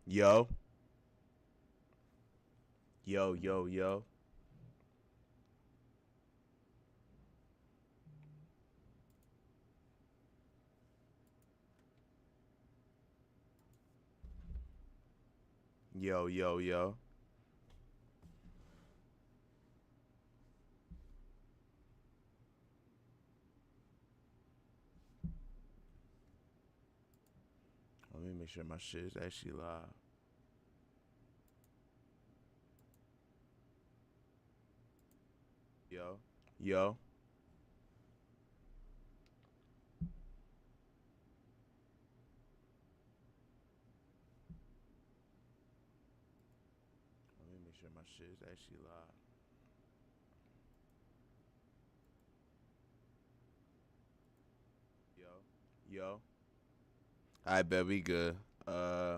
Yo, yo, yo, yo. Yo, yo, yo. Let me make sure my shit is actually live. Yo, yo. Let me make sure my shit is actually live. Yo, yo. I bet we good. Uh,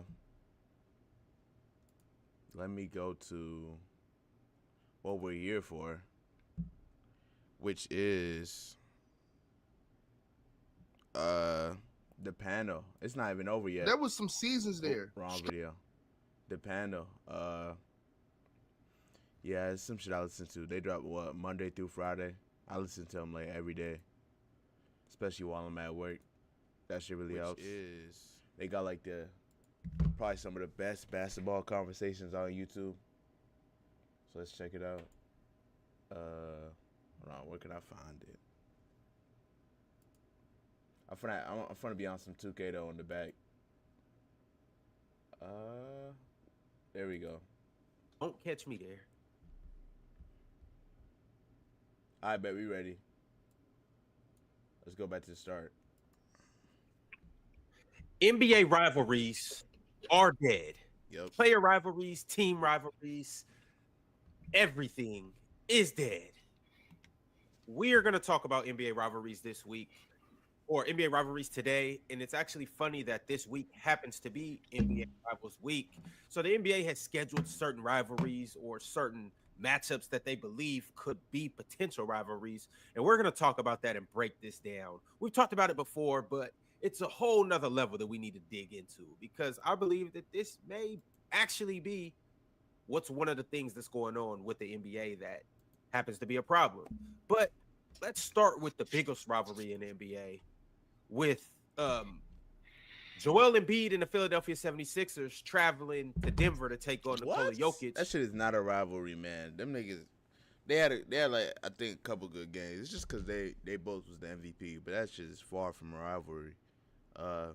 Let me go to what we're here for, which is uh the panel. It's not even over yet. There was some seasons Oh, there. wrong video. The panel. Yeah, it's some shit I listen to. They drop what Monday through Friday. I listen to them like every day, especially while I'm at work. That shit really helps. They got like the probably some of the best basketball conversations on YouTube. So let's check it out. Hold on, where can I find it? I'm finna be on some 2K though in the back. Uh, there we go. Don't catch me there. I bet we ready. Let's go back to the start. NBA rivalries are dead. Yep. Player rivalries, team rivalries, everything is dead. We are going to talk about NBA rivalries this week or NBA rivalries today. And it's actually funny that this week happens to be NBA Rivals Week. So the NBA has scheduled certain rivalries or certain matchups that they believe could be potential rivalries. And we're going to talk about that and break this down. We've talked about it before, but it's a whole nother level that we need to dig into because I believe that this may actually be what's one of the things that's going on with the NBA that happens to be a problem. But let's start with the biggest rivalry in the NBA with Joel Embiid and the Philadelphia 76ers traveling to Denver to take on Nikola Jokic. That shit is not a rivalry, man. Them niggas, they had like I think a couple good games. It's just because they both was the MVP, but that shit is far from a rivalry. Uh,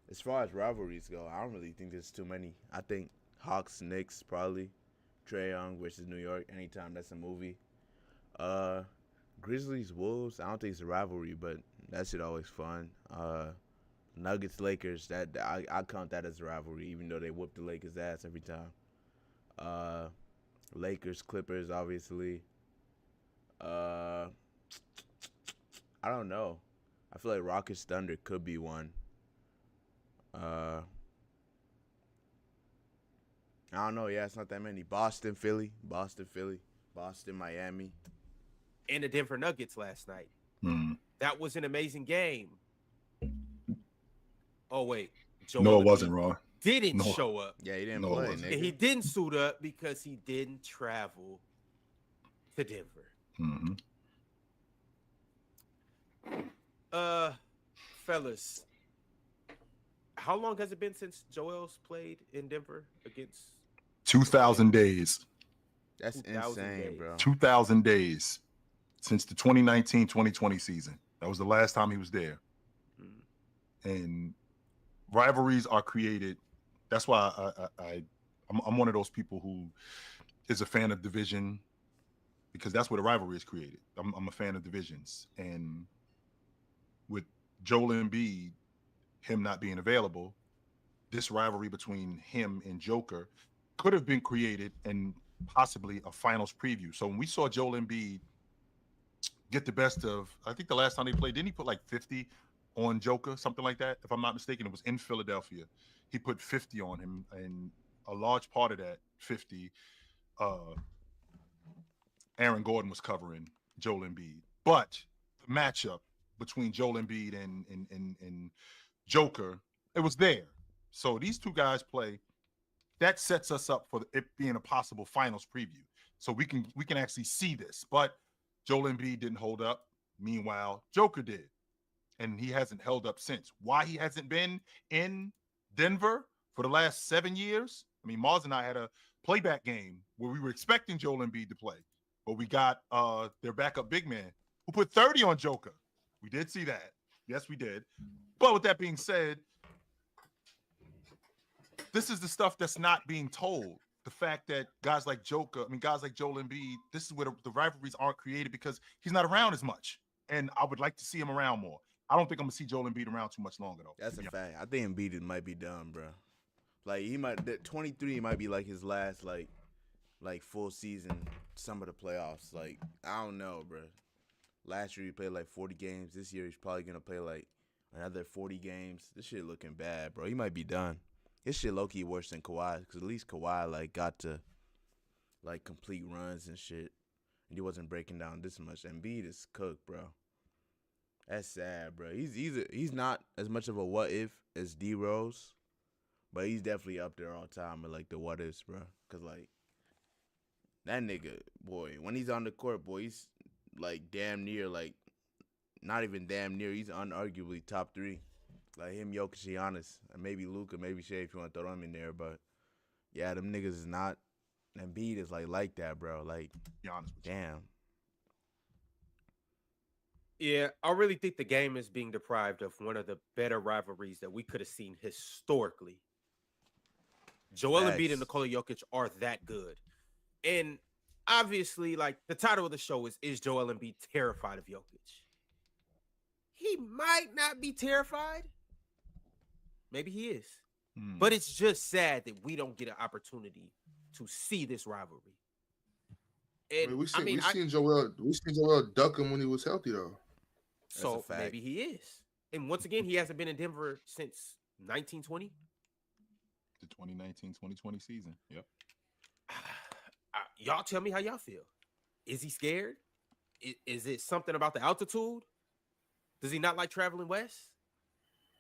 as far as rivalries go, I don't really think there's too many. I think Hawks Knicks probably, Trae Young versus New York. Anytime that's a movie. Uh, Grizzlies Wolves. I don't think it's a rivalry, but that shit always fun. Nuggets Lakers. That I count that as a rivalry, even though they whoop the Lakers ass every time. Uh, Lakers Clippers obviously. Uh, I don't know. I feel like Rockets Thunder could be one. Uh, I don't know. Yeah, it's not that many. Boston Philly, Boston Philly, Boston Miami. And the Denver Nuggets last night. Hmm. That was an amazing game. Oh, wait. Joel No, it Embiid wasn't, Ron. didn't No. show up. Yeah, he didn't No, it play, wasn't. nigga. And he didn't suit up because he didn't travel to Denver. Mm-hmm. Fellas, how long has it been since Joel's played in Denver against 2,000 days. That's 2,000 insane, days. bro. 2,000 days since the 2019-2020 season. That was the last time he was there. And rivalries are created. That's why I'm one of those people who is a fan of division because that's where the rivalry is created. I'm a fan of divisions. And with Joel Embiid, him not being available, this rivalry between him and Joker could have been created and possibly a finals preview. So when we saw Joel Embiid get the best of, I think the last time they played, didn't he put like 50 on Joker, something like that? If I'm not mistaken, it was in Philadelphia. He put 50 on him, and a large part of that 50, Aaron Gordon was covering Joel Embiid. But the matchup between Joel Embiid and Joker, it was there. So these two guys play. That sets us up for it being a possible finals preview. So we can actually see this. But Joel Embiid didn't hold up. Meanwhile, Joker did. And he hasn't held up since. Why he hasn't been in Denver for the last 7 years? I mean, Mars and I had a playback game where we were expecting Joel Embiid to play, but we got their backup big man who put 30 on Joker. We did see that. Yes, we did. But with that being said, this is the stuff that's not being told. The fact that guys like Joel Embiid, this is where the rivalries aren't created because he's not around as much. And I would like to see him around more. I don't think I'm gonna see Joel Embiid around too much longer though. That's a fact. I think Embiid might be done, bro. Like he might 23 might be like his last like full season, some of the playoffs. Like I don't know, bro. Last year he played like 40 games. This year he's probably gonna play like another 40 games. This shit looking bad, bro. He might be done. This shit low key worse than Kawhi because at least Kawhi like got to like complete runs and shit, and he wasn't breaking down this much. Embiid is cooked, bro. That's sad, bro. He's not as much of a what if as D Rose, but he's definitely up there all time with like the what ifs, bro. Cause like that nigga, boy, when he's on the court, boy, he's like damn near, like not even damn near. He's unarguably top 3. Like him, Jokic, Giannis, and maybe Luka, maybe Shea if you want to throw them in there. But yeah, them niggas is not. Embiid is like that, bro. Like Be honest with you. damn. Yeah, I really think the game is being deprived of one of the better rivalries that we could have seen historically. Joel Embiid and Nikola Jokic are that good. And obviously, like the title of the show is Joel Embiid terrified of Jokic? He might not be terrified. Maybe he is. But it's just sad that we don't get an opportunity to see this rivalry. And we've seen Joel duck him when he was healthy, though. So maybe he is. And once again, he hasn't been in Denver since 1920. The 2019-2020 season. Yep. Y'all tell me how y'all feel. Is he scared? Is it something about the altitude? Does he not like traveling west?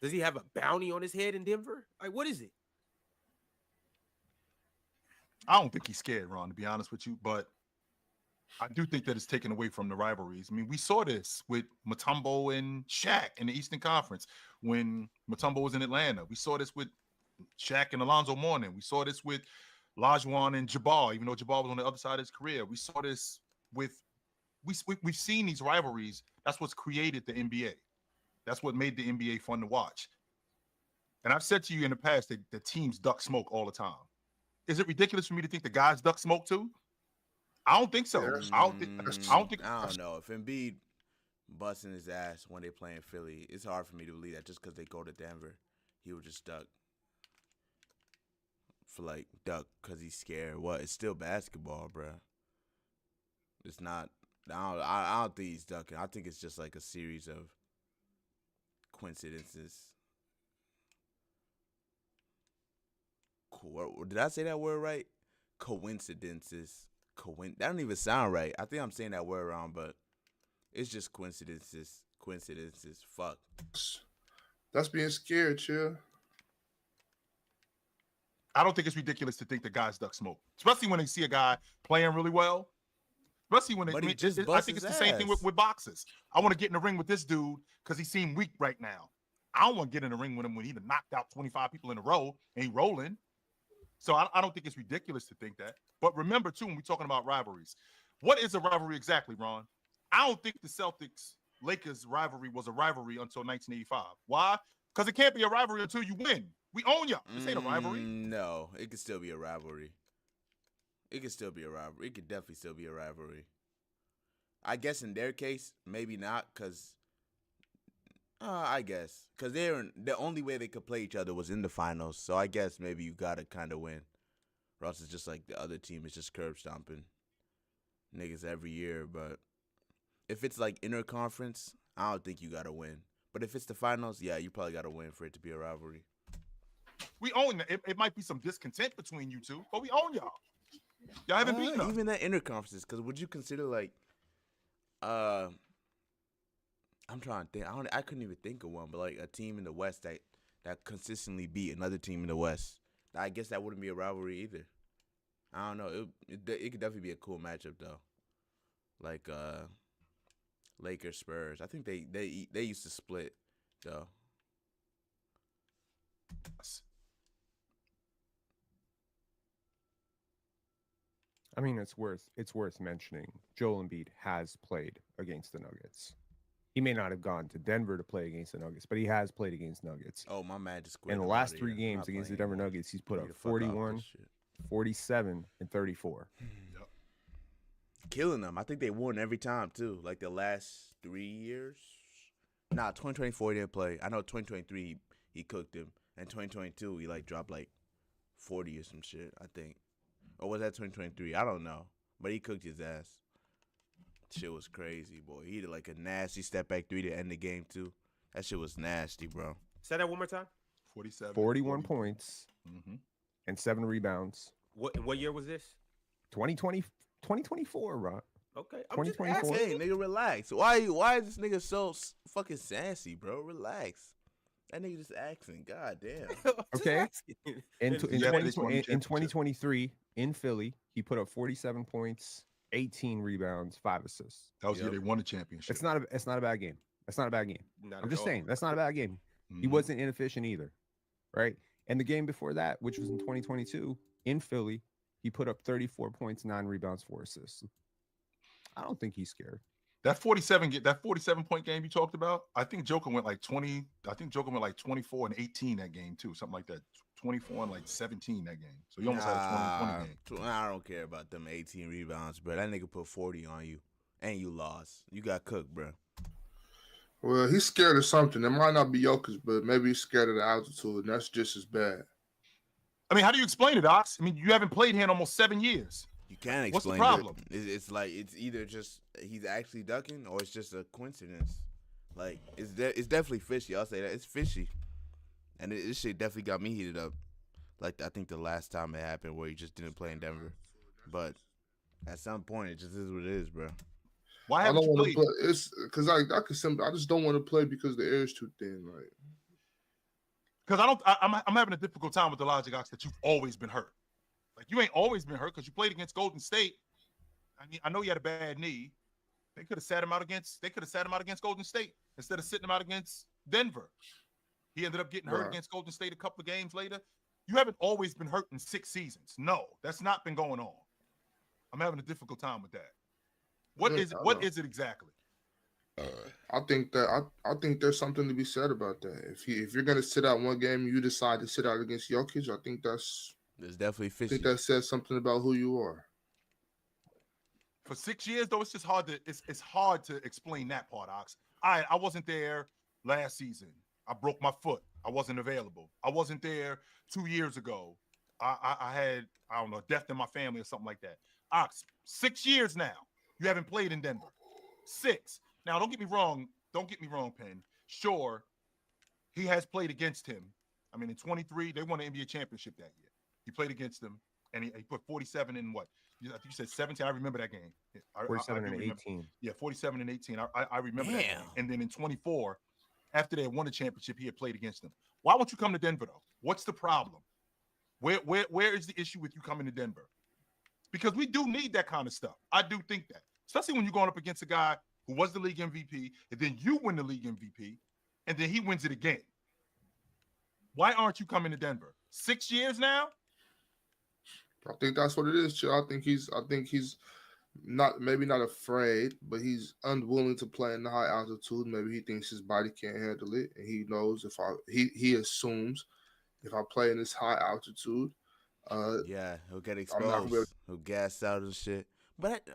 Does he have a bounty on his head in Denver? Like, what is it? I don't think he's scared, Ron, to be honest with you, but I do think that it's taken away from the rivalries. I mean, we saw this with Mutombo and Shaq in the Eastern Conference when Mutombo was in Atlanta. We saw this with Shaq and Alonzo Mourning. We saw this with Olajuwon and Jabbar, even though Jabbar was on the other side of his career. We saw this with we've seen these rivalries. That's what's created the NBA. That's what made the NBA fun to watch. And I've said to you in the past that the teams duck smoke all the time. Is it ridiculous for me to think the guys duck smoke too? I don't think so. I don't know. If Embiid busting his ass when they play in Philly, it's hard for me to believe that just because they go to Denver, he would just duck because he's scared. What? It's still basketball, bro. It's not. I don't think he's ducking. I think it's just like a series of coincidences. Did I say that word right? Coincidences. That don't even sound right. I think I'm saying that word wrong, but it's just coincidences. Fuck. That's being scared, chill. I don't think it's ridiculous to think the guys duck smoke, especially when they see a guy playing really well. Especially when I think it's the same thing with boxers. I want to get in the ring with this dude because he seemed weak right now. I don't want to get in the ring with him when he knocked out 25 people in a row and he rolling. So I don't think it's ridiculous to think that. But remember, too, when we're talking about rivalries, what is a rivalry exactly, Ron? I don't think the Celtics-Lakers rivalry was a rivalry until 1985. Why? Because it can't be a rivalry until you win. We own y'all. This ain't a rivalry. No, it could still be a rivalry. It could definitely still be a rivalry. I guess in their case, maybe not, because the only way they could play each other was in the finals. So I guess maybe you gotta kind of win. Or else it's just like the other team is just curb stomping niggas every year. But if it's like interconference, I don't think you gotta win. But if it's the finals, yeah, you probably gotta win for it to be a rivalry. We own it. It might be some discontent between you two, but we own y'all. Y'all haven't beaten us. Even that interconferences, because would you consider like, I'm trying to think. I couldn't even think of one, but like a team in the West that that consistently beat another team in the West. I guess that wouldn't be a rivalry either. I don't know. It could definitely be a cool matchup though. Like Lakers Spurs. I think they used to split though. I mean, it's worth mentioning. Joel Embiid has played against the Nuggets. He may not have gone to Denver to play against the Nuggets, but he has played against Nuggets. Oh, my man just In the last 3 games against the Denver Nuggets, he's put up 41, 47, and 34. Yep. Killing them. I think they won every time too. Like the last 3 years. Nah, 2024 he didn't play. I know 2023 he cooked him, and 2022 he like dropped like 40 or some shit. I think, or was that 2023? I don't know, but he cooked his ass. Shit was crazy, boy. He did like a nasty step back 3 to end the game too. That shit was nasty, bro. Say that one more time. 47. 41 points and 7 rebounds. What year was this? 2024, Rock. Okay, 2024. Hey, nigga, relax. Why is this nigga so fucking sassy, bro? Relax. That nigga just asking. God damn. Okay. In Yeah, but it's won the 2023 in Philly, he put up 47 points, 18 rebounds, 5 assists. That was the year they won the championship. It's not a bad game. That's not a bad game. Not I'm at just all. saying that's not a bad game. He Mhm. wasn't inefficient either, right? And the game before that, which was in 2022 in Philly, he put up 34 points, 9 rebounds, 4 assists. I don't think he's scared. That 47 point game you talked about. I think Joker went like 20. I think Joker went like 24 and 18 that game too, something like that. 24 and like 17 that game. So he almost had a 20 game. I don't care about them 18 rebounds, bro. That nigga put 40 on you, and you lost. You got cooked, bro. Well, he's scared of something. It might not be Jokic, but maybe he's scared of the altitude, and that's just as bad. I mean, how do you explain it, Ox? I mean, you haven't played here in almost 7 years. You can't explain What's the it. problem? It's like it's either just he's actually ducking or it's just a coincidence. Like it's definitely fishy. I'll say that it's fishy, and this shit definitely got me heated up. Like I think the last time it happened where he just didn't play in Denver, but at some point it just is what it is, bro. Why I haven't don't you want to played? play. It's because I just don't want to play because the air is too thin. Like Because I'm having a difficult time with the logic, Ox, that you've always been hurt. Like you ain't always been hurt because you played against Golden State. I mean, I know you had a bad knee. They could have sat him out against Golden State instead of sitting him out against Denver. He ended up getting hurt against Golden State a couple of games later. You haven't always been hurt in 6 seasons. No, that's not been going on. I'm having a difficult time with that. What is it? What is it exactly? I think there's something to be said about that. If you're gonna sit out one game, you decide to sit out against Jokic. I think It's definitely I fishy. think that says something about who you are. For 6 years, though, it's just hard to it's hard to explain that part, Ox. I wasn't there last season. I broke my foot. I wasn't available. I wasn't there 2 years ago. I had, I don't know, death in my family or something like that. Ox, 6 years now. You haven't played in Denver. 6. Now, don't get me wrong. Don't get me wrong, Penn. Sure, he has played against him. I mean, in 23, they won the NBA championship that year. He played against them, and he put 47 in what? I think you said 17. I remember that game. 47 and remember. 18. Yeah, 47 and 18. I remember that game. Damn. And then in 24, after they had won the championship, he had played against them. Why won't you come to Denver, though? What's the problem? Where is the issue with you coming to Denver? Because we do need that kind of stuff. I do think that. Especially when you're going up against a guy who was the league MVP, and then you win the league MVP, and then he wins it again. Why aren't you coming to Denver? 6 years now? I think that's what it is, Chill. I think he's not afraid, but he's unwilling to play in the high altitude. Maybe he thinks his body can't handle it, and he knows he assumes if I play in this high altitude, Yeah, he'll get I'm not exposed. really- He'll gas out and shit. But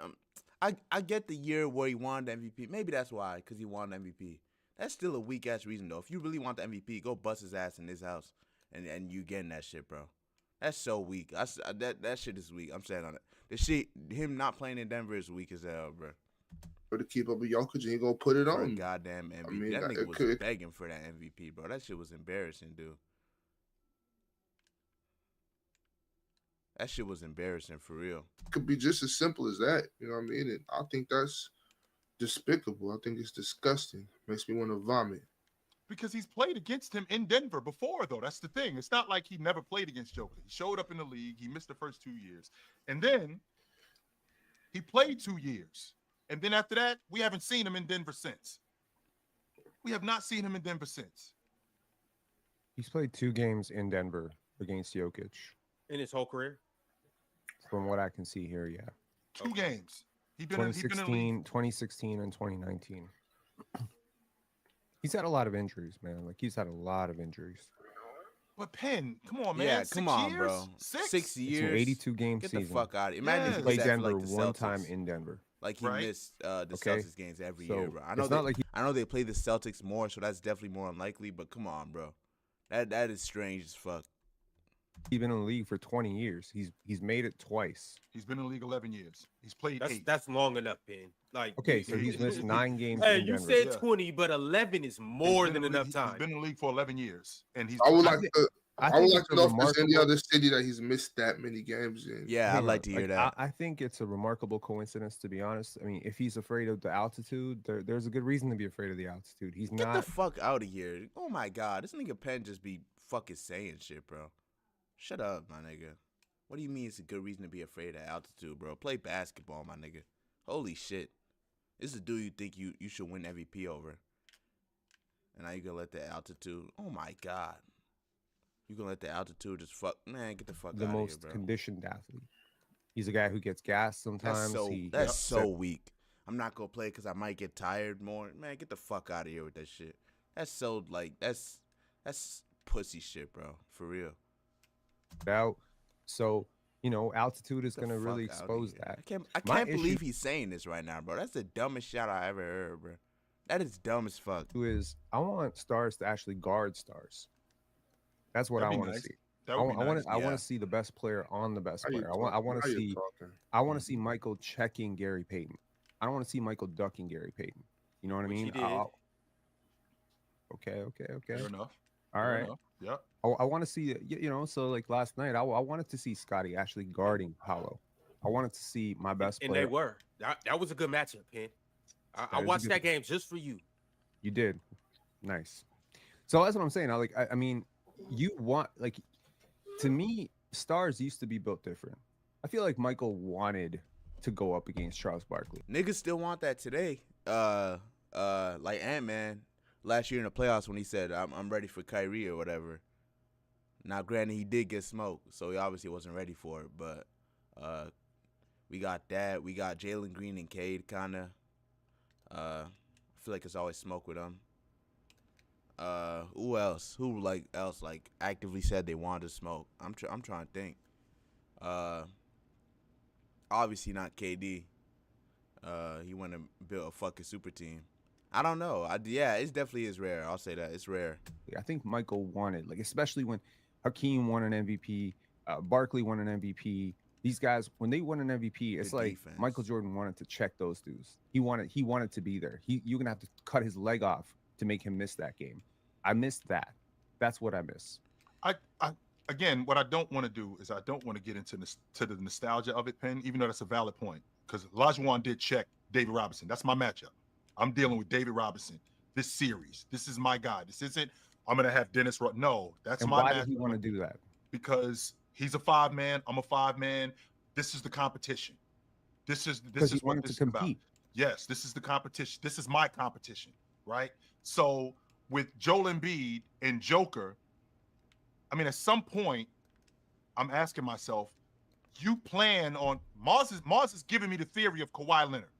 I get the year where he won the MVP. Maybe that's why, because he won the MVP. That's still a weak ass reason though. If you really want the MVP, go bust his ass in this house, and you getting that shit, bro. That's so weak. That shit is weak. I'm saying on it. The shit, him not playing in Denver is weak as hell, bro. to keep up with Jokic, and he gonna put it For a on. goddamn MVP. mean, that it nigga was could- begging for that MVP, bro. That shit was embarrassing, dude. That shit was embarrassing for real. Could be just as simple as that. You know what I mean? And I think that's despicable. I think it's disgusting. Makes me want to vomit. Because he's played against him in Denver before, though. That's the thing. It's not like he never played against Joker. He showed up in the league. He missed the first 2 years. And then he played 2 years. And then after that, we haven't seen him in Denver since. We have not seen him in Denver since. He's played 2 games in Denver against Jokic. In his whole career? From what I can see here, yeah. 2 games. He's been in the 2016 and 2019. He's had a lot of injuries, man. Like, he's had a lot of injuries. But Penn, come on, man. Yeah, 6 come on, years? bro. 6? 6 It's an years. 82 game Get season. the fuck out of here. Yeah. Imagine He if played he said Denver like the one Celtics. time in Denver. Like he Right? missed the Okay. Celtics games every So, year, bro. I it's know not they, like he- I know they play the Celtics more, so that's definitely more unlikely. But come on, bro. That is strange as fuck. He's been in the league for 20 years. He's made it twice. He's been in the league 11 years. He's played 8. That's long enough, Ben. Like, Okay, so he's missed 9 games Hey, in you Denver. said Yeah. 20, but 11 is He's more been than in the enough league- time. He's been in the league for 11 years. And he's I would I like think- to. I I think would like it's to a know if there's any remarkable- other city that he's missed that many games in. Yeah, Hang I'd like on, to hear like, that. I think it's a remarkable coincidence, to be honest. I mean, if he's afraid of the altitude, there's a good reason to be afraid of the altitude. He's Get not. the fuck out of here. Oh my god, this nigga Penn just be fucking saying shit, bro. Shut up, my nigga. What do you mean it's a good reason to be afraid of altitude, bro? Play basketball, my nigga. Holy shit. This is a dude you think you should win MVP over. And now you gonna let the altitude. Oh my god. You gonna let the altitude just fuck, man, get the fuck the out of here, most bro. conditioned athlete. He's a guy who gets gassed sometimes. That's so weak. I'm not gonna play because I might get tired more. Man, get the fuck out of here with that shit. That's so like that's pussy shit, bro. For real. out. So, altitude is The going to really fuck outta expose here. that. I My can't believe issue- he's saying this right now, bro. That's the dumbest shot I ever heard, bro. That is dumb as fuck. Who is I want stars to actually guard stars. That's what That'd I be want to nice. see. That I would be want nice. to I want Yeah. to see the best player on the best Now you're player. I want talking. to Now you're see talking. I want to see Michael checking Gary Payton. I don't want to see Michael ducking Gary Payton. You know what I Which he mean? did. Okay. Fair enough. All Fair right. enough. Yep. I want to see, so like last night, I wanted to see Scotty actually guarding Paolo. I wanted to see my best And player. they were. That was a good matchup, Penn. I That is a watched good- that game just for you. You did. Nice. So that's what I'm saying. I mean, you want, like, to me, stars used to be built different. I feel like Michael wanted to go up against Charles Barkley. Niggas still want that today. Like Ant-Man last year in the playoffs when he said, I'm ready for Kyrie or whatever. Now, granted, he did get smoked, so he obviously wasn't ready for it. But we got that. We got Jalen Green and Cade, kind of. I feel like it's always smoke with them. Who else? Who else actively said they wanted to smoke? I'm trying to think. Obviously not KD. He went and built a fucking super team. I don't know. Yeah, it definitely is rare. I'll say that it's rare. I think Michael wanted, like, especially when Hakeem won an MVP, Barkley won an MVP. These guys, when they won an MVP, it's Good like defense. Michael Jordan wanted to check those dudes. He wanted to be there. You're gonna have to cut his leg off to make him miss that game. I missed that. That's what I miss. Again, what I don't want to do is I don't want to get into to the nostalgia of it, Penn, even though that's a valid point. Because Olajuwon did check David Robinson. That's my matchup. I'm dealing with David Robinson this series. This is my guy. This isn't, I'm going to have Dennis. No, that's And my why matchup. did he want to do that? Because he's a 5-man. I'm a 5-man. This is the competition. This is Because he what wanted this to is about. compete. Yes, this is the competition. This is my competition, right? So with Joel Embiid and Joker, I mean, at some point, I'm asking myself, you plan on Mars is giving me the theory of Kawhi Leonard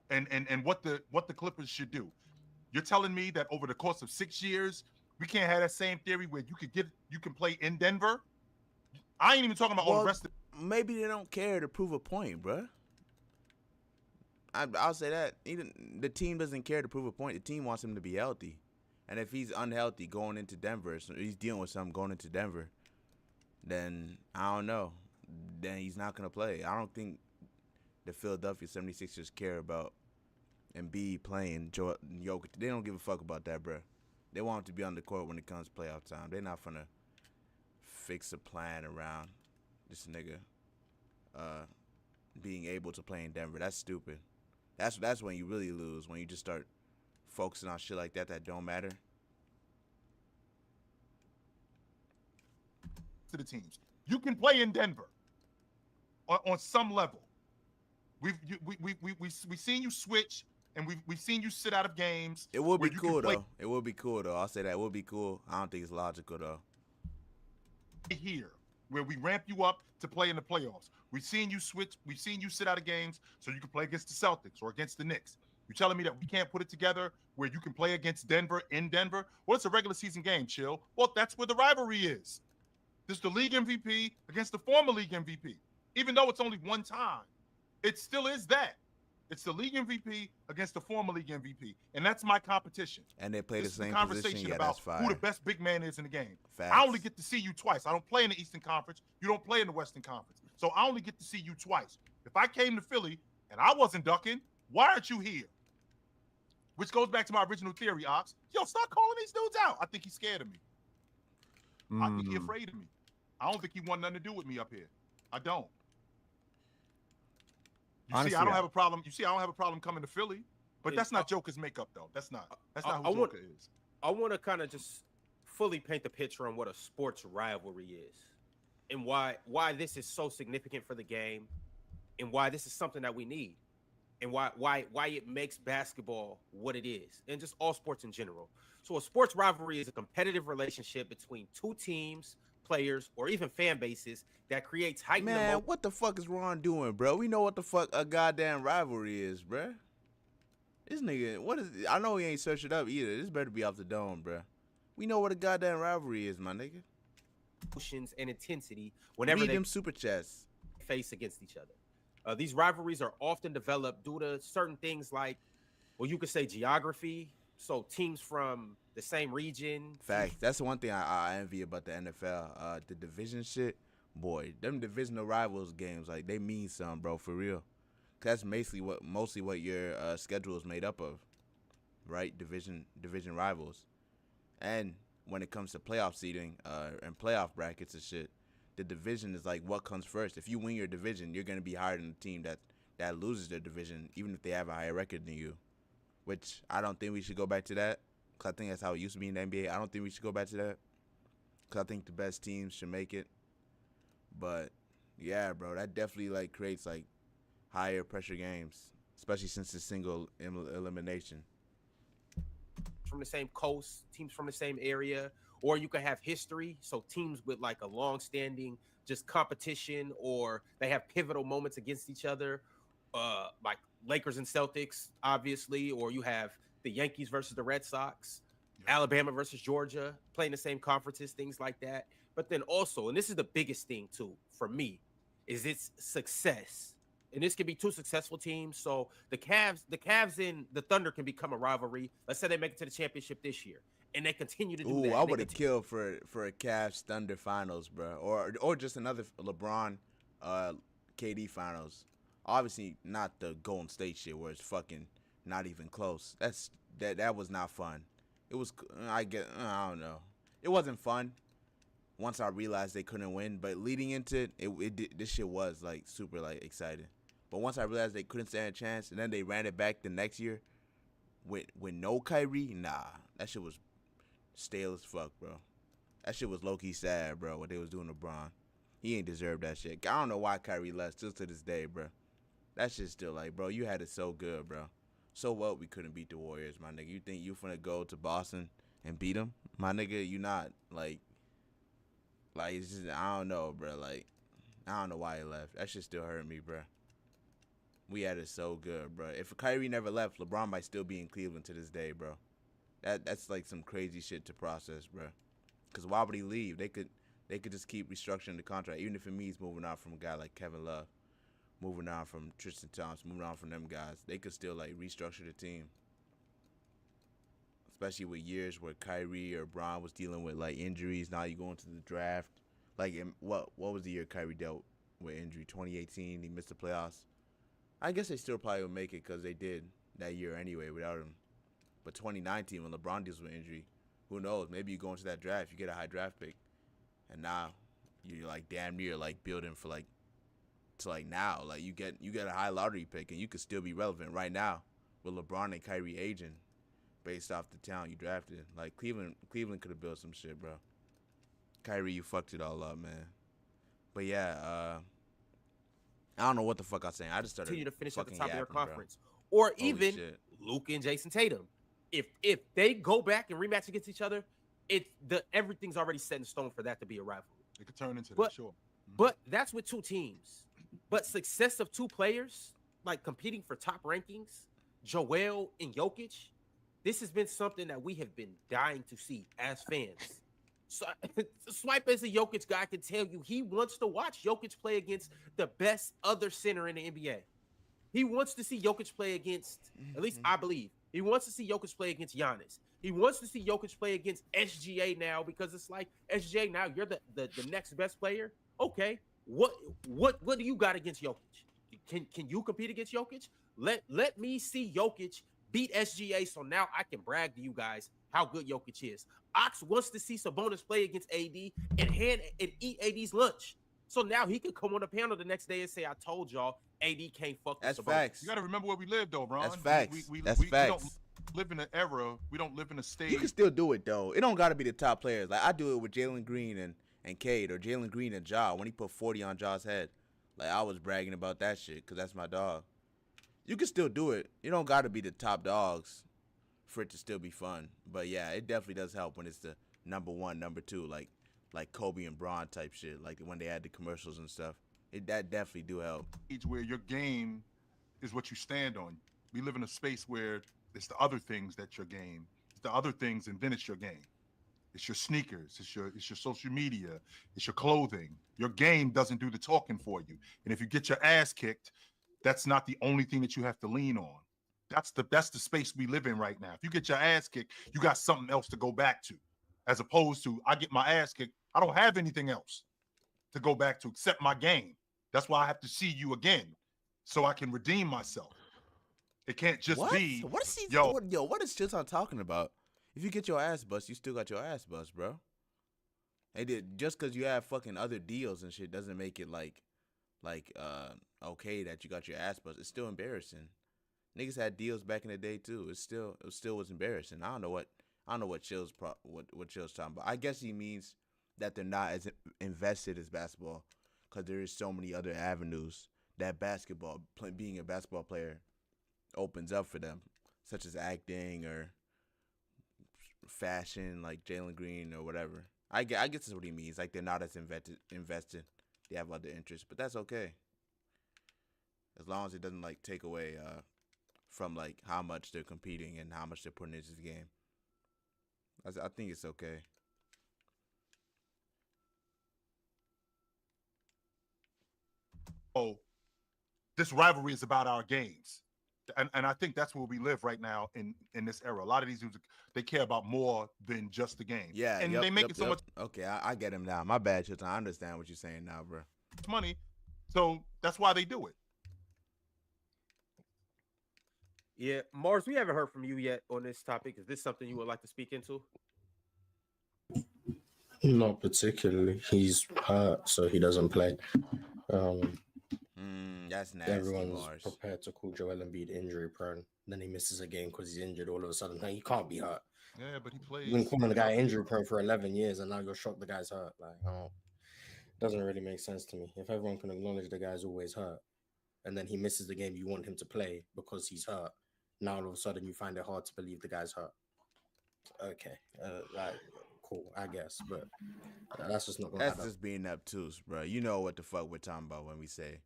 and what the Clippers should do. You're telling me that over the course of 6 years, we can't have that same theory where you can play in Denver? I ain't even talking about all the rest of Maybe they don't care to prove a point, bruh. I'll say that. The team doesn't care to prove a point. The team wants him to be healthy. And if he's unhealthy going into Denver, so he's dealing with something going into Denver, then I don't know. Then he's not going to play. I don't think the Philadelphia 76ers care about Embiid playing Jokic. They don't give a fuck about that, bruh. They want him to be on the court when it comes playoff time. They're not going to fix a plan around this nigga being able to play in Denver. That's stupid. That's when you really lose, when you just start focusing on shit like that don't matter. to the teams. You can play in Denver on some level. We've seen you switch, and we've seen you sit out of games. It would be cool though. It would be cool though. I'll say that it would be cool. I don't think it's logical though. Here, where we ramp you up to play in the playoffs. We've seen you switch. We've seen you sit out of games so you can play against the Celtics or against the Knicks. You're telling me that we can't put it together where you can play against Denver in Denver? Well, it's a regular season game, chill. Well, that's where the rivalry is. This is the league MVP against the former league MVP. Even though it's only one time, it still is that. It's the league MVP against the former league MVP, and that's my competition. And they play This the is same conversation position. Yeah, about that's fire. who the best big man is in the game. Facts. I only get to see you twice. I don't play in the Eastern Conference. You don't play in the Western Conference. So I only get to see you twice. If I came to Philly and I wasn't ducking, why aren't you here? Which goes back to my original theory, Ox. Yo, start calling these dudes out. I think he's scared of me. I think he's afraid of me. I don't think he want nothing to do with me up here. I don't. Honestly, I don't have a problem. You see, I don't have a problem coming to Philly, but that's not Joker's makeup, though. That's not who Joker is. I want to kind of just fully paint the picture on what a sports rivalry is, and why this is so significant for the game, and why this is something that we need, and why it makes basketball what it is, and just all sports in general. So a sports rivalry is a competitive relationship between two teams, players, or even fan bases that creates heightened Man, emotion. what the fuck is Ron doing, bro? We know what the fuck a goddamn rivalry is, bro. This nigga, what is? I know he ain't searched it up either. This better be off the dome, bro. We know what a goddamn rivalry is, my nigga. Emotions and intensity whenever Read they them super chats. face against each other. These rivalries are often developed due to certain things like, well, you could say geography. So teams from the same region. Facts. That's the one thing I envy about the NFL. The division shit, boy, them divisional rivals games, like they mean something, bro, for real. 'Cause that's mostly what your schedule is made up of, right? Division rivals. And when it comes to playoff seeding and playoff brackets and shit, the division is like what comes first. If you win your division, you're gonna be higher than the team that loses their division, even if they have a higher record than you. Which I don't think we should go back to that, because I think that's how it used to be in the NBA. I don't think we should go back to that, because I think the best teams should make it. But yeah, bro, that definitely like creates like higher pressure games, especially since it's single elimination. From the same coast, teams from the same area, or you could have history. So teams with like a long-standing just competition, or they have pivotal moments against each other, like Lakers and Celtics, obviously, or you have the Yankees versus the Red Sox, Alabama versus Georgia, playing the same conferences, things like that. But then also, and this is the biggest thing too for me, is its success. And this can be two successful teams. So the Cavs and the Thunder can become a rivalry. Let's say they make it to the championship this year, and they continue to do that. Ooh, I would have killed for a Cavs Thunder finals, bro, or just another LeBron, KD finals. Obviously, not the Golden State shit where it's fucking not even close. That was not fun. It was I don't know. It wasn't fun. Once I realized they couldn't win, but leading into it this shit was like super like exciting. But once I realized they couldn't stand a chance, and then they ran it back the next year with no Kyrie, nah, that shit was stale as fuck, bro. That shit was low-key sad, bro, what they was doing to Bron. He ain't deserved that shit. I don't know why Kyrie left, still to this day, bro. That shit's still like, bro, you had it so good, bro. So what we couldn't beat the Warriors, my nigga. You think you finna go to Boston and beat them? My nigga, you not. Like, it's just, I don't know, bro. Like, I don't know why he left. That shit still hurt me, bro. We had it so good, bro. If Kyrie never left, LeBron might still be in Cleveland to this day, bro. That's like some crazy shit to process, bro. Because why would he leave? They could just keep restructuring the contract, even if it means moving on from a guy like Kevin Love, moving on from Tristan Thompson, moving on from them guys. They could still like restructure the team, especially with years where Kyrie or Bron was dealing with like injuries. Now you go into the draft. Like, what was the year Kyrie dealt with injury? 2018. He missed the playoffs. I guess they still probably would make it because they did that year anyway without him. But 2019, when LeBron deals with injury, who knows? Maybe you go into that draft, you get a high draft pick, and now you're like damn near like building for like to like now. Like you get a high lottery pick, and you could still be relevant right now with LeBron and Kyrie aging based off the talent you drafted. Like Cleveland could have built some shit, bro. Kyrie, you fucked it all up, man. But yeah, I don't know what the fuck I was saying. I just started continue to finish at the fucking top of their yapping, bro. conference, or Holy even shit. Luka and Jason Tatum. If they go back and rematch against each other, everything's already set in stone for that to be a rivalry. It could turn into But- that, sure. But that's with two teams. But success of two players, like competing for top rankings, Joel and Jokic, this has been something that we have been dying to see as fans. So, Swipe as a Jokic guy can tell you he wants to watch Jokic play against the best other center in the NBA. He wants to see Jokic play against, at least I believe, he wants to see Jokic play against Giannis. He wants to see Jokic play against SGA now because it's like, SGA, now you're the next best player. Okay, what do you got against Jokic? Can you compete against Jokic? Let me see Jokic beat SGA, so now I can brag to you guys how good Jokic is. Ox wants to see Sabonis play against AD and eat AD's lunch. So now he can come on the panel the next day and say, I told y'all, AD can't fuck with That's Sabonis. facts. You got to remember where we live, though, Ron. That's facts. That's We don't facts. live in an era. We don't live in a stage. You can still do it though. It don't got to be the top players. Like I do it with Jalen Green and Cade, or Jalen Green and Ja when he put 40 on Ja's head. Like I was bragging about that shit because that's my dog. You can still do it. You don't got to be the top dogs for it to still be fun. But yeah, it definitely does help when it's the number one, number two, like Kobe and Bron type shit. Like when they had the commercials and stuff. That definitely do help. Stage where your game is what you stand on. We live in a space where it's the other things that's your game. It's the other things, and then it's your game. It's your sneakers. It's your social media. It's your clothing. Your game doesn't do the talking for you. And if you get your ass kicked, that's not the only thing that you have to lean on. That's the space we live in right now. If you get your ass kicked, you got something else to go back to, as opposed to I get my ass kicked. I don't have anything else to go back to except my game. That's why I have to see you again, so I can redeem myself. It can't just be What is he? yo. What is Chilton talking about? If you get your ass bust, you still got your ass bust, bro. Just because you have fucking other deals and shit doesn't make it like okay that you got your ass bust. It's still embarrassing. Niggas had deals back in the day too. It still was embarrassing. I don't know what Chill's talking about. I guess he means that they're not as invested as basketball because there is so many other avenues that being a basketball player opens up for them, such as acting or fashion, like Jalen Green or whatever. I guess that's what he means. Like they're not as invested. They have other interests, but that's okay. As long as it doesn't like take away from like how much they're competing and how much they're putting into the game. I think it's okay. Oh, this rivalry is about our games. And I think that's where we live right now in this era. A lot of these dudes, they care about more than just the game. Yeah, and they make it so much Okay, I get him now. My bad, Chilton. I understand what you're saying now, bro. money, so that's why they do it. Yeah, Mars, we haven't heard from you yet on this topic. Is this something you would like to speak into? Not particularly. He's hurt, so he doesn't play. That's nasty, Everyone's Mars. prepared to call Joel Embiid injury prone. Then he misses a game because he's injured all of a sudden. No, he can't be hurt. Yeah, but he plays. You've been calling the guy injury prone for 11 years, and now you're shocked the guy's hurt. Like, oh, doesn't really make sense to me. If everyone can acknowledge the guy's always hurt, and then he misses the game you want him to play because he's hurt, now all of a sudden you find it hard to believe the guy's hurt. Okay, like, cool, I guess, but that's just not going to That's happen. just being obtuse, bro. You know what the fuck we're talking about when we say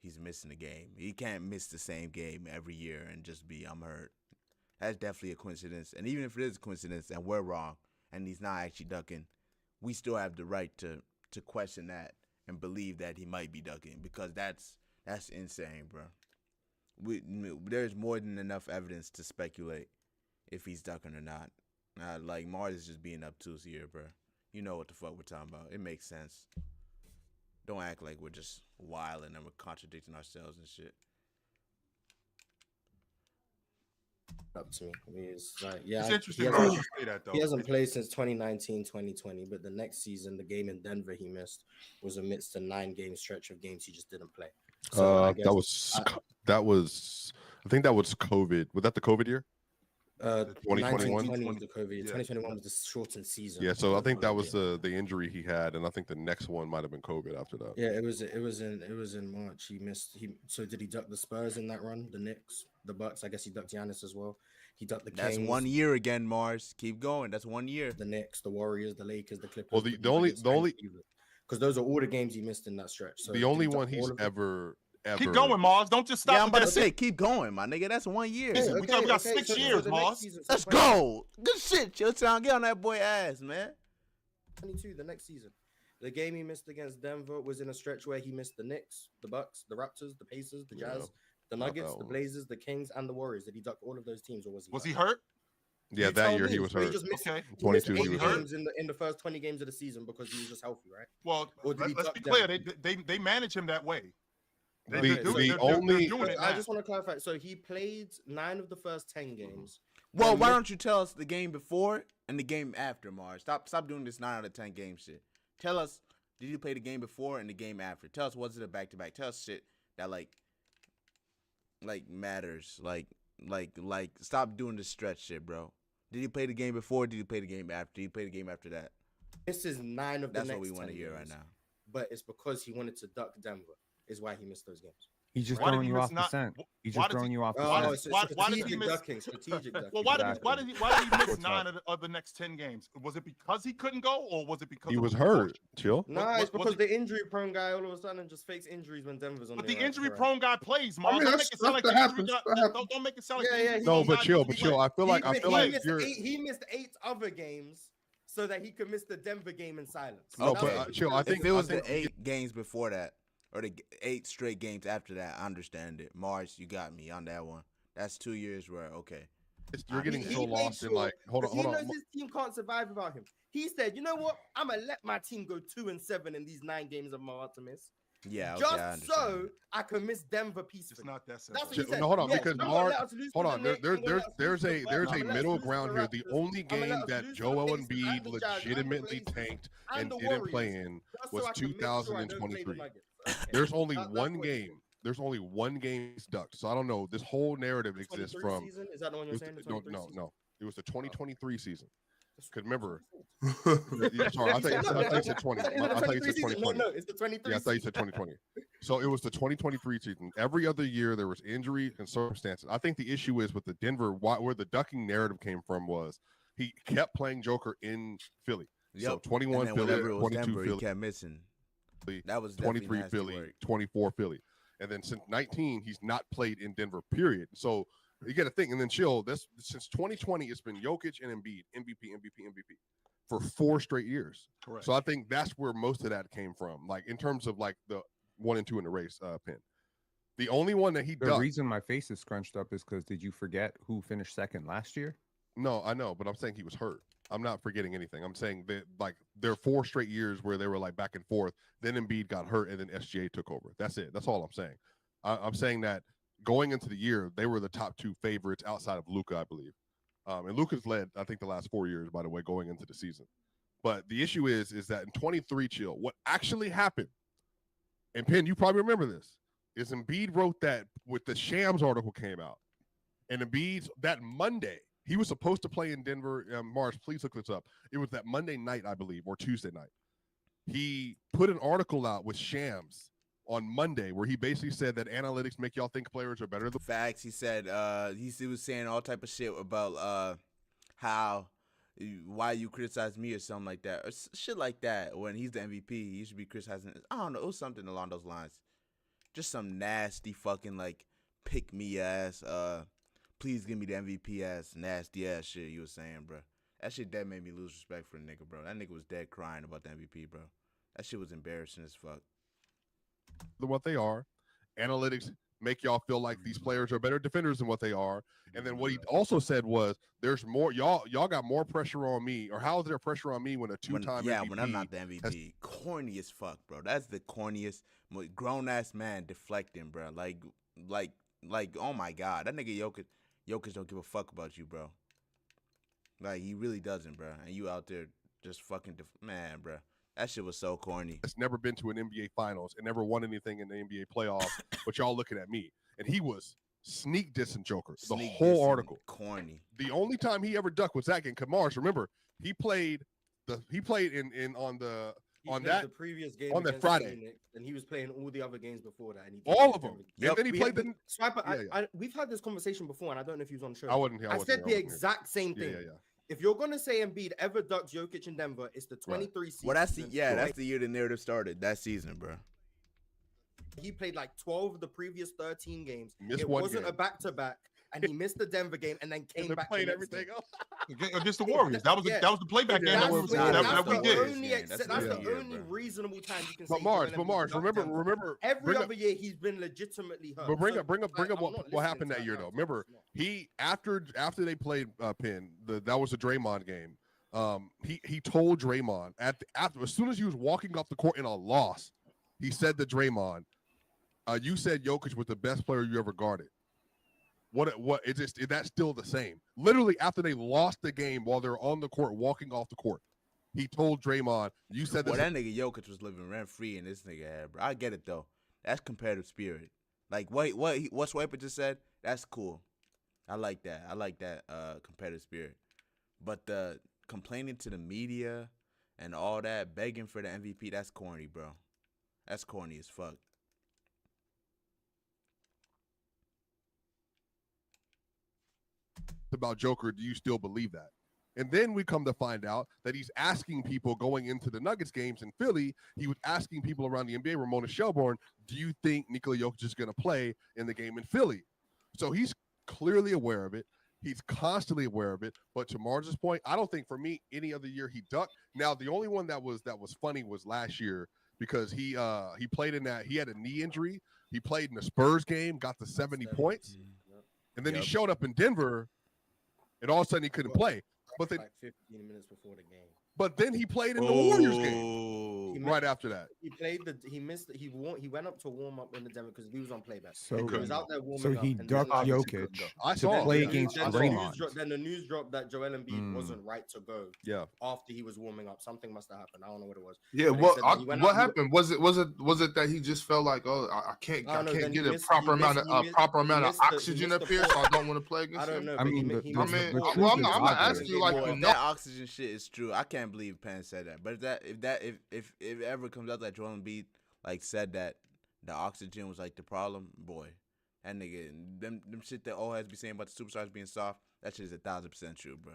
he's missing a game. He can't miss the same game every year and just be, I'm hurt. That's definitely a coincidence. And even if it is a coincidence and we're wrong and he's not actually ducking, we still have the right to question that and believe that he might be ducking because that's insane, bro. There's more than enough evidence to speculate if he's ducking or not. Like, Mars is just being obtuse here, bro. You know what the fuck we're talking about. It makes sense. Don't act like we're just wilding and we're contradicting ourselves and shit. Up to me. I mean, it's like, yeah, It's he interesting hasn't- Ron, you say that, though. He hasn't played since 2019, 2020, but the next season, the game in Denver he missed was amidst a 9-game stretch of games he just didn't play. So I guess, that was I think that was COVID. Was that the COVID year? 2021 2020 was the COVID. yeah. 2021 was the shortened season. Yeah, so I think that was the injury he had, and I think the next one might have been COVID after that. Yeah, it was in March. So did he duck the Spurs in that run? The Knicks, the Bucks. I guess he ducked Giannis as well. He ducked the That's Kings. 1 year again, Mars. Keep going. That's 1 year. The Knicks, the Warriors, the Lakers, the Clippers. Well, the only because those are all the games he missed in that stretch. So the only one he's ever Keep going, Mars. Don't just stop. Yeah, I'm about to at say, keep going, my nigga. That's 1 year. Yeah, we got 6 years, the Mars. next season, Let's go. Good shit, Chilltown. Get on that boy ass, man. 22, the next season. The game he missed against Denver was in a stretch where he missed the Knicks, the Bucks, the Raptors, the Pacers, the Jazz, the not Nuggets, that the one. Blazers, the Kings, and the Warriors. Did he duck all of those teams, or was he? Was he hurt? hurt? Yeah, You that tell year me. he was So hurt. just missed, Okay. he missed 22 he 8 was hurt. games in the first 20 games of the season because he was just healthy, right? Well, Or did he let's duck be clear. them? They manage him that way. The They're doing it I now. just want to clarify. So he played 9 of the first 10 games. Well, And why look- don't you tell us the game before and the game after, Mars? Stop doing this 9 out of 10 game shit. Tell us, did you play the game before and the game after? Tell us, was it a back-to-back? Tell us shit that like matters. Like stop doing the stretch shit, bro. Did you play the game before? Did you play the game after? Did you play the game after that? This is 9 of the That's next what we want to 10 hear right games. now. But it's because he wanted to duck Denver. Is why he missed those games. He's just Why did throwing he you miss off the not- scent. He's why just does throwing he- you off the Oh, scent. it's why did he strategic miss- ducking. Strategic ducking. Well, why did Exactly. he miss What's 9 up? of the next 10 games? Was it because he couldn't go, or was it because He of was the hurt. coach? Chill. Nah, Was- it's was because it- the injury-prone guy all of a sudden just fakes injuries when Denver's on. But their the right. injury-prone guy plays, Mars. mean, Don't that's make it sound like stuff the that injury happens. guy. That happens. Don't make it sound like Yeah, the yeah, injury No, guy but chill, doesn't but chill. play. I feel like He missed 8 other games so that he could miss the Denver game in silence. No, That's but what- chill. I If think it was I think the 8 games before that, or the 8 straight games after that, I understand it. Mars, you got me on that one. That's 2 years where, okay. you're getting He so made lost in sure- like. Hold on, 'cause hold he on. knows his team can't survive without him. He said, "You know what? I'm gonna let my team go 2-7 in these 9 games I'm about to miss, Yeah, okay, I just understand. so I can miss Denver It's peacefully." not that simple. That's what he Chill- said. no, hold on, Yeah, because I'm gonna Mars- let us lose to Hold the on, Knicks, I'm gonna let us lose there's to a the there's Bucks, a I'm gonna let us middle lose to ground the here. The Raptors, only I'm gonna game let us that lose to the Joel Pacers Embiid and the Jazz and the legitimately Blazers tanked and and the didn't play Warriors, in just so was I can make sure I don't play the 2023. Nuggets. Okay. There's only That's one what it is. game. There's only one game ducked. So I don't know. This whole narrative The exists 23 from. season? Is that the one you're saying? The No, 23 no, season? no. It was the 2023 season. That's Could what remember. you said. Yeah, sorry, I thought you said 20. Is it I thought you 23 said season? 2020. No, it's the 23 Yeah, I thought you season. said 2020. So it was the 2023 season. Every other year there was injury and circumstances. I think the issue is with the Denver, where the ducking narrative came from was he kept playing Joker in Philly. So Yep. 21 and then Philly, whenever it was 22 Denver, he Philly, kept missing. That was definitely 23 nasty Philly, work. 24 Philly. And then since 19, he's not played in Denver, period. So you got to think. And then chill. This since 2020, it's been Jokic and Embiid, MVP for 4 straight years. Correct. So I think that's where most of that came from. Like in terms of like the 1 and 2 in the race, Pin. The only one that he The ducked. reason my face is scrunched up is because did you forget who finished second last year? No, I know, but I'm saying he was hurt. I'm not forgetting anything. I'm saying that like there are 4 straight years where they were like back and forth. Then Embiid got hurt, and then SGA took over. That's it. That's all I'm saying. I'm saying that going into the year, they were the top 2 favorites outside of Luka, I believe. And Luka's led, I think, the last 4 years, by the way, going into the season. But the issue is that in 23, chill, what actually happened, and Penn, you probably remember this, is Embiid wrote that with the Shams article came out. And Embiid, that Monday, he was supposed to play in Denver. Mars, please look this up. It was that Monday night, I believe, or Tuesday night. He put an article out with Shams on Monday where he basically said that analytics make y'all think players are better than. Facts. He said he was saying all type of shit about how why you criticize me or something like that or shit like that. When he's the MVP, he should be criticizing. I don't know. It was something along those lines. Just some nasty fucking like pick me ass. Please give me the MVP ass nasty ass shit you was saying, bro. That shit that made me lose respect for the nigga, bro. That nigga was dead crying about the MVP, bro. That shit was embarrassing as fuck. What they are. Analytics make y'all feel like these players are better defenders than what they are. And then what he also said was, "There's more. Y'all got more pressure on me, or how is there pressure on me when a 2-time MVP?" When I'm not the MVP, corny as fuck, bro. That's the corniest, grown ass man deflecting, bro. Like, oh my god, that nigga Jokic don't give a fuck about you, bro. Like he really doesn't, bro. And you out there just fucking man, bro. That shit was so corny. Has never been to an NBA Finals and never won anything in the NBA playoffs, but y'all looking at me. And he was sneak dissing Joker. The Sneak whole dissing, article. corny. The only time he ever ducked was that game. Kamars, remember, he played in on the He on played that the previous game on that against Friday. Phoenix, and he was playing all the other games before that. And he all of didn't them. really- And then he We played had- the. Swiper, Yeah, we've had this conversation before, and I don't know if he was on the show. I wasn't here. I wasn't said here, the I wasn't here. exact same thing. Yeah. If you're gonna say Embiid ever ducks Jokic in Denver, it's the 23 season. Well, that's the year the narrative started. That season, bro. He played like 12 of the previous 13 games. Missed It one wasn't game. a back-to-back, and he missed the Denver game and then And came then back. played the next everything game. else. Against the Warriors. That was Yeah. the playback game That's that what- we that's that we the did. only That's that's the the year, only bro. reasonable time you can But say. Mars, Joel but Mars, Embiid ducked Denver. remember. Every bring other year he's been legitimately hurt. But bring So, up like, I'm not what listening happened to that year though. nonsense. Remember, he after they played Penn, that was the Draymond game. He told Draymond after as soon as he was walking off the court in a loss, he said to Draymond, "You said Jokic was the best player you ever guarded. Is that still the same?" Literally after they lost the game while they're on the court walking off the court, he told Draymond, "You said this." Well, that nigga Jokic was living rent free in this nigga head, bro. I get it though. That's competitive spirit. Like what Swiper just said. That's cool. I like that. Competitive spirit. But the complaining to the media and all that, begging for the MVP, that's corny, bro. That's corny as fuck. About Joker, do you still believe that? And then we come to find out that he's asking people going into the Nuggets games in Philly, he was asking people around the NBA, Ramona Shelburne, do you think Nikola Jokic is going to play in the game in Philly? So he's clearly aware of it. He's constantly aware of it. But to Mars's point, I don't think for me any other year he ducked. Now the only one that was funny was last year because he played in that. He had a knee injury. He played in the Spurs game, got the 70 points, and then he showed up in Denver, and all of a sudden he couldn't play. But then, like 15 minutes before the game. but then he played in the Warriors game right after that. He went up to warm up in the Denver because he was on playback. So, He was out there warming so up. he and then ducked obviously Jokic I to saw it. play Yeah. against then Draymond. then the news dropped that Joel Embiid Mm. wasn't right to go Yeah. after he was warming up. Something must have happened. I don't know what it was. Yeah, But they what said that he went what out- happened? Was it that he just felt like, oh, I can't No, then get he a missed- proper he amount missed- of he missed- proper he amount of missed the- he oxygen missed up the here, so point. I don't want to play I against don't him? know. I but mean, he, the- he the- missed the the truth point. Well, I'm is not obvious. asking you like Boy, you if know. that oxygen shit is true, I can't believe Penn said that. But if it ever comes out that Joel Embiid like said that the oxygen was like the problem, boy, that nigga, them shit that all has be saying about the superstars being soft, that shit is 1,000% true, bro.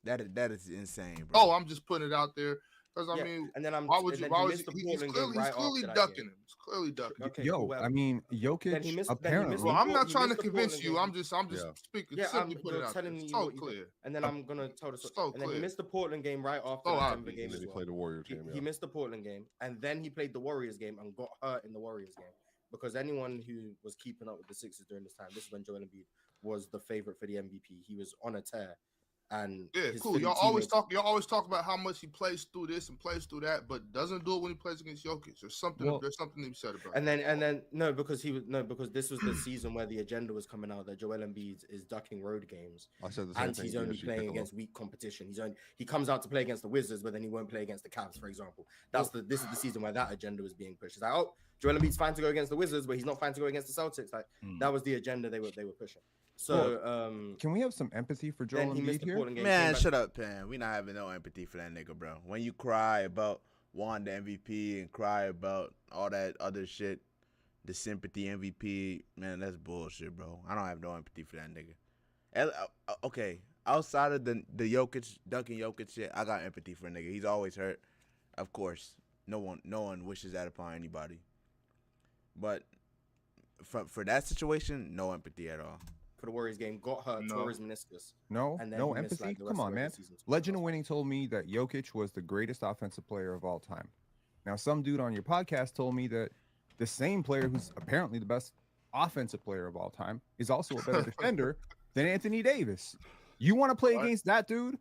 That is insane, bro. Oh, I'm just putting it out there because I Yeah, mean, and then why would and you? then Why he was missed the he's Portland clearly game right clearly after that ducking game. him? He's clearly ducking. Okay, Yo, cool, whatever. I mean, Then Jokic he missed- then he apparently. missed Well, I'm not he trying to missed the convince Portland you. game. I'm just Yeah. speaking. Yeah, simply put it you're out telling there. me So what you clear. did. And then I'm gonna tell the story. So And then he clear. missed the Portland game right after So the Denver obvious. game And then as he well. played the Warriors game. He missed the Portland game, and then he played the Warriors game and got hurt in the Warriors game. Because anyone who was keeping up with the Sixers during this time, this is when Joel Embiid was the favorite for the MVP. He was on a tear, and Yeah, his cool. Philly Y'all always teammates- talk about how much he plays through this and plays through that, but doesn't do it when he plays against Jokic. There's something Well- to be said about And that. then because this was the season where the agenda was coming out that Joel Embiid is ducking road games. I said the same And thing. he's to only Jesse playing Piccolo. against weak competition. He comes out to play against the Wizards, but then he won't play against the Cavs, for example. This is the season where that agenda was being pushed. It's like, oh, Joel Embiid's fine to go against the Wizards, but he's not fine to go against the Celtics. Like that was the agenda they were pushing. So Can we have some empathy for Joel then he missed Embiid the here? Portland game. Man, came back- shut up, Pan. We not having no empathy for that nigga, bro. When you cry about wanting the MVP and cry about all that other shit, the sympathy MVP, man, that's bullshit, bro. I don't have no empathy for that nigga. Okay, outside of the Jokic, Duncan Jokic shit, I got empathy for a nigga. He's always hurt. Of course, no one wishes that upon anybody. But for that situation, no empathy at all. for the Warriors game, got hurt, No. tore his meniscus. No, And then no he missed, empathy. like, the Come rest on, of the man. season. Legend of Winning told me that Jokic was the greatest offensive player of all time. Now, some dude on your podcast told me that the same player who's apparently the best offensive player of all time is also a better defender than Anthony Davis. You want to play What? against that dude?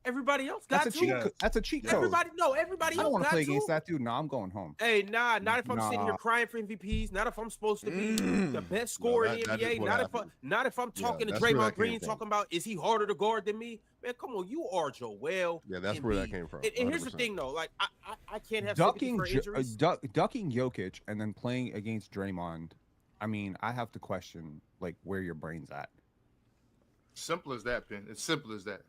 Everybody else got That's a to. cheat. Yeah. That's a cheat code. Everybody I don't else want to got play to. against that dude. No, I'm going home. Hey, not if I'm sitting here Nah. crying for MVPs. Not if I'm supposed to be Mm. the best scorer in the that is NBA. what Not if I'm Yeah, talking to that's where that Draymond came Green from. talking about is he harder to guard than me? Man, come on, you are Joel. Yeah, that's where that Embiid. came from. And here's the 100%. thing though, like I can't have sympathy Ducking, for injuries. ducking Jokic and then playing against Draymond I mean, I have to question like where your brain's at. Simple as that, Pin. It's simple as that.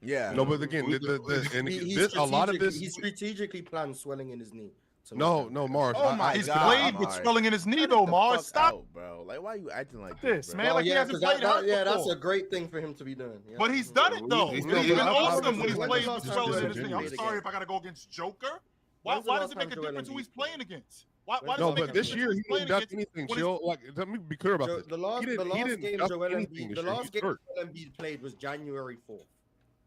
Yeah. No, but again, a lot of this. He strategically planned swelling in his knee. to No, make no, that. Mars. Oh my He's God, played with Mars. swelling in his knee, Cut though, the Mars. fuck Stop out, bro. Like, why are you acting like this, bro? man. Well, Like, he yeah, hasn't because played hurt that's before. a great thing for him to be doing. Yeah. But he's done it, though. He's He's done it. been When's awesome the when he's last played time with Joel swelling in his Embiid knee. I'm played sorry again? if I got to go against Joker. Why When's the does last it make a time Joel difference who Embiid he's playing played? against? Why When's does No, it make but a this difference year who he he's playing didn't duck against anything. when he's- Chill. Like, let me be clear about this. The last He game didn't duck Joel anything Embiid, this the year. last He's game hurt. Joel Embiid played was January 4th.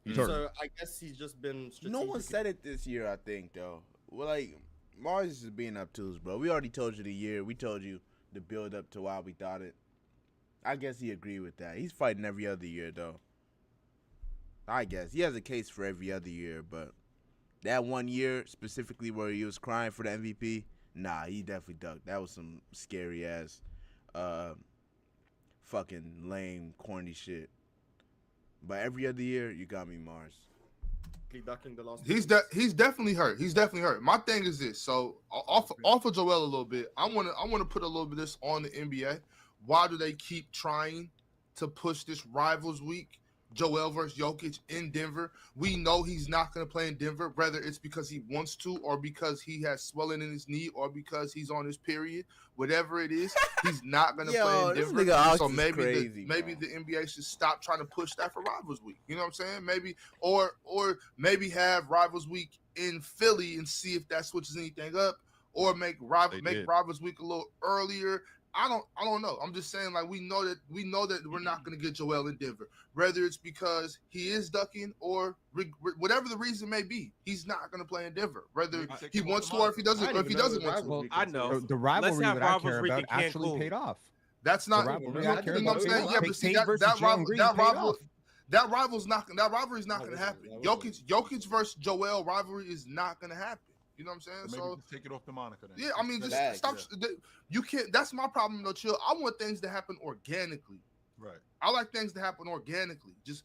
He's hurt. So I guess he's just been No strategically. one said it this year, I think, though. Well, like, Mars is being obtuse, bro. We already told you the year. We told you the build up to why we thought it. I guess he agreed with that. He's fighting every other year, though. I guess. He has a case for every other year, but that one year, specifically where he was crying for the MVP, nah, he definitely ducked. That was some scary-ass, fucking lame, corny shit. But every other year, you got me, Mars. ducking the last. He's definitely hurt. He's definitely hurt. My thing is this. So off of Joel a little bit. I wanna put a little bit of this on the NBA. Why do they keep trying to push this rivals week? Joel versus Jokic in Denver. We know he's not going to play in Denver, whether it's because he wants to or because he has swelling in his knee or because he's on his period. Whatever it is, he's not going to play in this Denver. nigga Ox So is maybe crazy, maybe bro. the NBA should stop trying to push that for rivals week. You know what I'm saying? Maybe or maybe have rivals week in Philly and see if that switches anything up, or make rivals week a little earlier. I don't know. I'm just saying, like, we know that we're not going to get Joel in Denver, whether it's because he is ducking or whatever the reason may be. He's not going to play in Denver, whether he wants to or if he doesn't. Or if he doesn't want to. Well, I know. The rivalry have that I rivals care week about in actually Cancun. paid off. That's not. rivalry You I know care what I'm about saying? paid Yeah, off. but see, Tate that versus Jalen Green paid off. rivalry is not going to happen. Jokic versus Joel rivalry is not going to happen. You know what I'm saying? Maybe So just take it off the moniker then. yeah, I mean, just Relax, stop. You can't. That's my problem, though. Chill. I want things to happen organically. Right. I like things to happen organically. Just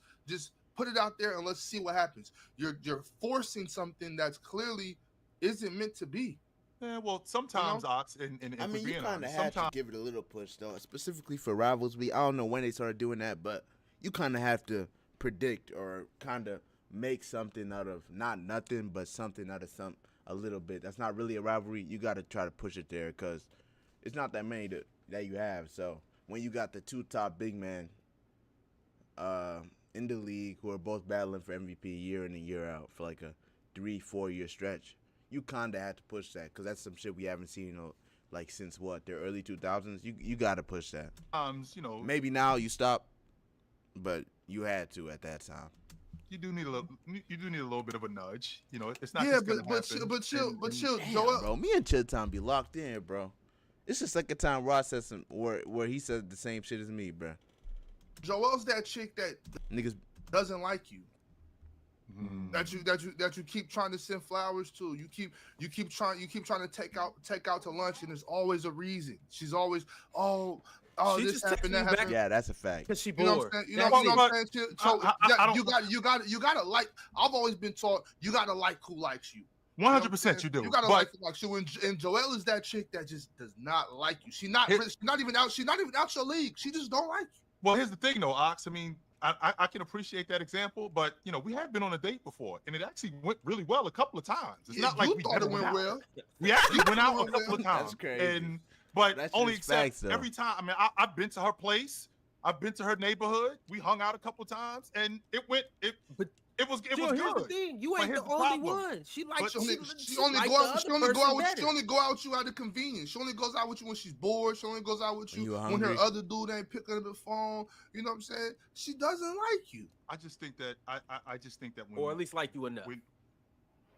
put it out there and let's see what happens. You're forcing something that's clearly isn't meant to be. Yeah, well, sometimes, Ox, and I if mean, we're you being kind of honest, had to sometimes give it a little push, though, specifically for Rivals Week. I don't know when they started doing that, but you kind of have to predict or kind of make something out of not nothing, but something out of a little bit. That's not really a rivalry. You got to try to push it there because it's not that many that you have. So when you got the two top big men in the league who are both battling for MVP year in and year out for like a 3-4 year stretch, you kind of had to push that because that's some shit we haven't seen like since what, the early 2000s. You got to push that. Maybe now you stop, but you had to at that time. you do need a little bit of a nudge. You know, it's not Yeah, just gonna happen. but chill. Damn, Joel, bro, me and Chill Time be locked in, bro. It's the second time Ross said some where he said the same shit as me, bro. Joel's that chick that Niggas, doesn't like you. Mm. That you keep trying to send flowers to. You keep trying to take out to lunch, and there's always a reason. She's always She this just happened, texted that you back happened. yeah, that's a fact. Because she You know bored. what I'm saying? You know That's what it. I'm saying? So I don't- you gotta like. I've always been taught you gotta like who likes you. 100% you do. You gotta But like who likes you. And Joelle is that chick that just does not like you. She's not even out your league. She just don't like you. well, here's the thing, though, Ox. I mean, I can appreciate that example, but you know, we have been on a date before, and it actually went really well a couple of times. It's Yeah, not like you we thought never it went out. well. We actually You went out a thought it couple of went well. times. That's crazy. But That shit only is except facts, though. every time. I mean, I've been to her place. I've been to her neighborhood. We hung out a couple of times, and it was Here's good. the thing: you But ain't here's the the only problem. one. She likes. But She she only like go the out. She other only go out. person With, she better. only go out with you out of convenience. She only goes out with you when she's bored. She only goes out with When you you when her hungry. other dude ain't picking up the phone. You know what I'm saying? She doesn't like you. I just think that I just think that when Or at least like you enough. when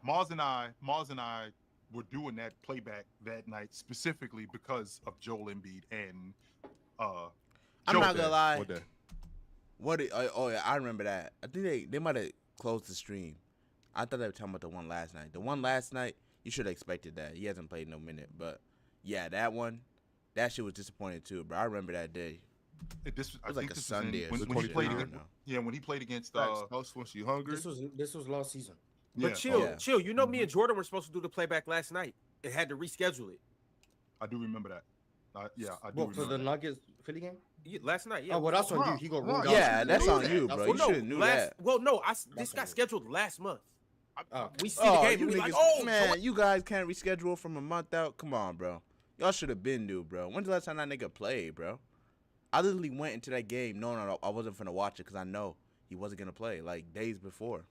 Mars and I were doing that playback that night specifically because of Joel Embiid and I'm not gonna lie. What day? Oh yeah, I remember that. I think they might have closed the stream. I thought they were talking about the one last night. The one last night, you should have expected that. He hasn't played no minute, but yeah, that shit was disappointing too, bro. I remember that day. It was like a Sunday or when some he shit. played I don't against know. when he played against That's when she hungry. This was last season. But yeah, chill. You know, me and Jordan were supposed to do the playback last night. It had to reschedule it. I do remember that. Yeah, I do. What for remember the that. Nuggets Philly game? Last night, yeah. Oh well, that's on you. Bro, He got bro, ruled out. Yeah, that's on that. you, That's bro. what- You should have knew that. Well, no, this That's got on you. scheduled last month. Oh, We see Oh, the game you and we like, niggas, oh, man, you guys can't reschedule from a month out. Come on, bro. Y'all should have been due, bro. When's the last time that nigga played, bro? I literally went into that game knowing I wasn't finna watch it because I know he wasn't gonna play like days before.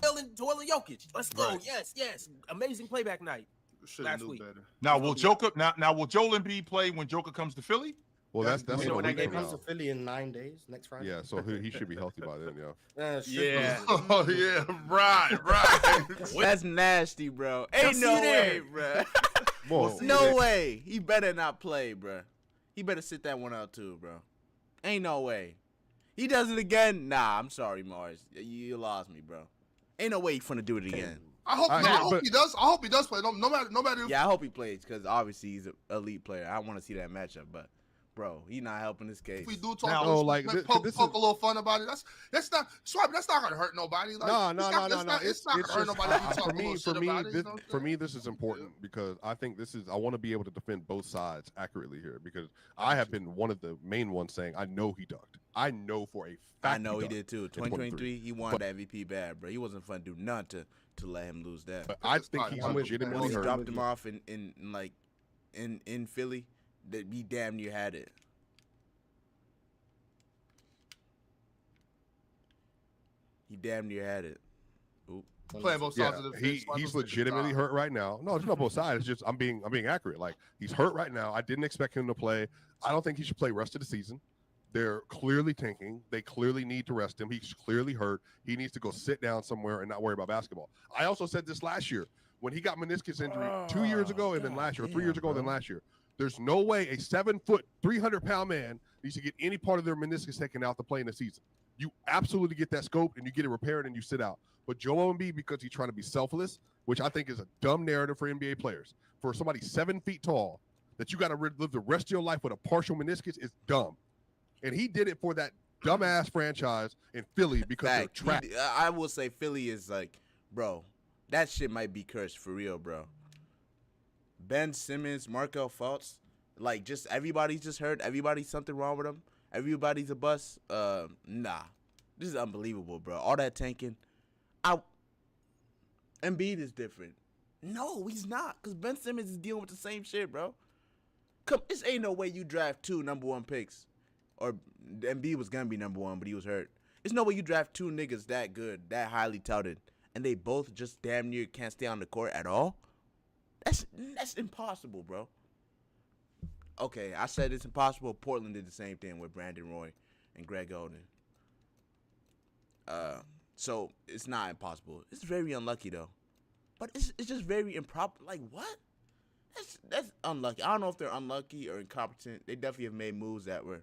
Joel and Jokic. Let's go. Right. Yes. Amazing playback night. Should've last knew week. better. Now will Joker now will Joel Embiid play when Joker comes to Philly? Well, that's you in know a when that week game from comes to now. Philly in 9 days, next Friday. Yeah, so he should be healthy by then. Yeah. Should Yeah. be. Oh yeah, right. That's nasty, bro. Y'all Ain't see no you there. way, bro. Well, No way. He better not play, bro. He better sit that one out too, bro. Ain't no way. He does it again? Nah, I'm sorry, Mars. You lost me, bro. Ain't no way he finna do it again. I hope. I No, I hear- hope but- he does. I hope he does play. No matter. If, Yeah, I hope he plays because obviously he's an elite player. I want to see that matchup, but bro, he not helping this case. If we do talk, Now, about like, like, this is- poke a little fun about it. That's not Swipe. That's not gonna hurt nobody. Like, No. It's not gonna hurt nobody. If we talk For a little me, shit about it, you know what I'm saying? this is important because I think I want to be able to defend both sides accurately here because I have been one of the main ones saying I know he ducked. I know for a fact. I know he ducked did too. in 23. 2023, he won the MVP bad, bro. He wasn't fun to do nothing to let him lose that. But I That's think fine. he's I'm with you, legitimately When he hurt. dropped him off in Philly, that he damn near had it. He damn near had it. Oop. Playing both Yeah, sides of the fence. Swipe he's was like, legitimately nah. hurt right now. No, it's not both sides. It's just I'm being accurate. Like he's hurt right now. I didn't expect him to play. I don't think he should play rest of the season. They're clearly tanking. They clearly need to rest him. He's clearly hurt. He needs to go sit down somewhere and not worry about basketball. I also said this last year when he got meniscus injury 2 years ago and then last year, 3 years ago and then last year. There's no way a 7 foot, 300-pound man needs to get any part of their meniscus taken out to play in the season. You absolutely get that scoped and you get it repaired and you sit out. But Joel Embiid, because he's trying to be selfless, which I think is a dumb narrative for NBA players, for somebody 7 feet tall, that you got to live the rest of your life with a partial meniscus is dumb. And he did it for that dumbass franchise in Philly because Fact. they're trapped. I will say Philly is like, bro, that shit might be cursed for real, bro. Ben Simmons, Markel Fultz, like just everybody's just hurt. Everybody's something wrong with them. Everybody's a bust. Nah, this is unbelievable, bro. All that tanking. Embiid is different. No, he's not, because Ben Simmons is dealing with the same shit, bro. This ain't no way you draft 2 number 1 picks. Or Embiid was going to be number 1, but he was hurt. There's no way you draft 2 niggas that good, that highly touted, and they both just damn near can't stay on the court at all? That's impossible, bro. Okay, I said it's impossible. Portland did the same thing with Brandon Roy and Greg Oden. So it's not impossible. It's very unlucky though, but it's just very improper. Like what? That's unlucky. I don't know if they're unlucky or incompetent. They definitely have made moves that were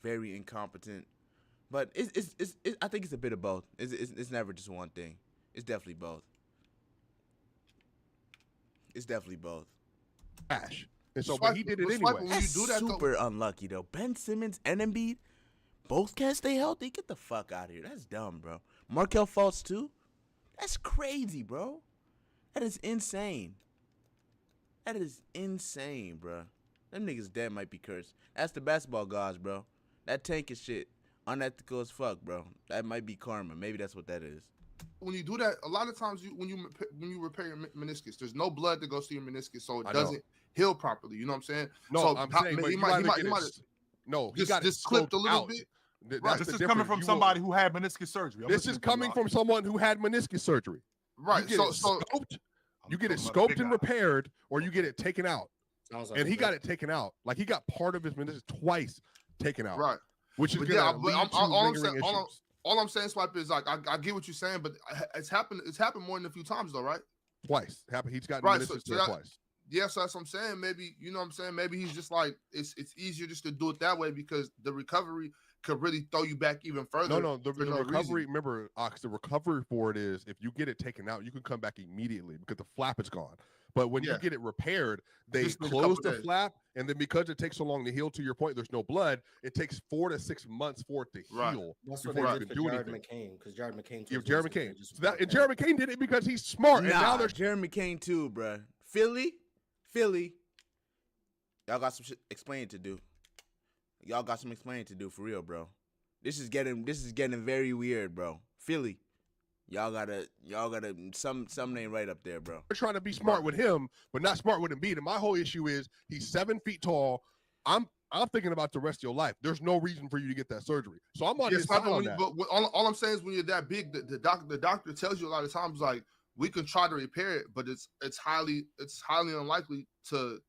very incompetent, but I think it's a bit of both. It's never just one thing. It's definitely both. It's definitely both. Trash. And so, Swipe- but he did it but anyway. Swipe, when you That's do that, though- super unlucky though. Ben Simmons and Embiid both can't stay healthy. Get the fuck out of here. That's dumb, bro. Markel Fultz too. That's crazy, bro. That is insane. That is insane, bro. Them niggas dead might be cursed. That's the basketball gods, bro. That tanking shit unethical as fuck, bro. That might be karma. Maybe that's what that is. When you do that, a lot of times when you repair your meniscus, there's no blood that goes to your meniscus, so it I know. doesn't heal properly. You know what I'm saying? No, so I'm how- saying, but he you might gotta get have it. No, he just- got just it clipped a scoped little out. bit. That's This the is coming difference. from You somebody will- who had meniscus surgery. I'm This is listening to coming you. from someone who had meniscus surgery. right. You get So it so scoped, I'm you get it talking about a scoped big and guy. repaired, or you get it taken out. Sounds like And a he bit. got it taken out. Like he got part of his meniscus twice taken out, right. which is But going yeah, to but lead to all I'm lingering saying- issues. All I'm saying, Swipe, is like I get what you're saying, but it's happened more than a few times though, right? Twice. Happened. He's gotten Right, meniscus so there that- twice. Yeah, so that's what I'm saying. Maybe you know what I'm saying. Maybe he's just like it's easier just to do it that way because the recovery could really throw you back even further. No, the for no recovery. reason. Remember, Ox, the recovery for it is if you get it taken out, you can come back immediately because the flap is gone. But when you Yeah. get it repaired, they Just need a close couple the days. flap, and then because it takes so long to heal, to your point, there's no blood. It takes 4 to 6 months for it to Right. heal. That's what before they you did can for do Jared anything. McCain, because Jared McCain. You took have Jeremy his meniscus, Kane. they just So that, broke and it. Jeremy Kane did it because he's smart. And now Nah, there's Jeremy Kane too, bruh. Philly, Y'all got some shit explaining to do. Y'all got some explaining to do for real, bro. This is getting very weird, bro. Philly, y'all gotta some ain't right up there, bro. They're trying to be smart with him, but not smart with Embiid. And my whole issue is he's 7 feet tall. I'm thinking about the rest of your life. There's no reason for you to get that surgery. So I'm on his side on that. But all I'm saying is when you're that big, the doctor tells you a lot of times like we can try to repair it, but it's highly unlikely to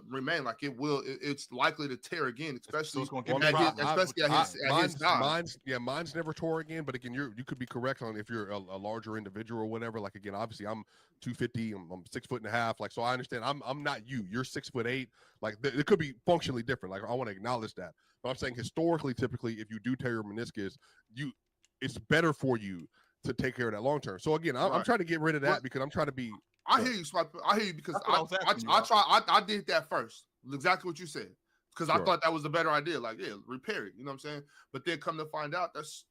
remain. Like it's likely to tear again, especially at his size. Mine's never tore again. But again, you could be correct on if you're a larger individual or whatever. Like again, obviously I'm 250, I'm 6'1.5". Like so, I understand. I'm not you. You're 6'8". Like it could be functionally different. Like I want to acknowledge that. But I'm saying historically, typically, if you do tear your meniscus, it's better for you to take care of that long term. So again, I'm trying to get rid of that because I'm trying to be. I hear you, Swipe. I hear you because I did that first. Exactly what you said. Because I thought that was the better idea. Like, yeah, repair it. You know what I'm saying? But then come to find out that's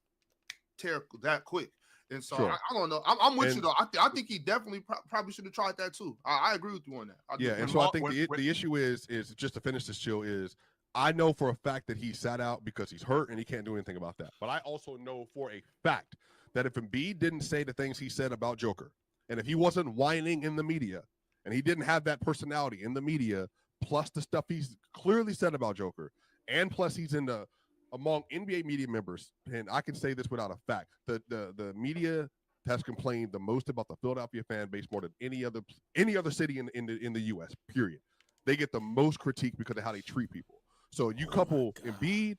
terrible that quick. And so I don't know. I'm with you though. I think he definitely probably should have tried that too. I agree with you on that. And so I think the issue is just to finish this chill is I know for a fact that he sat out because he's hurt and he can't do anything about that. But I also know for a fact that if Embiid didn't say the things he said about Joker, and if he wasn't whining in the media, and he didn't have that personality in the media, plus the stuff he's clearly said about Joker, and plus he's among NBA media members, and I can say this without a fact, the media has complained the most about the Philadelphia fan base more than any other city in the U.S. Period. They get the most critique because of how they treat people. So you couple Embiid,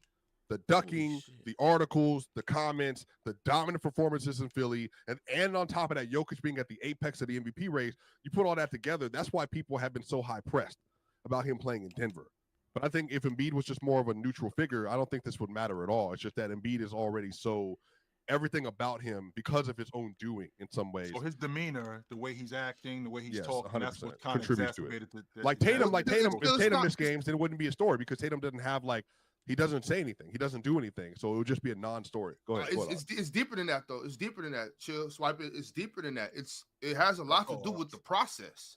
the ducking, the articles, the comments, the dominant performances in Philly, and on top of that, Jokic being at the apex of the MVP race, you put all that together, that's why people have been so high-pressed about him playing in Denver. But I think if Embiid was just more of a neutral figure, I don't think this would matter at all. It's just that Embiid is already so everything about him because of his own doing in some ways. So his demeanor, the way he's acting, the way he's talking, that's what kind of contributes to it. Like Tatum, if Tatum missed games, then it wouldn't be a story because Tatum doesn't have he doesn't say anything. He doesn't do anything. So it would just be a non-story. Go ahead. It's deeper than that, though. It's deeper than that. Chill, Swipe it. It's deeper than that. It has a lot to do with the process.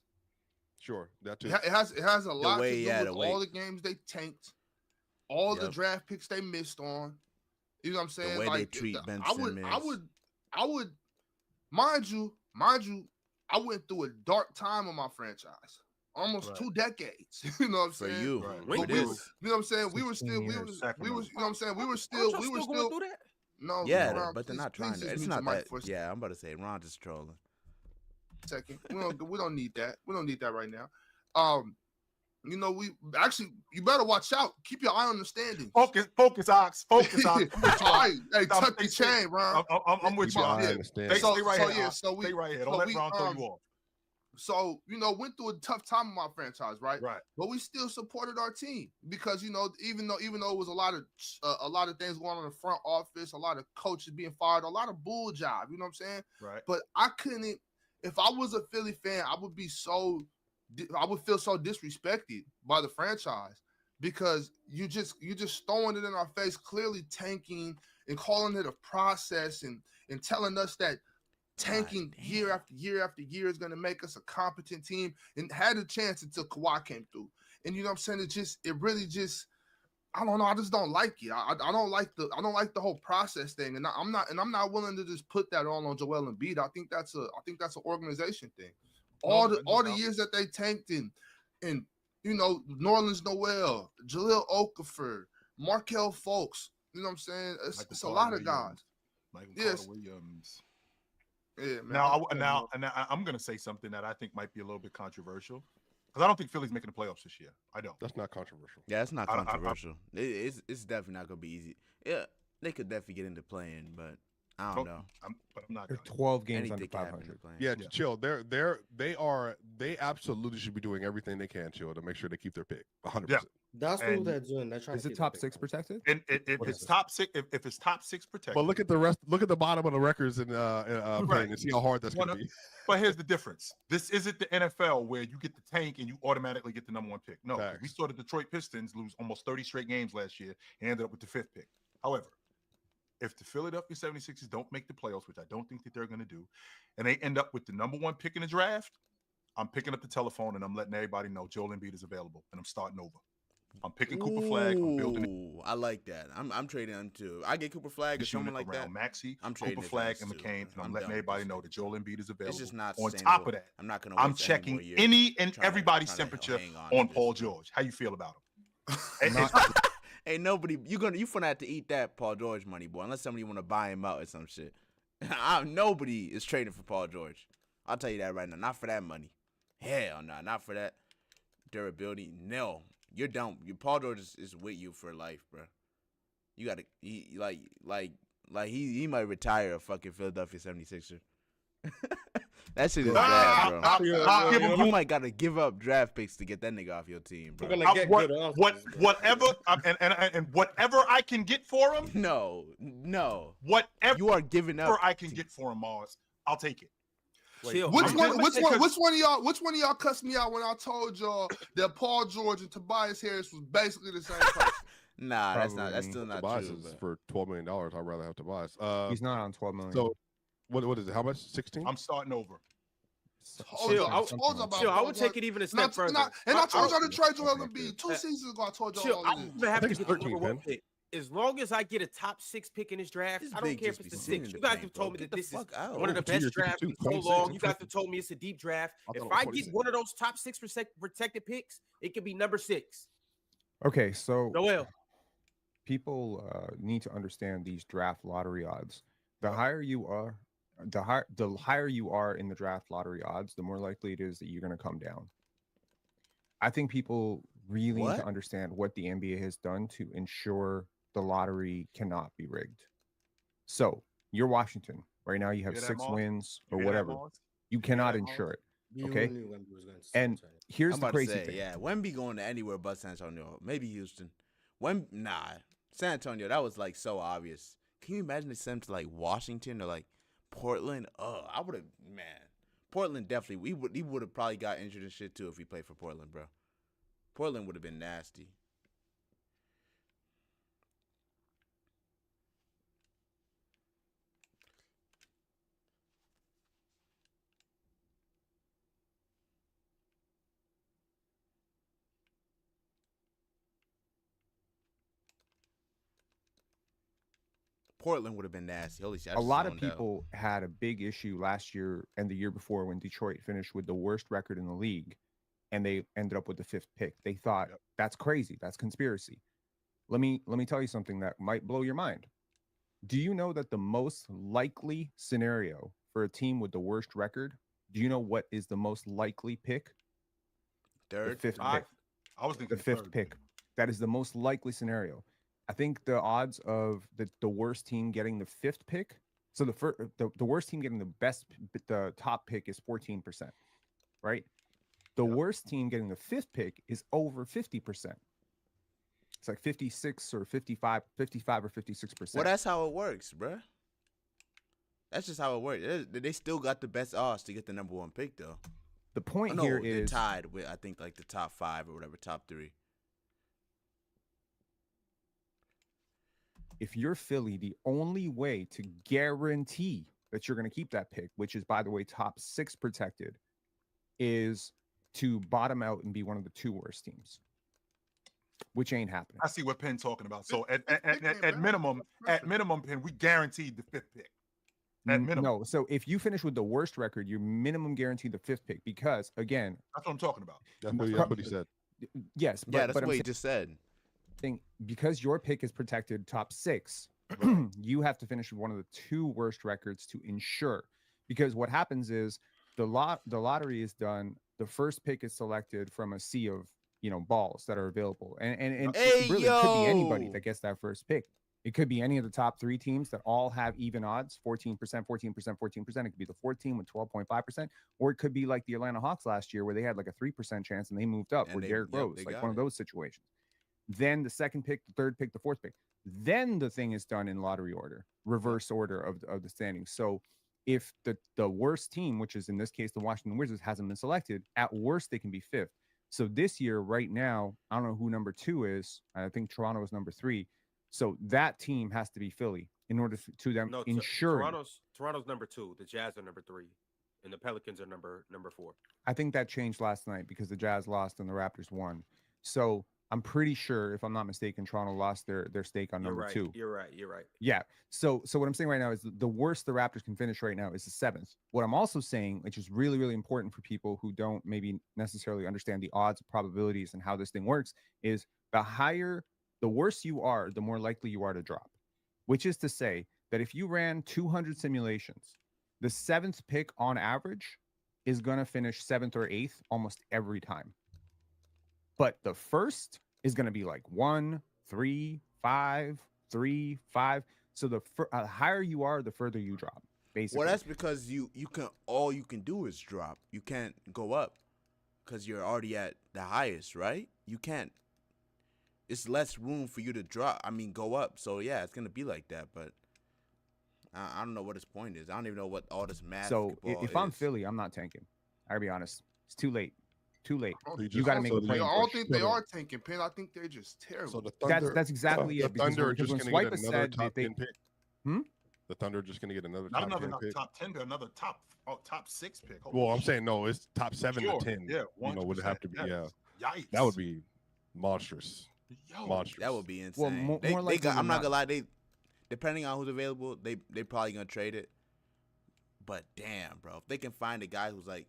Sure, that too. It has a lot to do with all the games they tanked, all the draft picks they missed on. You know what I'm saying? The way they treat Ben Simmons. I would, mind you, I went through a dark time on my franchise. Almost 2 decades. You know what I'm saying? For you. You know what I'm saying? We were still you know what I'm saying? We were still going through that? No, yeah, Ron, but they're not trying to. It's not that. Yeah, I'm about to say Ron just trolling. Second. We don't need that. We don't need that right now. You know, you better watch out. Keep your eye on the standings. Focus, Ox. Focus, Ox. All right. Hey, tuck the chain, Ron. I'm with you. Stay right here. Stay right here. Don't let Ron throw you off. So, went through a tough time in my franchise, right? Right. But we still supported our team because, even though it was a lot of things going on in the front office, a lot of coaches being fired, a lot of bull job, you know what I'm saying? Right. But I couldn't, if I was a Philly fan, I would feel so disrespected by the franchise because you just throwing it in our face, clearly tanking and calling it a process and telling us that tanking year after year after year is going to make us a competent team, and had a chance until Kawhi came through. And you know what I'm saying? It really just, I don't know. I just don't like it. I don't like the whole process thing. And I'm not willing to just put that all on Joel Embiid. I think that's an organization thing. All the years that they tanked in Nerlens Noel, Jahlil Okafor, Markelle Fultz, you know what I'm saying? It's a lot of guys. Michael Carter Williams. Yeah, man. Now, I'm going to say something that I think might be a little bit controversial because I don't think Philly's making the playoffs this year. I don't. That's not controversial. Yeah, it's not controversial. It's definitely not going to be easy. Yeah, they could definitely get into playing, but I don't know. But I'm not. They're 12 games under 500. Yeah, chill. They absolutely should be doing everything they can, chill, to make sure they keep their pick. 100%. Yeah. That's what they're doing. They're trying. Is it top 6 protected? And if it's top 6, if it's top 6 protected. But look at the rest. Look at the bottom of the records and and see how hard that's going to be. But here's the difference. This isn't the NFL where you get the tank and you automatically get the number 1 pick. No, we saw the Detroit Pistons lose almost 30 straight games last year and ended up with the 5th pick. However, if the Philadelphia 76ers don't make the playoffs, which I don't think that they're going to do, and they end up with the number 1 pick in the draft, I'm picking up the telephone and I'm letting everybody know Joel Embiid is available and I'm starting over. I'm picking Cooper Flag. I'm building it. Ooh, I like that. I'm trading him too. I get Cooper Flag or This unit someone like that. around Maxey, I'm trading Cooper his Flag, ass and too, McCain, bro. and I'm I'm letting done with everybody this know shit. that Joel Embiid is available. It's just not On sustainable. top of that, I'm not gonna. I'm waste any more checking years any and trying to- everybody's trying to temperature hang on on to Paul this, bro. George. How you feel about him? Not- Ain't nobody you finna have to eat that Paul George money, boy. Unless somebody want to buy him out or some shit. Nobody is trading for Paul George. I'll tell you that right now. Not for that money. Hell no, not for that durability. No, you're done. Your Paul George is with you for life, bro. You gotta he might retire a fucking Philadelphia 76er. That shit is bad, bro. You might gotta give up draft picks to get that nigga off your team, bro. We're gonna get good answers, bro. Whatever, and whatever I can get for him, No, whatever you are giving up. I can get for him, Mars, I'll take it. Chill. Which I'm one? gonna Which take- one? Which one of y'all cussed me out when I told y'all that Paul George and Tobias Harris was basically the same person? Nah, that's not. That's Probably. still not Tobias true. is but- for $12 million. I'd rather have Tobias. He's not on 12 million. So what is it? How much? 16? I'm starting over. Told Chill, y'all- I- told y'all about Chill, I Paul would George. take it even a And step further. I told y'all to trade Joel Okay, Embiid good. 2 seasons ago. I told y'all Chill, all I of don't this. even have I to think get it's the 13, number one man. pick. As long as I get a top 6 pick in this draft, This I don't big care if just it's be the sitting 6. in You the guys paint, have bro. told me Get that the this is fuck out. one of the Oh, best 2 years, drafts in 52, so 26, long. You guys 50. have told me it's a deep draft. I thought If it was I 46. get one of those top 6 protected picks, it could be number 6. Okay, so Noel. people need to understand these draft lottery odds. The higher you are, the higher you are in the draft lottery odds, the more likely it is that you're going to come down. I think people really need What? to understand what the NBA has done to ensure the lottery cannot be rigged. So you're Washington right now. You have hear that, 6 Mars? wins You or hear that, whatever. Mars? You hear cannot that, Mars? insure it. You Okay. knew Wemby was going to And San Antonio. here's I'm the about to crazy say, thing. yeah, Wemby going to anywhere but San Antonio. Maybe Houston. San Antonio. That was like so obvious. Can you imagine they sent him to like Washington or like Portland? Oh, I would have, man. Portland definitely. He would have probably got injured and shit too if he played for Portland, bro. Portland would have been nasty. Portland would have been nasty. Holy shit! I A just lot of zoned out. people had a big issue last year and the year before when Detroit finished with the worst record in the league and they ended up with the 5th pick. They thought that's crazy. That's conspiracy. Let me tell you something that might blow your mind. Do you know that the most likely scenario for a team with the worst record, do you know what is the most likely pick? Third, The 5th I- pick. I was thinking The 5th third. pick. That is the most likely scenario. I think the odds of the worst team getting the 5th pick. So the worst team getting the top pick is 14%, right? The worst team getting the 5th pick is over 50%. It's like 56 or 55 or 56%. Well, that's how it works, bruh. That's just how it works. They still got the best odds to get the number 1 pick, though. The point No, here they're is tied with I think like the top 5 or whatever, top 3. if you're Philly, the only way to guarantee that you're going to keep that pick, which is, by the way, top 6 protected, is to bottom out and be one of the 2 worst teams, which ain't happening. I see what Penn talking about. So at minimum, Penn, we guaranteed the 5th pick. At minimum. No, so if you finish with the worst record, you're minimum guaranteed the 5th pick because, again, That's what I'm talking about. That's what he said. yes, Yeah, that's but what I'm he just said. saying because your pick is protected top 6, you have to finish with one of the 2 worst records to ensure. Because what happens is the lottery is done. The first pick is selected from a sea of balls that are available, and Hey, it really could be anybody yo! that gets that first pick. It could be any of the top 3 teams that all have even odds, 14%, 14%, 14%. It could be the 4th team with 12.5%, or it could be like the Atlanta Hawks last year where they had like a 3% chance and they moved up, And or they- Derrick yep, Rose, they like got one of it. those situations. Then the 2nd pick, the 3rd pick, the 4th pick. Then the thing is done in lottery order, reverse order of the standings. So if the worst team, which is in this case the Washington Wizards, hasn't been selected, at worst they can be 5th. So this year, right now, I don't know who number 2 is. I think Toronto is number 3. So that team has to be Philly in order to them No, ensure. Toronto's number 2. The Jazz are number 3, and the Pelicans are number 4. I think that changed last night because the Jazz lost and the Raptors won. So I'm pretty sure, if I'm not mistaken, Toronto lost their stake on You're number right. 2. You're right. You're right. Yeah. So what I'm saying right now is the worst the Raptors can finish right now is the 7th. What I'm also saying, which is really, really important for people who don't maybe necessarily understand the odds, probabilities, and how this thing works, is the worse you are, the more likely you are to drop. Which is to say that if you ran 200 simulations, the 7th pick on average is going to finish 7th or 8th almost every time. But the first is going to be like 1, 3, 5, 3, 5. So the higher you are, the further you drop. Basically. Well, that's because you can all you can do is drop. You can't go up because you're already at the highest, right? You can't. It's less room for you to drop. I mean, go up. So yeah, it's gonna be like that. But I don't know what his point is. I don't even know what all this math. So if I'm Philly, I'm not tanking. I gotta be honest. It's too late. Too late. So You got to make a I play. don't think they are tanking, Penn. I think they're just terrible. So the Thunder, That's exactly the it. Because Thunder are because just when going to Swipa get another said top that they 10 pick. The Thunder are just going to get another Not top 10 another pick. top 10, but another top 6 pick. Holy Well, I'm shit. saying no. It's top 7 Sure, to 10. Yeah, you know, would it have to be? 100%. Yeah, Yikes. that would be monstrous. Yo, Monstrous. that would be insane. Well, more they likely got, than I'm not not. gonna lie. They depending on who's available, they probably gonna trade it. But damn, bro, if they can find a guy who's like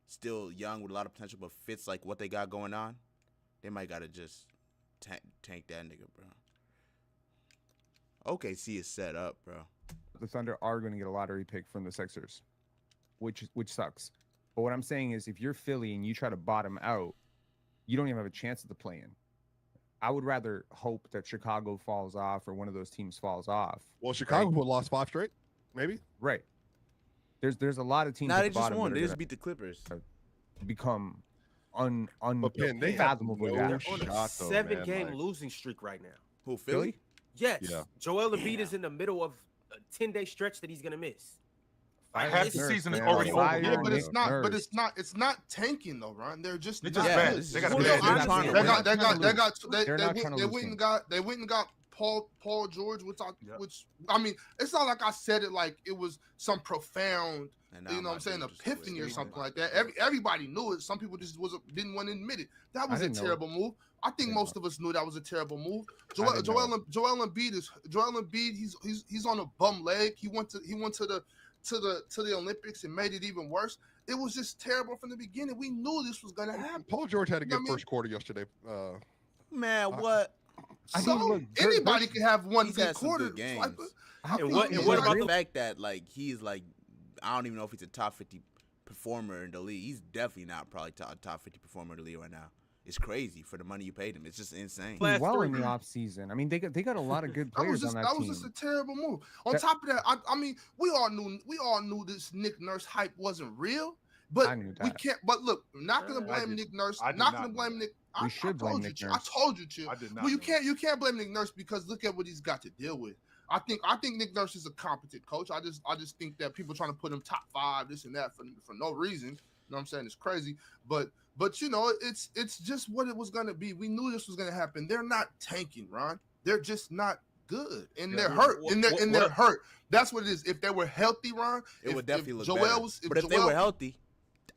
still young with a lot of potential, but fits like what they got going on, they might gotta just tank that nigga, bro. OKC is set up, bro. the Thunder are going to get a lottery pick from the Sixers, which sucks. But what I'm saying is, if you're Philly and you try to bottom out, you don't even have a chance at the play-in. I would rather hope that Chicago falls off or one of those teams falls off. Well, Chicago would lost 5 straight, maybe. Right. There's a lot of teams. Nah, at they the just bottom won. that They are just gonna beat the Clippers. become But Penn, they have unfathomably no bad. They're on a shot, though, 7-game man, like- losing streak right now. Who, Philly? Philly? Yes. Yeah. Joel Embiid is in the middle of a 10-day stretch that he's gonna miss. Half the Nurse, season is man. already over. Fire Yeah, but Nick it's not. But Nurse. it's not tanking though, Ron. They're just They're not. just bad. this They is got a what bad they're defense. trying to They win. got They're not trying to lose games. they went and got Paul George, which Yep. I mean, it's not like I said it like it was some profound, And now you know what I'm my saying, dude just epiphany or quit. something like that. Everybody knew it. Some people just didn't want to admit it. That was a didn't know it. terrible move. I think Didn't most of us knew that was a terrible move. didn't know Joel Embiid, he's on a bum leg. He went to the Olympics and made it even worse. It was just terrible from the beginning. We knew this was gonna happen. Paul George had a You know good what I mean? first quarter yesterday. Man, what? I So mean, look, anybody Dirk- can have one He's good had some quarter. good games. Swiper. I And think what- he's and what a about the great- fact that like he's like, I don't even know if he's a top 50 performer in the league. He's definitely not probably top 50 performer in the league right now. It's crazy for the money you paid him. It's just insane. Last well in three- the offseason? I mean, they got a lot of good That players was on just that team. a terrible move. On That- top of that, I mean, we all knew this Nick Nurse hype wasn't real. But I knew we that. can't. But look, I'm not gonna I blame did- Nick Nurse. I did Not not gonna know blame that. Nick. We should blame told you, Nick Chill. Nurse. I told you, Chill. I did not. Well, you know. can't blame Nick Nurse because look at what he's got to deal with. I think Nick Nurse is a competent coach. I just think that people trying to put him top 5, this and that for no reason. You know what I'm saying? It's crazy. But you know, it's just what it was gonna be. We knew this was gonna happen. They're not tanking, Ron. They're just not good. And Yeah, they're what- hurt. And they're hurt. That's what it is. If they were healthy, Ron, It would definitely look Joel better. was But if they were healthy,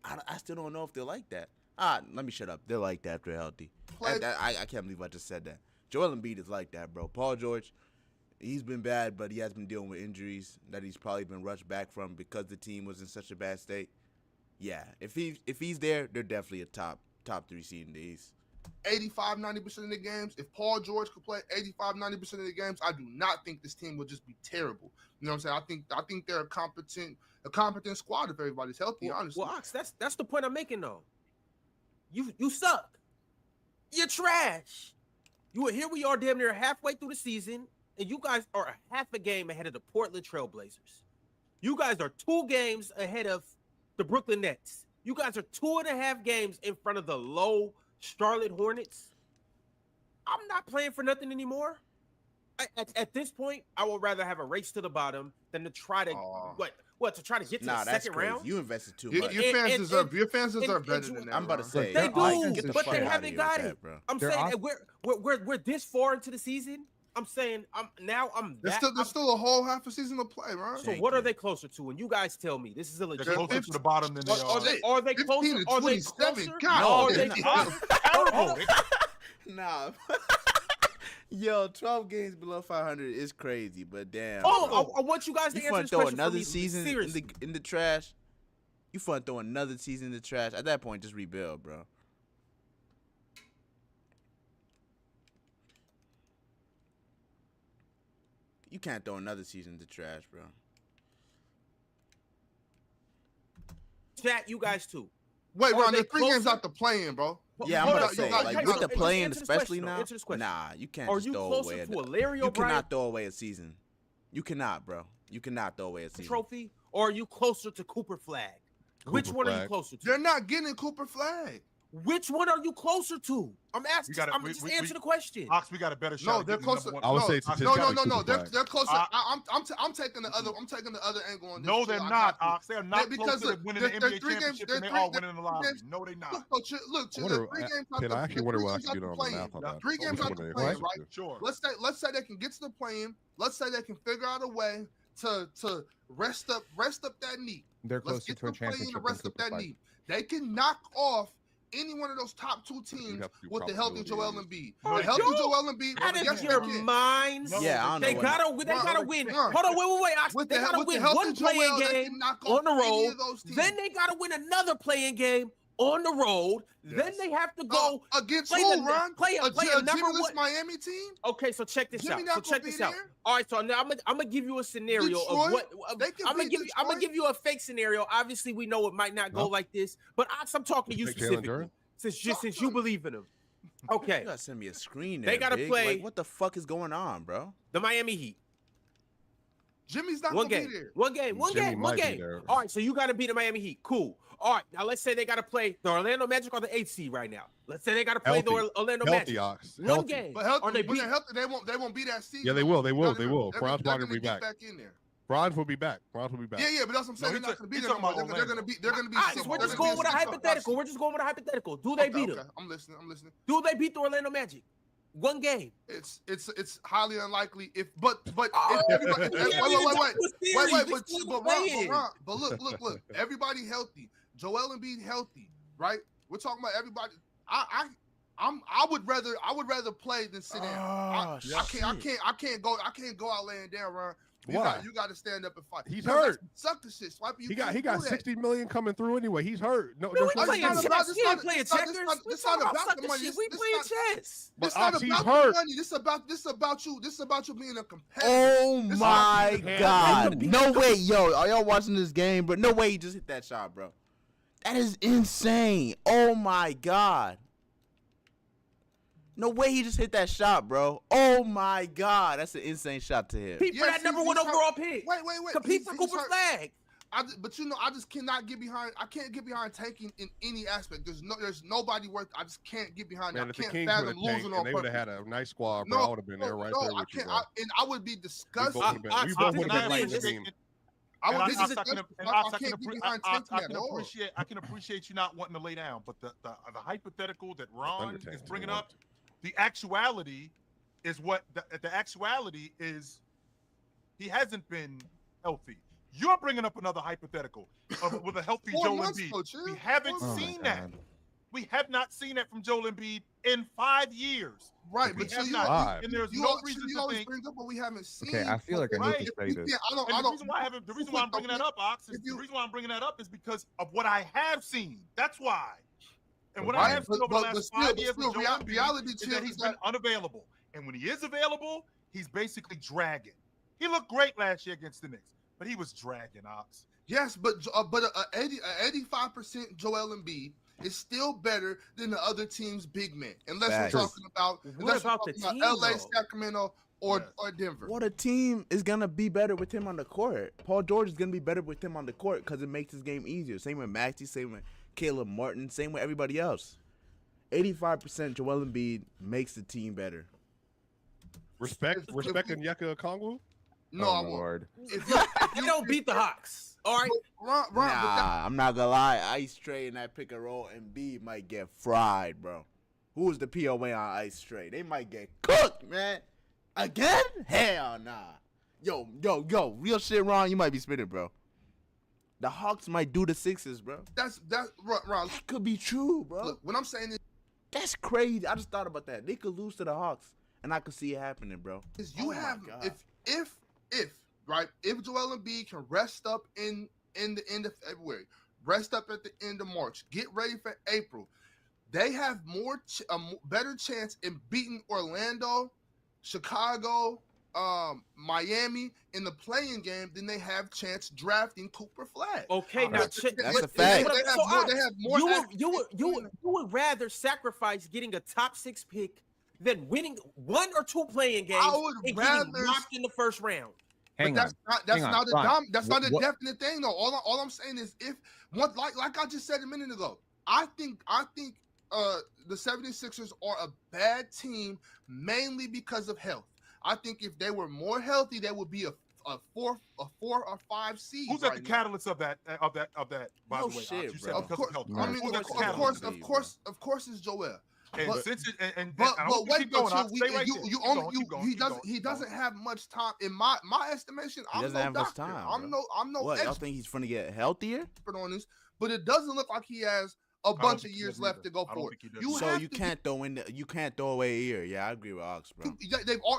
I still don't know if they're like that. Let me shut up. They're like that if they're healthy. Played- I can't believe I just said that. Joel Embiid is like that, bro. Paul George, he's been bad, but he has been dealing with injuries that he's probably been rushed back from because the team was in such a bad state. Yeah, if he's there, they're definitely a top 3 seed in the East. 85-90% of the games. If Paul George could play 85-90% of the games, I do not think this team would just be terrible. You know what I'm saying? I think they're a competent squad if everybody's healthy. Honestly, Well, Ox, that's the point I'm making though. You suck. You're trash. Here we are, damn near halfway through the season, and you guys are a half a game ahead of the Portland Trailblazers. You guys are 2 games ahead of the Brooklyn Nets. You guys are 2.5 games in front of the low Charlotte Hornets. I'm not playing for nothing anymore. At this point, I would rather have a race to the bottom than to try to to try to get to Nah, the that's second crazy. round. You invested too your much. fans deserve and- better than that. I'm about to Ron. say They Their do, offense is but shit. they Outta haven't here got with it. that, bro. I'm Their saying off- that we're this far into the season. I'm saying There's still a whole half a season to play, Ron. So Thank what are you. they closer to? And you guys tell me this is a They're legit. closer to the bottom than they Are are. they 15 closer? to Are they 27. closer? God, No, are they're they not. terrible? Nah. Yo, 12 games below 500 is crazy, but damn. Oh, bro. I want you guys to You answer fun this throw question for another me, season seriously. in the trash? You fun throw another season in the trash? At that point, just rebuild, bro. You can't throw another season in the trash, bro. Chat, you guys too. Wait, Are Ron, they there's 3 games closer? out the playing, bro. Yeah, I'm Hold about up, to you say, got- like, you with got- the just playing, answer this especially question, now, answer this question. nah, you can't Are just you throw closer away. to a Larry You O'Brien cannot throw away a season. You cannot, bro. You cannot throw away a season. trophy, or are you closer to Cooper Flag? Which Cooper one are you Flag. closer to? They're not getting Cooper Flag. Which one are you closer to? I'm asking. I'm just answer the question. Ox, we got a better shot. No, at they're getting the closer. number I would one. say Ox, statistically No. Cooper They're Flag. they're closer. I'm taking the other. I'm taking the other angle on this. No, too. they're I not, got to. Ox. They're not Because closer look, to winning there- the there's NBA 3 games- championship there's than they three- are winning in the lottery. games- No, they not. Look, chill, I wonder, there's 3 games out Ken, the I actually there's wonder 3 what I games should out do the on the play-in. math on that. 3 games Which out one the they play-in, closer right? to. Sure. Let's say they can get to the play-in. Let's say they can figure out a way to rest up that knee. They're Let's closer get to a the play-in championship and than rest up Cooper that Flag. knee. They can knock off any one of those top 2 teams have to do with the healthy Joel probability. Embiid. Oh, The healthy yo, Joel Embiid. Out Yes, of they your can. minds. No, Yeah, I don't They know. gotta win. Ron, Hold on, wait. Ox, With they the gotta with the win healthy one playing Joel, they game can knock on the off any road. of those teams. Then they gotta win another playing game on the road. Then Yes. they have to go against play who, the- Ron? play a number Jimmyless one- Miami team. Okay, so check this Jimmy out. not So gonna check be this out. there? All right, so now I'm gonna give you a scenario Detroit? of what They can I'm gonna beat give you. I'm gonna Detroit. give you a fake scenario. Obviously, we know it might not go No. like this, but I'm talking to you Fake Jalen specifically, Duren? since you believe in him. Okay, You gotta send me a screen. They There, gotta Big. play- Like, what the fuck is going on, bro? the Miami Heat. Jimmy's not One gonna game. be there. One game. One Jimmy game. One might be game. there. All right, so you got to beat the Miami Heat. Cool. All right, now let's say they got to play the Orlando Magic on the 8th seed right now. Let's say they got to play the Healthy. Orlando Healthy, Magic. Ox. One Healthy. game. But healthy, Are they when beat? they're healthy, they won't be that season. Yeah, they will. They will. They're They gonna- will. they're Franz gonna Wagner will be get back. in there. Franz will be back. Franz will be back. Yeah, but that's what I'm saying. No, They're not gonna be he's there no talking more. about They're gonna be. They're gonna be. All right, six- so we're they're just gonna going be with a six- hypothetical. We're just going with a hypothetical. Do they beat them? I'm listening. Do they beat the Orlando Magic? One game. It's highly unlikely but Oh, if everybody yeah, wait, but look, everybody healthy. Joel Embiid healthy, right? We're talking about everybody. I would rather play than sit down. Oh, I can't go out laying down, Ron. Why? You got to stand up and fight. He's Because hurt. that's Suck the shit, Swipe. He got 60 million coming through anyway. He's hurt. No, Man, there's we no playing not chess. about- We this ain't not- playing this not- checkers. this not- We this talking not about about suck the the money. shit. We This playing not- chess. But This not Ox, he's about hurt. the money. This about you. This about you being a competitor. Oh This my is- god. No way, yo. Are y'all watching this game, bro? No way he just hit that shot, bro. That is insane. Oh my god. No way he just hit that shot, bro. Oh my god. That's an insane shot to hit. Compete for Yes, that number he's one hurt. overall pick. Wait. Compete for He's Cooper hurt. Flag. But I just cannot get behind. I can't get behind tanking in any aspect. There's nobody worth. I just can't get behind. Man, I if the can't Kings would fathom have losing tanked on and they would have purpose. had a nice squad, bro, I would have been there right there I with you, can't. bro. And I would be We disgusted. both would have I been think like I the am. team. I would be I disgusted. can I can't get behind tanking at all. appreciate you not wanting to lay down, but the hypothetical that Ron Thunder is Tanks bringing don't up, the actuality is what the actuality is. He hasn't been healthy. You're bringing up another hypothetical with a healthy 4 Joel months Embiid. ago, chill. We haven't Oh my seen that. God. We have not seen that from Joel Embiid in 5 years. Right, We but have you not. Five. And there's you no always, reason you to always think. bring up what we haven't seen. Okay, I feel like I need Right. to say You this. can't- I And the don't. reason why I'm bringing that up, Ox, is If you- the reason why I'm bringing that up is because of what I have seen. That's why. And what I Right, have seen over the last 5 years with Joel Embiid reality is that he's been unavailable. And when he is available, he's basically dragging. He looked great last year against the Knicks, but he was dragging, Ox. Yes, but 85% Joel Embiid is still better than the other team's big men, unless Facts. we're talking about about the team, LA, though? Sacramento, or Yes. Denver. What a team is gonna be better with him on the court. Paul George is gonna be better with him on the court because it makes his game easier. Same with Maxey, same with Caleb Martin, same with everybody else. 85% Joel Embiid makes the team better. Respect Onyeka Okongwu. No, Oh, I my won't. Lord. If you, You don't beat the Hawks. All right. Ron, but that, Nah, I'm not gonna lie. Ice Tray and that pick and roll, Embiid might get fried, bro. Who is the POA on Ice Tray? They might get cooked, man. Again? Hell nah. Yo, real shit, Ron. You might be spinning, bro. The Hawks might do the Sixers, bro. that's Ron. That could be true, bro. Look, what I'm saying is, That's crazy. I just thought about that. They could lose to the Hawks, and I could see it happening, bro. Is you Oh my have God. if Joel Embiid can rest up in the end of February, rest up at the end of March, get ready for April, they have better chance in beating Orlando, Chicago, Miami in the playing game than they have chance drafting Cooper Flag. Okay, now That's a fact. They have more. You would rather sacrifice getting a top 6 pick than winning 1 or 2 playing games I would and rather- getting knocked in the first round. Hang But on. that's hang not on, a Ron. that's not a What- definite thing though. All I'm saying is if what like I just said a minute ago, I think the 76ers are a bad team mainly because of health. I think if they were more healthy, they would be a 4 or 5 seed. Who's right at the now. catalyst of that? By No the way, shit, Ox, you said bro. because Of course, health. Right. I mean, Who's at the Of catalyst? of course, it's Joel. And But- since it, and But I don't wait, keep going. but Ox, stay right there. you Keep only going, you keep going, he keep doesn't going, he keep doesn't going. have much time in my estimation. He I'm doesn't no have much doctor. time, I'm bro. no What, y'all expert think he's finna get healthier? on this, but it doesn't look like he has a don't bunch of think he years does left either. to go I don't for think he it. does You So have you to can't throw away a year. Yeah, I agree with Ox, bro.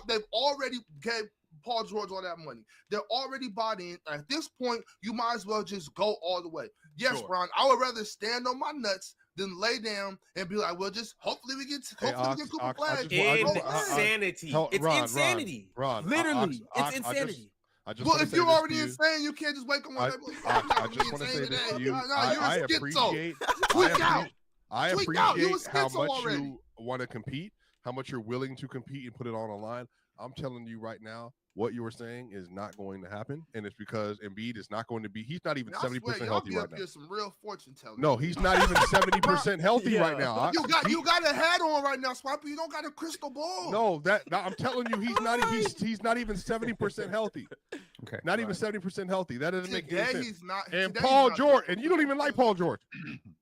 They've already gave Paul George all that money. They're already bought in. At this point, you might as well just go all the way. Yes, Sure. Ron, I would rather stand on my nuts than lay down and be like, well, just hopefully we get Hey, Cooper Ox, Flag. I just want- Insanity. Ron, It's insanity. Ron, Literally, Ox, it's I insanity. just Well, wanna if say you're this already to you. insane, you can't just wake up one day. I just want to say this to you. I appreciate Tweak out. I Tweak out. You appreciate a how schizo much already. you want to compete, how much you're willing to compete and put it on the line. I'm telling you right now, what you were saying is not going to happen, and it's because Embiid is not going to be. He's not even 70% healthy right now. You're some real fortune telling. No, he's not even 70% healthy right now. Ox. You got a hat on right now, Swiper. You don't got a crystal ball. No, I'm telling you, he's not even 70% healthy. Okay. Not even 70% healthy. That doesn't make any Today sense. he's not. And today Paul he's not. George, and you don't even like Paul George.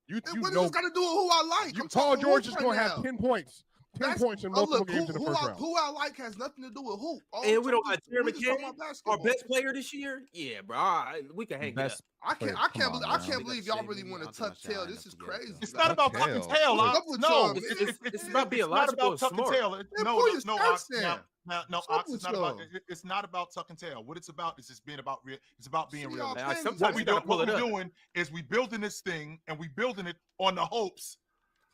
You And what know does this got to do with who I like? I'm Paul talking George hoop is right going to now. have 10 points. 10 points in multiple games in the first round. Who I like has nothing to do with hoop. And we don't got Jeremy Jeremy Kane, our best player this year. Yeah, bro. All right, we can hang it up. Best I player. can't Come on, man. believe y'all really want to tuck tail. This is crazy. It's not about Tuck tucking tail. tail. What's Ox. up with No, y'all, It's about being it's not logical about and tucking smart. tail. Man, No, pull your no, stats Ox. down. No, What's up Ox. with It's not about. y'all? It's not about tuck and tail. What it's about is just being about. It's about being See, real. y'all Man, playing sometimes What you we gotta do, pull what it we're up. doing is we building this thing and we building it on the hopes.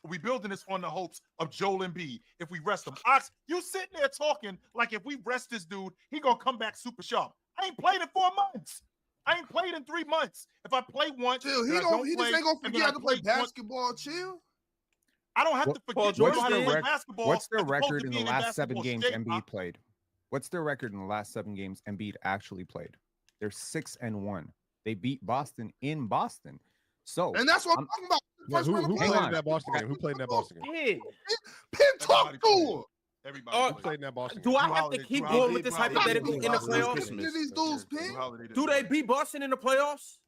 We building this on the hopes of Joel Embiid. If we rest him, Ox, you sitting there talking like if we rest this dude, he gonna come back super sharp. I ain't played in 4 months. I ain't played in 3 months. If I play once, Chill. and He I don't. He play, just ain't gonna and then forget I how to play once, basketball. Chill. I don't have What- to forget Paul you George know how to did. play basketball. What's their as opposed record to in the being last 7 basketball games shape, Embiid Ox. played? What's their record in the last 7 games Embiid actually played? They're 6-1. They beat Boston in Boston. So And that's what I'm I'm- talking about. Yeah, First who round of played Hang in on. that Boston game? Who played in that Boston game? Yeah. Pin talk Everybody to played. him. Everybody Oh, Who played. played in that Boston Do game? I Drew have to Holiday- keep Drew going Holiday- with this Drew Holiday- hypothetical Drew in the Holiday- playoffs? Christmas. These dudes, Drew Pin. Holiday did Do they that. beat Boston in the playoffs?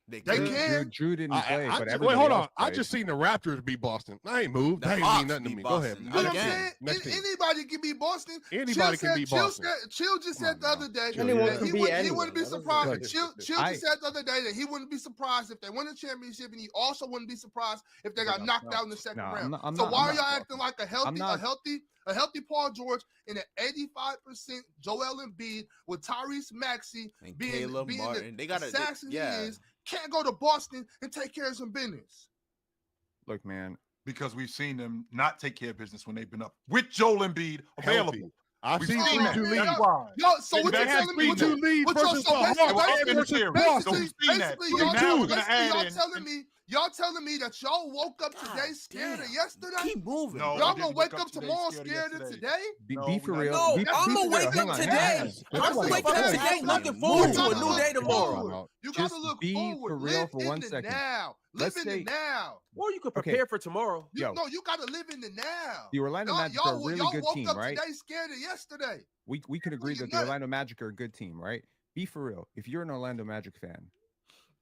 They They could. can. Drew didn't play, but wait, everybody hold else on. I played. just seen the Raptors beat Boston. I ain't moved. The That ain't Hawks mean nothing to beat me. Go Boston. ahead. You know what I'm Again. saying? Next team. Anybody can beat Boston. Anybody Chill can said- beat Chill Boston. said- Chill just Come said on the now. other day Chill, Anyone yeah. that can he beat wouldn't anyone. be That doesn't surprised. matter. Chill I- just said the other day that he wouldn't be surprised if they win the championship, and he also wouldn't be surprised if they got knocked out in the second No, round. I'm So not- why I'm are y'all not- acting like a healthy Paul George and an 85% Joel Embiid with Tyrese Maxey And being Caleb the Martin. They got to. assassin Yeah. he is, can't go to Boston and take care of some business? Look, man. Because we've seen them not take care of business when they've been up with Joel Embiid available. Healthy. I've We've seen seen that. 3-2 man. leads. That's why. Yo, so what you They had telling me? 3-2 leads What y'all- versus so the basically- Hawks basically- versus basically- Boston. we've seen that. Basically, So y'all, now we're basically, gonna add y'all in- telling me that y'all woke up today scared of damn. yesterday. Keep moving. No, bro. Y'all we gonna didn't wake wake up up today tomorrow scared of scared of yesterday. today? Be No, for we're real. not. No, Be I'm for gonna real. wake Hang up on, today. hang on. I'm That's gonna like wake up facts. today Facts. looking Move. forward You to a gotta new look day tomorrow. forward. You Just gotta look be forward. for real Live for in 1 the second. now. Let's Live in say- the now. Or you could Okay. prepare for tomorrow. Yo. You gotta live in the now. The Orlando Magic are a really y'all good woke team, up right? today scared of yesterday. We can agree you that the nut. Orlando Magic are a good team, right? Be for real. If you're an Orlando Magic fan,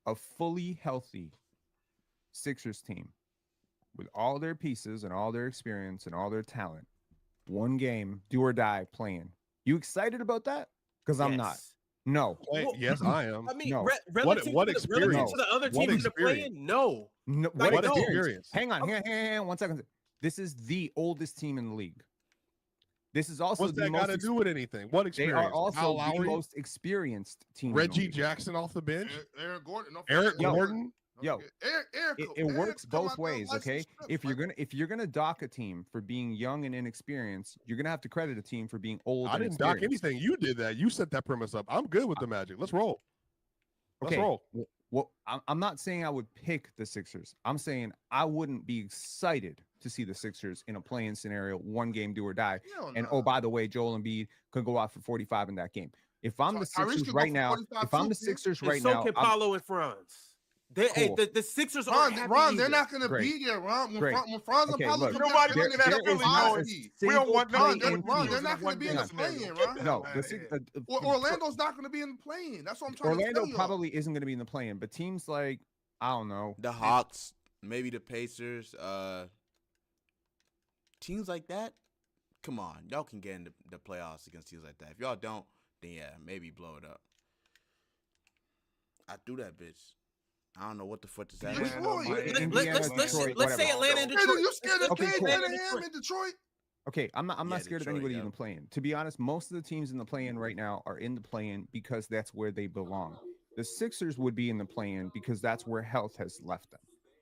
a fully healthy Sixers team with all their pieces and all their experience and all their talent, 1 game, do or die playing. You excited about that? Because I'm not. Yes. No. Well, Yes, I am. I mean, No. relative, what to the, experience? relative to the other What teams that are experience? playing, no. No, Like, what no. experience? Hang on, 1 second. This is the oldest team in the league. This is also What's the that got most to do with anything? What they experience? are also Kyle the Lowry, most experienced team. in the Reggie league. Jackson off the bench, Eric Gordon. Don't Eric forget- Gordon. don't Yo, forget- Eric, It Eric works come both out there ways, and light some okay? strips, If like- you're gonna dock a team for being young and inexperienced, you're gonna have to credit a team for being old. I and didn't dock experienced. anything. You did that. You set that premise up. I'm good with the Magic. Let's roll. Let's Okay. roll. Well, I'm not saying I would pick the Sixers. I'm saying I wouldn't be excited to see the Sixers in a play-in scenario, one game do or die. Hell And nah. oh, by the way, Joel Embiid could go out for 45 in that game. If I'm the Tyrese could Sixers go right for now, 45 if I'm too, the kid. Sixers And right so now, can I'm- Paulo and Franz. They, hey, Cool. the Sixers Ron, aren't happy Ron, they're either. not going to Great. be there, Ron. When, Great. when Franz and Okay, Paulo look, come nobody back, looking at they're a Philly five noise. seed. We don't want single none. play-in Ron, team. they're not going to be in the Hang on. play-in, Ron. No, Get the that Six, out Orlando's not going to be in the play-in. That's what I'm trying to Orlando tell you. probably isn't going to be in the play-in, but teams like I don't know. The Hawks, maybe the Pacers, teams like that. Come on, y'all can get in the playoffs against teams like that. If y'all don't, then yeah, maybe blow it up. I do that, bitch. I don't know what the fuck is that. Yeah, is. no, Indiana, Let's Detroit, say whatever. Atlanta and Hey, Detroit. you scared of Okay, Cade cool. Cunningham in Detroit? Okay, I'm not Yeah, scared of Detroit, anybody yeah. even playing. To be honest, most of the teams in the play-in right now are in the play-in because that's where they belong. The Sixers would be in the play-in because that's where health has left them.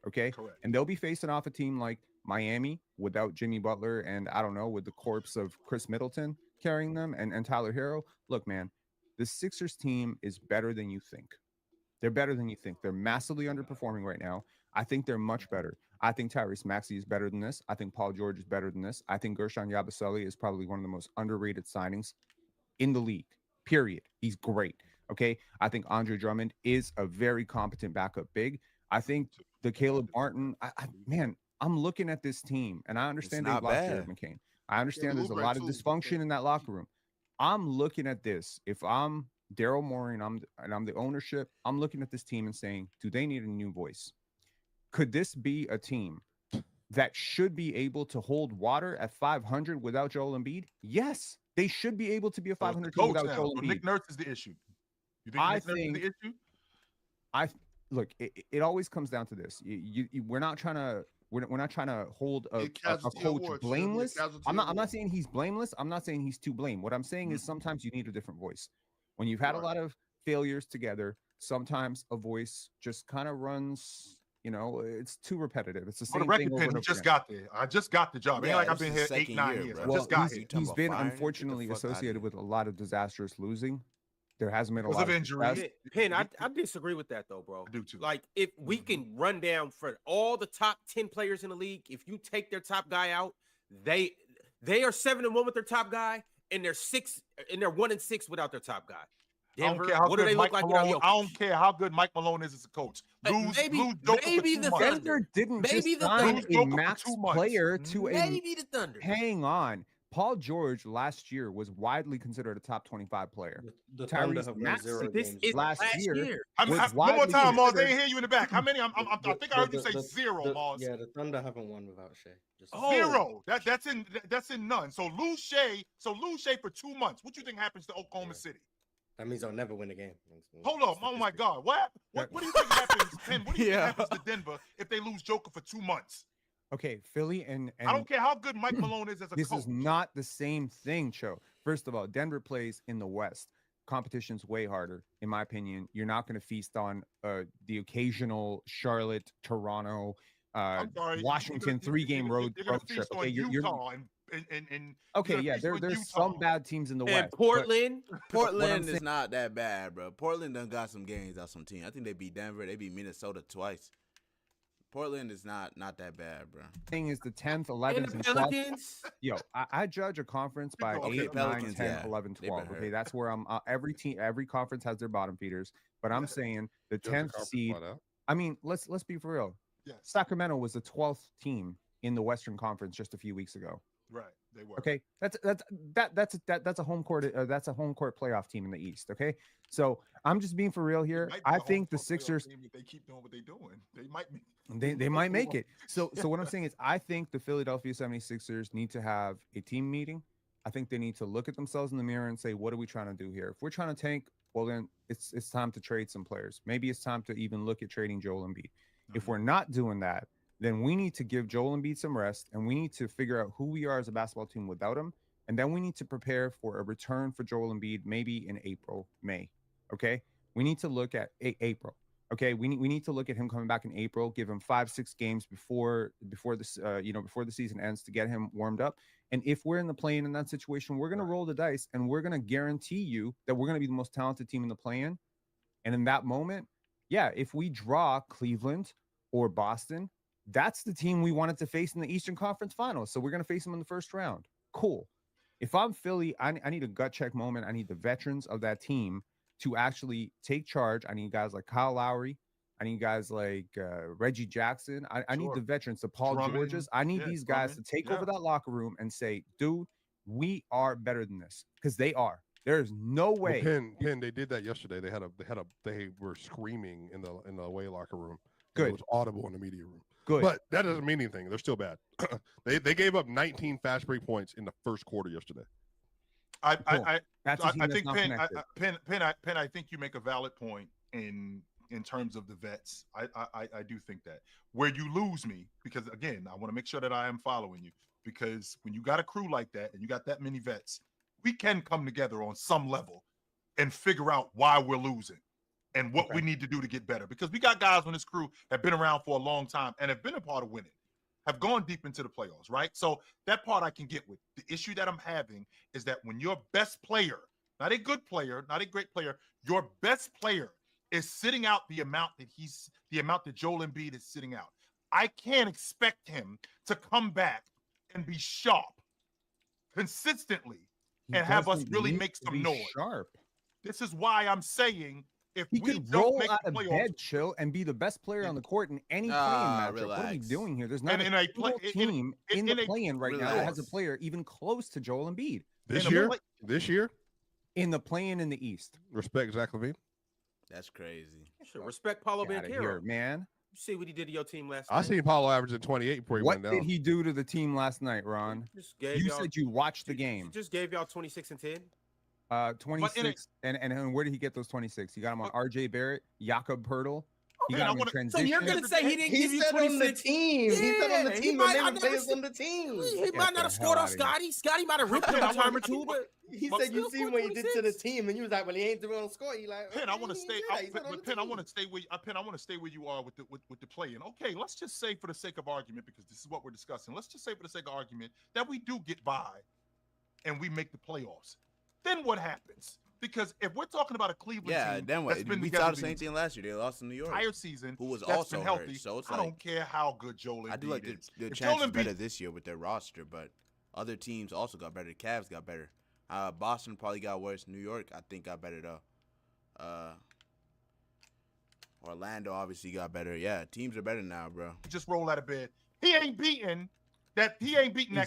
Okay, Correct. and they'll be facing off a team like Miami without Jimmy Butler and I don't know, with the corpse of Chris Middleton carrying them and Tyler Hero. Look, man, the Sixers team is better than you think. They're better than you think. They're massively underperforming right now. I think they're much better. I think Tyrese Maxey is better than this. I think Paul George is better than this. I think Gershon Yabusele is probably one of the most underrated signings in the league, period. He's great. Okay. I think Andre Drummond is a very competent backup big. I think the Caleb Martin, man, I'm looking at this team and I understand they not lost bad. Jared McCain. I understand there's a Oubre lot of too. dysfunction in that locker room. I'm looking at this. If I'm Daryl Morey and I'm the ownership, I'm looking at this team and saying, do they need a new voice? Could this be a team that should be able to hold water at 500 without Joel Embiid? Yes, they should be able to be a So it's 500 the team coach without now. Joel So Embiid. Nick Nurse is the issue. You think I Nick Nurse is the issue? Look, it always comes down to this. We're not trying to hold a Casualty coach award, blameless. Casualty I'm not award. saying he's blameless. I'm not saying he's to blame. What I'm saying is sometimes you need a different voice. When you've had a Right. lot of failures together, sometimes a voice just kind of runs. You know, it's too repetitive. It's the For same the thing record, over Penn, and he over just again. got there. I just got the job. Ain't Yeah, like I've this been is here second 8-9 year, years. bro. I Well, just got he's, here You talking he's about been firing? Get the unfortunately fuck outta associated here. with a lot of disastrous losing. There hasn't been a Because lot of of injuries. success. Penn, I disagree with that though, bro. I do too. Like, if we can run down for all the top 10 players in the league, if you take their top guy out, they are 7-1 with their top guy, and they're 1-6 without their top guy. I Denver, don't care how what do good they Mike look like Malone. without I Jokic? don't care how good Mike Malone is as a coach. Lose maybe Joker for 2 the months. Thunder. Denver didn't Maybe just the sign Thunder. a Joker for max 2 months. player to a. Maybe the Thunder. Hang on. Paul George last year was widely considered a top 25 player. The Thunder Tyrese have won Maxey, 0 This games. is last last year. year. I'm, was one more widely time, Mars. They considered- ain't hear you in the back. How many? I think I heard you say zero, Mars. Yeah, the Thunder haven't won without Shea. Just Oh. Zero. That's in none. So lose Shea for 2 months. What you think happens to Oklahoma Yeah. City? that means they'll never win a game. Hold on. Oh my God. What do you think happens? Penn, what do you Yeah. think happens to Denver if they lose Joker for 2 months? Okay, Philly and I don't care how good Mike Malone is as a this coach. is not the same thing, Cho. First of all, Denver plays in the West. Competition's way harder, in my opinion. You're not going to feast on the occasional Charlotte, Toronto, I'm sorry, Washington 3-game road You're gonna trip. feast on Okay, Utah and okay. gonna Yeah, feast on there's Utah. some bad teams in the And West. but- Portland, Portland saying- is not that bad, bro. Portland done got some games out some team. I think they beat Denver. They beat Minnesota twice. Portland is not that bad, bro. thing is the 10th, and 11th, the and 12th. Pelicans. Yo, I judge a conference by Okay, 8, 9, Pelicans, 10, yeah. 11, They've been 12. Okay, hurt. that's where I'm. Every conference has their bottom feeders, but I'm saying the 10th seed. I mean, let's be for real. Yes. Sacramento was the 12th team in the Western Conference just a few weeks ago. Right, they were. Okay, that's a home court playoff team in the East. Okay, so I'm just being for real They here. might be I a home think the court playoff Sixers team if they keep doing what they're doing. They might be. they might make it. So what I'm saying is I think the Philadelphia 76ers need to have a team meeting. I think they need to look at themselves in the mirror and say, what are we trying to do here? If we're trying to tank, well then it's time to trade some players. Maybe it's time to even look at trading Joel Embiid. If we're not doing that, then we need to give Joel Embiid some rest, and we need to figure out who we are as a basketball team without him. And then we need to prepare for a return for Joel Embiid, maybe in April, May. Okay, we need to look at April. Okay, we need to look at him coming back in April. Give him 5-6 games before this before the season ends to get him warmed up. And if we're in the play-in in that situation, we're gonna roll the dice, and we're gonna guarantee you that we're gonna be the most talented team in the play-in. And in that moment, yeah, if we draw Cleveland or Boston, that's the team we wanted to face in the Eastern Conference Finals. So we're gonna face them in the first round. Cool. If I'm Philly, I need a gut check moment. I need the veterans of that team to actually take charge. I need guys like Kyle Lowry. I need guys like Reggie Jackson. I need the veterans, the Paul Georges. I need these guys to take over that locker room and say, dude, we are better than this, because they are. There's no way. Well, Penn, they did that yesterday. They were screaming in the away locker room. Good. It was audible in the media room. Good. But that doesn't mean anything. They're still bad. they gave up 19 fast break points in the first quarter yesterday. I think Penn, I think you make a valid point in terms of the vets. I do think that. Where you lose me, because again, I want to make sure that I am following you, because when you got a crew like that and you got that many vets, we can come together on some level and figure out why we're losing and what we need to do to get better. Because we got guys on this crew that have been around for a long time and have been a part of winning, have gone deep into the playoffs, right? So that part I can get with. The issue that I'm having is that when your best player, not a good player, not a great player, your best player is sitting out the amount that Joel Embiid is sitting out, I can't expect him to come back and be sharp consistently and have us really make some noise. Sharp. This is why I'm saying if he we could don't roll make out the of playoffs, bed, chill, and be the best player on the court in any play-in matchup. What are we doing here? There's not a team in the play-in right now that has a player even close to Joel Embiid. This year, in the play-in in the East. Respect Zach LaVine. That's crazy. Respect Paulo Banchero, man. You see what he did to your team last night? I seen Paulo averaging 28 before he went down. What did he do to the team last night, Ron? You said you watched the game. Just gave y'all 26 and 10. 26, and where did he get those 26? He got him on RJ Barrett, Jakob Poeltl. He got him in transition. So you're gonna say he didn't give you 26? On the team. Yeah, he said on the team. He might players on the team. He might not have scored on Scotty. Scotty might have ripped him a time or two, but he said you seen what he did to the team, and you was like, "Well, he ain't doing on Scotty." Like, Penn, I want to stay. Penn, I want to stay where you are with the play-in. Okay, let's just say for the sake of argument, because this is what we're discussing. Let's just say for the sake of argument that we do get by, and we make the playoffs. Then what happens? Because if we're talking about a Cleveland team, then what? We saw the same thing last year. They lost in New York. Entire season, who was that's also been healthy. Hurt, so it's I don't care how good Joel Embiid is. I do like the chances better this year with their roster, but other teams also got better. The Cavs got better. Boston probably got worse. New York, I think, got better though. Orlando obviously got better. Yeah, teams are better now, bro. Just roll out of bed. He ain't beating that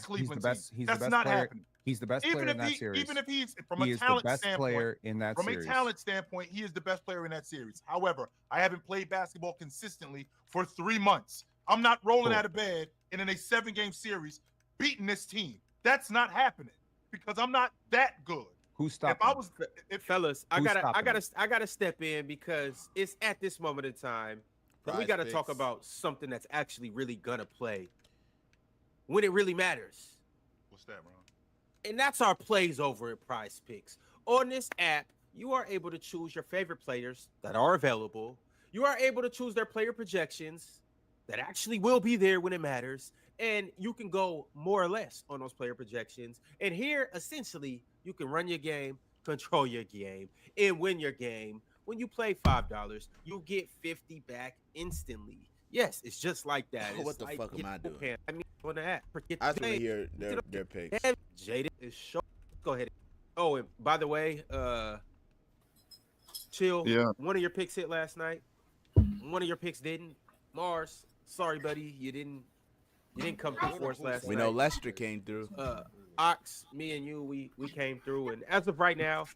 Cleveland team. That's not happening. He's the best player in that series. Even if he's from a talent standpoint, from a talent standpoint, he is the best player in that series. However, I haven't played basketball consistently for 3 months. I'm not rolling out of bed and in a 7-game series beating this team. That's not happening because I'm not that good. Who stopped? Fellas, I gotta step in because it's at this moment in time that we gotta talk about something that's actually really gonna play when it really matters. What's that, Ron? And that's our plays over at Prize Picks. On this app, you are able to choose your favorite players that are available. You are able to choose their player projections that actually will be there when it matters. And you can go more or less on those player projections. And here, essentially, you can run your game, control your game, and win your game. When you play $5, you'll get 50 back instantly. Yes, it's just like that. It's what the fuck am I doing? I mean, on the app. I want to hear their picks. Jaded is show. Go ahead. Oh, and by the way, Chill. Yeah. One of your picks hit last night. One of your picks didn't. Mars, sorry, buddy, you didn't come through for us last night. We know Lester came through. Ox, me and you, we came through, and as of right now,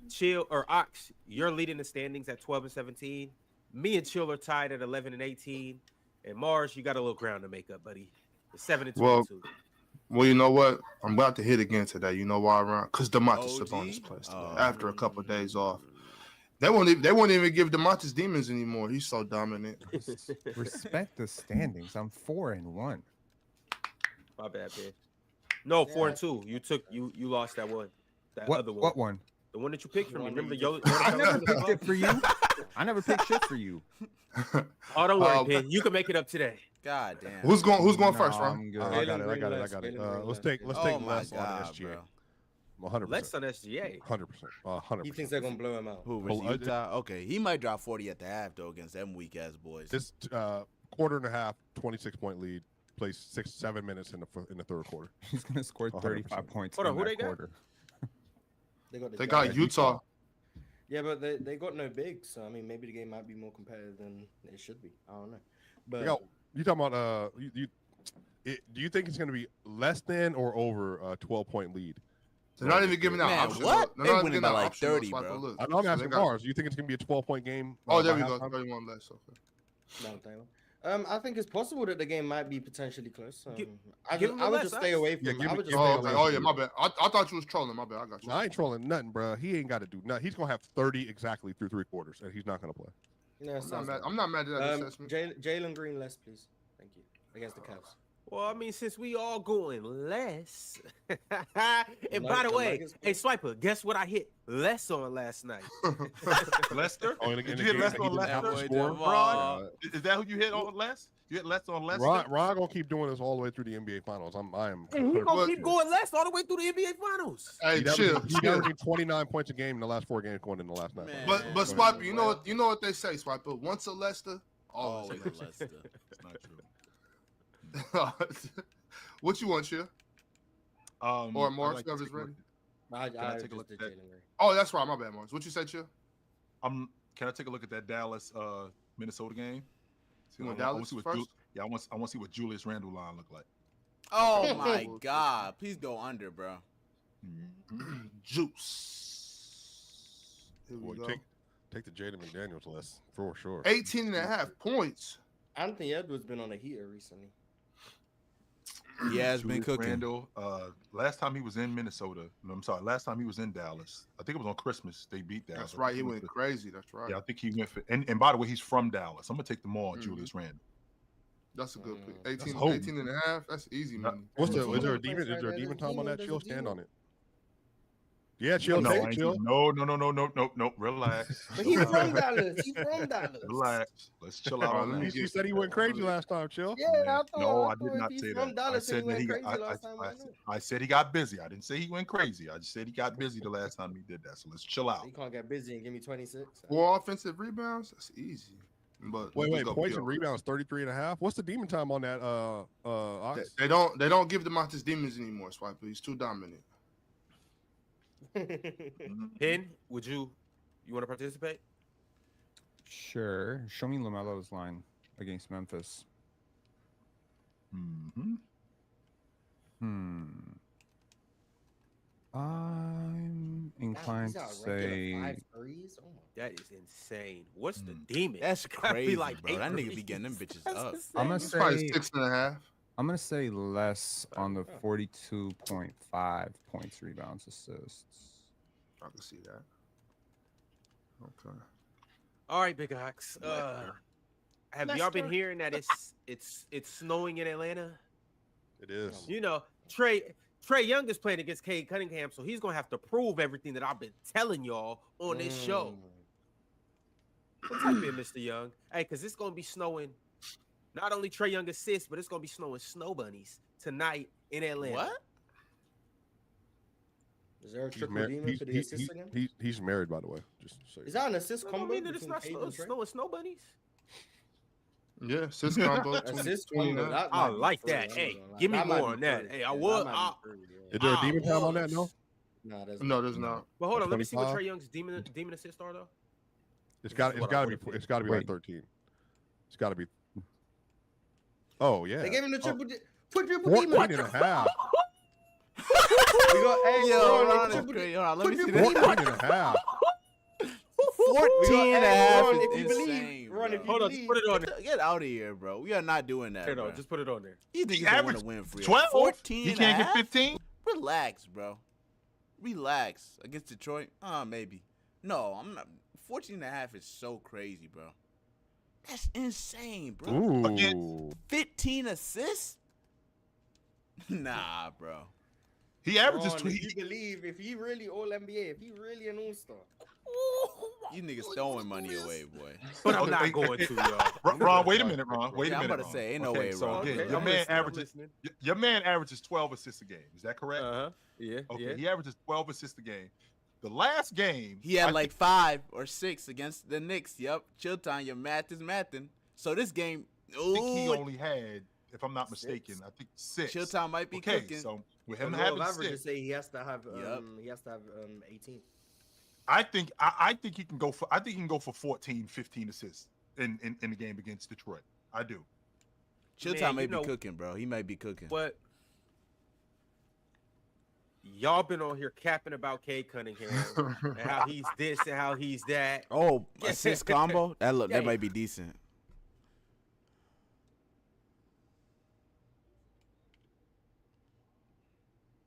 Chill or Ox, you're leading the standings at 12 and 17. Me and Chill are tied at 11 and 18, and Mars, you got a little ground to make up, buddy. It's 7 and 22. Well, you know what? I'm about to hit again today. You know why, Ron? Because DeMontis Sabonis plays today after a couple of days off. They won't even give DeMontis Demons anymore. He's so dominant. Respect the standings. I'm 4-1. My bad, man. No, 4-2. You lost that one. That other one. What one? The one that you picked from me. Remember the I never picked it for you. I never picked shit for you. Oh, don't worry, Ben. You can make it up today. God damn. Who's going No, first, Ron? I'm good. I got it. Let's Let's Let's take Oh my less on God, SGA. bro. 100%. Lex on SGA. 100%. 100%. He thinks they're gonna blow him out. Who Well, versus Utah? Okay, he might drop 40 at the half though against them weak ass boys. This quarter and a half, 26-point lead. Plays 6-7 minutes in the third quarter. He's gonna score 35 points. Hold on, in who that they got? quarter. They got Utah. Yeah, but they got no bigs, so I mean maybe the game might be more competitive than it should be. I don't know. But You talking about do you think it's going to be less than or over a 12-point lead? They're not even giving out Man, options. what? They're They not winning giving by out like options. 30, Swipe bro. and look. I know I'm So they asking got- Mars. Do you think it's going to be a 12-point game? Oh, there by we go. halftime? 31 less. Okay. no, Taylor. I think it's possible that the game might be potentially close. Give- I give him a would less just stay ice. away from. Yeah, give I me- would give just me stay a away less Oh from yeah, it. my bad. I thought you was trolling. My bad. I got you. No, I ain't trolling nothing, bro. He ain't got to do nothing. He's going to have 30 exactly through three quarters, and he's not going to play. Yeah, I'm not sounds mad. good. I'm not mad at that assessment. Jalen Green less, please. Thank you. Against the Cavs. Well, I mean, since we all going less. and Like by the the way, Nuggets, hey Swiper, guess what I hit less on last night? Lester? Oh, in Did the you hit game less that he on didn't have to Lester? score? Ron? Is that who you hit on less? You hit less on Lester? Ron gonna keep doing this all the way through the NBA Finals. I am. And he's gonna But- keep going less all the way through the NBA Finals. Hey, He's chill. averaging 29 points a game in the last 4 games going in the last night. Man. But Go Swiper, ahead. you know what they say, Swiper. Once a Leicester, always Always a a Leicester. It's not true. Leicester. What you want, Chia? Or I'd Mars, like to whoever's take a look- I I take a just look did at that? Jalen Green. Oh, that's right. My bad, Mars. What you say, Chia? Can I take a look at that Dallas Minnesota game? You want I wanna Dallas see what first? I want to see what Julius Randle line look like. Oh my God! Please go under, bro. Juice. Here we Boy, go. take the Jaden McDaniels list for sure. 18 and a half points. Anthony Edwards been on a heater recently. He has been Julius cooking. Randle, last time he was in Minnesota. No, I'm sorry. Last time he was in Dallas. I think it was on Christmas. They beat Dallas. That's right. He went crazy. That's right. Yeah, I think he went for. And by the way, he's from Dallas. I'm gonna take them all on Mhm. Julius Randle. That's a good pick. That's 18, hope. 18 and a half. That's easy Not- money. What's the? What's Is there a the demon? place Is right there a there? demon There's time on demon, that? there's Chill. a Stand demon. on it. Yeah, chill. No, Take I it, ain't chill. doing- no. Relax. But he's from Dallas. He's from Dallas. Relax. Let's chill out on Let me that. You get- said he went crazy last time. Chill. Yeah, I thought. No, I I did thought not if say he's from that. I Dallas and said he that went he. crazy last time. I said he got busy. I didn't say he went crazy. I just said he got busy the last time he did that. So let's chill out. He can't get busy and give me 26. 4 offensive rebounds. That's easy. But Wait, we go points PO. and rebounds 33 and a half. What's the demon time on that? Ox? They don't give DeMontis Demons anymore, Swiper. He's too dominant. Pen, would you want to participate? Sure. Show me LaMelo's line against Memphis. Mm-hmm. I'm inclined to say That is insane. What's the Mm. demon? That's Gotta be crazy, like bro. 8 That nigga be threes. getting them bitches That's up. insane. I'm gonna He's probably say 6 and a half. I'm gonna say less on the 42.5 points, rebounds, assists. I can see that. Okay. All right, Big Ox. Have y'all been Lester. hearing that it's snowing in Atlanta? It is. You know, Trey Young is playing against Cade Cunningham, so he's gonna have to prove everything that I've been telling y'all on this show. So type in Mr. Young. Hey, because it's gonna be snowing. Not only Trey Young assists, but it's gonna be snowing snow bunnies tonight in Atlanta. What? Is there a He's, triple mar- demon for the assist again? he's married, by the way. Just so you Is that an assist No, I combo? mean that it's between not Cade snow, and Trey? snowing snow bunnies. Yeah, assist combo. Assist 20, combo. That I might be like free, that. I'm Hey, not gonna lie. give me That might more be on that. free. Hey, I Yeah, was. that might be free, yeah. Is there a Ah, demon time on that? was. No. Nah, there's No, there's not. But hold on, let me see what 25? Trey Young's demon assists are though. It's got is what I to be would've it's got to be like Wait. 13. It's got to be. Oh yeah. They gave him the triple. Put triple 14 demon. and a half. We got hey, Yo, Ron, Ron is triple crazy. Hold on, let me put see your this. 14 and a half. 14 and a Hey, half Ron, is if you believe, insane, Ron, if bro. you Hold on, just put it on there. Get out of here, bro. We are not doing that, Here, no, bro. just put it on there. You think He he's gonna want averaged to win for real? 12? 14 He and a can't get half? 15? Relax, bro. Relax. Against Detroit? Maybe. No, I'm not. 14 and a half is so crazy, bro. That's insane, bro. Ooh. 15 assists? Nah, bro. He averages. Ron, if you believe, if he really all NBA, if he really an all-star. You niggas throwing money away, boy. But I'm Okay, not hey, going hey, to, y'all. Ron, wait a minute, Ron. Wait Yeah, a I'm minute. about to Ron. say, ain't no way, So Ron. again, Okay, your I'm man listening, I'm averages. listening. Your man averages 12 assists a game. Is that correct? Yeah, Okay, yeah. he averages 12 assists a game. The last game, He had I like 5 or 6 against the Knicks. Yep. Chill time. Your math is mathing. So this game, think he ooh, only had, if I'm not mistaken, I think 6. Chill time might be Okay, cooking. so with The him law of having averages 6, say he has to have Yep. 18. I think he can go for 14, 15 assists in the game against Detroit. I do. Chill Man, time you may be know- cooking, bro. He might be cooking. But y'all been on here capping about Cade Cunningham and how he's this and how he's that. Oh, assist combo? That Yeah. that might be decent.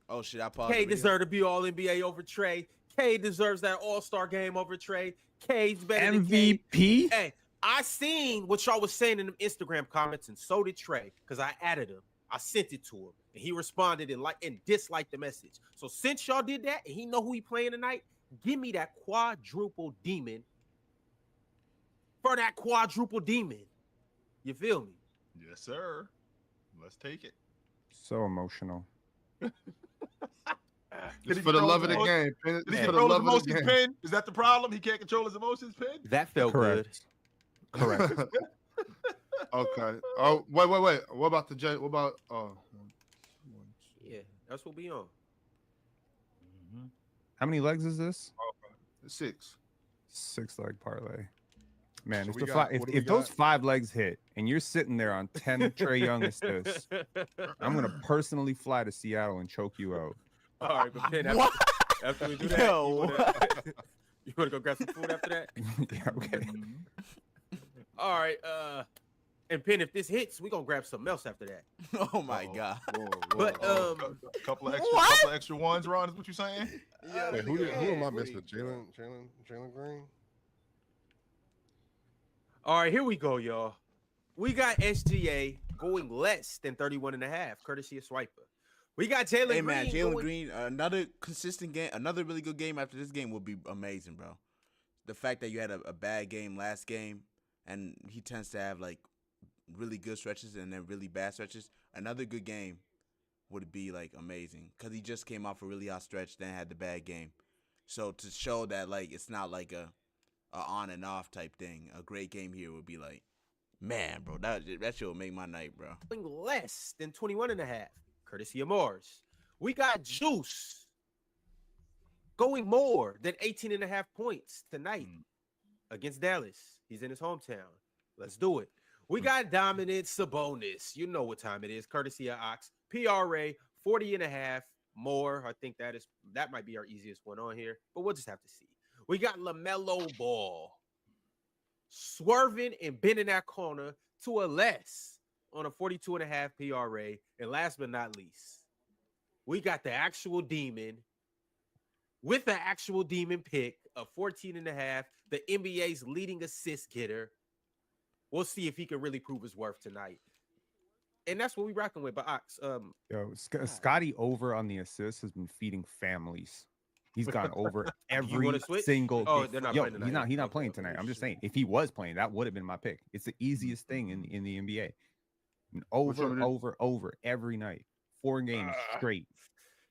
Oh shit, I paused. Cade the video. deserves to be all NBA over Trey. Cade deserves that All-Star game over Trey. Cade's better than Cade. MVP. Hey, I seen what y'all was saying in the Instagram comments, and so did Trey, because I added him. I sent it to him, and he responded and disliked the message. So since y'all did that, and he know who he playing tonight, give me that quadruple demon for that quadruple demon. You feel me? Yes, sir. Let's take it. So emotional. It's he for the control love of his the emotions? game. Did he It's for the control his love of the emotions, game. Penn? Is that the problem? He can't control his emotions, Penn? That felt good. Correct. Okay. Oh, wait. What about the J? What about? Yeah, that's what we on. How many legs is this? 6. 6-leg parlay. Man, So if, we the got- fi- if, what do we if those got? 5 legs hit and you're sitting there on 10 Trey Young assists, I'm gonna personally fly to Seattle and choke you out. All right, but Penn, What? after we do that, Yo, you wanna go grab some food after that? Yeah, okay. All right, and Penn, if this hits, we gonna grab something else after that. oh my Uh-oh. god. But A couple of extra ones, Ron, is what you saying? Wait, who am I missing? Jalen Green? all right, here we go, y'all. We got SGA going less than 31.5, courtesy of Swiper. We got Jalen Hey Green. man, Jalen going- Green, another consistent game, another really good game after this game would be amazing, bro. The fact that you had a bad game last game, and he tends to have like really good stretches and then really bad stretches. Another good game would be like amazing because he just came off a really hot stretch, then had the bad game. So to show that like it's not like a on and off type thing, a great game here would be like, man, bro, that shit would make my night, bro. going less than 21.5, courtesy of Mars. We got Juice going more than 18.5 points tonight against Dallas. He's in his hometown. Let's do it. We got Dominant Sabonis. You know what time it is, courtesy of Ox. PRA 40.5 more. I think that might be our easiest one on here, but we'll just have to see. We got LaMelo Ball swerving and bending that corner to a less on a 42.5 PRA. And last but not least, we got the actual demon with the actual demon pick of 14.5, the NBA's leading assist getter. We'll see if he can really prove his worth tonight. And that's what we rocking with. But Ox, Yo, Scotty over on the assists has been feeding families. He's gone over every wanna switch? single. Oh, game. they're not Yo, playing tonight. he's not Okay, playing okay, tonight. I'm just shit. saying, if he was playing, that would have been my pick. It's the easiest thing in the NBA. And over, one is- over every night, 4 games straight.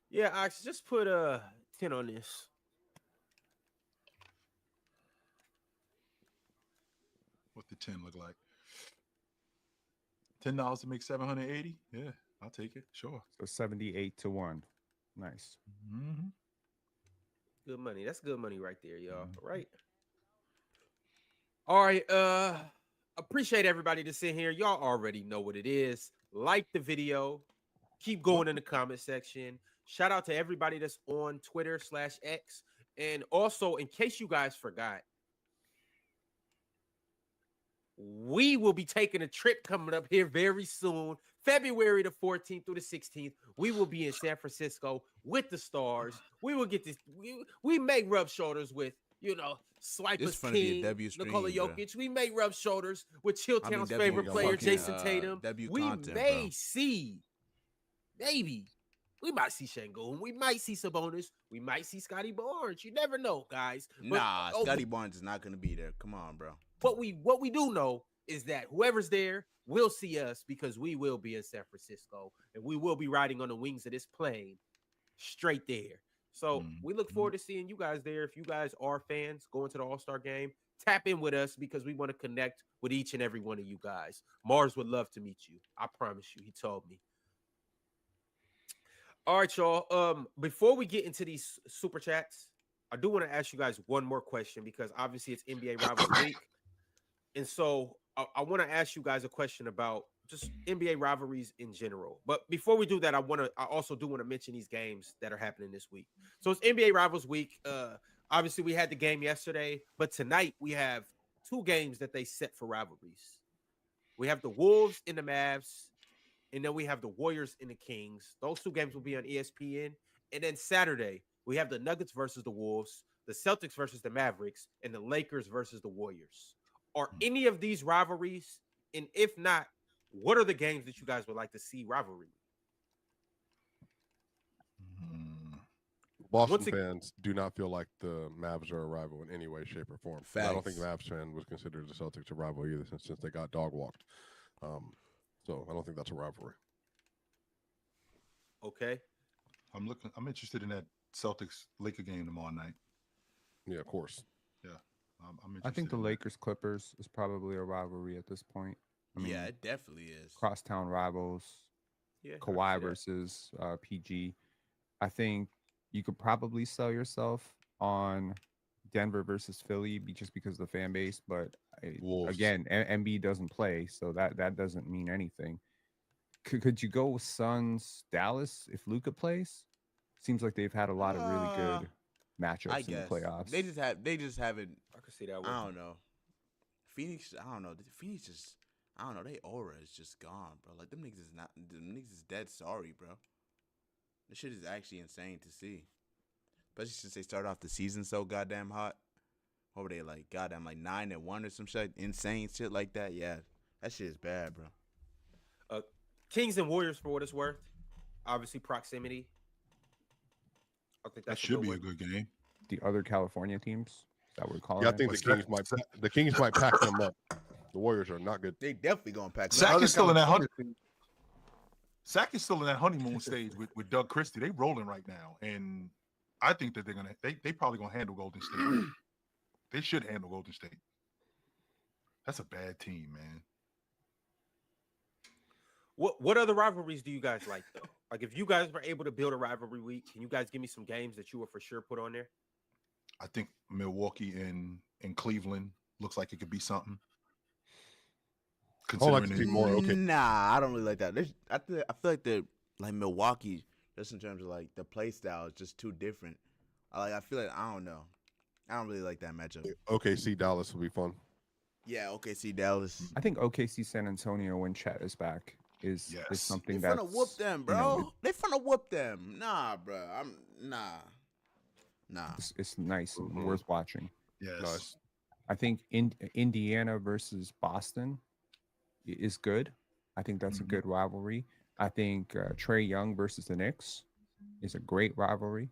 yeah, Ox, just put a 10 on this. What the 10 look like? $10 to make 780? Yeah, I'll take it. Sure. So 78-1. Nice. Mm-hmm. Good money. That's good money right there, y'all. Mhm. Right. All right. Appreciate everybody that's in here. Y'all already know what it is. Like the video. Keep going in the comment section. Shout out to everybody that's on Twitter/X. And also, in case you guys forgot, we will be taking a trip coming up here very soon, February the 14th through the 16th. We will be in San Francisco with the Stars. We will get this. We may rub shoulders with This Swipers finna be a King, W Nikola stream, bruh. Jokic. We may rub shoulders with Chilltown's W favorite player, fucking, Jason Tatum. W We content, may bro. see, maybe, we might see Şengün. We might see Sabonis. We might see Scotty Barnes. You never know, guys. But, Nah, Scotty Barnes is not gonna be there. Come on, bro. what we do know is that whoever's there will see us because we will be in San Francisco and we will be riding on the wings of this plane straight there. So we look forward to seeing you guys there. If you guys are fans going to the All-Star game, tap in with us because we want to connect with each and every one of you guys. Mars would love to meet you. I promise you. He told me. All right, y'all. Before we get into these super chats, I do want to ask you guys one more question because obviously it's NBA Rivals Week. And so I want to ask you guys a question about just NBA rivalries in general. But before we do that, I also do want to mention these games that are happening this week. So it's NBA Rivals Week. Obviously, we had the game yesterday, but tonight we have two games that they set for rivalries. We have the Wolves and the Mavs, and then we have the Warriors and the Kings. Those two games will be on ESPN. And then Saturday, we have the Nuggets versus the Wolves, the Celtics versus the Mavericks, and the Lakers versus the Warriors. Are any of these rivalries? And if not, what are the games that you guys would like to see rivalry? Boston fans do not feel like the Mavs are a rival in any way, shape, or form. I don't think Mavs fan was considered the Celtics a rival either since they got dog walked. So I don't think that's a rivalry. Okay. I'm interested in that Celtics Laker game tomorrow night. Yeah, of course. Yeah. I think the Lakers Clippers is probably a rivalry at this point. I mean, yeah, it definitely is. Crosstown rivals. Yeah, Kawhi versus PG. I think you could probably sell yourself on Denver versus Philly just because of the fan base, but again, Embiid doesn't play, so that doesn't mean anything. Could you go with Suns Dallas if Luka plays? Seems like they've had a lot of really good matchups in the playoffs. They just haven't. I can see that. I don't know. Phoenix, I don't know. Phoenix just, I don't know. They aura is just gone, bro. Like them niggas is dead sorry, bro. This shit is actually insane to see. Especially since they started off the season so goddamn hot. What were they like? Goddamn, like 9-1 or some shit, insane shit like that. Yeah, that shit is bad, bro. Kings and Warriors, for what it's worth. Obviously, proximity. I think that should be a good game. The other California teams that we're calling. Yeah, I think the Kings might pack them up. The Warriors are not good. They definitely gonna pack. Zach is still in that honeymoon stage with Doug Christie. They rolling right now, and I think that they probably gonna handle Golden State. They should handle Golden State. That's a bad team, man. What other rivalries do you guys like though? Like if you guys were able to build a rivalry week, can you guys give me some games that you would for sure put on there? I think Milwaukee and Cleveland looks like it could be something. Nah, I don't really like that. I feel like like Milwaukee, just in terms of like the play style, is just too different. I feel like I don't know. I don't really like that matchup. OKC Dallas will be fun. Yeah, OKC Dallas. I think OKC San Antonio when Chet is back is something they that's finna whoop them, bro. They finna whoop them. Nah, bro. Nah. It's nice and worth watching. Yes. Nice. I think Indiana versus Boston is good. I think that's a good rivalry. I think Trae Young versus the Knicks is a great rivalry.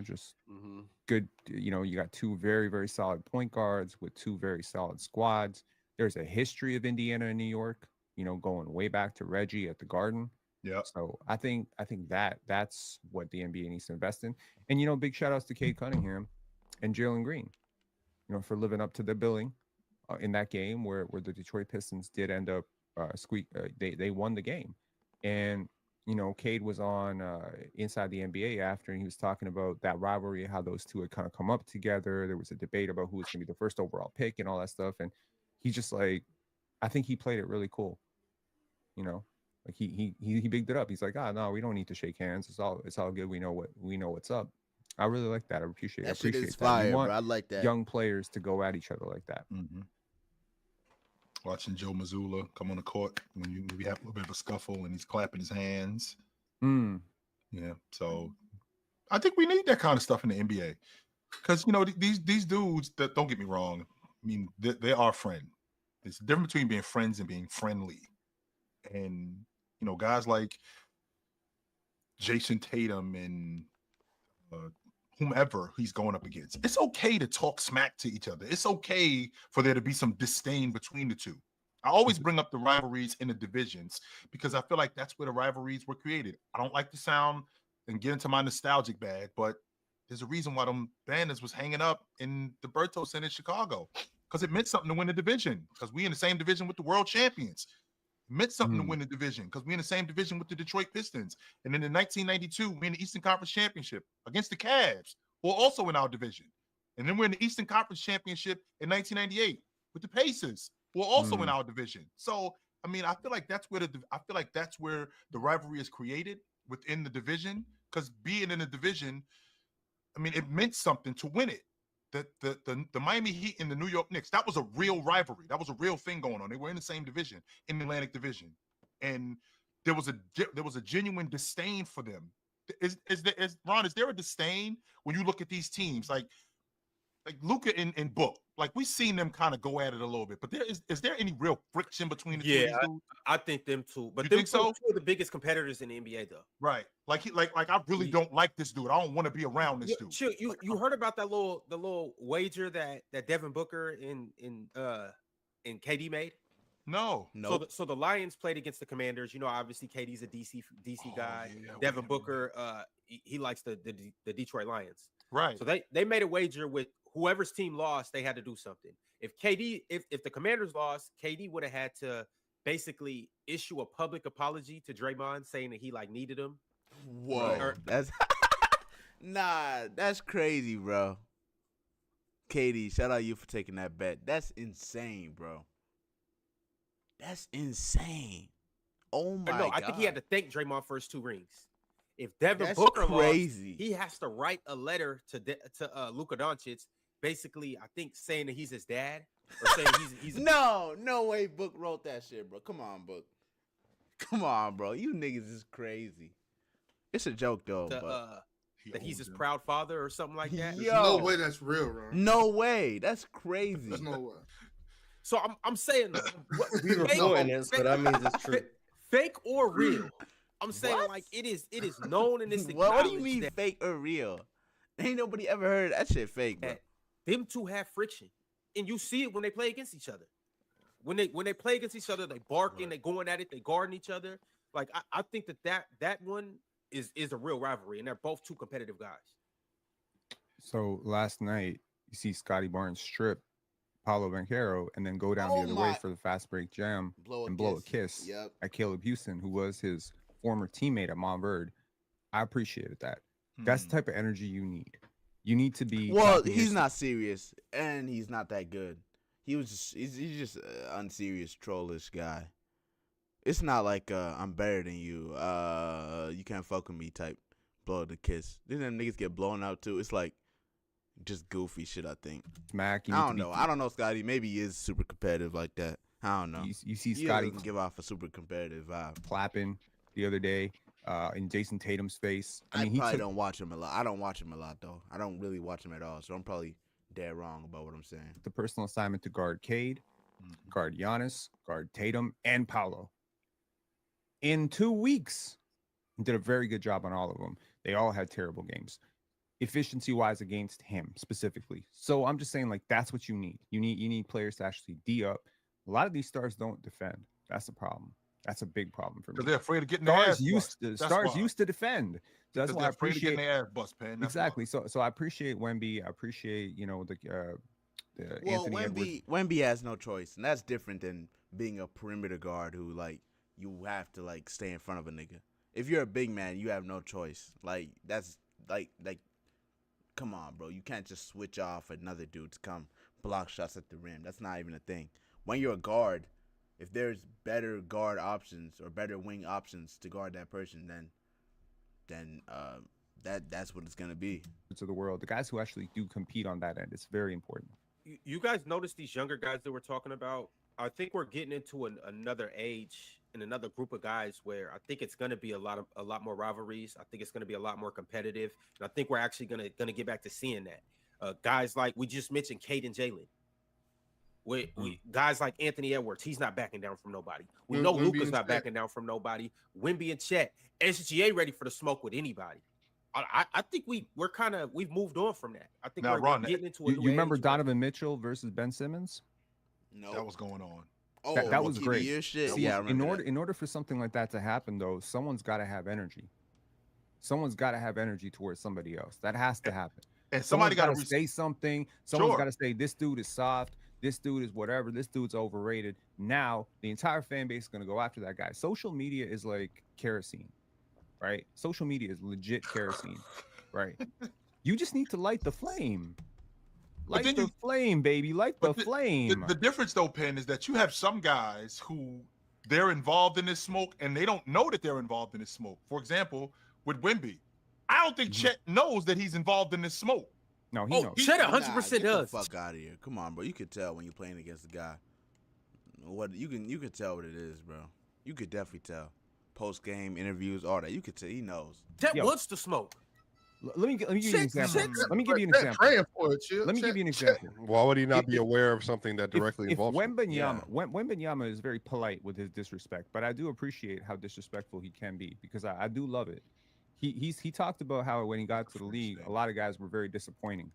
Just good. You got two very, very solid point guards with two very solid squads. There's a history of Indiana and New York, going way back to Reggie at the Garden. Yeah. So I think that's what the NBA needs to invest in. And, big shout outs to Cade Cunningham and Jalen Green, for living up to their billing in that game where the Detroit Pistons did end up they won the game. And, Cade was on Inside the NBA after, and he was talking about that rivalry, how those two had kind of come up together. There was a debate about who was going to be the first overall pick and all that stuff. And he just I think he played it really cool. Like he bigged it up. He's like, no, we don't need to shake hands. It's all good. We know what's up. I really like that. I appreciate that. Shit Is fire, bro. I like that. Young players to go at each other like that. Mm-hmm. Watching Joe Mazzulla come on the court when you maybe have a little bit of a scuffle and he's clapping his hands. Yeah. So I think we need that kind of stuff in the NBA. Because these dudes that don't get me wrong. I mean, they are friends. It's the difference between being friends and being friendly. And guys like Jason Tatum and whomever he's going up against. It's okay to talk smack to each other. It's okay for there to be some disdain between the two. I always bring up the rivalries in the divisions because I feel like that's where the rivalries were created. I don't like to sound and get into my nostalgic bag, but there's a reason why them banners was hanging up in the Berto Center in Chicago, because it meant something to win the division, because we in the same division with the world champions. It meant something to win the division because we in the same division with the Detroit Pistons. And then in 1992, we in the Eastern Conference Championship against the Cavs, who are also in our division. And then we're in the Eastern Conference Championship in 1998 with the Pacers, who are also in our division. So, I mean, I feel like that's where the rivalry is created within the division, because being in the division, I mean, it meant something to win it. The Miami Heat and the New York Knicks, that was a real rivalry. That was a real thing going on. They were in the same division, in the Atlantic Division, and there was a genuine disdain for them. Ron, is there a disdain when you look at these teams like Luka and Book? Like, we've seen them kind of go at it a little bit, but is there any real friction between the two of these dudes? I think them too. But You them think so? two are the biggest competitors in the NBA, though. Right. Like I really don't like this dude. I don't want to be around this dude. Chill, you heard about the little wager that Devin Booker and KD made? No. So the Lions played against the Commanders. Obviously KD's a DC guy. Yeah, Devin Booker, he likes the Detroit Lions. Right. So they made a wager with whoever's team lost. They had to do something. If the Commanders lost, KD would have had to basically issue a public apology to Draymond, saying that he needed him. Whoa, that's that's crazy, bro. KD, shout out you for taking that bet. That's insane, bro. That's insane. Oh my God. I think he had to thank Draymond for his 2 rings. If Devin That's Booker crazy. lost, he has to write a letter to Luka Doncic, basically, I think, saying that he's his dad, or saying he's No way Book wrote that shit, bro. Come on, Book. Come on, bro. You niggas is crazy. It's a joke though, but that he's his proud father or something like that. There's no way that's real, Ron. No way. That's crazy. There's no way. So I'm saying We were recording it, so that means it's true. Fake or real. I'm saying it is known in this. What do you mean fake or real? Ain't nobody ever heard that shit fake, bro. Them two have friction, and you see it when they play against each other. When they play against each other, they barking, they going at it, they guarding each other. Like I think that one is a real rivalry, and they're both two competitive guys. So last night, you see Scotty Barnes strip Paolo Banchero and then go down the other way for the fast break jam and blow a kiss at Caleb Houston, who was his former teammate at Montverde. I appreciated that. That's the type of energy you need. You need to be. Well, he's not serious, and he's not that good. He's just an unserious, trollish guy. It's not like I'm better than you. You can't fuck with me type blow the kiss. Then them niggas get blown out too. It's like just goofy shit, I think. Smack. I don't know. I don't know, Scotty. Maybe he is super competitive like that. I don't know. You see He Scotty doesn't give off a super competitive vibe. clapping the other day in Jason Tatum's face. I mean, probably don't watch him a lot. I don't watch him a lot though. I don't really watch him at all. So I'm probably dead wrong about what I'm saying. the personal assignment to guard Cade, guard Giannis, guard Tatum, and Paolo in 2 weeks. And did a very good job on all of them. They all had terrible games, efficiency-wise against him specifically. So I'm just saying, that's what you need. You need players to actually D up. A lot of these stars don't defend. That's the problem. That's a big problem for me. Because they're afraid of getting their ass Stars used to defend. So that's why I afraid of appreciate getting their ass bust, Pen. exactly. So I appreciate Wemby. I appreciate the Well, Anthony Edwards. Wemby has no choice, and that's different than being a perimeter guard who you have to stay in front of a nigga. If you're a big man, you have no choice. That's come on, bro. You can't just switch off another dude to come block shots at the rim. That's not even a thing. When you're a guard, if there's better guard options or better wing options to guard that person, then that's what it's gonna be. of the world, the guys who actually do compete on that end. It's very important. You guys notice these younger guys that we're talking about? I think we're getting into another age and another group of guys where I think it's going to be a lot more rivalries. I think it's going to be a lot more competitive, and I think we're actually going to get back to seeing that. Guys like we just mentioned, Cade and Jalen. We guys like Anthony Edwards, he's not backing down from nobody. We know Wemby Luka's and not Chet. backing down from nobody. Wemby and Chet, SGA ready for the smoke with anybody. I think we've moved on from that. I think Now, we're Ron, getting into a You new remember age where- Donovan Mitchell versus Ben Simmons? No, That was going on. oh, that was Rookie of the great. Year shit. See, Yeah, I remember in order for something like that to happen, though, someone's got to have energy. Someone's got to have energy towards somebody else. That has to happen. And somebody got to say something. Someone's Sure. got to say this dude is soft. This dude is whatever. This dude's overrated. Now the entire fan base is going to go after that guy. Social media is like kerosene, right? Social media is legit kerosene, right? You just need to light the flame. Light then the flame, baby. Light the but flame. The difference, though, Penn, is that you have some guys who they're involved in this smoke and they don't know that they're involved in this smoke. For example, with Wemby, I don't think Chet knows that he's involved in this smoke. No, he Oh, knows. Chet Nah, 100% get does. the fuck out of here. Come on, bro. You could tell when you're playing against a guy. What you can tell what it is, bro. You could definitely tell. Post game interviews, all that. You could tell. He knows. Chet Yo. wants the smoke. Let me give you an Chet- example. Chet- Let me give you an Chet example. praying for it, chill. Let me Chet- give you an Chet- example. Why would he not If- be aware of something that directly if involves him? Wembanyama is very polite with his disrespect, but I do appreciate how disrespectful he can be because I do love it. He talked about how when he got to the league, a lot of guys were very disappointing.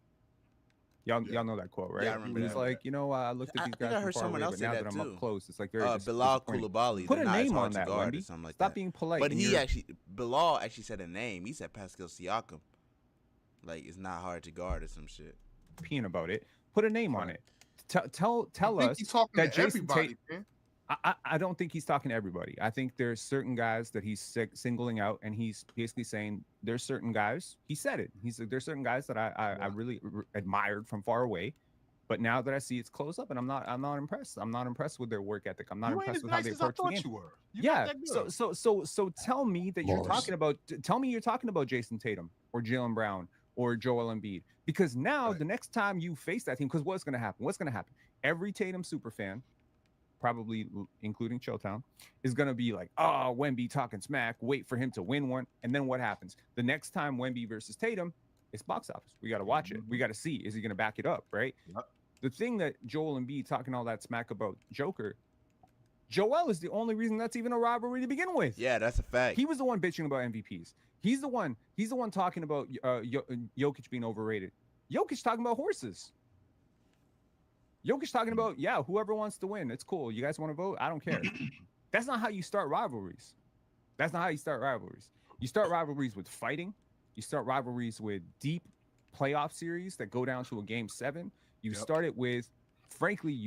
Y'all know that quote, right? Yeah, I remember He's that. like, I looked at I these think guys I from heard far someone away, else but say now that that I'm too. up close, it's like very Bilal disappointing. Coulibaly. Put they're a not as name hard on to that, guard or Wemby. something like Stop that. being polite. But and he you're- actually, Bilal actually said a name. He said Pascal Siakam. Like it's not hard to guard or some shit. peeing about it. Put a name on it. Tell I think us he's talking that to Jason everybody, Tate. man. I don't think he's talking to everybody. I think there's certain guys that he's singling out, and he's basically saying there's certain guys. He said it. He's like, there's certain guys that I really admired from far away, but now that I see it's close up, and I'm not impressed. I'm not impressed with their work ethic. I'm not You ain't impressed as with how nice they as I approach the thought game. you were. You're not Yeah. that good. So tell me that you're Bars. talking about. Tell me you're talking about Jason Tatum or Jaylen Brown or Joel Embiid, because now Right. the next time you face that team, because what's going to happen? What's going to happen? Every Tatum super fan, probably including Chilltown, is going to be like, oh, Wemby talking smack, wait for him to win one. And then what happens? The next time Wemby versus Tatum, it's box office. We got to watch it. We got to see, is he going to back it up, right? Yep. The thing that Joel Embiid talking all that smack about Joker, Joel is the only reason that's even a rivalry to begin with. Yeah, that's a fact. He was the one bitching about MVPs. He's the one talking about Jokic being overrated. Jokic talking about horses. Jokic talking about, whoever wants to win, it's cool. You guys want to vote? I don't care. That's not how you start rivalries. That's not how you start rivalries. You start rivalries with fighting. You start rivalries with deep playoff series that go down to a game 7. You start it with, frankly,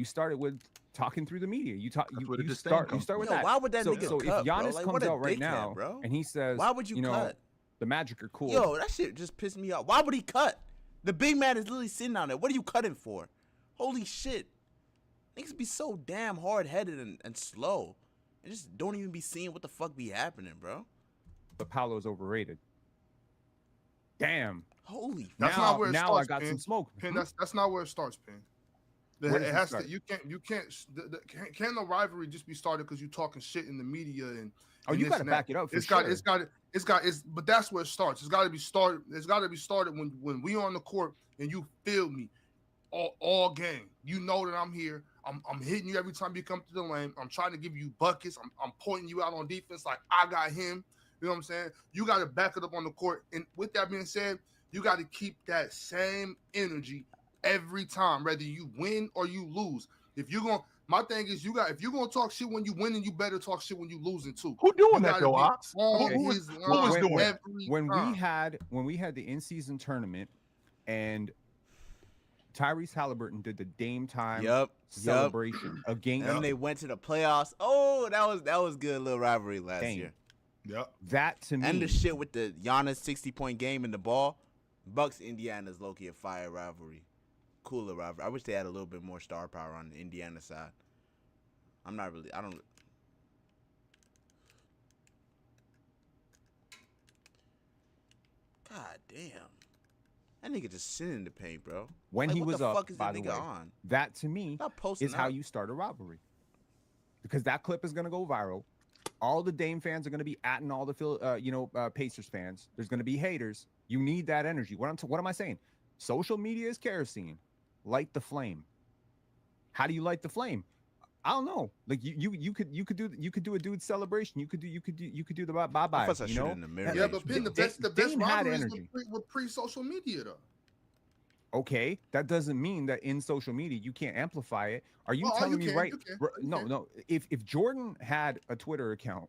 talking through the media. You start with that. Why would that nigga so cut, if bro? Giannis Like, comes what a out right dickhead, now bro. and he says, Why would you cut? The Magic are cool. Yo, that shit just pissed me off. Why would he cut? The big man is literally sitting down there. What are you cutting for? Holy shit. Niggas be so damn hard-headed and slow. And just don't even be seeing what the fuck be happening, bro. But Paolo's overrated. Damn. Holy That's now, not where it now starts, I got Pin. some smoke. Pin, that's not where it starts, Pin. Where does It it has start? to. Can't the rivalry just be started because you talking shit in the media and. Oh, and you this got to and back that. it up for It's sure. got. But that's where it starts. It's got to be started. It's got to be started when we on the court and you feel me, all game. You know that I'm here. I'm hitting you every time you come to the lane. I'm trying to give you buckets. I'm pointing you out on defense like I got him. You know what I'm saying? You got to back it up on the court. And with that being said, you got to keep that same energy every time, whether you win or you lose. If you're going, my thing is, if you're gonna talk shit when you winning, you better talk shit when you losing too. Who doing You that gotta though, be Ox? on Who his was line doing that? every When time. we had the in-season tournament and Tyrese Halliburton did the Dame time Yup. celebration against And then they went to the playoffs. Oh, that was good little rivalry last Dame. year. Yep. that to me. And the shit with the Giannis 60-point game in the ball. Bucks Indiana's low-key a fire rivalry. Cooler rivalry. I wish they had a little bit more star power on the Indiana side. I don't. God damn. That nigga just sitting in the paint, bro. when Like, he what was the up, fuck is by that the nigga way, on? that to me Stop posting is how up. you start a rivalry. Because that clip is gonna go viral. All the Dame fans are gonna be atting all the Pacers fans. There's gonna be haters. You need that energy. What am I saying? Social media is kerosene. Light the flame. How do you light the flame? I don't know. Like you could do a dude celebration. You could do the bye bye. I shoot in the mirror. Yeah, but Pin, the best Dame had rivalries energy. were pre-social media though. Okay, that doesn't mean that in social media you can't amplify it. Are you telling me right? No. If Jordan had a Twitter account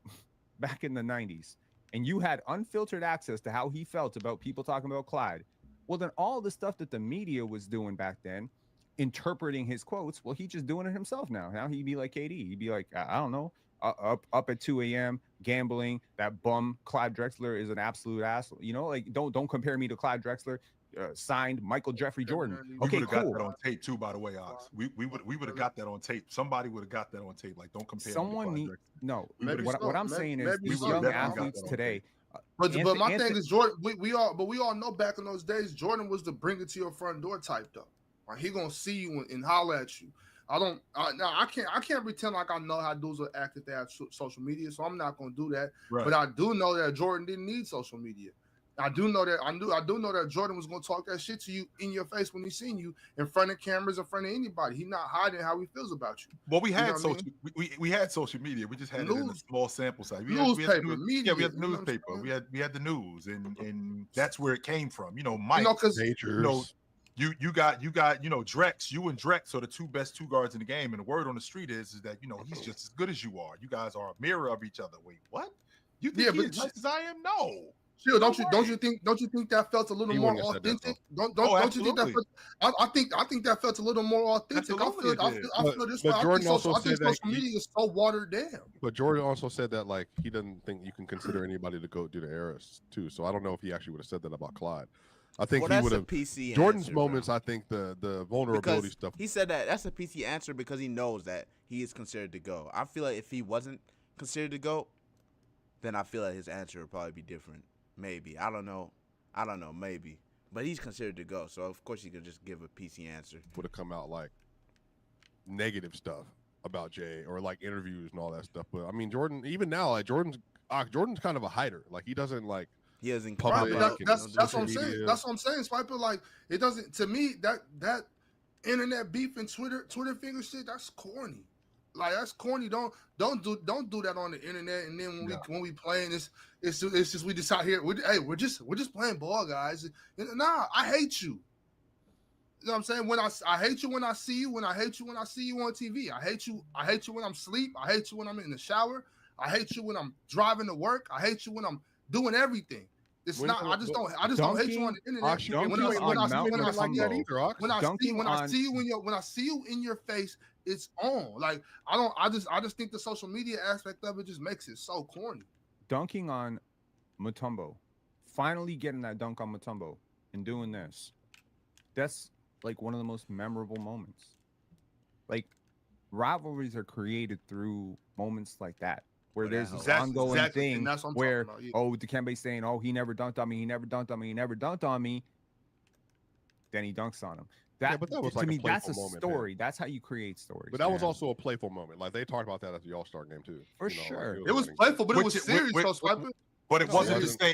back in the 90s and you had unfiltered access to how he felt about people talking about Clyde, well then all the stuff that the media was doing back then, interpreting his quotes, well, he's just doing it himself now. Now he'd be like KD. He'd be like, I don't know, up at 2 a.m. gambling. That bum Clyde Drexler is an absolute ass. You know, like don't compare me to Clyde Drexler. Signed Michael Jeffrey Jordan. Okay, got cool. that on tape too, by the way, Ox. We would have got that on tape. Somebody would have got that on tape. Like, don't compare. Someone need no. Maybe What I'm saying is these so. young Definitely got athletes that on today. But my thing is Jordan. We all know back in those days, Jordan was the bring it to your front door type though. Like he gonna see you and holler at you. I can't pretend like I know how dudes will act if they have social media, so I'm not gonna do that. Right. But I do know that Jordan didn't need social media. I do know that Jordan was gonna talk that shit to you in your face when he seen you in front of cameras, in front of anybody. He's not hiding how he feels about you. Well, we had social. We had social media. We just had it in a small sample size. We Newspaper, had media. We had the newspaper. We had the news, and that's where it came from. You know, Mike. You got Drex. You and Drex are the best two guards in the game, and the word on the street is that he's just as good as you are. You guys are a mirror of each other. Wait, what? You think he's as nice as I am? No. Chill, don't you think that felt a little more authentic? Don't you think that felt, I think that felt a little more authentic. I feel this way. Jordan also said that social media is so watered down. But Jordan also said that like he doesn't think you can consider anybody to go do the eras too. So I don't know if he actually would have said that about Clyde. I think he would have. Jordan's answer, moments, bro. I think the vulnerability because stuff. He said that's a PC answer because he knows that he is considered to go. I feel like if he wasn't considered to go, then I feel like his answer would probably be different. Maybe. I don't know. Maybe. But he's considered to go, so of course he could just give a PC answer. Would have come out like negative stuff about Jay or like interviews and all that stuff. But I mean, Jordan, even now, like Jordan's kind of a hider. Like he doesn't like. He doesn't. That's what I'm saying. That's what I'm saying, Swiper. Like it doesn't. To me, that internet beef and Twitter finger shit, that's corny. Like that's corny. Don't do that on the internet. And then when we playing this, it's just we just out here. We're just playing ball, guys. Nah, I hate you. You know what I'm saying? When I hate you when I see you. When I hate you when I see you on TV. I hate you when I'm asleep. I hate you when I'm in the shower. I hate you when I'm driving to work. I hate you when I'm doing everything. It's not. I just don't hate you on the internet. When I see you in your face, it's on. Like I just think the social media aspect of it just makes it so corny. Dunking on Mutombo, finally getting that dunk on Mutombo and doing this. That's like one of the most memorable moments. Like rivalries are created through moments like that. Where there's this ongoing thing where, Dikembe's saying, he never dunked on me. Then he dunks on him. But that was to like me, that's a moment, story. man. That's how you create stories. But that was also a playful moment. Like they talked about that at the All-Star game too. For sure. It was playful, but it was serious. But it wasn't the same.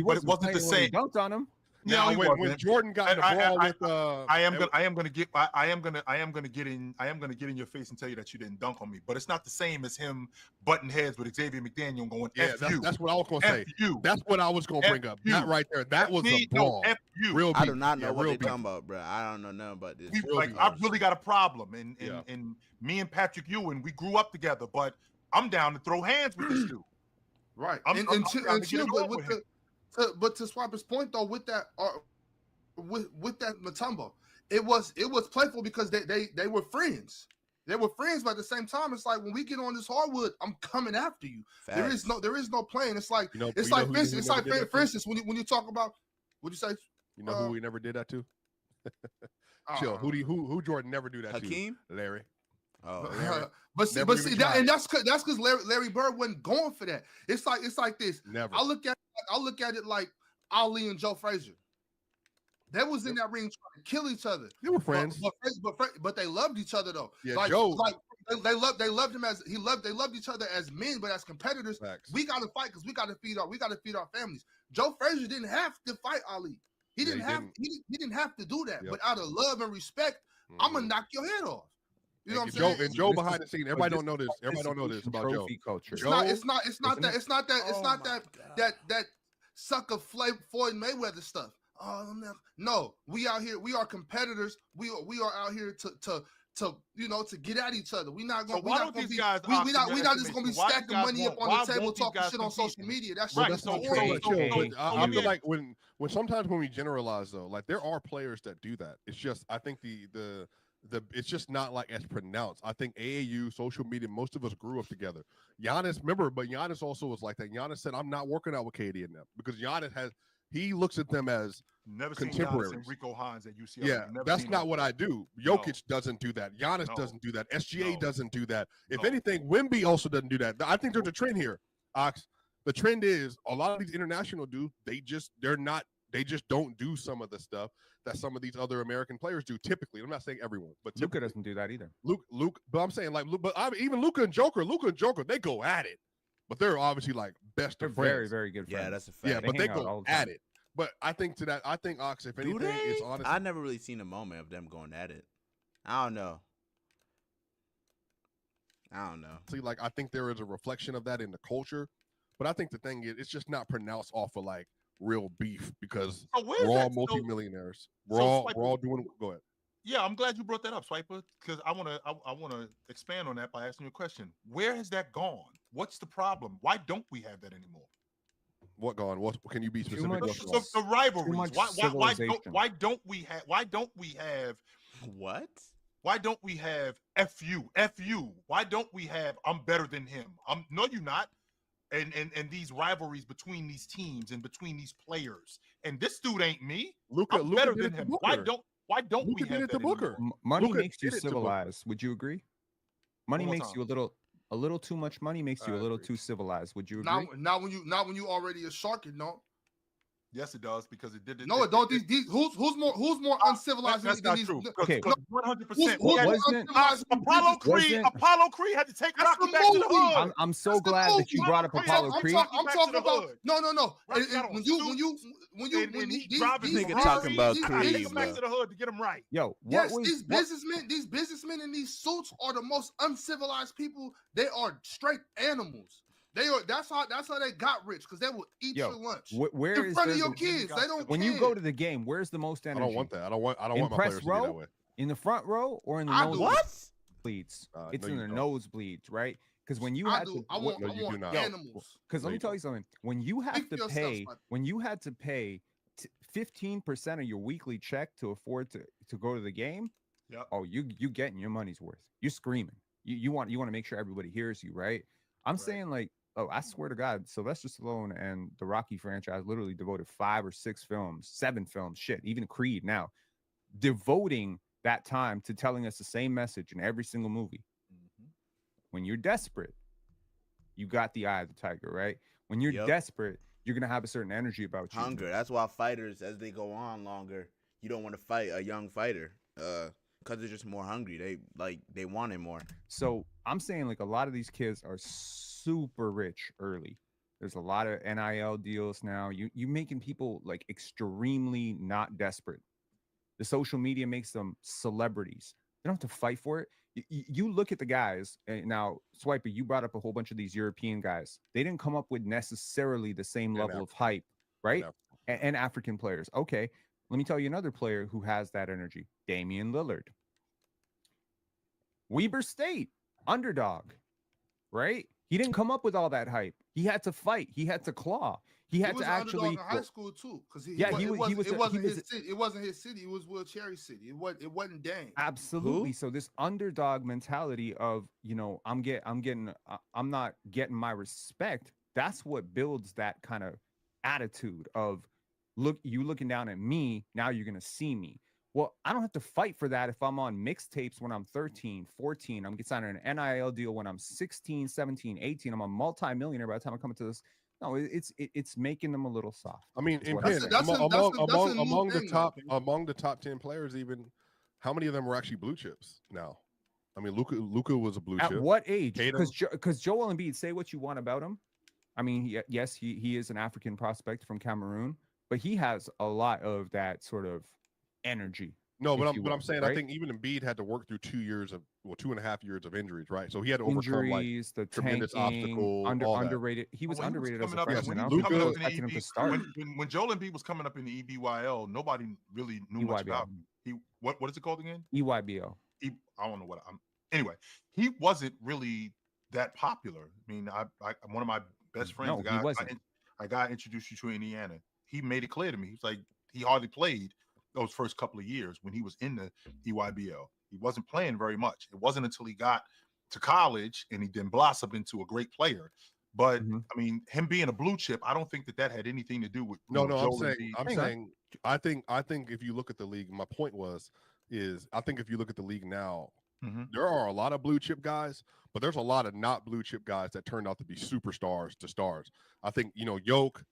But it wasn't the same. He dunked on him. Now when Jordan got the ball with I am gonna get in your face and tell you that you didn't dunk on me, but it's not the same as him butting heads with Xavier McDaniel and going F you. That's what I was gonna say. That's what I was gonna bring up. That right there. That was a brawl. Real I do not know what they're talking about, bro. I don't know nothing about this. I've really got a problem, and me and Patrick Ewing, we grew up together, but I'm down to throw hands with this dude. Right. But to Swiper's point though, with that Mutombo, it was playful because they were friends. They were friends, but at the same time, it's like when we get on this hardwood, I'm coming after you. Facts. There is no playing. It's like for instance, when you talk about what'd you say? You know who we never did that to? Chill. Who Jordan never do that Hakeem? to? Larry. Oh, Larry. but see that's because Larry Bird wasn't going for that. It's like this. Never. I look at it like Ali and Joe Frazier. They was in that ring trying to kill each other. They were friends, but they loved each other though. Yeah, Joe. They loved him as they loved each other as men, but as competitors, we got to fight because we got to feed our families. Joe Frazier didn't have to fight Ali. He Yeah, didn't he have didn't. he didn't have to do that. Yep. But out of love and respect, I'm gonna Mhm. knock your head off. You know what I'm Joe saying? and Joe This behind is- the scene. but Everybody this don't know is this. Everybody don't know this participation about Joe. trophy culture. It's Joe, not isn't it? that sucker Floyd Mayweather stuff. Oh no, we out here. We are competitors. We are out here to get at each other. We're not going. So why don't these guys? We not just going to be stacking money up on the table talking shit on social media. media. That's Well, shit that's is not so true. old. Chill, Hey, but I let me feel like when sometimes when we generalize though, like there are players that do that. It's just I think the it's just not like as pronounced. I think AAU, social media, most of us grew up together. Giannis, remember, but Giannis also was like that. Giannis said, "I'm not working out with KD and them," because Giannis he looks at them as Never seen Giannis contemporaries. and Rico Hines at UCLA. yeah. Never That's seen not them. what I do. No. Jokic doesn't do that. Giannis No. doesn't do that. SGA No. doesn't do that. If No. anything, Wemby also doesn't do that. I think there's a trend here, Ox. The trend is a lot of these international dudes, they just don't do some of the stuff that some of these other American players do typically. I'm not saying everyone, but Luka typically. doesn't do that either. Luke, but I'm saying like, even Luka and Joker, they go at it, but they're obviously like best They're of friends. very, very good friends. Yeah, that's a fact. Yeah, They but they hang out all go the time. at it. But I think Ox, if Do anything, they? it's honestly. I never really seen a moment of them going at it. I don't know. Like I think there is a reflection of that in the culture, but I think the thing is, it's just not pronounced off of like real beef because So where's we're all that- so- multimillionaires. so We're all Swiper- doing. Go ahead. Yeah, I'm glad you brought that up, Swiper, because I wanna expand on that by asking you a question. Where has that gone? What's the problem? Why don't we have that anymore? What gone? What can you be Too specific? much- What's So gone? the rivalries. much Why civilization. don't we have What? Why don't we have FU? Why don't we have I'm better than him? No, you're not. And these rivalries between these teams and between these players. And this dude ain't me. Luka I'm better did than it to him. Why Booker. don't Luka we did have it to that Booker. anymore? Money Luka makes you did it to Booker. civilized. Would you agree? Money One more makes time. you a little too much money makes you I a little agree. too civilized. Would you agree? Not when you already a shark, it don't. Yes, it does because it did. No, it don't. These who's more uncivilized That's than not these? true. Okay. 100%. Who's more Wasn't- uncivilized than Apollo these? Creed. Wasn't- Apollo Creed had to take That's Rocky the back to the movie. hood. I'm so That's the glad that you movie. brought up I'm Apollo talking Creed. about- I'm Back to talking the about hood. no. Rocky And got on when suits when he these driving Nigga Ferraris, talking about he Creed, takes them back bro. to the hood to get him right. Yo, what yes, was these what- businessmen in these suits are the most uncivilized people. They are straight animals. They are. That's how they got rich because they will eat Yo, your lunch where in is front there of your the- kids. They don't. when you care. go to the game? Where's the most I energy? don't want that. I don't want In my press players to be that row? way. In the front row or in the I do. nosebleeds? What? It's No, in you the don't. nosebleeds, right? Because when you I had do. to, I want. No, I you do want not. animals. because No, let me you tell you something. When you have Speak to for yourself, pay, Swiper. when you had to pay 15% of your weekly check to afford to go to the game, Yep. oh, you getting your money's worth. You're screaming. You want to make sure everybody hears you, right? I'm Right. saying like, oh, I swear to God, Sylvester Stallone and the Rocky franchise literally devoted 5 or 6 films, 7 films, shit, even Creed now, devoting that time to telling us the same message in every single movie. When you're desperate, you got the eye of the tiger, right? When you're Yep. desperate, you're gonna have a certain energy about you. Hunger. That's why fighters, as they go on longer, you don't want to fight a young fighter, because they're just more hungry. They want it more. So I'm saying like a lot of these kids are super rich early. There's a lot of NIL deals now. You making people like extremely not desperate. The social media makes them celebrities. They don't have to fight for it. You look at the guys and now, Swiper, you brought up a whole bunch of these European guys. They didn't come up with necessarily the same And level of hype, right? African. And African players. Okay, let me tell you another player who has that energy. Damian Lillard. Weber State, underdog, right? He didn't come up with all that hype. He had to fight. He had to claw. He had was to an underdog actually. in high school too, because Yeah, he was- It he wasn't was his city. It wasn't his city. It was Will Cherry City. It wasn't Dame. Absolutely. So this underdog mentality of, I'm not getting my respect. That's what builds that kind of attitude of, you looking down at me, now you're going to see me. Well, I don't have to fight for that if I'm on mixtapes when I'm 13, 14. I'm getting signed an NIL deal when I'm 16, 17, 18. I'm a multi-millionaire by the time I come into this. No, it's making them a little soft. I mean, That's in what I'm Penn, saying. That's a among new the thing, top though. among the top 10 players, even how many of them were actually blue chips now? I mean, Luka was a blue At chip. what age? Tatum. Because Joel Embiid, say what you want about him. I mean, yes, he is an African prospect from Cameroon, but he has a lot of that sort of energy. No, but if you will, I'm saying I right? think even Embiid had to work through 2.5 years of injuries, right? So he had to overcome like Injuries, the tremendous tanking, obstacle, all that. underrated. He was When he underrated as a coming up, freshman. when I he don't was think coming people up in the expected him to EB, start. when Joel Embiid was coming up in the EBYL, nobody really knew much EYBL. about him. He what is it called again? EYBL. I don't know what I'm. Anyway, he wasn't really that popular. I mean, I one of my best friends, No, the he guy wasn't. I got introduced you to Indiana. He made it clear to me. He's like he hardly played those first couple of years when he was in the EYBL. He wasn't playing very much. It wasn't until he got to college and he then blossomed into a great player. But Mhm. I mean, him being a blue chip, I don't think that had anything to do with No, I'm Joel saying Embiid. I'm Hang on. saying I think if you look at the league, my point is I think if you look at the league now, Mhm. there are a lot of blue chip guys, but there's a lot of not blue chip guys that turned out to be superstars to stars. I think, Yoke,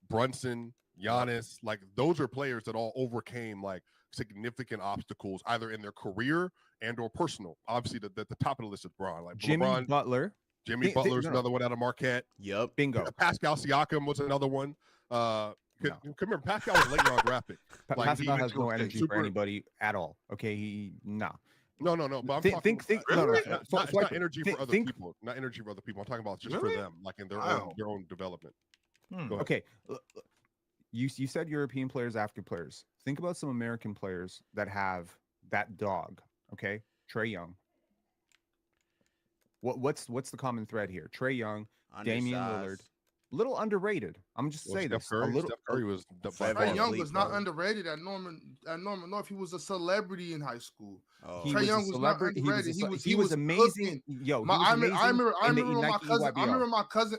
Brunson, Giannis, like those are players that all overcame like significant obstacles either in their career and or personal. Obviously, the top of the list is Bron. Like Jimmy LeBron, Butler. Jimmy Butler's another one out of Marquette. Yup. Bingo. Pascal Siakam was another one. No. Remember, Pascal was late round draft pick. Like, Pascal he has no went to energy super- for anybody at all. Okay, no. No. But I'm Think- talking. no, Really? no, It's not Swiper, energy think- for other think- people. Not energy for other people. I'm talking about just Really? for them, like in their Wow. own development. Hmm. Go ahead. Okay, you said European players, African players. Think about some American players that have that dog. Okay, Trae Young. What's the common thread here? Trae Young, Damian Lillard. Little underrated. I'm just Well, saying Steph this. Curry, A little. Steph Curry was the by Forever far- Trae Young Sleep, was not bro. underrated at Norman North. He was a celebrity in high school. Oh. He Trae was Young a was not celebrity. underrated. He was amazing. cooking. Yo, he I was remember, amazing. I remember, I in the remember my Nike cousin. I EYBL. remember my cousin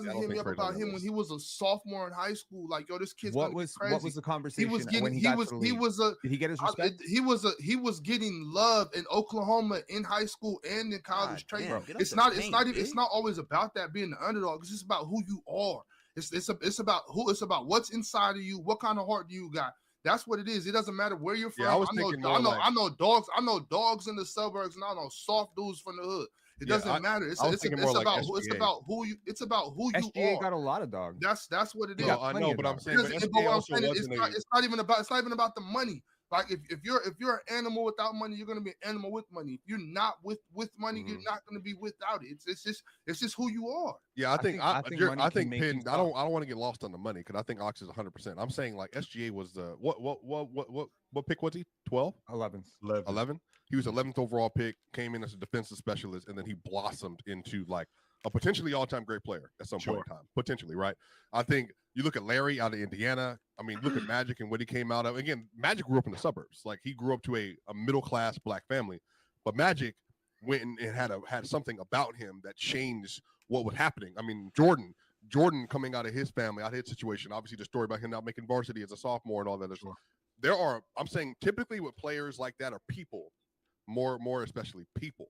I don't hit me think up Trae's on about that him when list. he was a sophomore in high school. Like, yo, this kid's What gonna was get crazy. what was the conversation He was getting. when he He got was. to the He league? was a. Did he get his respect? He was getting love in Oklahoma in high school and in college. God Trae, damn, get up it's the not. It's paint, not. big. It's not always about that being the underdog. It's just about who you are. It's about who. It's about what's inside of you. What kind of heart do you got? That's what it is. It doesn't matter where you're from. Yeah, I was know. thinking more like- I know dogs. I know dogs in the suburbs, and I know soft dudes from the hood. It Yeah, doesn't matter. It's I was thinking more like about SGA. who you. It's about who you SGA are. got a lot of dogs. That's what it is. Yeah, No, I plenty know, of but I'm dogs. saying, but But SGA what I'm also saying is wasn't it's not even about the money. Like if you're an animal without money, you're gonna be an animal with money. If you're not with money, you're not gonna be without it. It's just who you are. Yeah, I think money can make Penn. you I don't want to get lost on the money because I think Ox is 100%. I'm saying like SGA was the what pick was he? 12, 11th. 11. He was 11th overall pick. Came in as a defensive specialist, and then he blossomed into like a potentially all-time great player at some point in time. Potentially, right? I think you look at Larry out of Indiana. I mean, look at Magic and what he came out of. Again, Magic grew up in the suburbs. Like he grew up to a middle-class black family, but Magic went and had something about him that changed what was happening. I mean, Jordan coming out of his family, out of his situation. Obviously, the story about him not making varsity as a sophomore and all that. I'm saying typically with players like that are people, more especially people.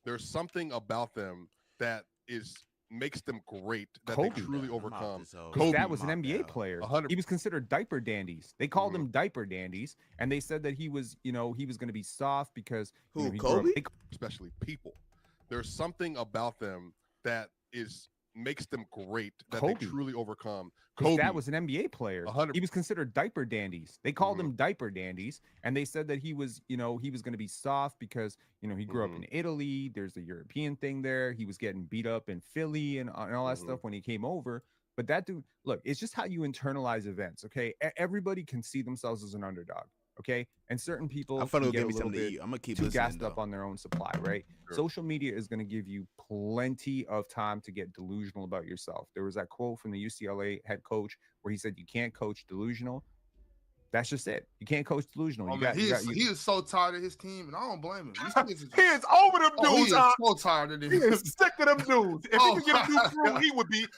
There's something about them that makes them great, that Kobe. they truly I'm out overcome. this hoe. His Kobe, dad was an I'm out NBA that hoe. player. 100. He was considered diaper dandies. They called Mhm. him diaper dandies, and they said that he was going to be soft because Who, he grew up- Kobe? they- Especially people. There's something about them that makes them great, that Kobe. they truly overcome. His Kobe, dad was an NBA player. 100. He was considered diaper dandies. They called Mhm. him diaper dandies, and they said that he was going to be soft because he grew up Mhm. in Italy. There's the European thing there. He was getting beat up in Philly and all that Mhm. stuff when he came over. But that dude, look, it's just how you internalize events. Okay, everybody can see themselves as an underdog. Okay, and certain people I'm finna can go get give a me little something to bit eat. I'm gonna keep too listening. gassed up though. on their own supply, right? Sure. Social media is going to give you plenty of time to get delusional about yourself. There was that quote from the UCLA head coach where he said, "You can't coach delusional." That's just it. You can't coach delusional. Oh, You man, got, he you got, is so tired of his team, and I don't blame him. These kids He is over them he dudes. is Ox. so tired of He them. is sick of them dudes. If Oh, he could get a new crew,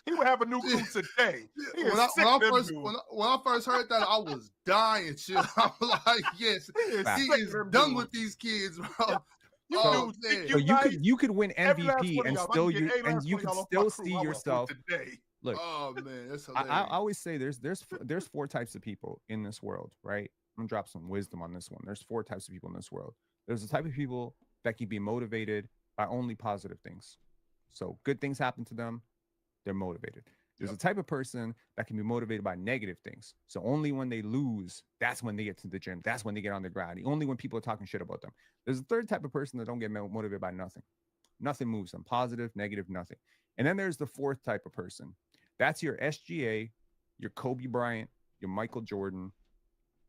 he would have a new crew today. He is sick of them dudes. When I first heard that, I was dying. Shit, I'm like, yes, He is he sick is of them done dudes. with these kids, bro. You Oh, dudes man. think so nice. you could win Every last MVP one of and y'all, if I still can get every last you one of could y'all off still my see crew, I will do it yourself. today. Look, Oh man, that's I hilarious. always say there's 4 types of people in this world, right? I'm gonna drop some wisdom on this one. There's 4 types of people in this world. There's the type of people that can be motivated by only positive things. So good things happen to them, they're motivated. There's a type of person that can be motivated by negative things. So only when they lose, that's when they get to the gym. That's when they get on the grind. Only when people are talking shit about them. There's a third type of person that don't get motivated by nothing. Nothing moves them. Positive, negative, nothing. And then there's the fourth type of person. That's your SGA, your Kobe Bryant, your Michael Jordan.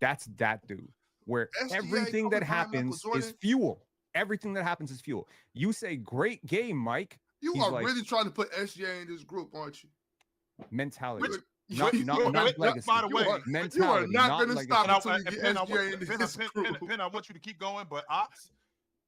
That's that dude. Where SGA, everything Kobe that Bryant, Michael happens Jordan. is fuel. Everything that happens is fuel. You say, great game, Mike. You He's are like, really trying to put SGA in this group, aren't you? mentality. You Not legacy. By the way, you are mentality, not going to legacy. stop Penn, until you get I SGA in this group. Penn, I want you to keep going, but Ox,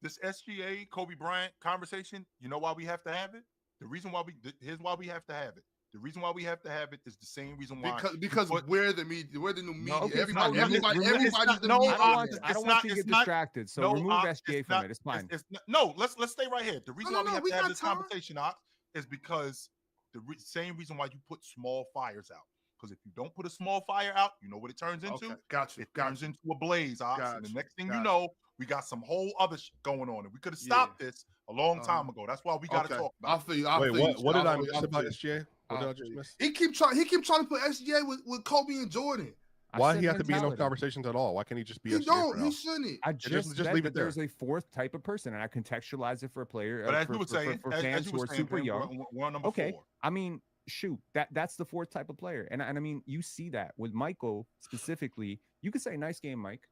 this SGA Kobe Bryant conversation, you know why we have to have it? The reason why here's why we have to have it. The reason why we have to have it is the same reason why. Because we're the media, we're the new media. okay, everybody's no, everybody's the no, media. I don't want you to get distracted. So remove SGA from it. It's fine. No, let's stay right here. The reason No, why no, we we have to have got this time. conversation, Ox, is because the same reason why you put small fires out. Because if you don't put a small fire out, you know what it turns into? Okay, got you. It turns into a blaze, Ox. Got And the you, next thing got you you. know, we got some whole other shit going on. And we could have stopped this a long time ago. That's why we got to talk I'll about it. feel you. Wait, what did I miss about SGA? What did I just miss? He keep trying to put SGA with Kobe and Jordan. Why said he have to be in those mentality. conversations at all? Why can't he just be He SGA for don't. now? He shouldn't. I just just leave that it there. there's a fourth type of person, and I contextualize it for a player. But as for, you were for- saying, for as fans you who were are saying, super Penn, young. we're on number Okay, 4. I mean, shoot, that's the fourth type of player, and I mean, you see that with Michael specifically. You could say, "Nice game, Mike."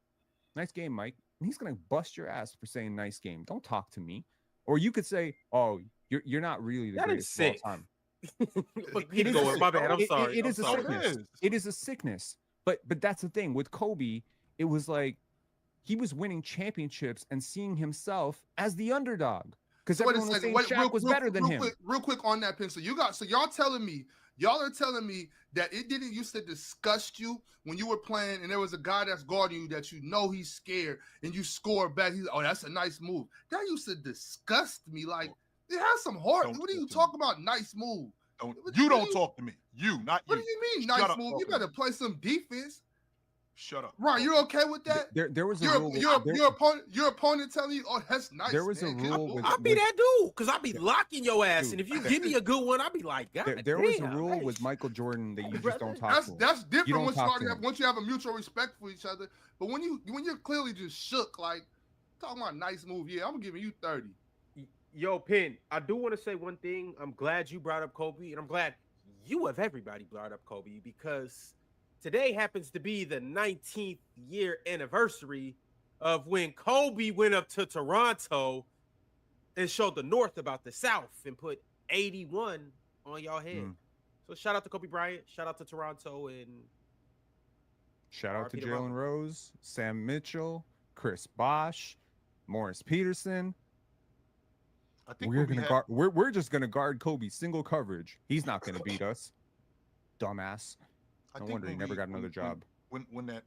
Nice game, Mike. And he's gonna bust your ass for saying "nice game." Don't talk to me. Or you could say, "Oh, you're not really the That is greatest of all sick. time." Look, It is going. My bad. I'm it- sorry. It is I'm a sorry. sickness. It is a sickness. But that's the thing with Kobe. It was like he was winning championships and seeing himself as the underdog because So wait a everyone was second. saying Wait, Shaq was better than him. Real quick on that, Penn. So y'all are telling me that it didn't used to disgust you when you were playing and there was a guy that's guarding you that you know he's scared and you score back. He's that's a nice move. That used to disgust me. Like it has some heart. Don't What are you talk to talking about? Nice move. You don't talk to me. You, not What you. do you mean Shut nice up move? You talking to better me. play some defense. Shut up. Right, you're okay with that? There was a Your rule. your opponent telling you, "Oh, that's nice." There was a man. Good rule move." with- I'll be that dude because I'll be locking your ass, Dude. and if you give me a good one, I'll be like, God, there was a damn, rule hey. with Michael Jordan that you just brother. don't talk to him. That's different don't once you talk already to have him. once you have a mutual respect for each other. But when you're clearly just shook, like talking about nice move, yeah, I'm giving you 30. Yo, Penn, I do want to say one thing. I'm glad you brought up Kobe, and I'm glad you of everybody brought up Kobe because today happens to be the 19th year anniversary of when Kobe went up to Toronto and showed the North about the South and put 81 on y'all head. So shout out to Kobe Bryant, shout out to Toronto, and Shout out to RP to Jalen Robert. Rose, Sam Mitchell, Chris Bosh, Morris Peterson. I think We're what we gonna have- guard. We're just gonna guard Kobe single coverage. He's not gonna beat us, dumbass. I No think wonder he when never we- got another when- job.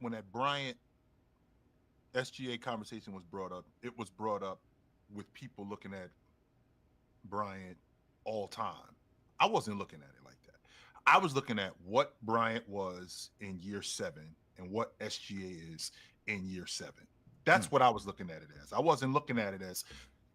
When that Bryant SGA conversation was brought up, it was brought up with people looking at Bryant all time. I wasn't looking at it like that. I was looking at what Bryant was in year 7 and what SGA is in year 7. That's what I was looking at it as. I wasn't looking at it as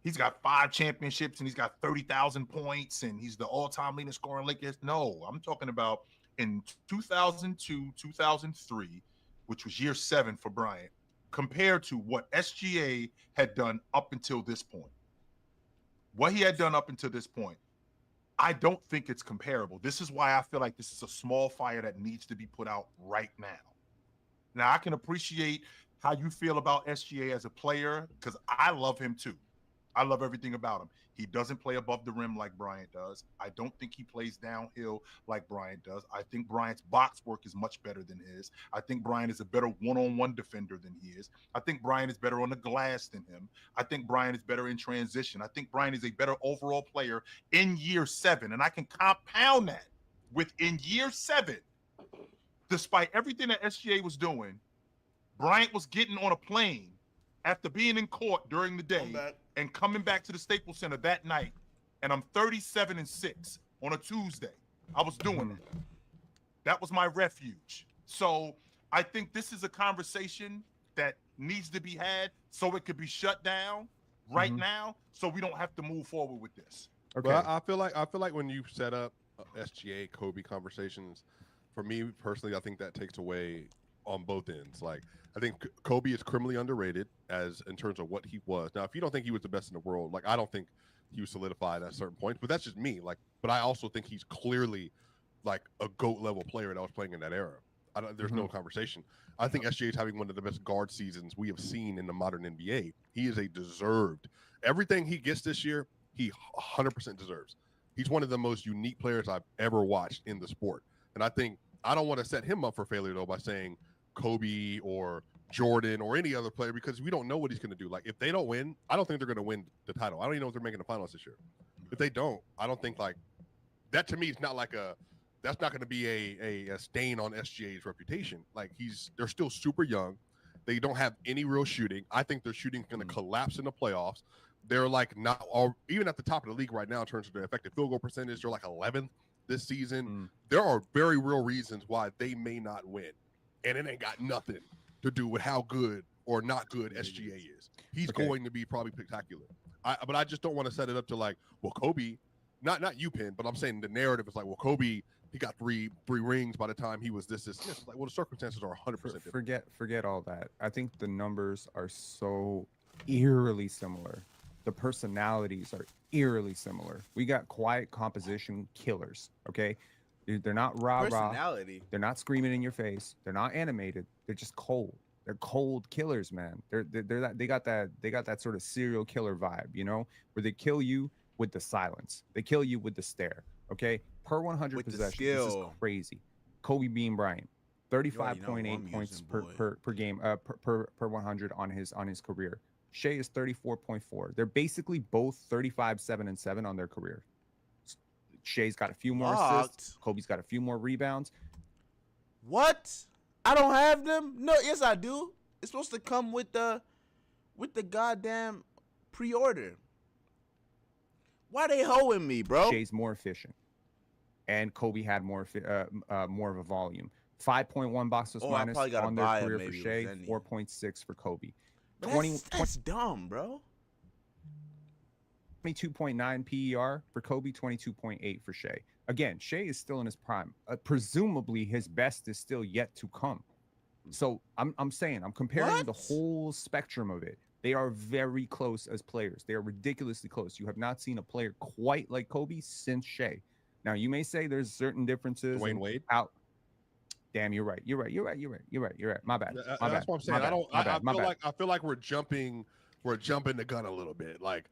he's got 5 championships and he's got 30,000 points and he's the all-time leading scorer in Lakers. No, I'm talking about in 2002, 2003, which was year 7 for Bryant, compared to what SGA had done up until this point. What he had done up until this point, I don't think it's comparable. This is why I feel like this is a small fire that needs to be put out right now. Now, I can appreciate how you feel about SGA as a player because I love him too. I love everything about him. He doesn't play above the rim like Bryant does. I don't think he plays downhill like Bryant does. I think Bryant's box work is much better than his. I think Bryant is a better one-on-one defender than he is. I think Bryant is better on the glass than him. I think Bryant is better in transition. I think Bryant is a better overall player in year 7. And I can compound that with in year 7, despite everything that SGA was doing, Bryant was getting on a plane after being in court during the day and coming back to the Staples Center that night, and I'm 37-6 on a Tuesday. I was doing it. That was my refuge. So I think this is a conversation that needs to be had so it could be shut down right now, so we don't have to move forward with this. Okay. But I feel like when you set up SGA Kobe conversations. For me personally, I think that takes away on both ends. Like I think Kobe is criminally underrated as in terms of what he was. Now, if you don't think he was the best in the world, like I don't think he was solidified at certain points, but that's just me. Like, but I also think he's clearly like a GOAT level player that was playing in that era. There's no conversation. I think SGA is having one of the best guard seasons we have seen in the modern NBA. He is a deserved everything he gets this year. He 100% deserves. He's one of the most unique players I've ever watched in the sport. And I think I don't want to set him up for failure though by saying Kobe or Jordan or any other player because we don't know what he's going to do. Like if they don't win, I don't think they're going to win the title. I don't even know if they're making the finals this year. If they don't, I don't think like that to me is not like that's not going to be a stain on SGA's reputation. Like they're still super young. They don't have any real shooting. I think their shooting is going to collapse in the playoffs. They're like not all, even at the top of the league right now in terms of their effective field goal percentage. They're like 11th this season. There are very real reasons why they may not win. And it ain't got nothing to do with how good or not good SGA is. He's going to be probably spectacular. But I just don't want to set it up to like, well, Kobe, not you, Penn, but I'm saying the narrative is like, well, Kobe, he got three rings by the time he was this. It's like, well, the circumstances are 100% different. Forget all that. I think the numbers are so eerily similar. The personalities are eerily similar. We got quiet composition killers. Okay, they're not rah. They're not screaming in your face. They're not animated. They're just cold. They're cold killers, man. They got that sort of serial killer vibe, you know, where they kill you with the silence. They kill you with the stare. Okay, per 100 possessions. This is crazy. Kobe Bean Bryant, 35.8 points per game, per 100 on his career. Shea is 34.4. They're basically both 35, 7, and 7 on their career. Shea's got a few more assists. Kobe's got a few more rebounds. What? I don't have them? No, yes I do. It's supposed to come with the goddamn pre-order. Why they hoeing me, bro? Shea's more efficient, and Kobe had more of a volume. 5.1 box plus minus on their career for Shea. 4.6 for Kobe. That's dumb, bro. 22.9 PER for Kobe, 22.8 for Shea. Again, Shea is still in his prime. Presumably, his best is still yet to come. So I'm saying I'm comparing the whole spectrum of it. They are very close as players. They are ridiculously close. You have not seen a player quite like Kobe since Shea. Now you may say there's certain differences. Dwayne Wade. Damn, you're right. My bad. That's what I'm saying. I feel like we're jumping the gun a little bit. Like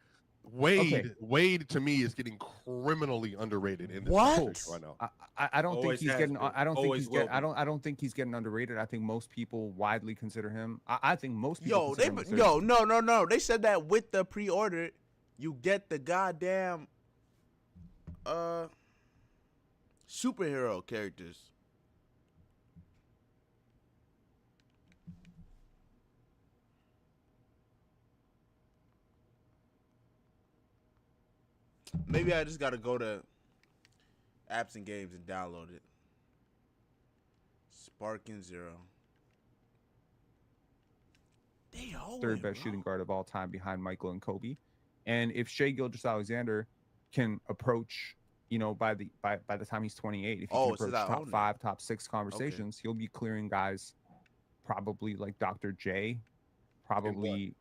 Wade to me is getting criminally underrated in this conversation right now. I don't think he's getting. I don't think he's getting underrated. I think most people widely consider him. I think most people. No. They said that with the pre-order, you get the goddamn superhero characters. Maybe I just gotta go to apps and games and download it. Sparking Zero. Third best shooting guard of all time behind Michael and Kobe. And if Shai Gilgeous-Alexander can approach, you know, by the time he's 28, if he can approach top 5, top 6 conversations, he'll be clearing guys probably like Dr. J, probably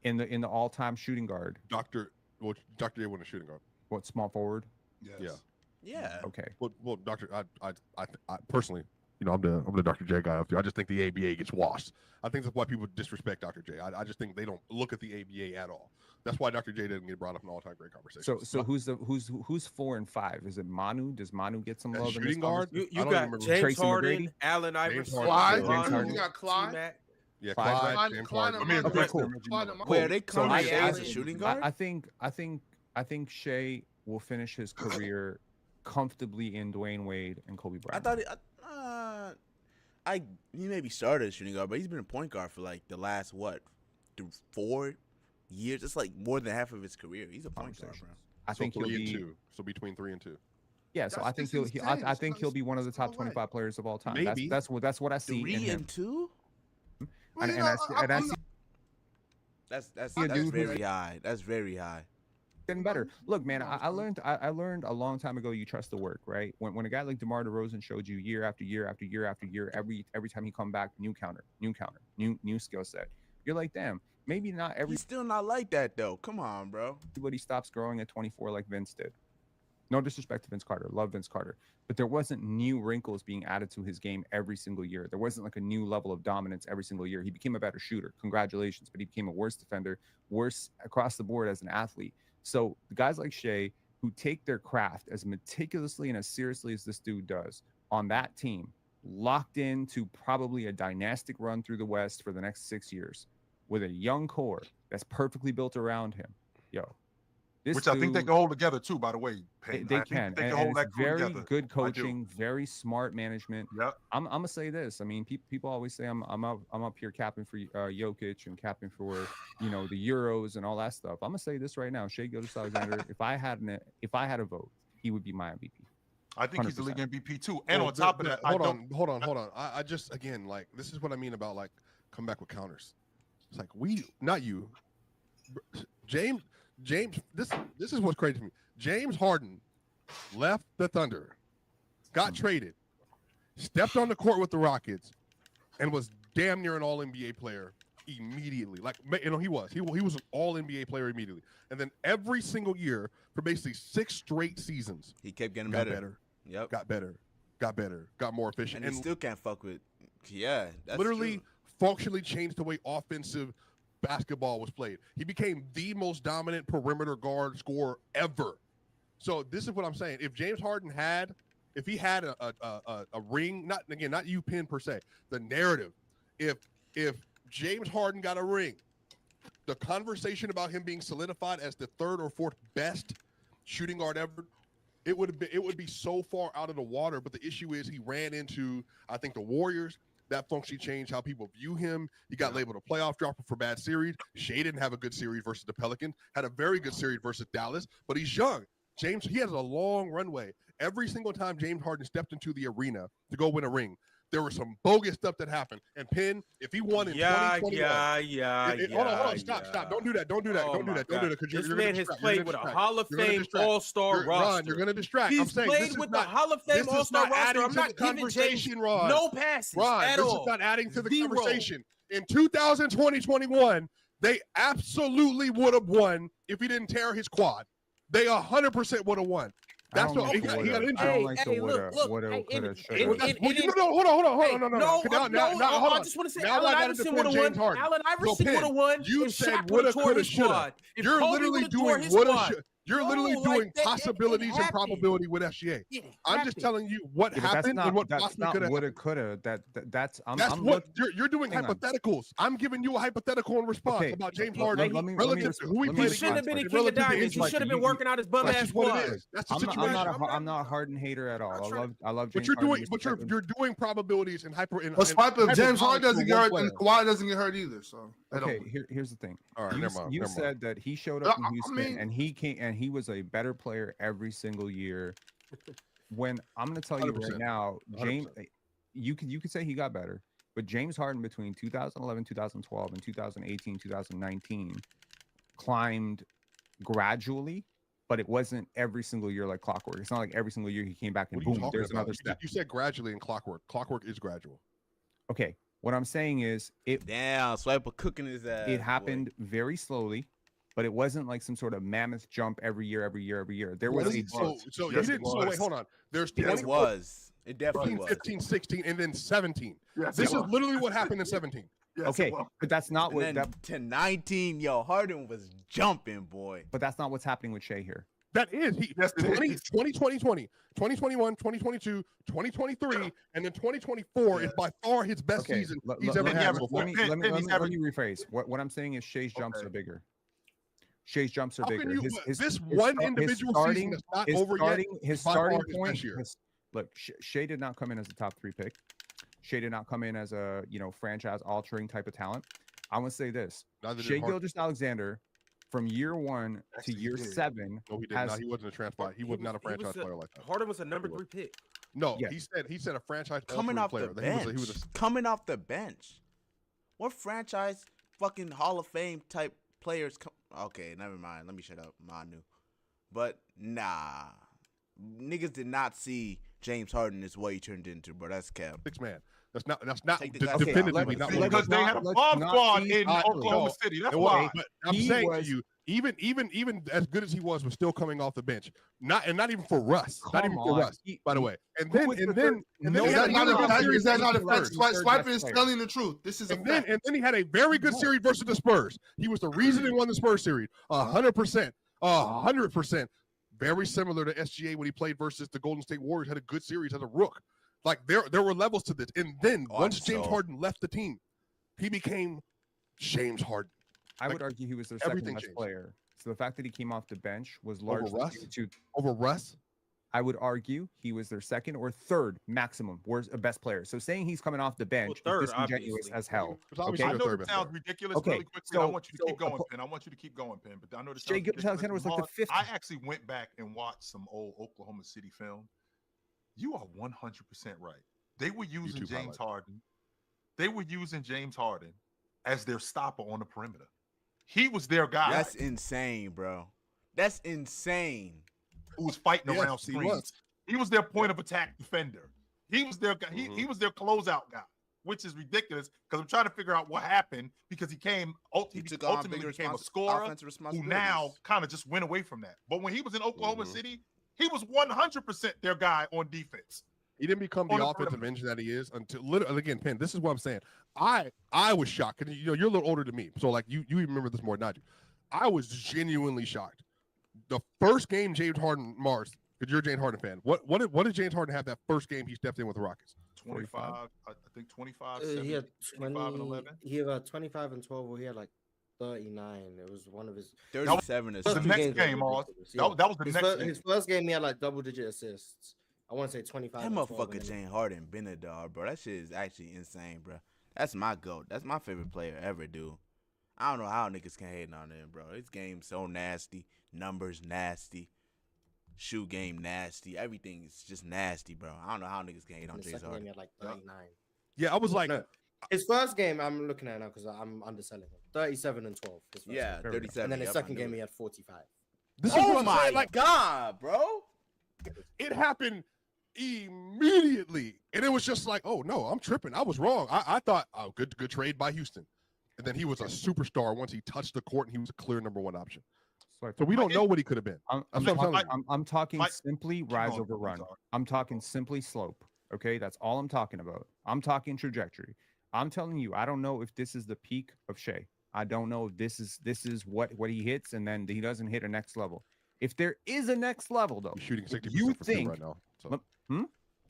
in the all-time shooting guard. Dr. J won a shooting guard. What, small forward? Yes. Yeah. Okay. Well, Doctor, I personally, you know, I'm the Dr. J guy up there. I just think the ABA gets washed. I think that's why people disrespect Dr. J. I just think they don't look at the ABA at all. That's why Dr. J didn't get brought up in all-time great conversation. So who's 4 and 5? Is it Manu? Does Manu get some love? Shooting guard? You got James Tracy Harden, McGrady? Allen Iverson, Clyde. Harden. You got Clyde. Yeah, Clyde. James Harden. Okay, cool. Where they come So Shea as a shooting guard? I think Shea will finish his career comfortably in Dwayne Wade and Kobe Bryant. He maybe started as shooting guard, but he's been a point guard for like the last 4 years. It's like more than half of his career. He's a point guard, bro. I think he'll be 2. So between 3 and 2. Yeah, so I think he'll be one of the top 25 players of all time. Maybe. That's what I see 3 in him. and 2? And I see That's very high. That's very high. getting better. Look, man, I learned a long time ago. You trust the work, right? When a guy like DeMar DeRozan showed you year after year after year after year, every time he come back, new counter, new skill set. You're like, damn, maybe not He's still not like that though. Come on, bro. everybody stops growing at 24 like Vince did. No disrespect to Vince Carter, love Vince Carter, but there wasn't new wrinkles being added to his game every single year. There wasn't like a new level of dominance every single year. He became a better shooter, congratulations, but he became a worse defender, worse across the board as an athlete. So the guys like Shai, who take their craft as meticulously and as seriously as this dude does on that team, locked into probably a dynastic run through the West for the next 6 years with a young core that's perfectly built around him. Yo, this Which I think they dude- can hold together too, by the way. Peyton. They I think can. They can And hold it's that crew very together. good I do. coaching, very smart management. Yep. I'm gonna say this. I mean, people always say I'm up here capping for Jokic and capping for the Euros and all that stuff. I'm gonna say this right now. Shai Gilgeous-Alexander, if I had a vote, he would be my MVP. I think he's the 100%. league MVP too. And Well, on top of that, I hold don't. on. I just, again, like, this is what I mean about, like, come back with counters. It's like, not you, James, this is what's crazy to me. James Harden left the Thunder, got traded, stepped on the court with the Rockets, and was damn near an All-NBA player immediately. Like, he was an All-NBA player immediately. And then every single year for basically 6 straight seasons, He kept getting got better. better, Yep. got better, got more efficient, And he still can't fuck with. Yeah, that's literally true. functionally changed the way offensive basketball was played. He became the most dominant perimeter guard scorer ever. So this is what I'm saying. If James Harden had a ring, not you pin per se, the narrative. If James Harden got a ring, the conversation about him being solidified as the 3rd or 4th best shooting guard ever, it would be so far out of the water. But the issue is he ran into, I think, the Warriors. That functionally changed how people view him. He got labeled a playoff dropper for bad series. Shai didn't have a good series versus the Pelicans. Had a very good series versus Dallas, but he's young. James, he has a long runway. Every single time James Harden stepped into the arena to go win a ring, there was some bogus stuff that happened. And Penn, if he won in 2021, hold on, stop. Don't do that. Don't do that. Oh Don't do my that. Don't do that. God. Because This man has played with a Hall of Fame All-Star Ron, roster. you're going to distract. I'm He's saying played with the Hall of Fame All-Star roster. I'm not giving James conversation, Ron. no passes Ron, at this all. is not adding to the Zero. conversation. In 2020-21, they absolutely would have won if he didn't tear his quad. They 100% would have won. That's I don't what like he the got woulda. injured. I don't like the Hey, woulda, look, woulda, hey, coulda, it- shoulda. it- Well, hold Hey, on. no, Hold I on. just want to say Now Allen I gotta Iverson defend would have James won. Harden. Allen Iverson Penn, would have won. you and said Shaq woulda, would've tore coulda, his shoulda. squad. If You're Kobe literally would've tore doing his woulda. squad. You're No, literally like, doing it possibilities and happened. probability with SGA. It I'm just happened. telling you what Yeah, but that's happened not and what that's possibly not could have woulda, happened. coulda. That's That's I'm what look- you're doing hang on. hypotheticals. I'm giving you a hypothetical in response Okay, about James let- Harden let me relative to who he let me He played shouldn't have against been a and king of relative to diamonds. He injuries. should have been You- working out his bum That's ass just what squad. it is. That's the I'm situation. not a Harden hater at all. I love But James you're Harden. doing, He's but played- you're doing probabilities and hyper. But Swipe, if James Harden doesn't get hurt, player. then Kawhi doesn't get hurt either. So they Okay, don't. here's the thing. All right, You, never mind. you never mind. said that he showed up in I Houston mean- and he was a better player every single year. When I'm going to tell you right 100%. now, James, 100%. you could say he got better, but James Harden between 2011, 2012, and 2018, 2019 climbed gradually, but it wasn't every single year like clockwork. It's not like every single year he came back and What are you boom, talking there's about? another step. You said gradually in clockwork. Clockwork is gradual. Okay, what I'm saying is Damn, Swiper cooking his ass. it boy. happened very slowly, but it wasn't like some sort of mammoth jump every year. There was Yes, a it so was. so Yes, you it didn't. So was. wait, hold on. There's It 20, was. It definitely 15, was. 15, 16, and then 17. Yes, This it is was. literally what happened in 17. Yes, okay, it was. but that's not And what then that, to 19, yo, Harden was jumping, boy. but that's not what's happening with Shai here. That is he. Yes, it 20, is. 2021, 2022, 2023, and then 2024 is by far his best Okay, season let- he's let- ever let me- had have so it. far. let me Penn, let me Penn, let he's me, having- let me rephrase. What I'm saying is Shai's jumps Okay. are bigger. Shai's jumps are How bigger. can you? His this his one sta- his individual starting- season that's not his over starting, yet. His by far starting his point. best year. Look, Shai did not come in as a top 3 pick. Shai did not come in as a franchise altering type of talent. I want to say this: Neither did Shai Harden. Gilgeous-Alexander, from year 1 to Actually, he year did. 7, No, he did has- not. He wasn't a transplant. He was not a franchise player like that. Harden was a number He 3 pick. No, Yes. he said a franchise Coming altering off player. the That bench. He was a Coming off the bench. What franchise fucking Hall of Fame type players come? Okay, never mind. Let me shut up. Manu. But nah, niggas did not see James Harden this way he turned into, bro. That's cap. 6-man. That's not Take the guys definitively out. not Let's- Because they had a bomb squad in Oklahoma City. That's why. But I'm He saying was- to you, even as good as he was still coming off the bench. Not even for Russ. Not even Come for on. Russ, by the way. And Who then was the and third- then and then No, he Is had that a not really a good fact? series Is that not a versus fact? the Spurs. Swiper is player. telling the truth. This is a And then fact. and then he had a very good series versus the Spurs. He was the reason he won the Spurs series. 100%. 100%. Very similar to SGA when he played versus the Golden State Warriors. Had a good series as a rook. Like there were levels to this. And then once James Harden left the team, he became James Harden. I would Like, argue he was their second everything best changed. player. So the fact that he came off the bench was Over largely Russ? due to. Over Russ. I would argue he was their second or third maximum worst best player. So saying he's coming off the bench third, is disingenuous obviously. as hell. It's obviously Okay. I the know third it best sounds player. ridiculous. Okay, Really quickly, I so- want you to keep so- going, Pin. I want you to keep going, Pin. But I know this Shai sounds Gilgeous-Alexander was like the ridiculous. fifth. I actually went back and watched some old Oklahoma City film. You are 100% right. They were using YouTube James highlights. Harden. They were using James Harden as their stopper on the perimeter. He was their guy That's insane, bro. That's insane. who was fighting Yes, around he screens. was. He was their point of attack defender. He was their guy. He Mhm. was their closeout guy, which is ridiculous because I'm trying to figure out what happened because he He took on ultimately bigger became a scorer offensive who responsibilities. now kind of just went away from that. But when he was in Oklahoma Mhm. City, he was 100% their guy on defense. He didn't become the On the offensive perimeter. engine that he is until literally again, Penn. This is what I'm saying. I was shocked because you're a little older than me, so like you remember this more than I do. I was genuinely shocked. The first game James Harden Mars, because you're a James Harden fan. What did James Harden have that first game he stepped in with the Rockets? 25, I think 25, He had 25 and 11. He had 25 and 12, or he had like 39. It was one of his 37 The first assists. two next games were game, Mars. ridiculous. That was the his, next fir- game. his first game, he had like double-digit assists. I want to say 25. That and 12, motherfucker and then- James Harden been a dog, bro. That shit is actually insane, bro. That's my GOAT. That's my favorite player ever, dude. I don't know how niggas can hate on him, bro. His game's so nasty. Numbers nasty. Shoot game nasty. Everything is just nasty, bro. I don't know how niggas can hate In on the James second game, he Harden. had like 39. Yeah, I was like, No, his first game, I'm looking at it now because I'm underselling him. 37 and 12. his first Yeah, game. 37. And then his Yep, second I knew game, it. he had 45. this is what Oh I'm my saying. Like god, bro. it happened immediately, and it was just like, oh no, I'm tripping. I was wrong. I thought, oh, good trade by Houston, and then he was a superstar once he touched the court, and he was a clear number one option. So we don't know what he could have been. I'm That's what I'm telling you. I'm talking Mike- simply rise going, over I'm run. sorry. I'm talking simply slope. Okay, that's all I'm talking about. I'm talking trajectory. I'm telling you, I don't know if this is the peak of Shea. I don't know if this is what he hits, and then he doesn't hit a next level. If there is a next level, though, He's shooting if 60% you from two think- right now. So But- hmm?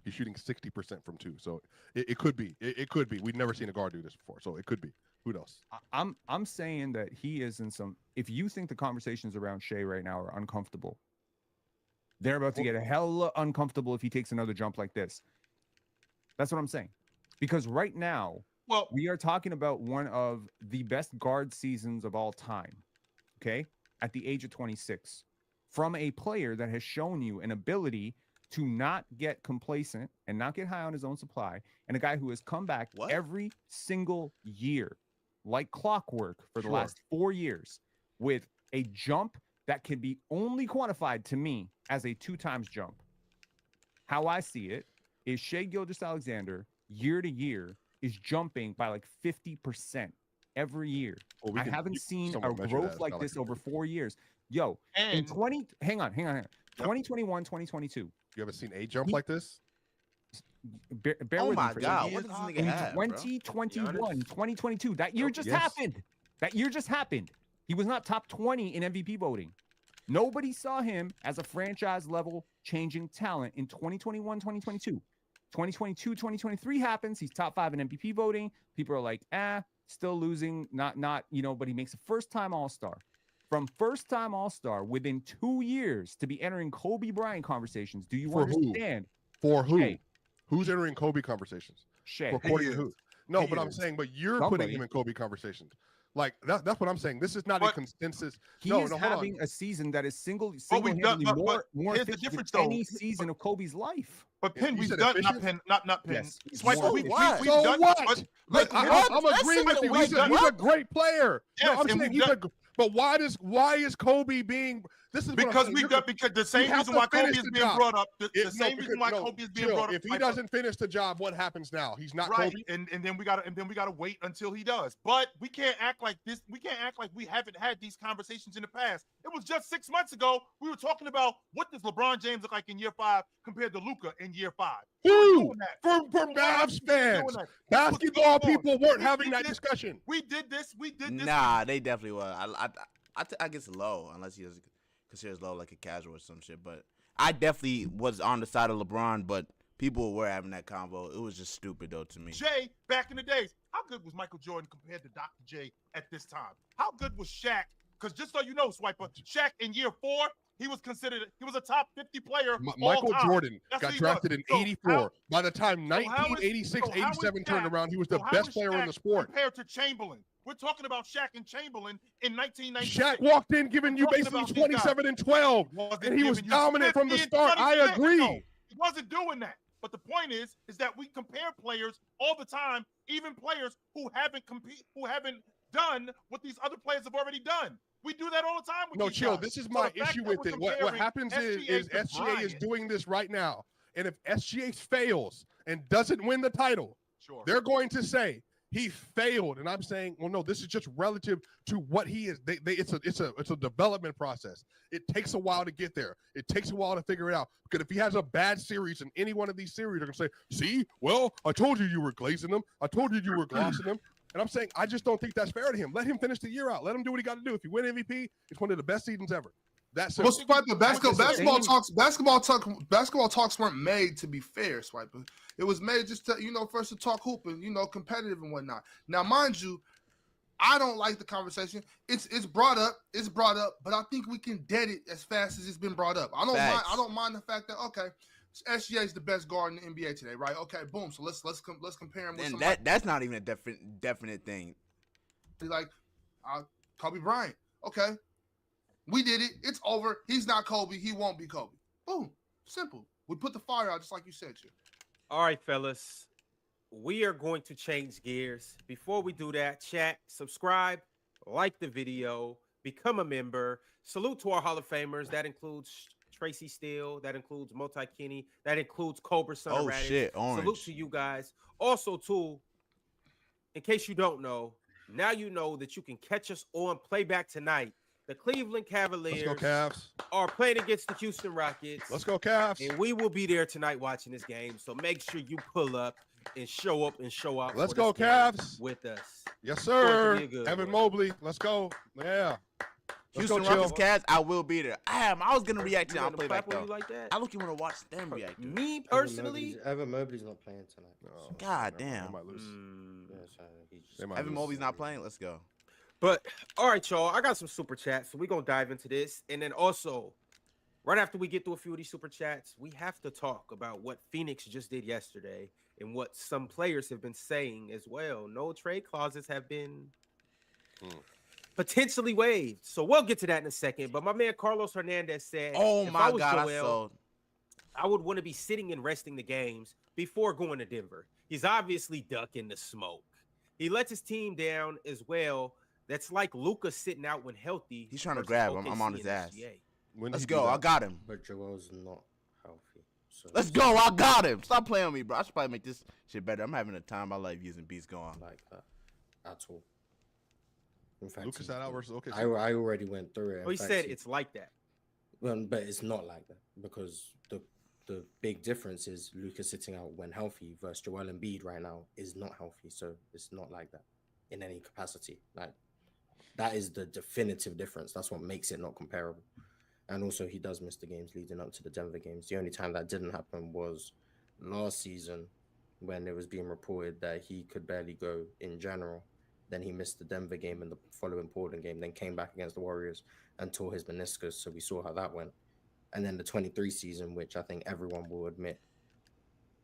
he's shooting 60% from two. So it could be. It could be. We've never seen a guard do this before. So it could be. Who knows? I'm saying that he is in some. If you think the conversations around Shea right now are uncomfortable, they're about to get hella uncomfortable if he takes another jump like this. That's what I'm saying. Because right now, Well, we are talking about one of the best guard seasons of all time. Okay, at the age of 26, from a player that has shown you an ability to not get complacent and not get high on his own supply, and a guy who has come back What? every single year like clockwork for the Sure. last 4 years with a jump that can be only quantified to me as a 2 times jump. How I see it is Shai Gilgeous-Alexander year to year is jumping by like 50% every year. Well, we I can- haven't you- seen a someone measure that. growth It's like not this like over 4 years. Yo, in and 20, hang on. 2021, 2022. You haven't seen a jump He- like this? Bear Oh with me my for a god, second. what does this nigga In have, bro? 2021, 2022, that year just Yes. happened. That year just happened. He was not top 20 in MVP voting. Nobody saw him as a franchise level changing talent in 2021, 2022. 2022, 2023 happens. He's top 5 in MVP voting. People are like, still losing, not, but he makes a first time All-Star. From first time All-Star within 2 years to be entering Kobe Bryant conversations. Do you For who? understand? For who? Shai. Who's entering Kobe conversations? Shai. According to is. who? No, He but I'm is. saying, but you're Somebody. putting him in Kobe conversations. Like that's what I'm saying. This is not a But- consensus. He No, is no, hold on. having a season that is But we've single-handedly done- more here's the efficient difference, than though. any season of Kobe's life. But Penn, You we've said done efficient? not Penn. Yes, he's Swiper, more we've efficient. done. So what? but- Look, but- I'm That's agreeing with the you. way He's a what? great player. Yes, No, I'm and saying we've done- but why is Kobe being This is what Because I'm we saying. got because the same have reason to why Kobe finish is the being job. brought up. The No, same reason why no, Kobe is being Jill, brought up. if he doesn't finish the job, what happens now? He's not right, Kobe. and then we gotta wait until he does. But we can't act like this. We can't act like we haven't had these conversations in the past. It was just 6 months ago. We were talking about what does LeBron James look like in year 5 compared to Luka in year 5. We were Who? doing that. For Mavs fans, Doing that. basketball This was people going on. weren't having that this. discussion. We did this. We did this. Nah, they definitely were. I guess low, unless he considers low like a casual or some shit. But I definitely was on the side of LeBron, but people were having that convo. It was just stupid though to me. Jay, back in the days, how good was Michael Jordan compared to Dr. J at this time? How good was Shaq? Because just so you know, Swiper, Shaq in year 4, he was a top 50 player. Michael all time. Jordan That's got what he drafted was. in So 84. how- By the time how is- 1986, so how is 87 turned Shaq- around, he was the so how best is player in Shaq the sport. compared to Chamberlain. We're talking about Shaq and Chamberlain in 1996. Shaq walked in giving you talking basically about these guys. 27 and 12, Wasn't and he was giving you dominant from the 50 and start. I 26. agree. No, he wasn't doing that. But the point is that we compare players all the time, even players who haven't done what these other players have already done. We do that all the time with No, these chill. guys. This is So my the fact issue that with we're it. What comparing happens is to SGA is Bryant- doing this right now, and if SGA fails and doesn't win the title, Sure. they're going to say he failed, and I'm saying, well, no, this is just relative to what he is. It's a development process. It takes a while to get there. It takes a while to figure it out. Because if he has a bad series in any one of these series, they're gonna say, "See, well, I told you were glazing them. I told you were glossing them." And I'm saying, I just don't think that's fair to him. Let him finish the year out. Let him do what he got to do. If he win MVP, it's one of the best seasons ever. That's Well, simple. Swiper, basketball talks weren't made to be fair, Swiper. It was made just to, first to talk hoop and, competitive and whatnot. Now, mind you, I don't like the conversation. It's brought up, but I think we can dead it as fast as it's been brought up. I don't mind the fact that, okay, SGA is the best guard in the NBA today, right? Okay, boom. So let's compare him with And somebody that's not even a definite thing. like Kobe Bryant. Okay, we did it. It's over. He's not Kobe. He won't be Kobe. Boom. Simple. We put the fire out just like you said, Chip. All right, fellas. We are going to change gears. Before we do that, chat, subscribe, like the video, become a member. Salute to our Hall of Famers. That includes Tracy Steele. That includes Multi Kinney. That includes Cobra Son. Oh shit, Orange. Salute to you guys. Also, too, in case you don't know, now you know that you can catch us on playback tonight. The Cleveland Cavaliers Let's go, Cavs. are playing against the Houston Rockets. Let's go, Cavs. And we will be there tonight watching this game. So make sure you pull up and show up and show out. Let's for go, this game Cavs. with us. Yes, Going to sir. be a good Evan one. Mobley. Let's go. Yeah. Let's Houston go, Chill. Rockets, Cavs, I will be there. I was gonna react to You it. I'll gonna play clap back on though. you like that? I look you want to watch them react. To it. Me personally, Evan Mobley's not playing tonight. Oh, God they damn. might lose. Yeah, so he just They might Evan lose. Mobley's not playing. Let's go. but all right, y'all. I got some super chats, so we're gonna dive into this. And then also, right after we get through a few of these super chats, we have to talk about what Phoenix just did yesterday and what some players have been saying as well. No trade clauses have been potentially waived. So we'll get to that in a second. But my man Carlos Hernandez said, Oh if my I was God, Joel, I would want to be sitting and resting the games before going to Denver. He's obviously ducking the smoke. He lets his team down as well. That's like Luka sitting out when healthy. He's trying to versus grab him. I'm OKC on his and ass. SGA. When did Let's he do go. I that? got him. But Joel's not healthy. So Let's go. I got him. Stop playing with me, bro. I should probably make this shit better. I'm having a time of my life using Beats Gone. like that at all. In fact, Lucas out versus OKC. I already went through it. In Well, he fact, said it's like that. Well, but it's not like that because the big difference is Lucas sitting out when healthy versus Joel Embiid right now is not healthy. So it's not like that in any capacity. Like that is the definitive difference. That's what makes it not comparable. And also he does miss the games leading up to the Denver games. The only time that didn't happen was last season when it was being reported that he could barely go in general. Then he missed the Denver game and the following Portland game, then came back against the Warriors and tore his meniscus. So we saw how that went. And then the 23 season, which I think everyone will admit,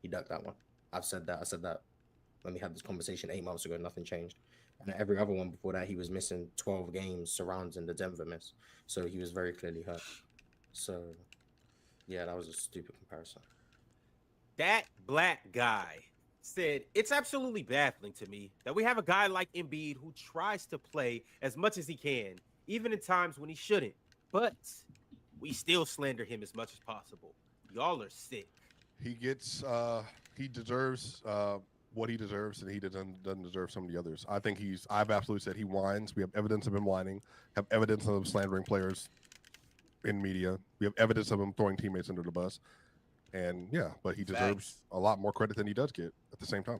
he ducked that one. I've said that. I said that when we had this conversation 8 months ago, nothing changed. And every other one before that, he was missing 12 games surrounding the Denver miss. So he was very clearly hurt. So, yeah, that was a stupid comparison. That black guy said, it's absolutely baffling to me that we have a guy like Embiid who tries to play as much as he can, even in times when he shouldn't. But we still slander him as much as possible. Y'all are sick. He gets he deserves what he deserves, and he doesn't deserve some of the others. I think I've absolutely said he whines. We have evidence of him whining. Have evidence of him slandering players in media. We have evidence of him throwing teammates under the bus. And yeah, but he deserves a lot more credit than he does get at the same time.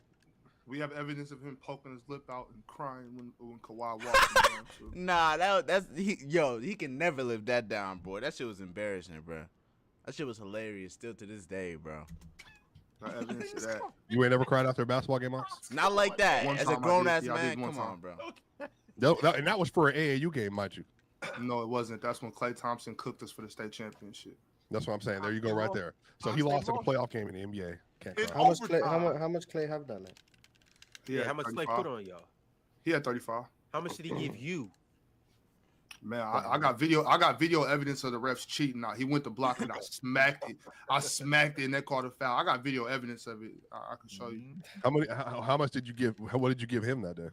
We have evidence of him poking his lip out and crying when Kawhi walked him down. So. Nah, he can never live that down, bro. That shit was embarrassing, bro. That shit was hilarious still to this day, bro. Got evidence of that. You ain't never cried after a basketball game, Ox? Not like that. One As a time I grown did. ass Yeah, I did man, one come on, time. bro. No, and that was for an AAU game, mind you. No, it wasn't. That's when Klay Thompson cooked us for the state championship. That's what I'm saying. There you go, right there. So he lost in a playoff game in the NBA. Can't cry. How much Klay have done it? Yeah, how much Klay put on y'all? He had 35. How much did he give you? Man, I got video evidence of the refs cheating. He went to block it. I smacked it, and they called a foul. I got video evidence of it. I can show you. How much did you give? What did you give him that day?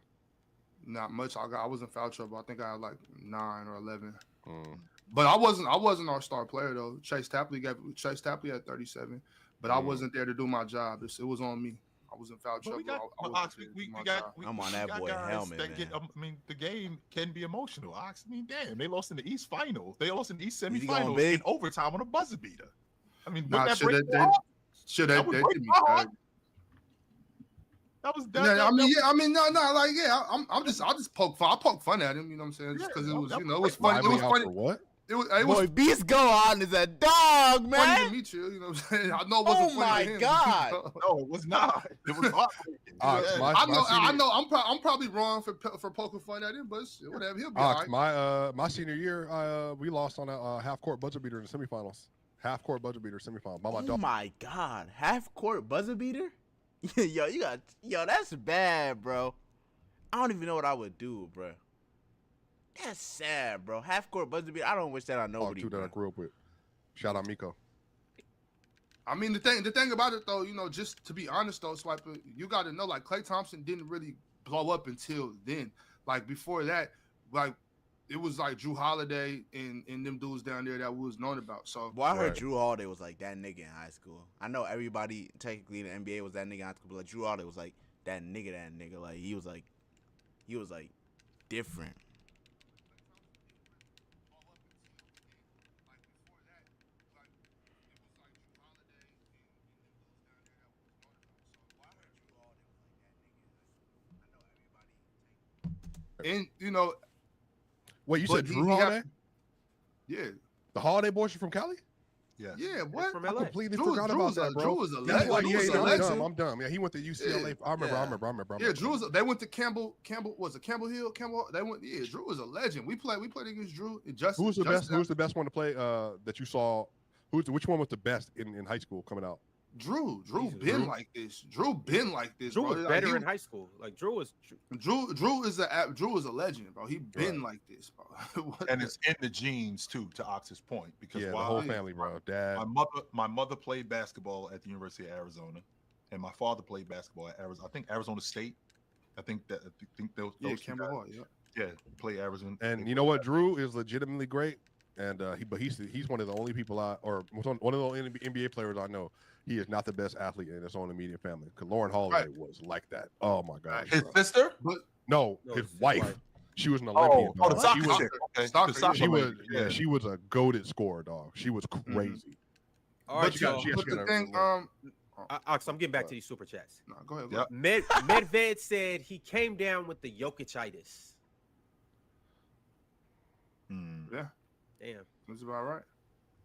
Not much. I was in foul trouble. I think I had like 9 or 11. Mm. But I wasn't our star player though. Chase Tapley had 37, but I wasn't there to do my job. It was on me. I was in foul trouble. I'm on that boy helmet, man. The game can be emotional. Ox. Damn, they lost in the East Final. They lost in the East Is he going semifinals big? in overtime on a buzzer beater. Wouldn't Nah, that shit, break they your heart? should That would break did me my heart. bad. That was I'll just poke fun. I poke fun at him, you know what I'm saying? Just because it was, it was funny. It Live was me out funny. for what? It was Boy, Beast Gohan is a dog, funny man. to meet you, you know what I'm saying? I know it wasn't Oh funny my to him. God. No, it was not. It was heartbreaking. Ox, Yeah. my I senior- know. I'm probably wrong for poking fun at him, but shit, whatever. He'll be all Ox, right. my senior year, we lost on a half court buzzer beater in the semifinals. Half court buzzer beater semifinal by my Oh dog. my God, half court buzzer beater? Yo, that's bad, bro. I don't even know what I would do, bro. That's sad, bro. Half court buzzer beater. I don't wish that on Dog nobody. too that I Bro. grew up with. Shout out Miko. I mean, the thing about it though, just to be honest though, Swiper, you got to know like Klay Thompson didn't really blow up until then. Like before that, like it was like Drew Holiday and them dudes down there that we was known about. So Boy, I heard Right. Drew Holiday was like that nigga in high school. I know everybody technically in the NBA was that nigga in high school, but like Drew Holiday was like that nigga. Like he was like different. and Wait, you But said he- Drew he got- Holiday? yeah, The Holiday boys are from Cali? Yes. yeah. What? From I LA. completely Drew- forgot Drew about was a- that, bro. Drew was a That's legend. why Drew yeah, was a I'm legend. dumb. I'm dumb. Yeah, he went to UCLA. Yeah. I remember. Yeah, Drew was. They went to Campbell. Was it Campbell Hill? They went. Yeah, Drew was a legend. We played against Drew. And Justin. Who's the best? Justin- Who's the best one to play? That you saw? Which one was the best in high school coming out? Drew Jesus. been Drew? like this. Drew been like this. Drew bro. was Like, better he- in high school. Like Drew is. Drew is a legend, bro. He been like this, bro. What And the- it's in the genes too, to Ox's point, because Yeah, the while whole family, bro. Dad. my mother played basketball at the University of Arizona, and my father played basketball at Arizona State. I think those yeah, two Campbell guys- Hall. Yeah. Yeah, play Arizona. And you know what? Drew is legitimately great, and he's one of the only people one of the only NBA players I know. He is not the best athlete in his own immediate family. Because Lauren Holiday was like that. Oh my god. His bro. sister. No, No, his his wife. wife. She was an Olympian. Oh, the dog. soccer She was- chick. Okay. Soccer. The soccer She was, lady, yeah, she was a goated scorer, dog. She was crazy. All right, But you got- y'all. she- But the got thing, Ox, I'm getting back to these super chats. no, go ahead. Yep. Medved said he came down with the Jokic-itis. Yeah, Damn. that's about right.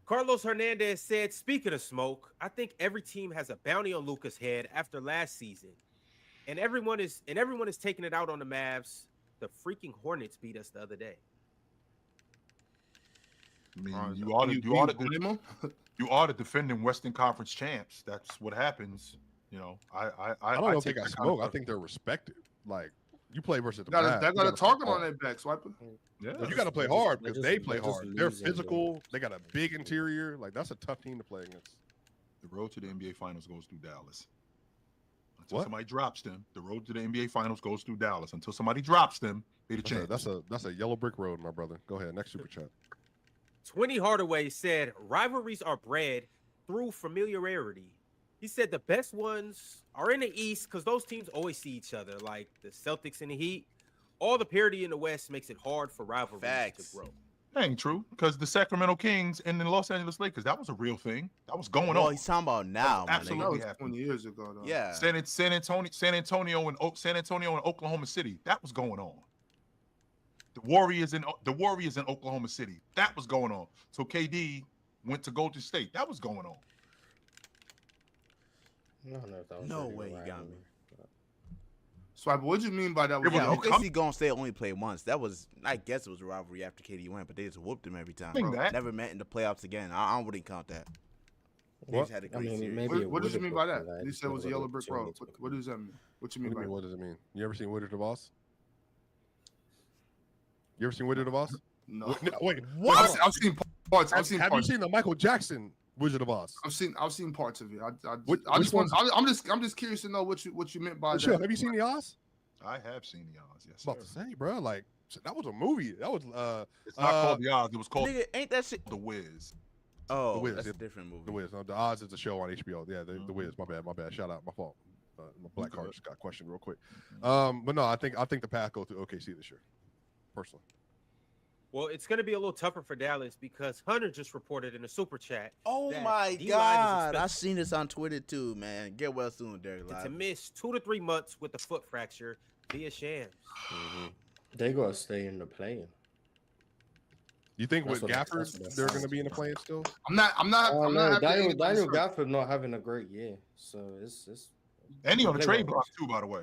Carlos Hernandez said, speaking of smoke, I think every team has a bounty on Luka's head after last season. And everyone is taking it out on the Mavs. The freaking Hornets beat us the other day. I mean, Uh, you are you blame him? the defending Western Conference champs. That's what happens. I don't know if they take got that kind of smoke. I stuff. think they're respected. Like you play versus the They Mavs, got you a gotta target play on hard. their back, Swiper. Yeah. You got to play They're just- hard they're because just- they they're play just hard. They're losing, bro. physical. They got a big interior. Like that's a tough team to play against. The road to the NBA Finals goes through Dallas. Until What? somebody drops them, the road to the NBA Finals goes through Dallas. Until somebody drops them, they the champs. That's a yellow brick road, my brother. Go ahead, next super chat. Twinny Hardaway said rivalries are bred through familiarity. He said the best ones are in the East because those teams always see each other, like the Celtics and the Heat. All the parity in the West makes it hard for rivalries Facts. to grow. That ain't true, because the Sacramento Kings and the Los Angeles Lakers, that was a real thing. That was going Well, on. he's talking about now, my absolutely nigga. That was happened. 20 years ago, though. Yeah. San Antonio and Oklahoma City, that was going on. The Warriors in Oklahoma City, that was going on. So KD went to Golden State, that was going on. I don't know if that was No really way a you got rivalry, me. but- Swipe, what do you mean by that? It was Yeah, a OKC Golden State only played once. That was, I guess, it was a rivalry after KD went, but they just whooped him every time. Think that. Never met in the playoffs again. I wouldn't count that. They What? just had a I great mean, series. maybe What, it what does you would've mean by looked that? like You said it was a never yellow looked brick too road. many to What does that mean? What you mean by What that? does it mean? You ever seen Wizard of Oz? You ever seen Wizard of Oz? No. Wait, I've seen parts. I've seen have you parts. seen the Michael Jackson Wizard of Oz? I've seen parts of it. I Which just want. one? I'm just curious to know what you meant by Sure. that. Have you seen the Oz? I have seen the odds, yes. I was about Sir. to say, bro. Like that was a movie. That was It's not called the odds, it was called Nigga, ain't that shit? The Wiz. Oh, Wiz, that's yeah. a different movie. The Wiz. No, the Oz is a show on HBO. Yeah, the Wiz. My bad. Shout out. My fault. My black card just got questioned real quick. But no, I think the path goes to OKC this year, personally. Well, it's going to be a little tougher for Dallas because Hunter just reported in a super chat Oh that my D-Line is God. expected I seen this on Twitter too, man. Get well soon, Derek to Live. miss 2 to 3 months with a foot fracture via shams. They gotta stay in the play-in. You think That's with what- that's Gafford what that they're going to sounds be in the like. play still? I'm not. I'm not Oh no, happy Daniel anybody's hurt. Gafford not having a great year, so it's And he on the Play trade well. block too, by the way.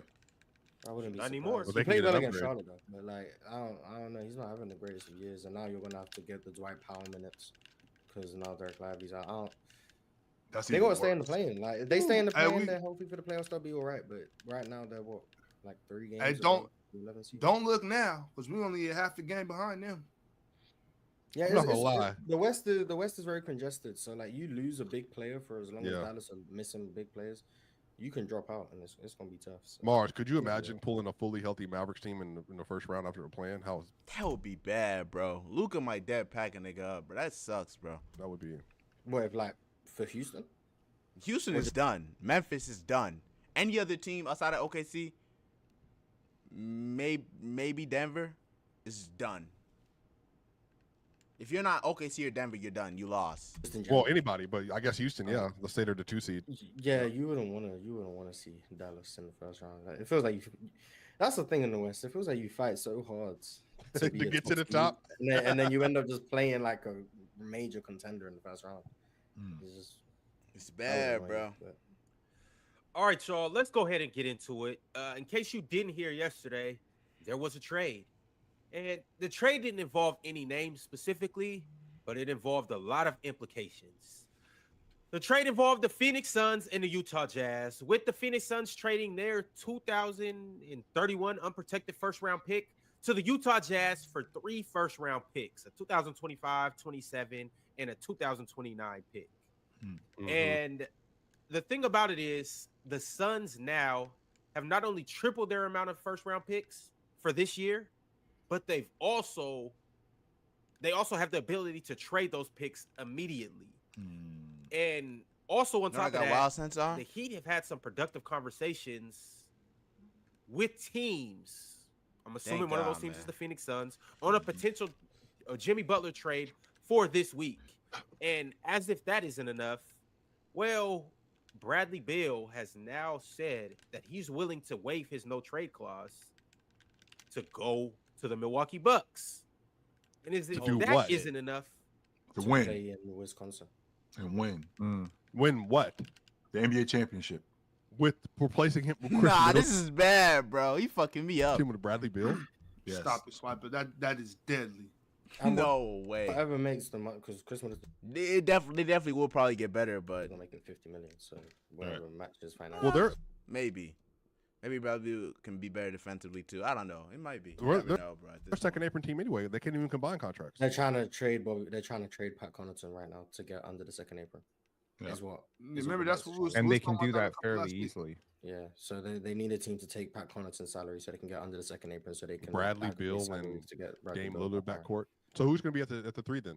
I wouldn't be Not anymore. surprised. Well, they He can played get well an against upgrade. Charlotte though, but like I don't know, he's not having the greatest of years, and now you're gonna have to get the Dwight Powell minutes because now Derek Lively's out. That's They even gotta stay in the worse. play-in. Like if they stay in the Hey, play-in, we- then hopefully for the playoffs they'll be all right. But right now they're what, like 3 games. Hey, away don't- from 11 seed. Don't look now, because we only a half the game behind them. Yeah, I'm not gonna lie. The West is very congested. So like you lose a big player for as long as Yeah. Dallas are missing big players, you can drop out and it's gonna be tough. So. Mars, could you Yeah. imagine pulling a fully healthy Mavericks team in the first round after a plan? How That would be bad, bro. Luka might dead pack a nigga up, bro. That sucks, bro. that would be? What if like for Houston? Houston is done. Memphis is done. Any other team outside of OKC, maybe Denver, is done. If you're not OKC or Denver, you're done. You lost. Just in Well, general. anybody, but I guess Houston. Yeah, let's say they're the 2 seed. Yeah, you wouldn't want to see Dallas in the first round. Like, it feels like that's the thing in the West. It feels like you fight so hard To be a get to the top top. seed, and then you end up just playing like a major contender in the first round. Mm. It's just It's bad, bro. All right, y'all, let's go ahead and get into it. In case you didn't hear yesterday, there was a trade. And the trade didn't involve any names specifically, but it involved a lot of implications. The trade involved the Phoenix Suns and the Utah Jazz, with the Phoenix Suns trading their 2031 unprotected first-round pick to the Utah Jazz for 3 first-round picks, a 2025, 27, and a 2029 pick. Mhm. And the thing about it is the Suns now have not only tripled their amount of first-round picks for this year, but they also have the ability to trade those picks immediately. And also on You know I top of got that, wild sense on. the Heat have had some productive conversations with teams. I'm assuming Thank one of those God, teams man. is the Phoenix Suns on a potential Jimmy Butler trade for this week. And as if that isn't enough, well, Bradley Beal has now said that he's willing to waive his no trade clause to go to the Milwaukee Bucks. And if To do that what? isn't enough, To To win play in Wisconsin. and win Win what? the NBA championship. With replacing him with Chris Nah, Middleton, this is bad, bro. You fucking me up. team with Bradley Beal. Yes. Stop it, Swiper. That is deadly. And No way. whatever makes the money, because Chris Middleton They definitely will probably get better, is but gonna make him 50 million. So whatever matches financially. Well, they're maybe Bradley Beal can be better defensively too. I don't know. It might be. You We're- never they're- know, bro. at their this second point. apron team anyway. They can't even combine contracts. They're trying to trade Bobby. They're trying to trade Pat Connaughton right now to get under the second apron. Yeah. Is what? Remember, that's what we was, And we they was can talking do about that a couple fairly last week. easily. Yeah. So they need a team to take Pat Connaughton's salary so they can get under the second apron so they can Bradley back up Beal their salaries and to get Bradley Dame Beal Lillard back. backcourt. So who's going to be at the 3 then?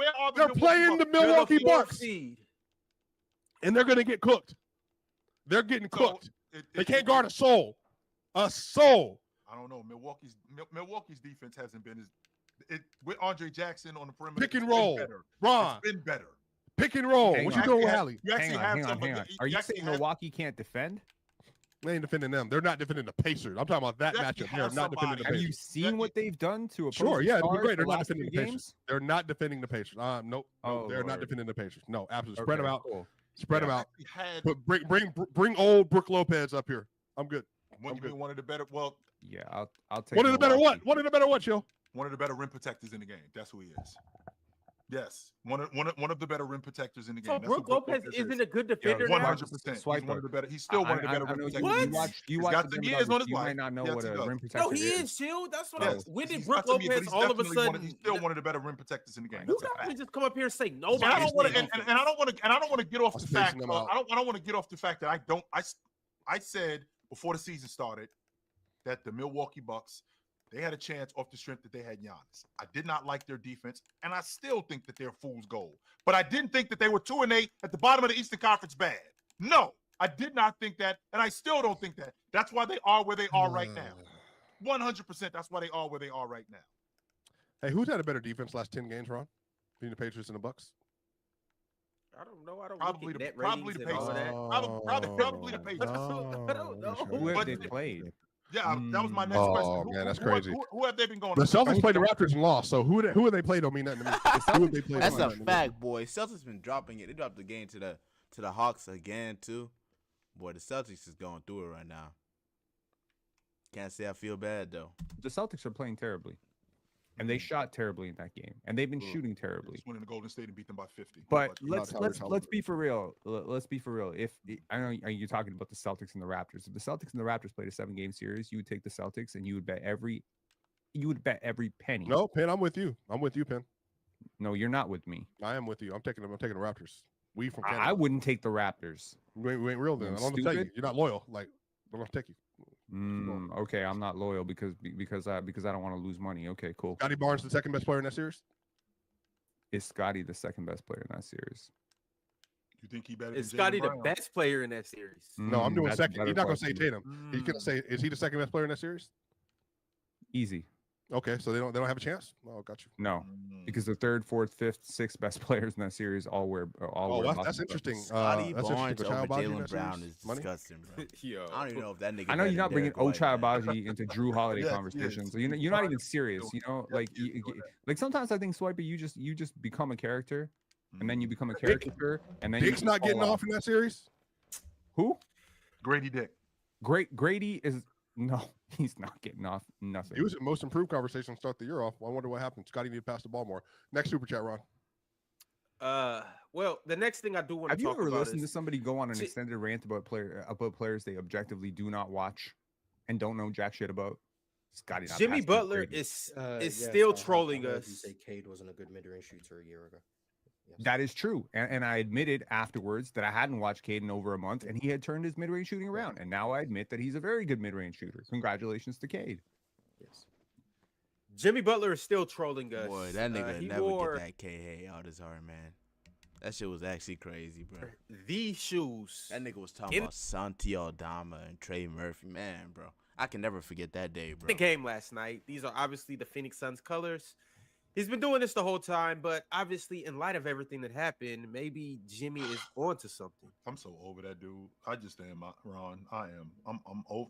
Where are the They're Milwaukee playing Bucks? the They're Milwaukee the fourth Bucks, seed. and they're gonna get cooked. They're getting So, cooked. They can't guard a soul. A soul. I don't know. Milwaukee's defense hasn't been with Andre Jackson on the perimeter. Pick and it's been roll. better. Ron, It's been better. pick and roll. Hang What on. you doing with Hang Hallie? You actually have hang some. on. Are you saying Milwaukee can't defend? They ain't defending them. They're not defending the Pacers. I'm talking about that You actually matchup. They're have not defending the somebody. Have Pacers. you seen what they've done to oppose Sure, the yeah, it'd be Stars great. the They're not last defending few the Pacers. games? They're not defending the Pacers. Nope. Oh, They're not Lord. defending the Pacers. No, absolutely. Spread them Okay, out. cool. Spread them I out. actually had Bring old Brooke Lopez up here. I'm good. one, I'm good. one of the better. Well, Yeah, I'll take One of the better Milwaukee. what? One of the better what, Joe? one of the better rim protectors in the game. That's who he is. Yes, one of the better rim protectors in the game. So That's Brooke who Lopez isn't a good defender One now? hundred percent. He's Swiper. one of the better. He's still one of the better I rim know protectors. What? you watch He's the got some Denver years on Nuggets, his you life. might not know Yes, what he a does. rim No, protector he is. is, chill. That's what Yes. when did He's Brooke not to me, but Lopez he's all of a definitely sudden? he's still one of the better rim protectors in the game. You That's a don't fact. just come up here and say And nobody. I don't want to, plays and I don't want to, and I don't want to get off I'm the fact. spacing them I out. don't want to get off the fact that I said before the season started that the Milwaukee Bucks, they had a chance off the strength that they had Giannis. I did not like their defense, and I still think that they're fool's gold. But I didn't think that they were 2-8 at the bottom of the Eastern Conference bad. No, I did not think that, and I still don't think that. That's why they are where they are right now. 100%. That's why they are where they are right now. Hey, who's had a better defense last 10 games, Ron? Between the Patriots and the Bucks? I don't know. I don't Probably look the at net probably ratings the and all Pacers. that. Probably the Patriots. I don't know. Who have But- they played? Yeah, that was my next Oh, question. man, that's who, crazy. Who have they been going? The against? Celtics played the Raptors and lost. So who have they played don't mean nothing to me. Who have they played That's don't a mean nothing to me. fact, boy. Celtics been dropping it. They dropped the game to the Hawks again too. Boy, the Celtics is going through it right now. Can't say I feel bad though. The Celtics are playing terribly, and they shot terribly in that game, and they've been shooting terribly. Just went into Golden State and beat them by 50. But let's- let's be for real. Let's be for real. If I know you're talking about the Celtics and the Raptors, if the Celtics and the Raptors played a 7-game series, you would take the Celtics, and you would bet every penny. No, Penn, I'm with you. I'm with you, Penn. No, you're not with me. I am with you. I'm taking the Raptors. We from Canada. I wouldn't take the Raptors. We ain't real then. You I don't tell you. stupid? You're not loyal. Like, I'm gonna take you. Okay, I'm not loyal because I don't want to lose money. Okay, cool. Scotty Barnes, the second best player in that series. Is Scotty the second best player in that series? You think he better? Is than Scotty Jaylen the Brown? best player in that series? No, I'm doing That's a second. better He's not gonna say question. Tatum. He's gonna say, is he the second best player in that series? Easy. Okay, so they don't have a chance. Oh, got you. No, Mm. because the third, fourth, fifth, sixth best players in that series all wear Oh, wear that's Boston interesting. jerseys. Scotty That's Barnes interesting. over Ochai Agbaji in Jalen that Brown series? is Money? disgusting, bro. Yo, I don't even know if that nigga. I know you're better not than bringing Derek Ochai White, man. Abaji into Drew Holiday Yes, conversation, yes. so you're not even serious. You know, Yes, like yes, you, doing that. like sometimes I think Swiper, you just become a character, and then you Mm. become a caricature, and then you Dick's not fall getting off in that series. Who? Grady Dick. Grady is no, he's not getting off nothing. He was in most improved conversation to start the year off. I wonder what happened. Scotty need to pass the ball more. Next super chat, Ron. Well, the next thing I do want Have to you talk ever about listened to is somebody go on an See- extended rant about players they objectively do not watch and don't know jack shit about? Scotty, not Jimmy passing Butler Grady. is Yes, still I trolling heard us. You say Cade wasn't a good mid-range shooter a year ago. Yes. That is true. And I admitted afterwards that I hadn't watched Cade in over a month and he had turned his mid-range shooting around. And now I admit that he's a very good mid-range shooter. Congratulations to Cade. Yes. Jimmy Butler is still trolling us. Boy, that nigga he never wore get that K out his heart, man. That shit was actually crazy, bro. these shoes. That nigga was talking In- about Santi Aldama and Trey Murphy, man, bro. I can never forget that day, bro. the game last night. These are obviously the Phoenix Suns colors. He's been doing this the whole time, but obviously, in light of everything that happened, maybe Jimmy is onto something. I'm so over that dude. I just am, Ron. I am. I'm over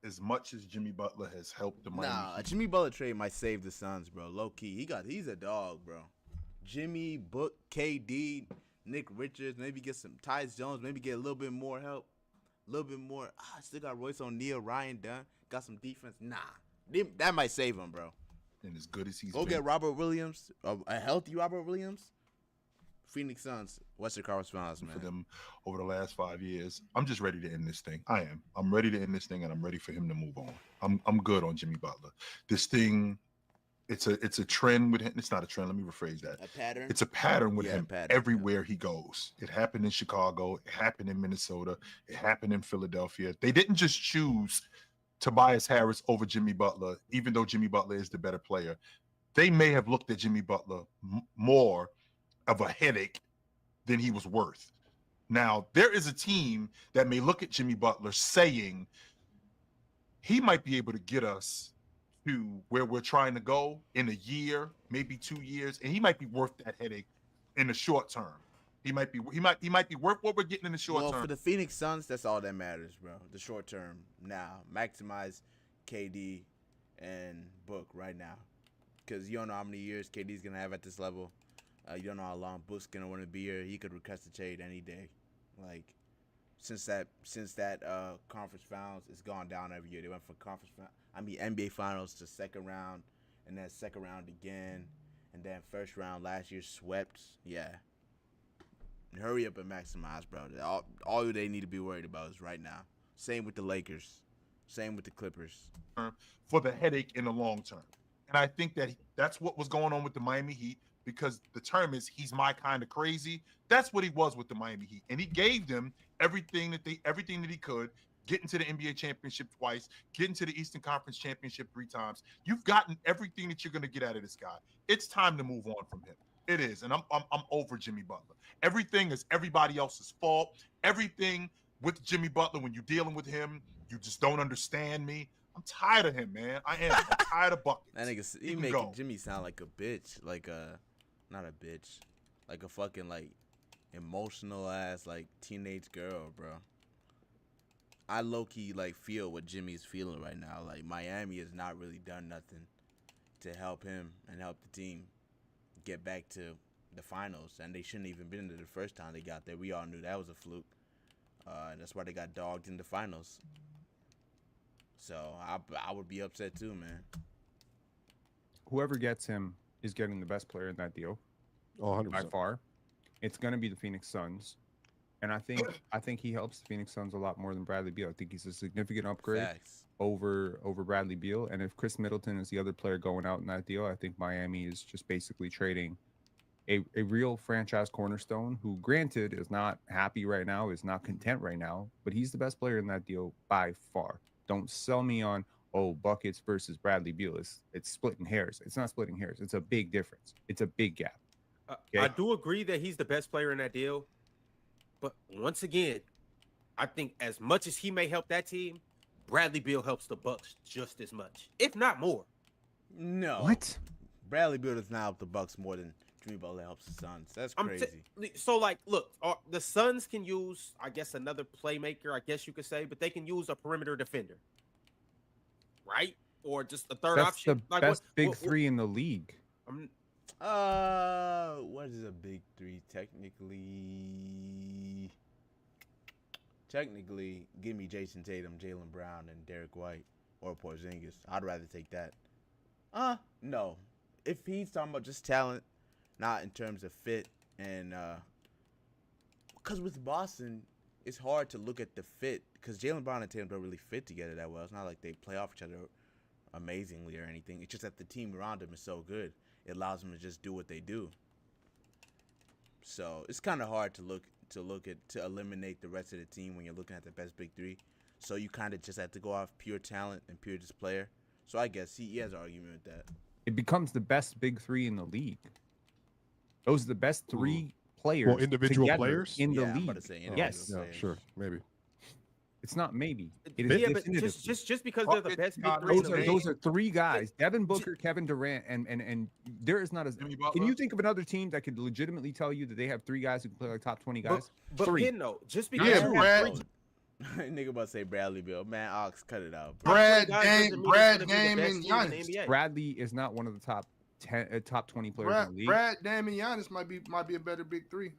as much as Jimmy Butler has helped the Miami Nah, a Heat. Jimmy Butler trade might save the Suns, bro. Low key, he's a dog, bro. Jimmy, Book, KD, Nick Richards, maybe get some Tyus Jones, maybe get a little bit more help, a little bit more. Still got Royce O'Neal, Ryan Dunn, got some defense. Nah, that might save him, bro. And as good as he's Go been, get Robert Williams, a healthy Robert Williams. Phoenix Suns, Western Conference Finals, man. for them over the last 5 years. I'm just ready to end this thing. I am. I'm ready to end this thing, and I'm ready for him to move on. I'm good on Jimmy Butler. This thing, it's a trend with him. It's not a trend. Let me rephrase that. A pattern. It's a pattern with Yeah, him pattern, yeah. everywhere he goes. It happened in Chicago. It happened in Minnesota. It happened in Philadelphia. They didn't just choose Tobias Harris over Jimmy Butler, even though Jimmy Butler is the better player. They may have looked at Jimmy Butler more of a headache than he was worth. Now, there is a team that may look at Jimmy Butler saying he might be able to get us to where we're trying to go in a year, maybe 2 years, and he might be worth that headache in the short term. He might be worth what we're getting in the short Well, term. for the Phoenix Suns, that's all that matters, bro. The short term now. Maximize KD and Book right now. Because you don't know how many years KD's going to have at this level. You don't know how long Book's going to want to be here. He could request a trade any day. Like, since that conference finals, it's gone down every year. They went from NBA finals to second round, and then second round again, and then first round last year swept. Yeah. Hurry up and maximize, bro. All they need to be worried about is right now. Same with the Lakers. Same with the Clippers. For the headache in the long term. And I think that's what was going on with the Miami Heat, because the term is he's my kind of crazy. That's what he was with the Miami Heat. And he gave them everything that he could, getting to the NBA championship twice, getting to the Eastern Conference championship 3 times. You've gotten everything that you're going to get out of this guy. It's time to move on from him. It is, and I'm over Jimmy Butler. Everything is everybody else's fault. Everything with Jimmy Butler, when you're dealing with him, you just don't understand me. I'm tired of him, man. I am. I'm tired of buckets. That nigga, he making Jimmy sound like a bitch, not a bitch, like a fucking emotional ass teenage girl, bro. I low key feel what Jimmy's feeling right now. Like Miami has not really done nothing to help him and help the team get back to the finals, and they shouldn't even been there the first time they got there. We all knew that was a fluke, and that's why they got dogged in the finals. So I would be upset too, man. Whoever gets him is getting the best player in that deal. Oh, 100%. By far. It's going to be the Phoenix Suns. And I think he helps the Phoenix Suns a lot more than Bradley Beal. I think he's a significant upgrade over Bradley Beal. And if Chris Middleton is the other player going out in that deal, I think Miami is just basically trading a real franchise cornerstone who, granted, is not happy right now, is not content right now, but he's the best player in that deal by far. Don't sell me on, buckets versus Bradley Beal. It's splitting hairs. It's not splitting hairs. It's a big difference. It's a big gap. Okay? I do agree that he's the best player in that deal. But once again, I think as much as he may help that team, Bradley Beal helps the Bucks just as much, if not more. No. What? Bradley Beal does not help the Bucks more than Jimmy Butler helps the Suns. That's crazy. Look, the Suns can use, I guess, another playmaker, I guess you could say, but they can use a perimeter defender, right? Or just a third option. That's the best big three in the league. What is a big three technically? Give me Jason Tatum, Jaylen Brown, and Derek White, or Porzingis. I'd rather take that. No. If he's talking about just talent, not in terms of fit, and because with Boston, it's hard to look at the fit, because Jaylen Brown and Tatum don't really fit together that well. It's not like they play off each other amazingly or anything. It's just that the team around them is so good. It allows them to just do what they do. So it's kind of hard to eliminate the rest of the team when you're looking at the best big three. So you kind of just have to go off pure talent and pure just player. So I guess he has an argument with that. It becomes the best big three in the league. Those are the best three players. Well, individual players in the I'm league. about to say Yes. Yeah, sure, maybe. It's not maybe. It Yeah, is but definitively. just because they're the best big three in the league. Those are 3 guys: Devin Booker, Kevin Durant, and there is not a. Jimmy Can Butler. you think of another team that could legitimately tell you that they have 3 guys who can play like top 20 guys? But 3. again, though, just because Yeah, you Brad. have 3 Nigga about to say Bradley Beal. Man, Ox, cut it out. Brad, guys Dame, doesn't mean it's Brad, gonna be the Dame, best and team in the Giannis. NBA. Bradley is not one of the top 20 players in the league. Brad, Dame, and Giannis might be a better big three.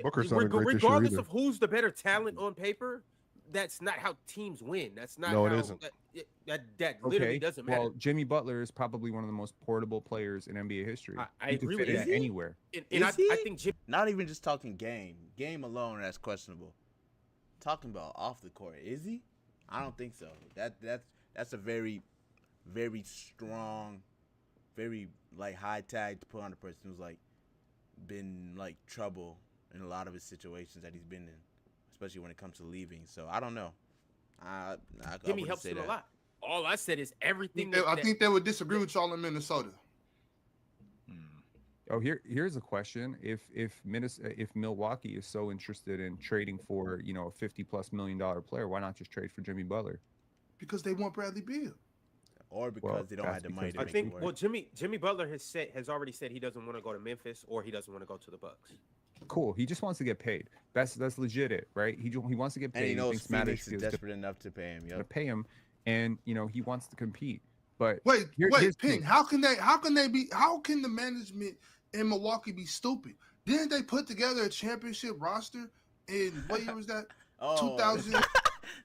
Booker's not a great this year Regardless either. of who's the better talent on paper, that's not how teams win. That's not. No, it how, isn't. That literally doesn't matter. Well, Jimmy Butler is probably one of the most portable players in NBA history. I He could agree fit with in you. anywhere. And I Is he? think Jimmy. Not even just talking game alone. That's questionable. Talking about off the court, is he? I don't think so. That's a very, very strong, very high tag to put on a person who's been trouble in a lot of his situations that he's been in, especially when it comes to leaving. So I don't know. I Jimmy wouldn't helps say him that. a lot. All I said is everything. I think they would disagree with y'all in Minnesota. Oh, here's a question. If Milwaukee is so interested in trading for, a $50+ million player, why not just trade for Jimmy Butler? Because they want Bradley Beal. Or because they don't have the money to I make it think. work. Well, Jimmy Butler has already said he doesn't want to go to Memphis or he doesn't want to go to the Bucks. Cool. He just wants to get paid. That's legit it, right? He wants to get paid. And he knows thinks Matt Phoenix is is desperate enough to pay him. to Yep. pay him, and Mm-hmm. he wants to compete. But Wait, here's the Ping. thing. How can the management in Milwaukee be stupid? Didn't they put together a championship roster in what year was that? 2000.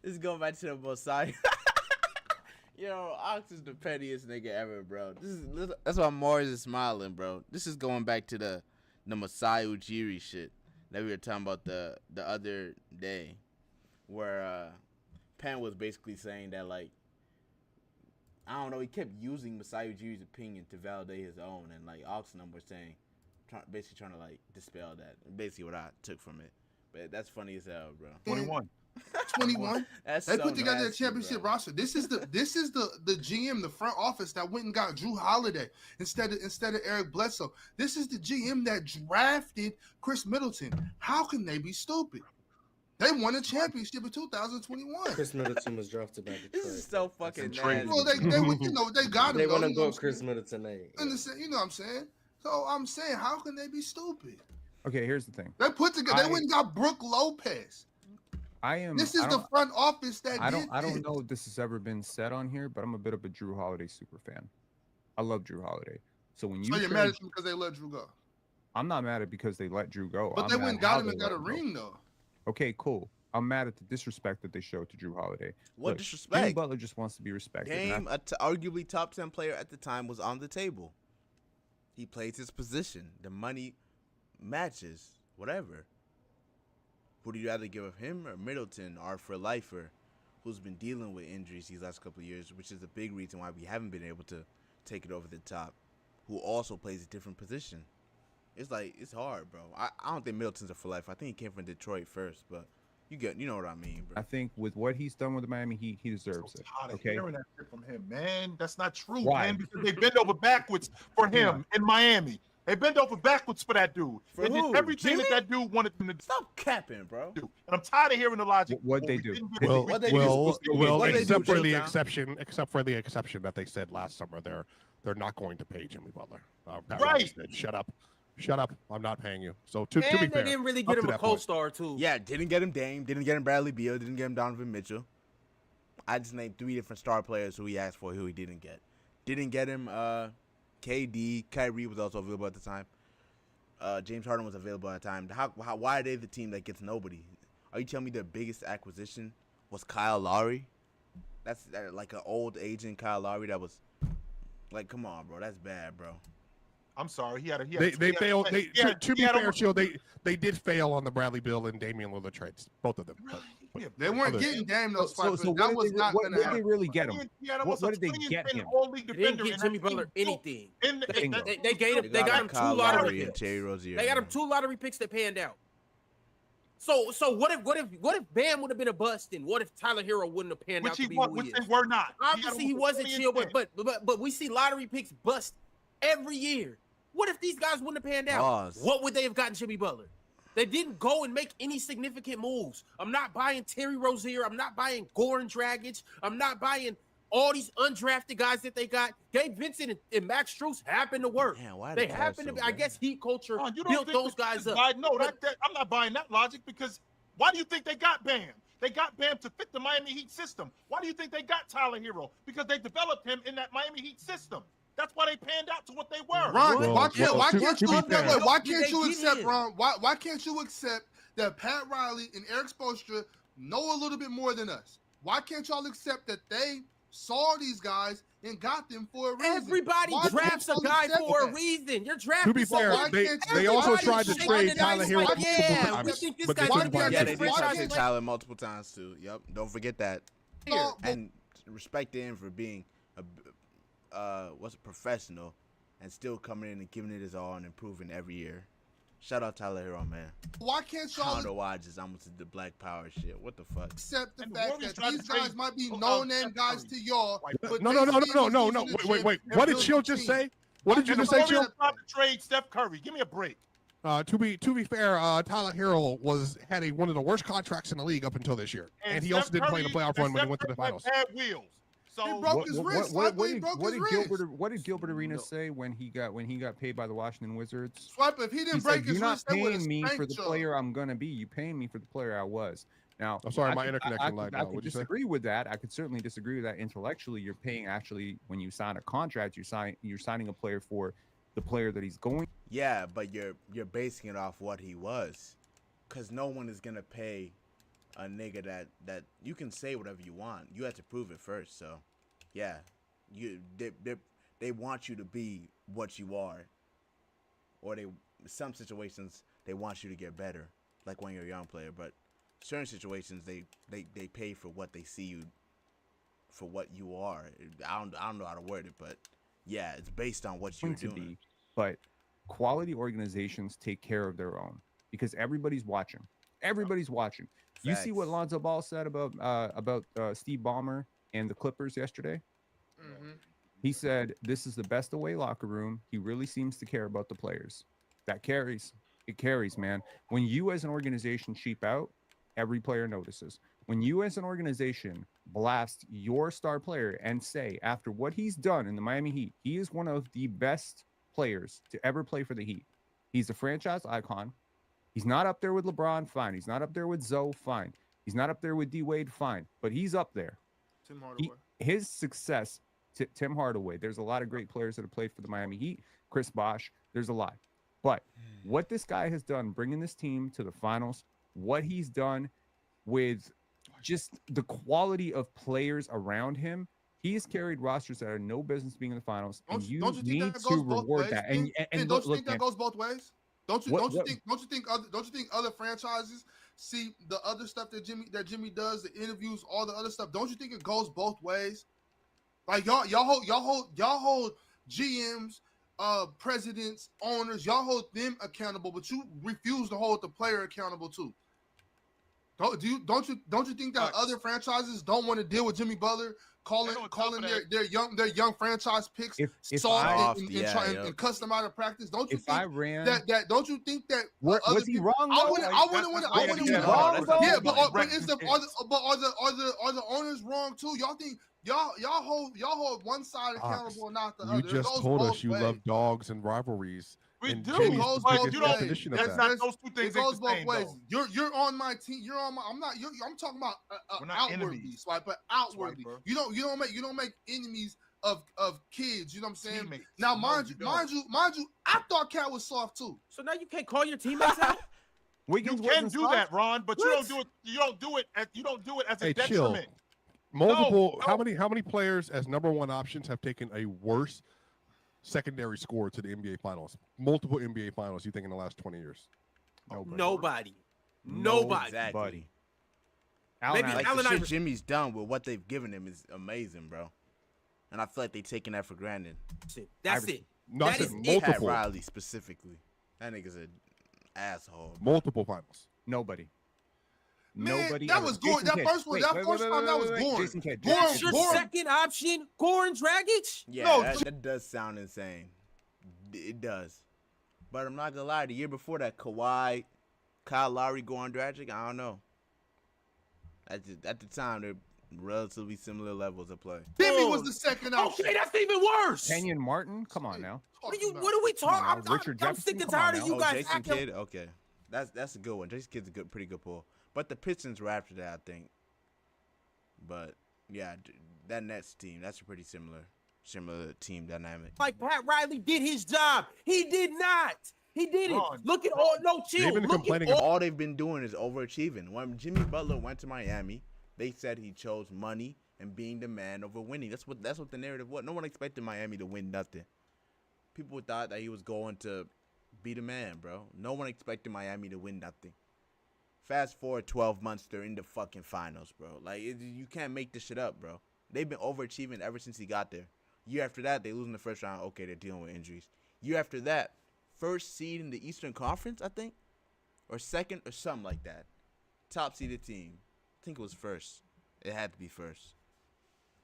This is going back to the Mosai. Yo, Ox is the pettiest nigga ever, bro. That's why Morris is smiling, bro. This is going back to the Masai Ujiri shit that we were talking about the other day, where Penn was basically saying that, like, I don't know, he kept using Masai Ujiri's opinion to validate his own, and like Oxnum was saying, basically trying to like dispel that. Basically, what I took from it. But that's funny as hell, bro. 21. 21. That's They so put together a nasty, championship bro. roster. This is the GM, the front office that went and got Drew Holiday instead of Eric Bledsoe. This is the GM that drafted Chris Middleton. How can they be stupid? They won a championship in 2021. Chris Middleton was drafted by Detroit. This is so fucking trade. nasty. Well, they got him. They though, want to you know go what I'm Chris saying? Middleton. Understand? You know what I'm saying? So I'm saying, how can they be stupid? Okay, here's the thing. They put together. They went and got Brooke Lopez. This is the front office that I did don't this. know if this has ever been said on here, but I'm a bit of a Drew Holiday super fan. I love Drew Holiday. So when you So you're trade- mad at them because they let Drew go. I'm not mad at it because they let Drew go. But I'm they mad went and how got him they and got let a him go. ring though. Okay, cool. I'm mad at the disrespect that they showed to Drew Holiday. What Look, disrespect? Jimmy Butler just wants to be respected. and Dame, arguably top 10 player at the time, was on the table. He plays his position. The money matches, whatever. Who do you rather give of him or Middleton, or for lifer, who's been dealing with injuries these last couple of years, which is a big reason why we haven't been able to take it over the top, who also plays a different position. It's like, it's hard, bro. I don't think Middleton's a for life. I think he came from Detroit first, but you know what I mean, bro. I think with what he's done with the Miami Heat, he deserves So it. tired of Okay. hearing that shit from him, man. That's not true, Why? man. Because they bend over backwards for him in Miami. They bend over backwards for that dude. For They did who? everything Jimmy? that dude wanted them to Stop capping, bro. do. And I'm tired of hearing the logic. What'd they we do? didn't get Well, it. What they do? well, What they except do, for the Showtime? exception that they said last summer, they're not going to pay Jimmy Butler. Pat Right. Riley said, Shut up. I'm not paying you. So to be And they fair, didn't really up get to him a that point. co-star too. Yeah, didn't get him Dame, didn't get him Bradley Beal, didn't get him Donovan Mitchell. I just named 3 different star players who he asked for, who he didn't get. Didn't get him KD. Kyrie was also available at the time. James Harden was available at the time. Why are they the team that gets nobody? Are you telling me their biggest acquisition was Kyle Lowry? That's like an old agent Kyle Lowry that was like, come on, bro, that's bad, bro. I'm sorry. They failed. To be fair, Chill, they did fail on the Bradley Beal and Damian Lillard trades, both of them. But They weren't other- getting Dame those So fights. what that did was they, not what, going to what did they happen. really get him? What did they get him? They didn't get Jimmy Butler anything. Bingo. They gave him. They got him 2 Kyle lottery Lowry and picks. Terry Rozier. They got him man. 2 lottery picks that panned out. So what if Bam would have been a bust, and what if Tyler Hero wouldn't have panned out Which to he be was, who he which is? they were not. Obviously, he wasn't chill, but we see lottery picks bust every year. What if these guys wouldn't have panned out? Pause. What would they have gotten Jimmy Butler? They didn't go and make any significant moves. I'm not buying Terry Rozier. I'm not buying Goran Dragic. I'm not buying all these undrafted guys that they got. Gabe Vincent and Max Strus happen to work. Man, why They the happen to Cavs be. so I bad? guess Heat culture Oh, you don't built think those that guys this up. guy- no, I'm not buying that logic because why do you think they got Bam? They got Bam to fit the Miami Heat system. Why do you think they got Tyler Hero? Because they developed him in that Miami Heat system. That's why they panned out to what they were. Ron, Well, why can't to you be fair- why Did can't they you get accept him? Ron? Why can't you accept that Pat Riley and Eric Spoelstra know a little bit more than us? Why can't y'all accept that they saw these guys and got them for a reason? Everybody Why drafts a can't y'all guy accept for a that? reason. You're To drafting be fair, why somebody. can't they also everybody tried to shake trade the Tyler dice Hero like, multiple yeah, times, we think this but guy's they gonna didn't be buy a Yeah, him. they different did try franchise. to Tyler multiple times too. Yep, don't forget that. No, but- And respect him for being a professional and still coming in and giving it his all and improving every year. Shout out Tyler Hero, man. Why can't y'all Counter watches almost the Black Power shit. What the fuck? accept the And the fact Warriors that tried to these guys trade- might be oh, no-name Steph guys Curry. to y'all? Like, but No. they see Wait. who's using the What did chip Chill and just building say? What did you And just the say, Warriors Chill? tried to trade Steph Curry. Give me a break. To be fair, Tyler Hero had one of the worst contracts in the league up until this year, and he also Steph didn't play in the Curry- playoff run and when he Steph went to the Curry had finals. Bad wheels. So He broke his wrist. Swipe, he broke his wrist. What did Gilbert Arenas say when he got paid by the Washington Wizards? Swipe, if he He didn't said, break "You're his not wrist, they would have paying me for spanked the you. player I'm gonna be. You paying me for the player I was." Now, I'm sorry, I my could- interconnection lagged I out. could What'd you say? disagree with that. I could certainly disagree with that intellectually. You're paying actually when you sign a contract, you're signing a player for the player that he's going. Yeah, but you're basing it off what he was, because no one is gonna pay a nigga that you can say whatever you want. You have to prove it first. So, yeah, they want you to be what you are, or some situations they want you to get better, like when you're a young player. But certain situations they pay for what they see you for what you are. I don't know how to word it, but yeah, it's based on what you're to doing. be, but quality organizations take care of their own because everybody's watching. Everybody's watching. You see what Facts. Lonzo Ball said about Steve Ballmer and the Clippers yesterday? Mhm. He said, "This is the best away locker room. He really seems to care about the players. That carries. It carries, man. When you as an organization cheap out, every player notices. When you as an organization blast your star player and say, after what he's done in the Miami Heat, he is one of the best players to ever play for the Heat. He's a franchise icon. He's not up there with LeBron, fine. He's not up there with Zoe, fine. He's not up there with D Wade, fine. But he's up there. Tim Hardaway. His success, Tim Hardaway, there's a lot of great players that have played for the Miami Heat. Chris Bosh, there's a lot. But what this guy has done, bringing this team to the finals, what he's done with just the quality of players around him, he has carried rosters that are no business being in the finals, and you Don't you think need that to goes both reward ways? that. Finn? And Finn, look, don't you think that man, goes both ways? Don't you think other franchises see the other stuff that Jimmy does, the interviews, all the other stuff? Don't you think it goes both ways? Like y'all hold GMs, presidents, owners, y'all hold them accountable, but you refuse to hold the player accountable too. Don't you think that other franchises don't want to deal with Jimmy Butler calling their young franchise picks If soft I- and cuss them out of practice? Don't you if I think ran, that don't you think that was other he people, wrong? I though? wouldn't Like, want was he to. wrong, though? Yeah, Like, but is the are the owners wrong too? Y'all think y'all hold one side accountable and not the other? You It just goes told both us you ways. love dogs and rivalries. We and do, Jimmy's goes the both biggest you don't- definition of that's that. not those two It things. goes ain't the both same, ways. though. You're on my team. You're on my. I'm talking about We're not outwardly, enemies. Swipe, but outwardly. Swiper. You don't make enemies of kids. You know what I'm saying? Teammates. Now, No, mind you you, I thought Cat was soft too. So now you can't call your teammates out? You Wiggins can wasn't do soft? that, Ron, but you What? don't do it. You don't do it as a Hey, chill. detriment. Multiple. No. How many players as number one options have taken a worse secondary score to the NBA Finals? Multiple NBA Finals. You think in the last 20 years? Nobody. Exactly. Allen Maybe Iverson. Like Allen the shit Iverson. Jimmy's done with what they've given him is amazing, bro. And I feel like they taking that for granted. That's it. No, I That said is it. Pat multiple. Riley specifically. That nigga's an asshole. Multiple Finals. Nobody. Man, Nobody. that ever. was Gordon. Jason That Kidd. first one. Wait, That wait, first wait, time, that wait, was wait, Gordon. Jason Kidd. Gordon- That's your Gordon- second option, Goran Dragic? Yeah, No, that does sound insane. It does. But I'm not gonna lie, the year before that, Kawhi, Kyle Lowry, Goran Dragic, I don't know. At the time, they're relatively similar levels of play. Jimmy was the second option. Okay, that's even worse. Kenyon Martin. Come on now. What are we talking? Come on I'm, now, Richard I'm Jefferson, sick and come on tired of now. you guys Jason acting. Kidd, okay, that's a good one. Jason Kidd's a pretty good pull. But the Pistons were after that, I think. But yeah, that Nets team, that's a pretty similar team dynamic. Like Pat Riley did his job. He did not. He didn't. Ron, Look at all. No, chill. They've been Look complaining at all. All they've been doing is overachieving. When Jimmy Butler went to Miami, they said he chose money and being the man over winning. That's what the narrative was. No one expected Miami to win nothing. People thought that he was going to be the man, bro. No one expected Miami to win nothing. Fast forward 12 months, they're in the fucking finals, bro. Like, you can't make this shit up, bro. They've been overachieving ever since he got there. Year after that, they lose in the first round. Okay, they're dealing with injuries. Year after that, first seed in the Eastern Conference, I think, or second, or something like that. Top seeded team. I think it was first. It had to be first.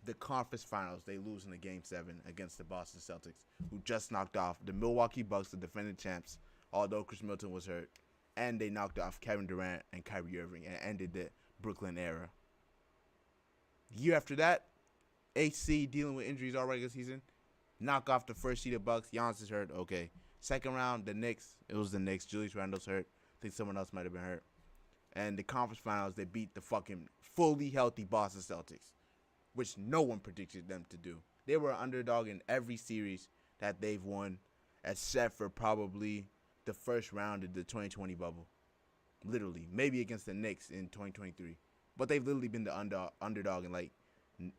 the conference finals, they lose in the Game 7 against the Boston Celtics, who just knocked off the Milwaukee Bucks, the defending champs, although Chris Middleton was hurt. And they knocked off Kevin Durant and Kyrie Irving and ended the Brooklyn era. Year after that, HC dealing with injuries all regular season. Knock off the first seeded Bucks. Giannis is hurt. Okay. Second round, the Knicks. It was the Knicks. Julius Randle's hurt. I think someone else might have been hurt. And the conference finals, they beat the fucking fully healthy Boston Celtics, which no one predicted them to do. They were an underdog in every series that they've won, except for probably the first round of the 2020 bubble. Literally. Maybe against the Knicks in 2023. But they've literally been the underdog in like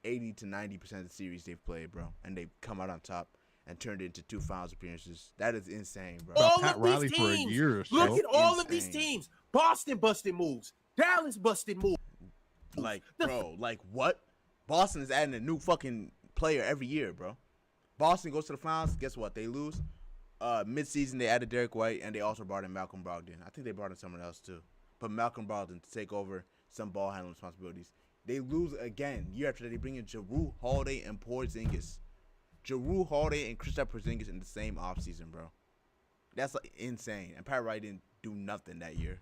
80 to 90% of the series they've played, bro. And they've come out on top and turned it into 2 finals appearances. That is insane, bro. All Pat of Riley these for a teams. year or so. Look at all of these Insane. teams. Boston busted moves. Dallas busted moves. Like, bro, like what? Boston is adding a new fucking player every year, bro. Boston goes to the finals. Guess what? They lose. Mid-season, they added Derek White, and they also brought in Malcolm Brogdon. I think they brought in someone else, too. But Malcolm Brogdon to take over some ball handling responsibilities. They lose again. Year after that, they bring in Jrue Holiday and Porzingis. Jrue Holiday and Kristaps Porzingis in the same offseason, bro. That's like insane. And Pat Riley didn't do nothing that year.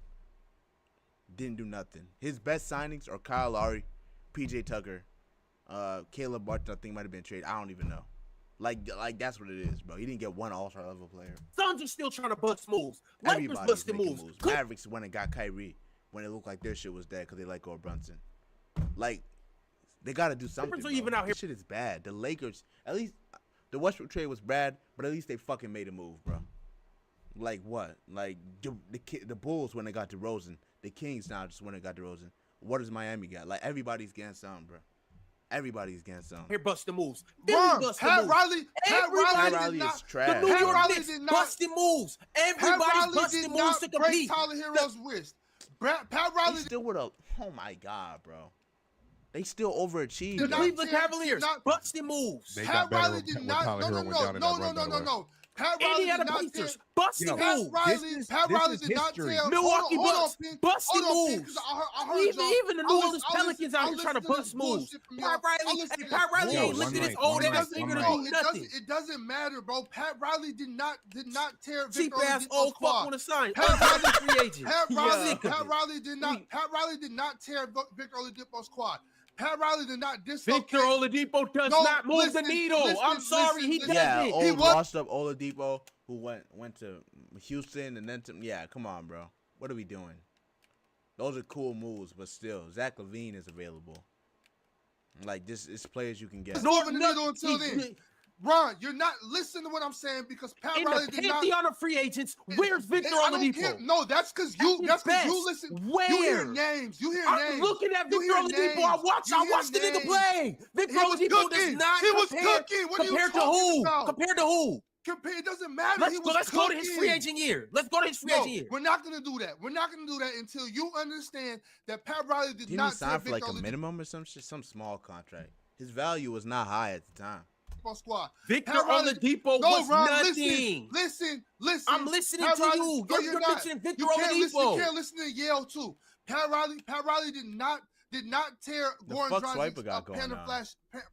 Didn't do nothing. His best signings are Kyle Lowry, PJ Tucker, Caleb Martin, I think might have been traded. I don't even know. Like that's what it is, bro. He didn't get one all-star level player. Suns are still trying to bust moves. Lakers Everybody's busted making moves. moves. Mavericks went and got Kyrie when it looked like their shit was dead because they let go of Brunson. Like, they got to do something, Clippers are bro. even out here- This shit is bad. The Lakers, at least, the Westbrook trade was bad, but at least they fucking made a move, bro. Like what? Like, the Bulls when they got DeRozan. The Kings now just when they got DeRozan. What does Miami got? Like, everybody's getting something, bro. Everybody's getting something. Here busting moves. Bro, Philly busted Pat moves. Riley, Pat Everybody- Pat Riley Riley did is not. The trash. New Pat York Riley Knicks did not- busting moves. Pat Everybody's Riley busting did moves not to break compete. Tyler Hero's wrist. Pat They Riley still would have. Oh my God, bro. They still overachieved. The Did not- bro. Cleveland Cavaliers not- busting moves. They Pat got better Riley when- did when not. Tyler No, Hero no, went no, down in no, that no, run, no, by the no, way. no. Pat Riley Indiana did not Pacers tear. busting Yo, Pat moves. Riley, This Pat is Riley did not history. tear. Milwaukee hold on, Bucks Pink. busting Hold on, Pink, moves. 'cause I heard Even y'all. the New I Orleans listen- Pelicans out I here listen trying to to this bust moves. bullshit from y'all. Pat Riley, I listen to hey, Pat Riley this ain't Yo, lifted one his mic, old one ass mic, finger one to mic. do It nothing. doesn't matter, bro. Pat Riley did not tear Cheap Victor ass Oladipo's old fuck quad. want to sign. Pat Undrafted free agent. Pat Yeah. Riley, Sick of Pat it. Riley did not. Pat Riley did not tear Victor Oladipo's quad. Pat Riley did not dislocate. Victor Oladipo does No, not move the listen, needle. I'm listen, sorry, he listen. Yeah, doesn't. old was- washed up Oladipo who went to Houston and then to come on, bro. What are we doing? Those are cool moves, but still, Zach LaVine is available. Like this is players you can get. No, moving the needle until then. Ron, you're not listening to what I'm saying because Pat In Riley the did not. pantheon of free agents, where's Victor I don't care. Oladipo? No, that's because At you. his That's because you best. listen. Where? You hear names. You hear I'm names. looking at You Victor hear Oladipo. names. I watched the nigga names. play. Victor He was Oladipo does cooking. not He was compare. cooking. What are you Compared to talking who? about? Compared to who? It doesn't matter. Let's He go. was Let's go to his free cooking. agent year. Let's go to his free No, agent year. we're not gonna do that. We're not gonna do that until you understand that Pat Riley did Didn't he not sign tear for like Victor a Oladipo minimum or some shit, some small contract? His value was not high at the time. squad. Victor Pat Riley- Oladipo No, was Ron, nothing. listen. I'm listening Pat to Riley- you. No, You're not. mentioning Victor You can't listen. You Oladipo. can't listen to Yale too. Pat Riley did not tear The Goran fuck Dragic's Swiper got going on?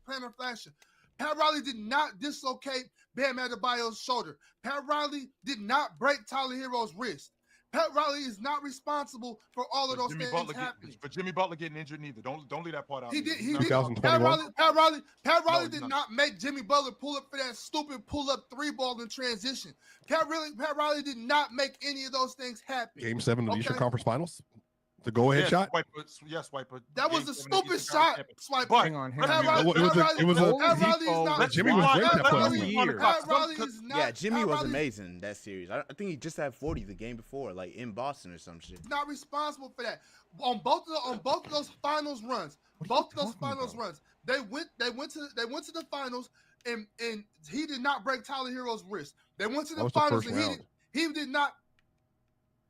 plantar fascia. Pat Riley did not dislocate Bam Adebayo's shoulder. Pat Riley did not break Tyler Hero's wrist. Pat Riley is not responsible for all of those things happening. For Jimmy Butler getting injured neither. Don't leave that part out. He either. did. He's He not- did. 2021? Pat Riley No, did no. not make Jimmy Butler pull up for that stupid pull up 3-ball in transition. Pat Riley did not make any of those things happen. Game 7 of the Eastern Okay. Conference Finals. The go-ahead Yes, shot. Swiper. That was Game a 7 of the stupid Eastern shot. Conference Swipe. But- Hang on. It was a- Pat Riley is not. Jimmy was great that playoff. Pat Riley is not. Yeah, Jimmy Pat was Riley amazing that series. I think he just had 40 the game before, like in Boston or some shit. is not responsible for that. On both of those finals runs, they went to the finals and he did not break Tyler Hero's wrist. They went to That the was the finals first and round. he did not.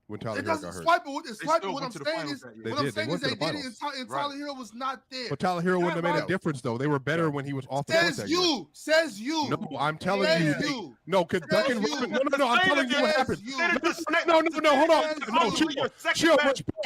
When Tyler It Hero doesn't got hurt. swipe it. It's They swipe still What I'm went to the saying finals is, that year. They what I'm did. They saying went is to they the did it, and Right. Tyler Hero was not there. But Tyler Hero wouldn't have made a Riley- difference, though. They were better when he was off the court Says that year. you. Says you. No, I'm telling Says you. you. No, because Duncan you. Robinson. No. I'm telling you what Says happened. you. No. Hold on. No, chill. Respect.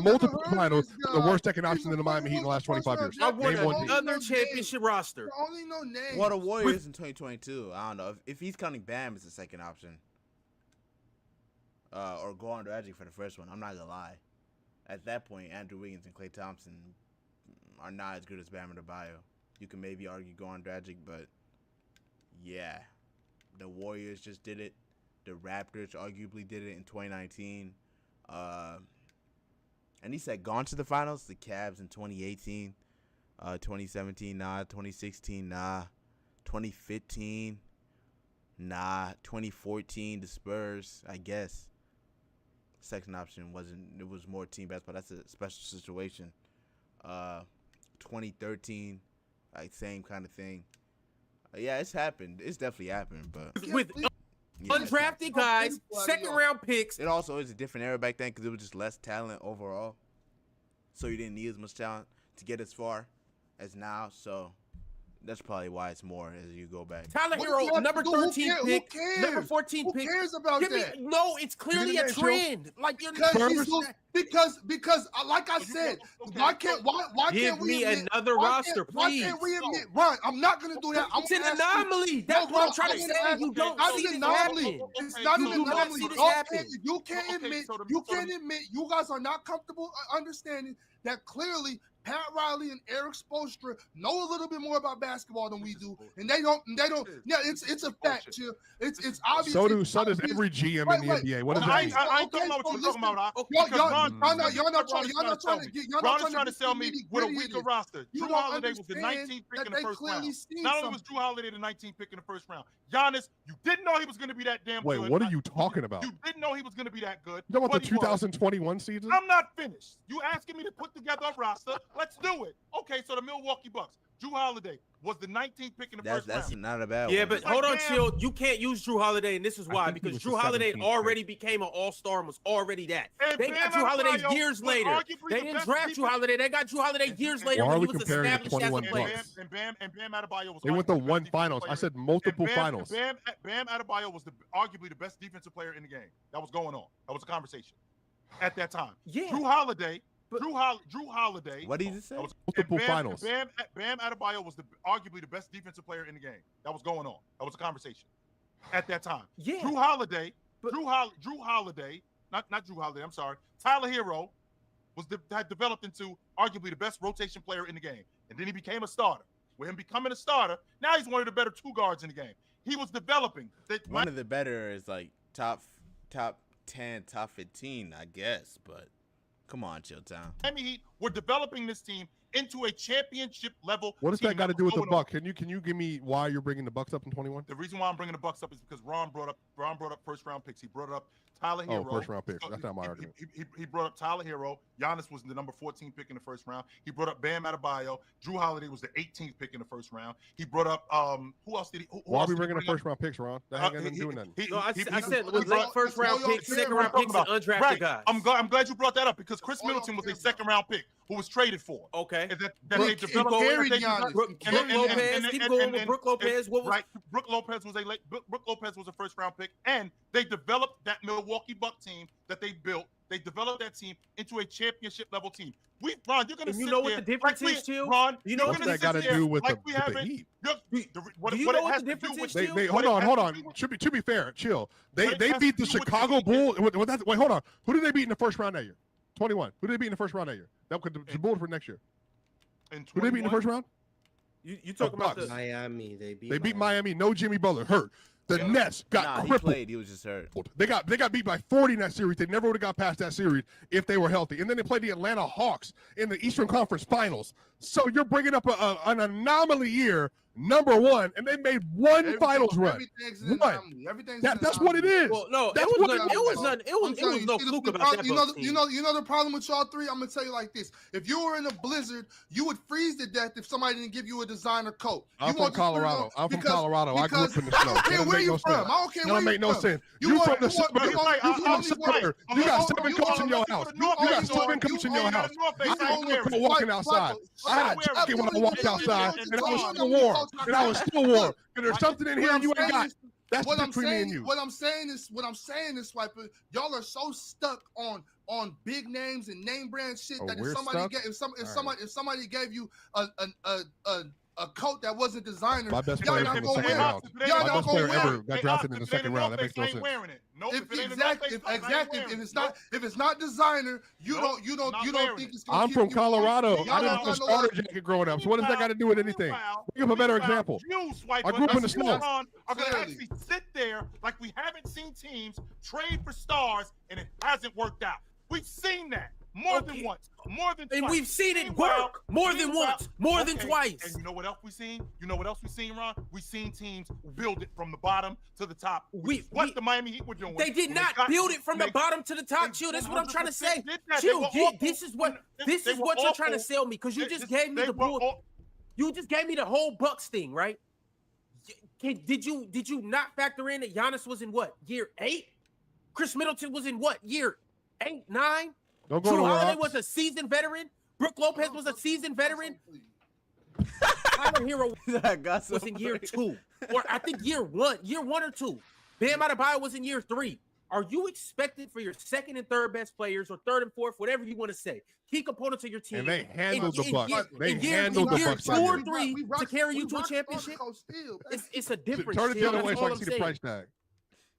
multiple heard of finals, this the guy. worst second He's option than the Miami Heat in the last 25 years. I want Name one team. another championship roster. I only know names. Well, the Warriors in 2022. I don't know if he's counting Bam as the second option, or Goran Dragic for the first one. I'm not gonna lie. At that point, Andrew Wiggins and Klay Thompson are not as good as Bam Adebayo. You can maybe argue Goran Dragic, but yeah, the Warriors just did it. The Raptors arguably did it in 2019. And he said gone to the finals. The Cavs in 2018. 2017, nah. 2016, nah. 2015, nah. 2014, the Spurs, I guess. second option wasn't. It was more team basketball. That's a special situation. 2013, like same kind of thing. Yeah, it's happened. It's definitely happened, but With yeah, undrafted guys, second round picks. it also is a different era back then because it was just less talent overall. So you didn't need as much talent to get as far as now. So that's probably why it's more as you go back. Tyler What Hero, does it have number to do? Who 13 cares? pick, Who cares? number 14 Who pick. cares about Give me, that? no, it's clearly a name, Joe. trend. Like you're Because like I said, why can't give we me admit, another roster, why please. can't we admit, Ron? I'm not gonna do that. I'm It's an gonna ask you- anomaly. That's what I'm trying to I'm say. gonna You ask- don't not see an this anomaly. happen. It's not You an do not anomaly. see this Y'all happen. you can't Okay, admit. so the- You so can't the- admit. You guys are not comfortable understanding that clearly Pat Riley and Eric Spoelstra know a little bit more about basketball than we do, and they don't. Yeah, it's a fact. Chill. It's obvious. So it's does obvious. every GM Wait, in the wait. NBA. What does I that ain't mean? talking Okay, about what so you're talking about. Y'all Because not Ron trying to tell me with a nitty-gritty weaker of this. roster. You Drew don't Holiday was the understand 19th pick that in the they first clearly round. seen Not only was something. Drew Holiday the 19th pick in the first round, Giannis, you didn't know he was going to be that damn Wait, good. what are you talking about? You didn't know he was going to be that good. You talking about but the he was. 2021 season? I'm not finished. You asking me to put together a roster? Let's do it. Okay, so the Milwaukee Bucks. Drew Holiday was the 19th pick in the first That's round. not a bad Yeah, one. but It's like, hold on, damn. Chill. You can't use Drew Holiday, and this is I why. think he Because was Drew the Holiday 17th already became an all-star and was already that. And They Bam got Drew Holiday Adebayo years was later. arguably They the didn't best draft Drew defense- Holiday. They got Drew Holiday years later Why when are he we was comparing the established as a 21 player. Bucks? And Bam Adebayo was They went to arguably the one best defensive finals. I player. said multiple And finals. Bam Adebayo was arguably the best defensive player in the game. That was going on. That was a conversation at that time. Yeah. Drew Holiday. But- Drew Holiday. What did you just say? that was- Multiple and finals. Bam Adebayo was arguably the best defensive player in the game. That was going on. That was a conversation at that time. Yeah. Drew Holiday. But- Drew Holiday. Not Drew Holiday. I'm sorry. Tyler Hero had developed into arguably the best rotation player in the game, and then he became a starter. With him becoming a starter, now he's one of the better two guards in the game. He was developing. One of the better is like top 10, top 15, I guess. But come on, Chill Town. Miami Heat were developing this team into a championship level. What does team that got to was do with the going on. Bucks? Can you give me why you're bringing the Bucks up in 21? The reason why I'm bringing the Bucks up is because Ron brought up first round picks. He brought up Tyler Hero. Oh, first round picks. That's not my argument. He brought up Tyler Hero. Giannis was the number 14 pick in the first round. He brought up Bam Adebayo. Drew Holiday was the 18th pick in the first round. He brought up who else did he? Who Why are else we did he bringing the bring up? first round picks, Ron? That ain't nothing doing nothing. No, I said he with late brought- first round all y'all picks, care second about round picks, and undrafted Right. guys. I'm glad you brought that up because Chris All y'all Middleton was care a second round pick who was traded for. Okay. And that Brooke- they developed. Brooke that they- Giannis. Brooke and- and- Lopez. and- Keep and- going and- with Brooke Lopez. What was right? Brooke Lopez was a first round pick, and they developed that Milwaukee Buck team that they built. They developed that team into a championship level team. Ron, you're gonna And you sit know what there the difference like we- is, Chill? Ron, You know you're what gonna What's that sit got to there do with like the we with the haven't- Heat? What Do you what know it what has the to do difference with- is, They Chill? hold What it on, has hold to on. do with- To be fair, chill. They What it they has beat to the do with the Chicago Heat Bulls. Wait, hold on. Who did they beat in the first round that year? 21. Who did they beat in the first round that year? That could the Bulls for next year. in Who did they beat in the 21? first round? You talking about Bucks. the Miami. They They beat Miami. No Jimmy Butler. Hurt. The Nets got Nah, he crippled. played. He was just hurt. They got beat by 40 in that series. They never would have got past that series if they were healthy. And then they played the Atlanta Hawks in the Eastern Conference Finals. So you're bringing up an anomaly year, number one, and they made one finals run. Everything's an One. anomaly. Everything's That's an what it anomaly. is. well, no, That's it what was it nothing. It was. was nothing. It I'm was telling no see, fluke the about that. problem- Bucks team. you know the problem with y'all three. I'm gonna tell you like this: if you were in a blizzard, you would freeze to death if somebody didn't give you a designer coat. I'm You from want to put it on Colorado. I'm from because- Colorado. I grew up because in the snow. I don't That care doesn't where make you no from. sense. I don't care That where don't you make no from. sense. You You want- from the you want- suburb. you want- You you from the only want- suburb. you You got only- 7 you coats in only your want- house. you You got only 7 want- coats in your you house. only- I had only- a coat walking outside. I had a jacket when I walked outside, and I was still warm. And I was still warm. And there's something in here you ain't got. That's what I'm between me and saying. you. What I'm saying is, Swiper, y'all are so stuck on big names and name brand shit Oh, that we're if somebody stuck? gave, if All somebody gave you a coat that wasn't designer, My best y'all player not from the gonna second wear round. it. Y'all My not best gonna player wear ever it. got drafted in the second round. That makes no sense. Wearing it. Nope. If, it ain't exactly, a if, North Face, I ain't exactly. wearing If it. it's not, Nope. if it's not designer, you Nope, don't not think wearing it's gonna I'm keep from you Colorado. Y'all I didn't not have a gonna starter let- jacket growing up. So what does that got to do with anything? Give a better example. You, Swiper, I grew up in the you, snow. Ron, are going to Clearly. actually sit there like we haven't seen teams trade for stars and it hasn't worked out. We've seen that. more than once, more than And twice. we've seen it Meanwhile- work more than meanwhile- once, more than okay, twice. And you know what else we seen? You know what else we seen, Ron? We seen teams build it from the bottom to the top. What the Miami Heat were doing. They did when not got- build it from the they- bottom to the top. they Chill. That's what I'm trying to say. 100% did that. They Chill. were Yeah, awful. this is what They you're were trying to awful. sell me because you just gave me They the were bull. all- You just gave me the whole Bucks thing, right? Did you not factor in that Giannis was in what, year 8? Chris Middleton was in what, year 8, 9? Don't go Drew to Holiday Rocks. was a seasoned veteran. Brooke Lopez was a seasoned veteran. Tyler Hero was in year 2, or I think year 1 or 2. Bam Adebayo was in year 3. Are you expected for your second and third best players, or third and fourth, whatever you want to say, key components of your team? And they handled the Bucks. They in handled the year Bucks. 2 that or year. 3 to carry you to a championship. It's a difference. Turn it the Chill. other That's way so all I can I'm see the saying. price tag.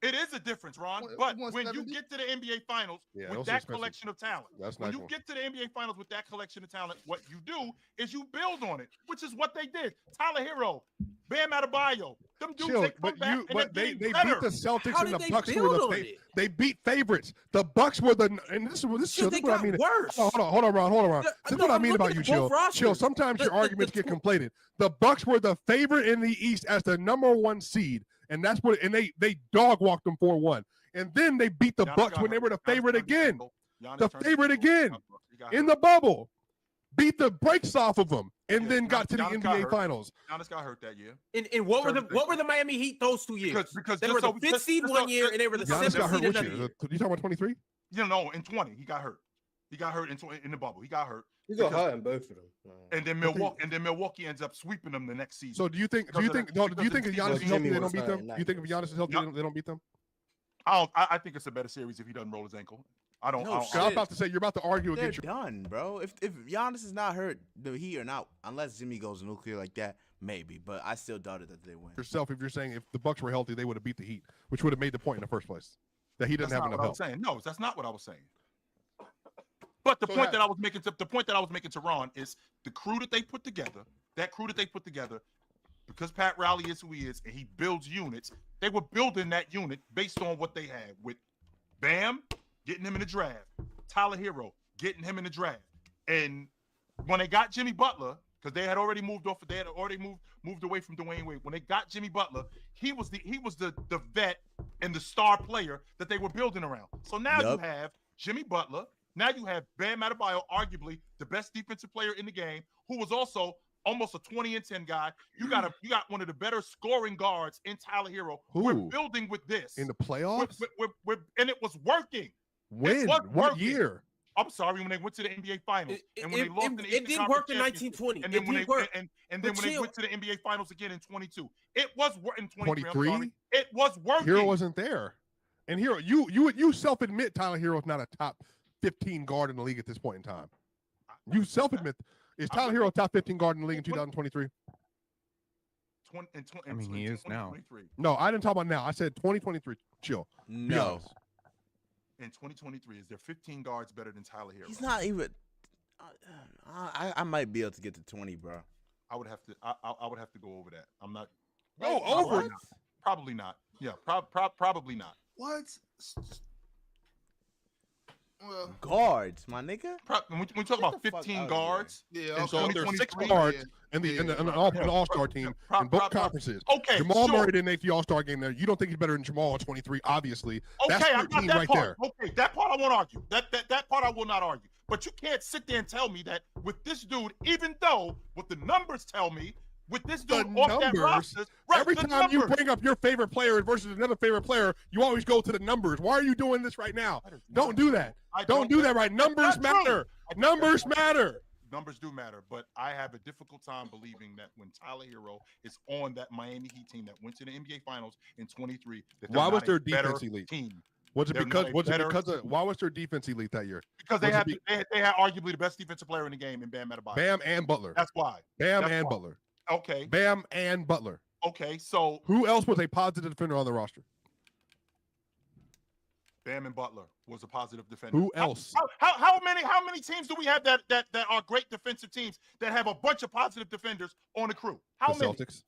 It is a difference, Ron. We But want when you 70. get to the NBA Finals Yeah, with those are that expensive. collection of talent, That's when nice you one. get to the NBA Finals with that collection of talent, what you do is you build on it, which is what they did. Tyler Hero, Bam Adebayo, them dudes, Chill, they come but back you, and but they're they getting beat better. the Celtics How and the did they Bucks were build the on it? they beat favorites. The Bucks were the and this is chill. They This is what I got mean. worse. Hold on, Ron. This is No, what I I'm mean about looking you, at both Chill. rosters. Chill. Sometimes your arguments get conflated. The Bucks were the favorite in the East as the #1 seed, and that's what. And they dog walked them 4-1, and then they beat the Giannis Bucks got when they hurt. were the Giannis favorite turned his again. ankle. Giannis The turned his favorite ankle. again He got in hurt. the bubble. Beat the brakes off of them, and Yeah, then got to the Giannis got NBA hurt. Finals. Giannis got hurt that year. And what were the Miami Heat those 2 years? Because they just were the so- 5th just- seed just one so- year, and they were the Giannis 7th got hurt seed which another year? year. You talking about 23? You know, in 20, he got hurt. He got hurt in the bubble. He got hurt. He got Because- hurt in both of them. And then Milwaukee ends up sweeping them the next season. So do you think Because of that- if because of Giannis the is Well, healthy, Jimmy they don't was beat hurt them? in that You think if game. Giannis is healthy, Yeah. they don't beat them? I think it's a better series if he doesn't roll his ankle. I don't. No I don't- shit. I'm about to say you're about to argue They're against your. done, bro. If Giannis is not hurt, the Heat are not. Unless Jimmy goes nuclear like that, maybe. But I still doubted that they win. Yourself, if you're saying if the Bucks were healthy, they would have beat the Heat, which would have made the point in the first place that he That's doesn't have not enough what I help. was saying. No, that's not what I was saying. But the So point that- that I was making to Ron is the crew that they put together. That crew that they put together, because Pat Riley is who he is, and he builds units. They were building that unit based on what they had with Bam getting him in the draft, Tyler Hero getting him in the draft, and when they got Jimmy Butler, because they had already moved away from Dwayne Wade. When they got Jimmy Butler, he was the vet and the star player that they were building around. So now you Yup. have Jimmy Butler. Now you have Bam Adebayo, arguably the best defensive player in the game, who was also almost a 20-10 guy. You got one of the better scoring guards in Tyler Hero. We're Who? building with this. In the playoffs? And it was working. When? was What working. year? I'm sorry, when they went to the NBA Finals and when they lost in the It Eastern did Conference work in Championship, 1920. and It then when did they work. and then But when they chill. went to the NBA Finals again in 22, it was in 23. I'm 23? sorry. It was working. Hero wasn't there, and Hero, you self-admit Tyler Hero is not a top 15 guard in the league at this point in time. You self-admit. Is Tyler Hero a top 15 guard in the league in 2023? I mean, he is now. 2023. No, I didn't talk about now. I said 2023. Chill. Be No, honest. In 2023, is there 15 guards better than Tyler Hero? he's not even. I might be able to get to 20, bro. I would have to. I would have to go over that. I'm not. Go Probably over it. not. Probably not. Yeah. Probably not. What? Well, Guards, my nigga. When we talk about the fuck 15 outta guards, yeah. And Okay. so if there's 6 23, guards and yeah, an right. all-star team Pro- in both pro- pro- conferences. okay, Jamal sure. Murray didn't make the All-Star game there. You don't think he's better than Jamal at 23? Obviously. That's Okay, I 13 got that right part. there. Okay, that part I won't argue. That part I will not argue. But you can't sit there and tell me that with this dude, even though what the numbers tell me, with this The dude off that numbers. roster, right, Every the time you numbers. bring up your favorite player versus another favorite player, you always go to the numbers. Why are you doing this right now? That is Don't not do true. that. I Don't do that right. Numbers not true. matter. I think Numbers that's- matter. Numbers do matter, but I have a difficult time believing that when Tyler Hero is on that Miami Heat team that went to the NBA Finals in 23, that they're Why was not their a better defense elite? team. Was it They're because? not a Was it better because of? team. Why was their defense elite that year? Because they Was it had be- they had arguably the best defensive player in the game in Bam Adebayo. Bam and Butler. That's why. Bam that's and why. Butler. Okay. Bam and Butler. Okay. So Who else was a positive defender on the roster? Bam and Butler was a positive defender. Who else? How many teams do we have that are great defensive teams that have a bunch of positive defenders on the crew? How The many? Celtics.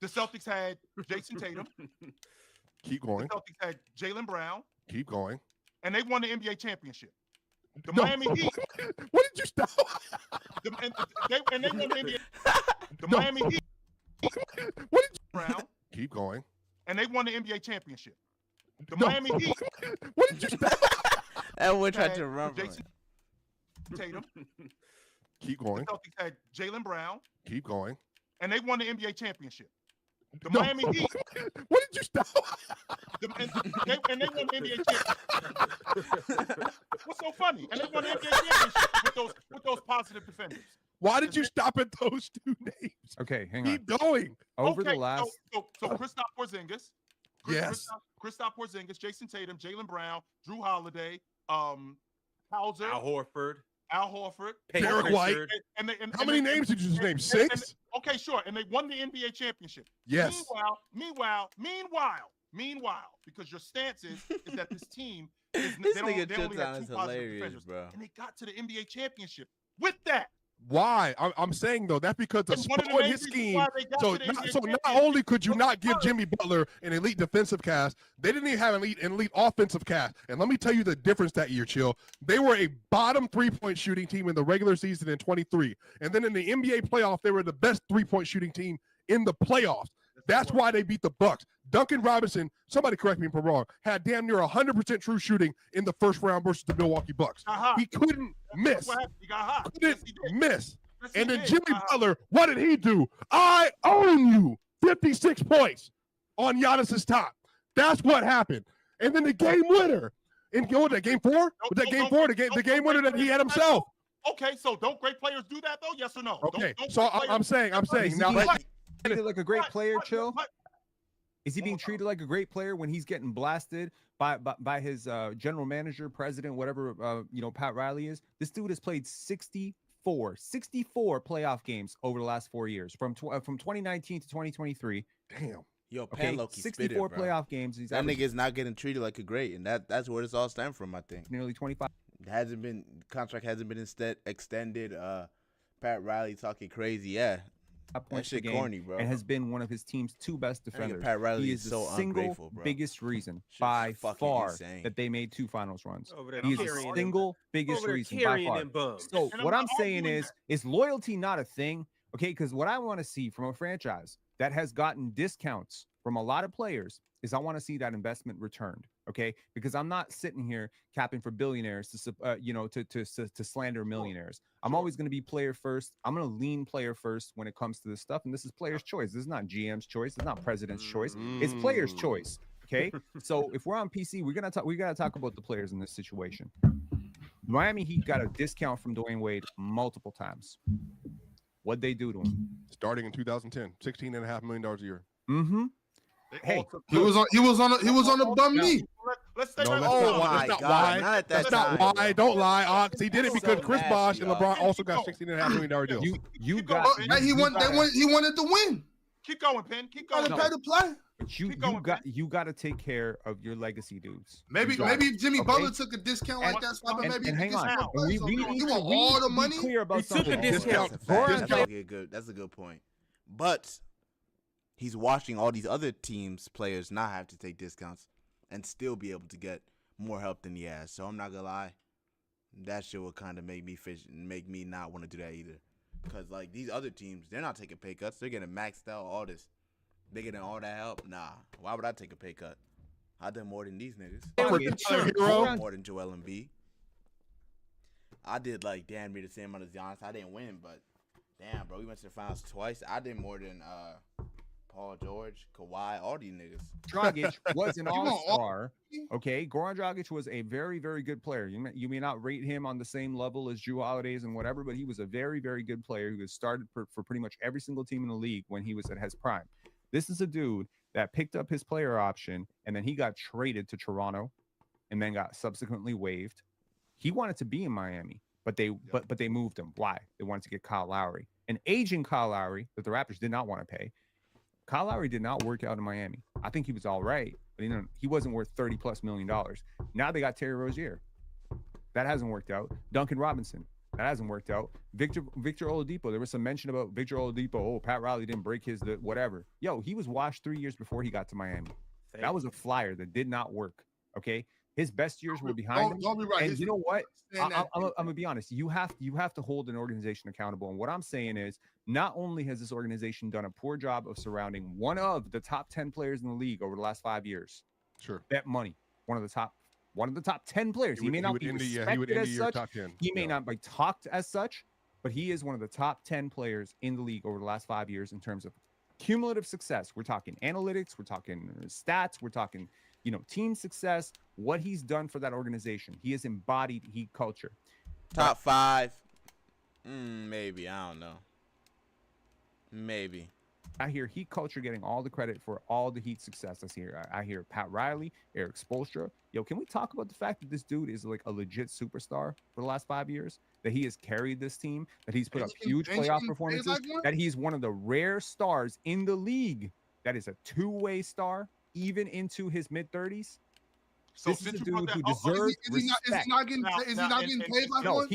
The Celtics had Jason Tatum. Keep The going. Celtics had Jaylen Brown, Keep going. and they won the NBA championship. The No. Miami Heat. What did you stop? And they won the NBA. The No. Miami Heat What did round, Keep going. and they won the NBA championship. The No. Miami Heat What did you stop? That one tried had to run from Jason Tatum. Keep The going. Celtics had Jaylen Brown, Keep going. and they won the NBA championship. The No. Miami Heat. What did you stop? And they won the NBA championship. What's so funny? And they won the NBA championship with those positive defenders. Why did you stop at those two names? Okay, hang on. Keep going. Over Okay, the last, so Kristaps Porzingis, Yes. Kristaps Porzingis, Jason Tatum, Jaylen Brown, Drew Holiday, Hauser, Al Horford, Al Horford, Peyton Derek White. Pritchard. How many names did you just name? 6? Okay, sure, and they won the NBA championship. Yes. Meanwhile, because your stance is that this team is This they nigga only Chilton have is two positive hilarious, defenders, bro. and they got to the NBA championship with that. Why? I'm saying though that's because of And one of the Spo and main his reasons scheme. why they got So to the NBA not championship only could you was not give because- Jimmy Butler an elite defensive cast, they didn't even have an elite offensive cast. And let me tell you the difference that year, Chill. They were a bottom 3-point shooting team in the regular season in 23, and then in the NBA playoff, they were the best 3-point shooting team in the playoffs. That's why they beat the Bucks. Duncan Robinson, somebody correct me if I'm wrong, had damn near 100% true shooting in the first round versus the Milwaukee Bucks. Got He couldn't miss. What happened? He got hot. Couldn't Yes, he did. miss. Yes, he And then did. Jimmy Got hot. Butler, what did he do? I own you. 56 points on Giannis's top. That's what happened. And then the game winner. In what was that, game 4? Was that game 4? The game winner that he had himself. Okay, so don't great players do that though? Yes or no? Okay, Don't so great I'm players- saying Is now he that What? treated like a great What? player, What? Chill? What? Is he being treated like a great player when he's getting blasted by his general manager, president, whatever Pat Riley is? This dude has played 64 playoff games over the last 4 years, from 2019 to 2023. damn. Yo, Okay, Pan Loki 64 spit it, bro. playoff games. He's That averaging nigga's not getting treated like a great, and that's where this all stemmed from. I think nearly 25 contract hasn't been extended. Pat Riley talking crazy. Yeah, that points a shit game, corny, bro. and has been one of his team's 2 best That nigga defenders. Pat Riley He is is so the single ungrateful, bro. biggest reason Shit's by fucking far insane. that they made 2 finals runs. Over there He is carrying the them- single biggest over there reason by carrying far. them bums. So And I'm what I'm not saying arguing is loyalty not a thing? Okay, because what I want to see from a franchise that has gotten discounts from a lot of players is I want to see that investment returned. Okay, because I'm not sitting here capping for billionaires to slander millionaires. I'm always going to be player first. I'm going to lean player first when it comes to this stuff, and this is player's choice. This is not GM's choice. It's not president's choice. It's player's choice. Okay, so if we're on PC, we gotta talk about the players in this situation. Miami Heat got a discount from Dwayne Wade multiple times. What'd they do to him? Starting in 2010, $16.5 million a year. Mm-hmm. They Hey, all took- He was on a bum knee. Let's stay No, right that's on. Oh not why. my That's not God, why. not at that That's not time, why. bro. Don't lie, Ox. He did it So because Chris nasty, Bosh and dog. LeBron also got Keep $16.5 million deals. You Keep got going. you, Hey, he you wanted. got- He wanted to win. Keep going, Penn. Keep Got going. to pay to play. Keep going, you got to take care of your legacy dudes. Maybe You got it. if Jimmy Okay. Butler took a discount like And- that, spot, And, maybe and he hang could on, get some and we players. need He to want all the be money. clear about He took a something. discount. That's a fact. Discount. That's a good point. But he's watching all these other teams' players not have to take discounts and still be able to get more help than he has. So I'm not gonna lie, that shit will kind of make me not want to do that either. Because like these other teams, they're not taking pay cuts. They're getting maxed out. All this, they're getting all that help. Nah, why would I take a pay cut? I did more than these niggas. Hero. I did more than Joel Embiid. I did like damn near the same amount as Giannis. I didn't win, but damn, bro, we went to the finals twice. I did more than Paul George, Kawhi, all these niggas. Dragic was an You want all- all-star. Okay, Goran Dragic was a very, very good player. You may not rate him on the same level as Jrue Holidays and whatever, but he was a very, very good player who has started for pretty much every single team in the league when he was at his prime. This is a dude that picked up his player option and then he got traded to Toronto and then got subsequently waived. He wanted to be in Miami, but they moved him. Why? They wanted to get Kyle Lowry, an aging Kyle Lowry that the Raptors did not want to pay. Kyle Lowry did not work out in Miami. I think he was all right, but he wasn't worth $30+ million. Now they got Terry Rozier. That hasn't worked out. Duncan Robinson. That hasn't worked out. Victor Oladipo. There was some mention about Victor Oladipo. Oh, Pat Riley didn't break whatever. Yo, he was washed 3 years before he got to Miami. That was a flyer that did not work. Okay. His best years were behind him. Don't be right. And you know what? Saying that I'm gonna be honest. You have to hold an organization accountable. And what I'm saying is, not only has this organization done a poor job of surrounding one of the top 10 players in the league over the last 5 years. Sure. Bet money, one of the top 10 players. He may not be respected as such. He may not be talked as such, but he is one of the top 10 players in the league over the last 5 years in terms of cumulative success. We're talking analytics, we're talking stats, we're talking, team success, what he's done for that organization. He has embodied Heat culture. Top 5. Maybe. I don't know. Maybe. I hear Heat culture getting all the credit for all the Heat success. I hear Pat Riley, Eric Spoelstra. Yo, can we talk about the fact that this dude is like a legit superstar for the last 5 years? That he has carried this team, that he's put up huge playoff performances, that he's one of the rare stars in the league that is a two-way star, even into his mid-30s. So this is a dude who is deserves he not getting paid like one?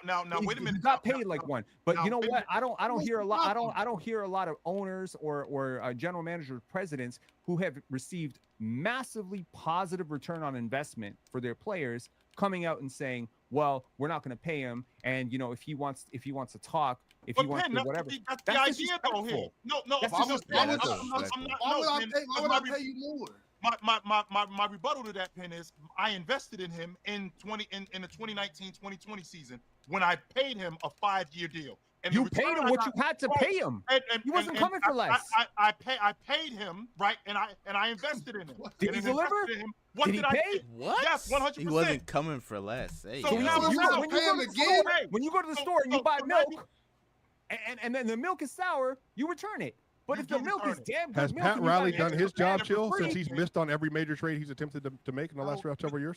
Now, wait a minute. He's not paid like one. But you know what? I don't hear a lot. I don't hear a lot of owners or general managers, presidents who have received massively positive return on investment for their players coming out and saying, "Well, we're not going to pay him, and if he wants to talk, if he wants to whatever." That's the idea, though. Here, no. Why would I pay you more? My rebuttal to that, Penn, is I invested in him in the 2019-2020 season when I paid him a 5-year deal. And you paid him what you had to pay him. He wasn't coming for less. I paid him, right, and I invested in him. Did he deliver? What did he pay? I What? Yes, 100%. He wasn't coming for less. Hey, So now when you go to the store and you buy milk, and then the milk is sour, you return it. But if the milk is damn good has milk, Pat Riley done his job, Chill, free. since he's missed on every major trade he's attempted to make in the last several years?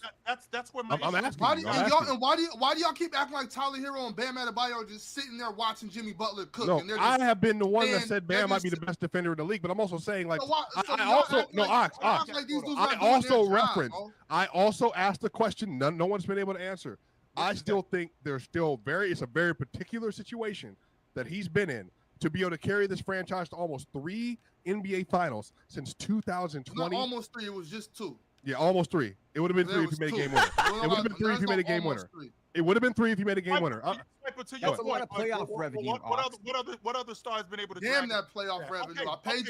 That's where my I'm issue asking is. Why do y'all keep acting like Tyler Hero and Bam Adebayo just sitting there watching Jimmy Butler cook? No, and they're I just have been the one that saying- said they're Bam might just- be the best defender in the league, but I'm also saying like So why- so I y'all also act no like- Ox. y'all act like these dudes I not doing also their job, referenced. bro. I also asked the question. No one's been able to answer. I still think there's still it's a very particular situation that he's been in to be able to carry this franchise to almost 3 NBA finals since 2020. Not almost 3, it was just 2. Yeah, almost 3. It would have been 3 if you made a game winner. It would have been 3 if you made a game winner. It would have been 3 if you made a game winner. To That's a lot of playoff revenue. What other stars been able to? Damn drag that playoff that? revenue. Okay, I paid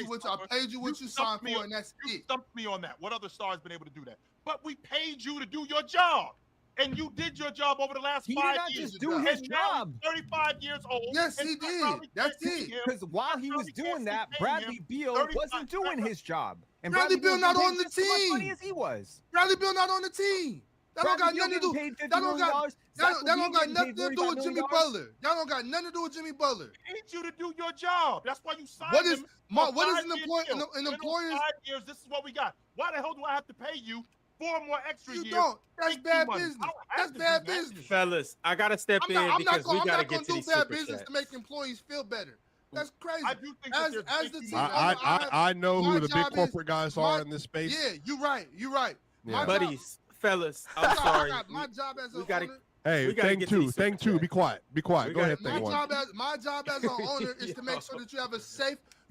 you what you signed stumped me for, on- and that's You it. stumped me on that. What other stars been able to do that? But we paid you to do your job, and you did your job over the last He 5 did not years. just do his And now job. he's 35 years old. Yes, and he Pat did. Riley That's can't see it. him. Because while he was Riley doing can't that, see Bradley him. Beal 35 wasn't doing his job. And Bradley Beal not wasn't on the paid just as much team. money as he was. Bradley Beal not on the team. That don't got nothing to do. That don't got nothing to do with Jimmy Butler. That don't got nothing to do with Jimmy Butler. I need you to do your job. That's why you signed What is him. what for is 5 an years employer? deal. An In those employer's 5 years, this is what we got. Why the hell do I have to pay you 4 more extra you years? don't. That's Make bad you money. business. I don't have That's to bad do that. business. Fellas, I gotta step I'm in not because we gotta gonna get to do these bad super business chats. to make employees feel better. That's crazy. I do think that As the there's team, I know my who the big job is- corporate guys my- are in this space. Yeah, you're right. You're right. Yeah. My job- Buddies, fellas, I'm sorry. My job as we an gotta- owner. Hey, We gotta thing get to two. these Thing super two. chats. Be quiet. Be quiet. We Go ahead, gotta- thing one. My job as an owner is to make sure that you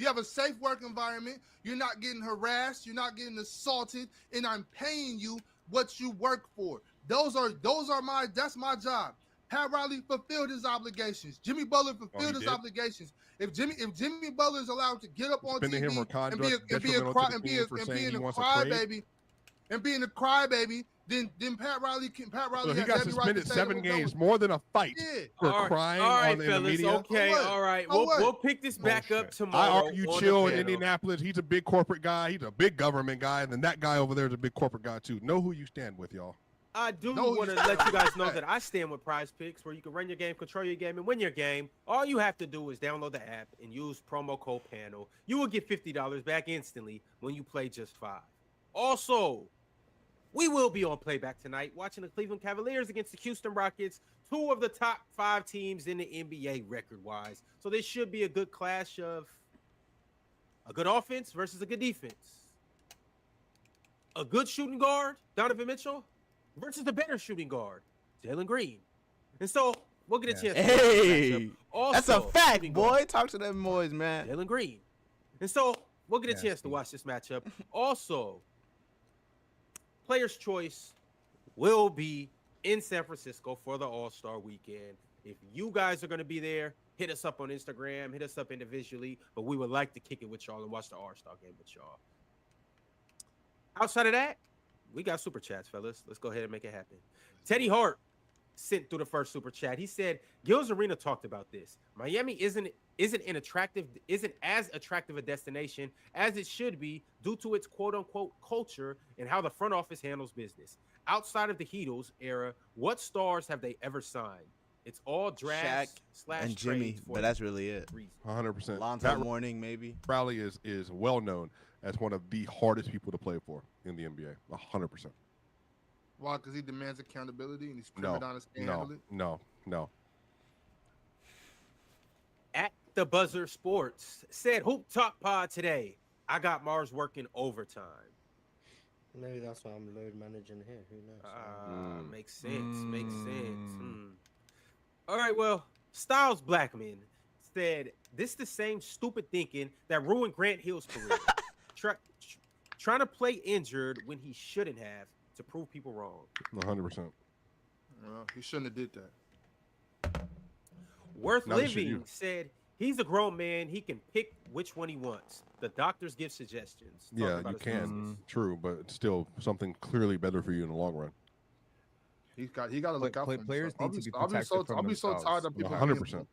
have a safe work environment. You're not getting harassed. You're not getting assaulted, and I'm paying you what you work for. That's my job. Pat Riley fulfilled his obligations. Jimmy Butler fulfilled his did? obligations. If Jimmy Butler is allowed to get up on Suspending him for TV and conduct be a detrimental to the team for saying he wants a trade? crybaby, and being a crybaby, then Pat Riley Look, he has got every right to suspended say 7 that games, we're more than a fight Yeah. for All right, crying all right, in the fellas, media. okay, what? all right. For what? We'll pick this back up Bullshit. tomorrow. I argue on the Chill in panel. Indianapolis. He's a big corporate guy. He's a big government guy. And then that guy over there is a big corporate guy, too. Know who you stand with, y'all. I do No, want to you- let you guys know that I stand with Prize Picks, where you can run your game, control your game, and win your game. All you have to do is download the app and use promo code PANEL. You will get $50 back instantly when you play just 5. Also, we will be on playback tonight watching the Cleveland Cavaliers against the Houston Rockets, 2 of the top 5 teams in the NBA record-wise. So this should be a good clash of a good offense versus a good defense. A good shooting guard, Donovan Mitchell, versus the better shooting guard, Jalen Green. And so we'll get a chance. to watch this Hey, matchup. Also, that's a fact, shooting guard, boy. Talk to them boys, man. Jalen Green. And so we'll get a Yeah, chance to Steve. watch this matchup. Also, player's choice will be in San Francisco for the All-Star weekend. If you guys are going to be there, hit us up on Instagram, hit us up individually, but we would like to kick it with y'all and watch the All-Star game with y'all. Outside of that, we got super chats, fellas. Let's go ahead and make it happen. Teddy Hart sent through the first super chat. He said, Gil's Arena talked about this. Miami isn't as attractive a destination as it should be due to its quote-unquote culture and how the front office handles business. Outside of the Heatles era, what stars have they ever signed? It's all drafts / and Jimmy, trades for but that's really it. 100%. Lonzo Mourning, maybe. Crowley is well known as one of the hardest people to play for in the NBA. 100%. Why? Because he demands accountability and he's prima donnas can't handle it? No. At the Buzzer Sports said, Hoop Talk Pod today. I got Mars working overtime. Maybe that's why I'm load managing here. Who knows? Makes sense. All right, well, Styles Blackman said, this the same stupid thinking that ruined Grant Hill's career. Trying to play injured when he shouldn't have to prove people wrong. 100%. Well, he shouldn't have did that. Worth Neither should Living you. said, he's a grown man. He can pick which one he wants. The doctors give suggestions. Talking Yeah, about you his can. business. True, but it's still something clearly better for you in the long run. He got to look out for Players himself. need to be I'll be protected from I'll be so themselves. tired of people. 100%.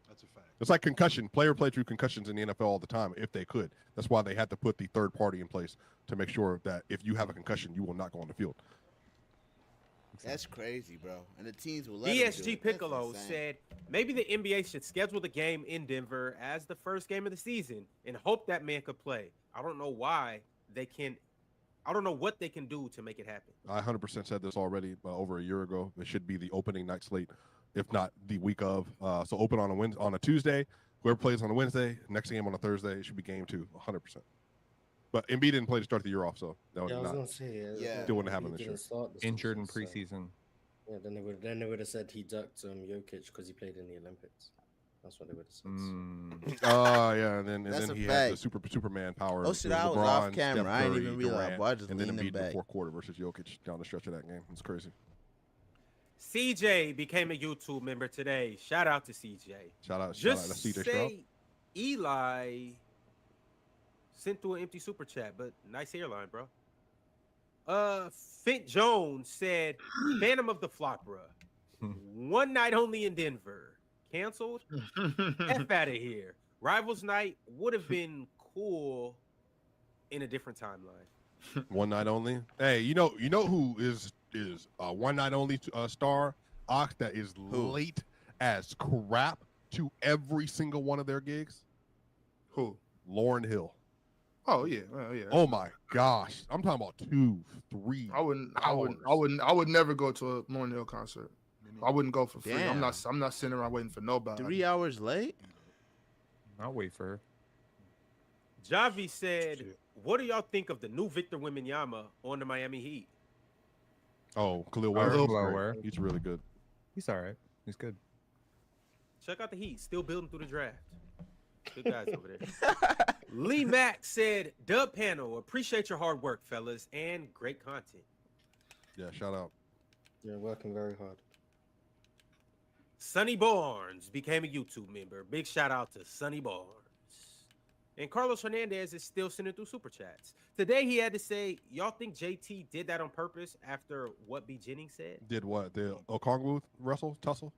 That's a fact. It's like concussion. Player play through concussions in the NFL all the time if they could. That's why they had to put the third party in place to make sure that if you have a concussion, you will not go on the field. That's crazy, bro. And the teams will let him do DSG it. Piccolo That's insane. said maybe the NBA should schedule the game in Denver as the first game of the season and hope that man could play. I don't know why they can. I don't know what they can do to make it happen. I 100% said this already over a year ago. It should be the opening night slate, if not the week of. So open on a Tuesday. Whoever plays on a Wednesday, next game on a Thursday, it should be game 2, 100%. But Embiid didn't play to start the year off, so that was Yeah, I was not. gonna say, Yeah. Still wouldn't happen he this didn't year. start the Injured in season, so- preseason. Yeah, then they would have said he ducked Jokic because he played in the Olympics. That's what they would have said. Yeah, and then That's a he had the fact. Superman power. Oh, It shit, was I was LeBron, off camera. Steph I didn't Curry, even realize. Durant, Boy, I just and then leaned Embiid him in the back. fourth quarter versus Jokic down the stretch of that game. It's crazy. CJ became a YouTube member today. Shout out to CJ. Shout out. Just That's CJ Stroud. say Eli sent through an empty super chat, but nice hairline, bro. Fint Jones said, Phantom of the Flock, bro. One night only in Denver. Canceled? F out of here. Rivals night would have been cool in a different timeline. One night only. Hey, you know who is one night only star Ox that is late as crap to every single one of their gigs? Who? Lauren Hill. Oh yeah, well, yeah. Oh my gosh, I'm talking about 2, 3. I would never go to a Lauryn Hill concert. I wouldn't go for free. Damn. I'm not sitting around waiting for nobody. 3 hours late? I'll wait for her. Javi said, what do y'all think of the new Victor Wembanyama on the Miami Heat? Oh, Khalil Khalil Ware. Ware. He's really good. He's all right. He's good. Check out the Heat. Still building through the draft. Good guys over there. Lee Mack said, Dub Panel, appreciate your hard work, fellas, and great content. Yeah, shout out. You're working very hard. Sonny Barnes became a YouTube member. Big shout out to Sonny Barnes. And Carlos Hernandez is still sending through super chats. Today he had to say, y'all think JT did that on purpose after what B. Jennings said? Did what? The Okongwu tussle?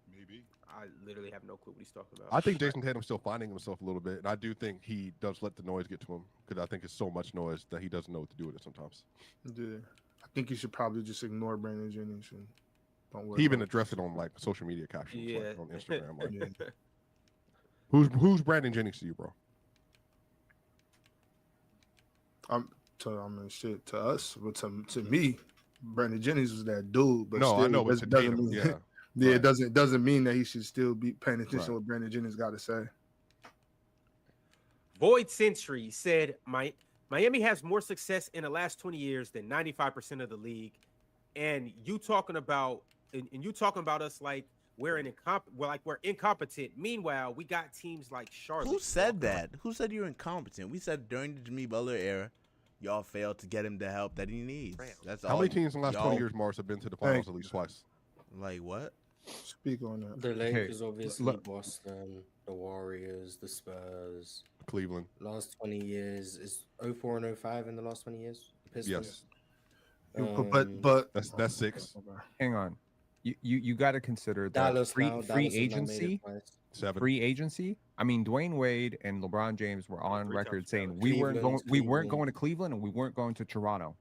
Maybe. I literally have no clue what he's talking about. I think Jason Tatum's still finding himself a little bit, and I do think he does let the noise get to him because I think it's so much noise that he doesn't know what to do with it sometimes. Yeah, I think you should probably just ignore Brandon Jennings and don't worry. He even about it. addressed it on like social media captions, Yeah. like, on Instagram. Like, Yeah. who's Brandon Jennings to you, bro? Shit to us, but to me, Brandon Jennings was that dude. But No, still, I know, but it to doesn't Tatum, mean, yeah. yeah, Right. it doesn't mean that he should still be paying attention to Right. what Brandon Jennings got to say. Void Century said, Miami has more success in the last 20 years than 95% of the league. And you talking about us like we're incompetent. Meanwhile, we got teams like Charlotte. Who said that? Who said you're incompetent? We said during the Jimmy Butler era, y'all failed to get him the help that he needs. That's all. How many teams in the last 20 y'all- years, Mars, have been to the finals at least twice? Like what? Speak on that. The Lakers, obviously, look- Boston, the Warriors, the Spurs. Cleveland. Last 20 years is 04 and 05 in the last 20 years. The Pistons. Yes. But That's 6. Hang on. You got to consider that Dallas free now, Dallas has now made it agency. twice. 7. Free agency. I mean, Dwayne Wade and LeBron James were on 3 record times saying Dallas. we weren't Cleveland. going to Cleveland and we weren't going to Toronto,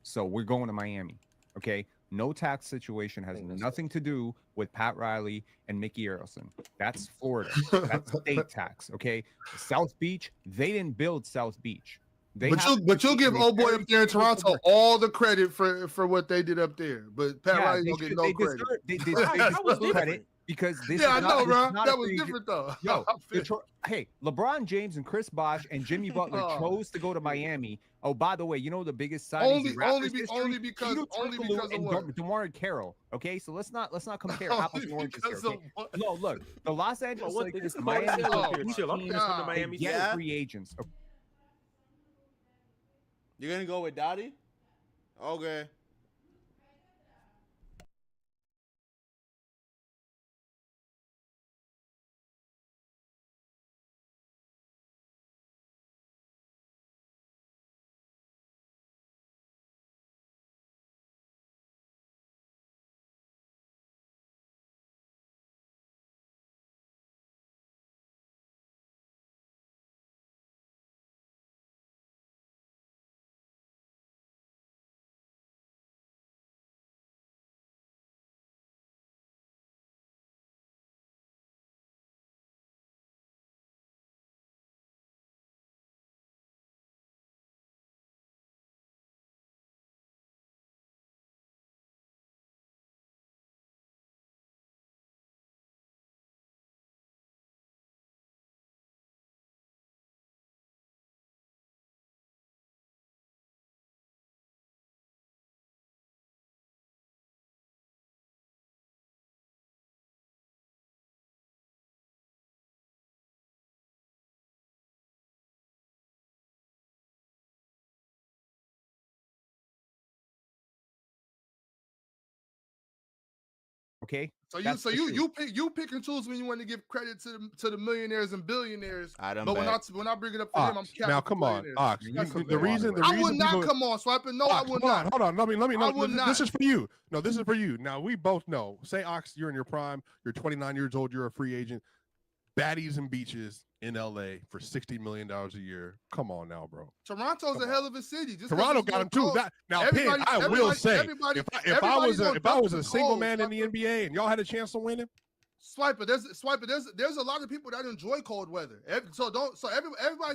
so we're going to Miami. Okay, no tax situation has think that's nothing to do with Pat Riley and Mickey Arison. That's Florida. That's state tax. Okay, South Beach. They didn't build South Beach. They have to But you'll be give a old boy very up there in careful Toronto worker. all the credit for what they did up there. But Pat Yeah, Riley they don't get should- no they credit. deserve- they That was deserve credit different. because this Yeah, I is know, not, this bro. is not That a was free- different though. Yo, I feel- Detroit, hey, LeBron James and Chris Bosh and Jimmy Butler Oh. chose to go to Miami. Oh, by the way, you know the biggest signing in Raptors history? because Turkoglu and of what? DeMar Carroll. Okay, so let's not compare Only apples and oranges here. because Okay? of what? No, look, the Los Angeles one thing Lakers, is Miami Miami up Heat here, chill. I'm teams, just from the God. Miami they get Yeah. free agents. You're gonna go with Dottie? Okay. Okay, So That's the truth. you pick and choose when you want to give credit to the millionaires and billionaires. I done But bet. when I bring it up for them, I'm Ox. capping Now, for come on, billionaires. Ox. That's You- a the bit reason, the I reason would not people- come on, Swiper. No, I Ox, would hold on, not. hold on. Let me. I would This not. is for you. No, this is for you. Now we both know. Say, Ox, you're in your prime. You're 29 years old. You're a free agent. Baddies and beaches in LA for $60 million a year. Come on now, bro. Toronto's Come a hell of a city. Just 'cause Toronto it's got more him too. close. Now, Pin, Everybody- I will everybody- say, everybody- if I everybody was a gonna dump the single cold, man in the Swiper. NBA and y'all had a chance to win it, Swiper, there's a lot of people that enjoy cold weather. Everybody thinks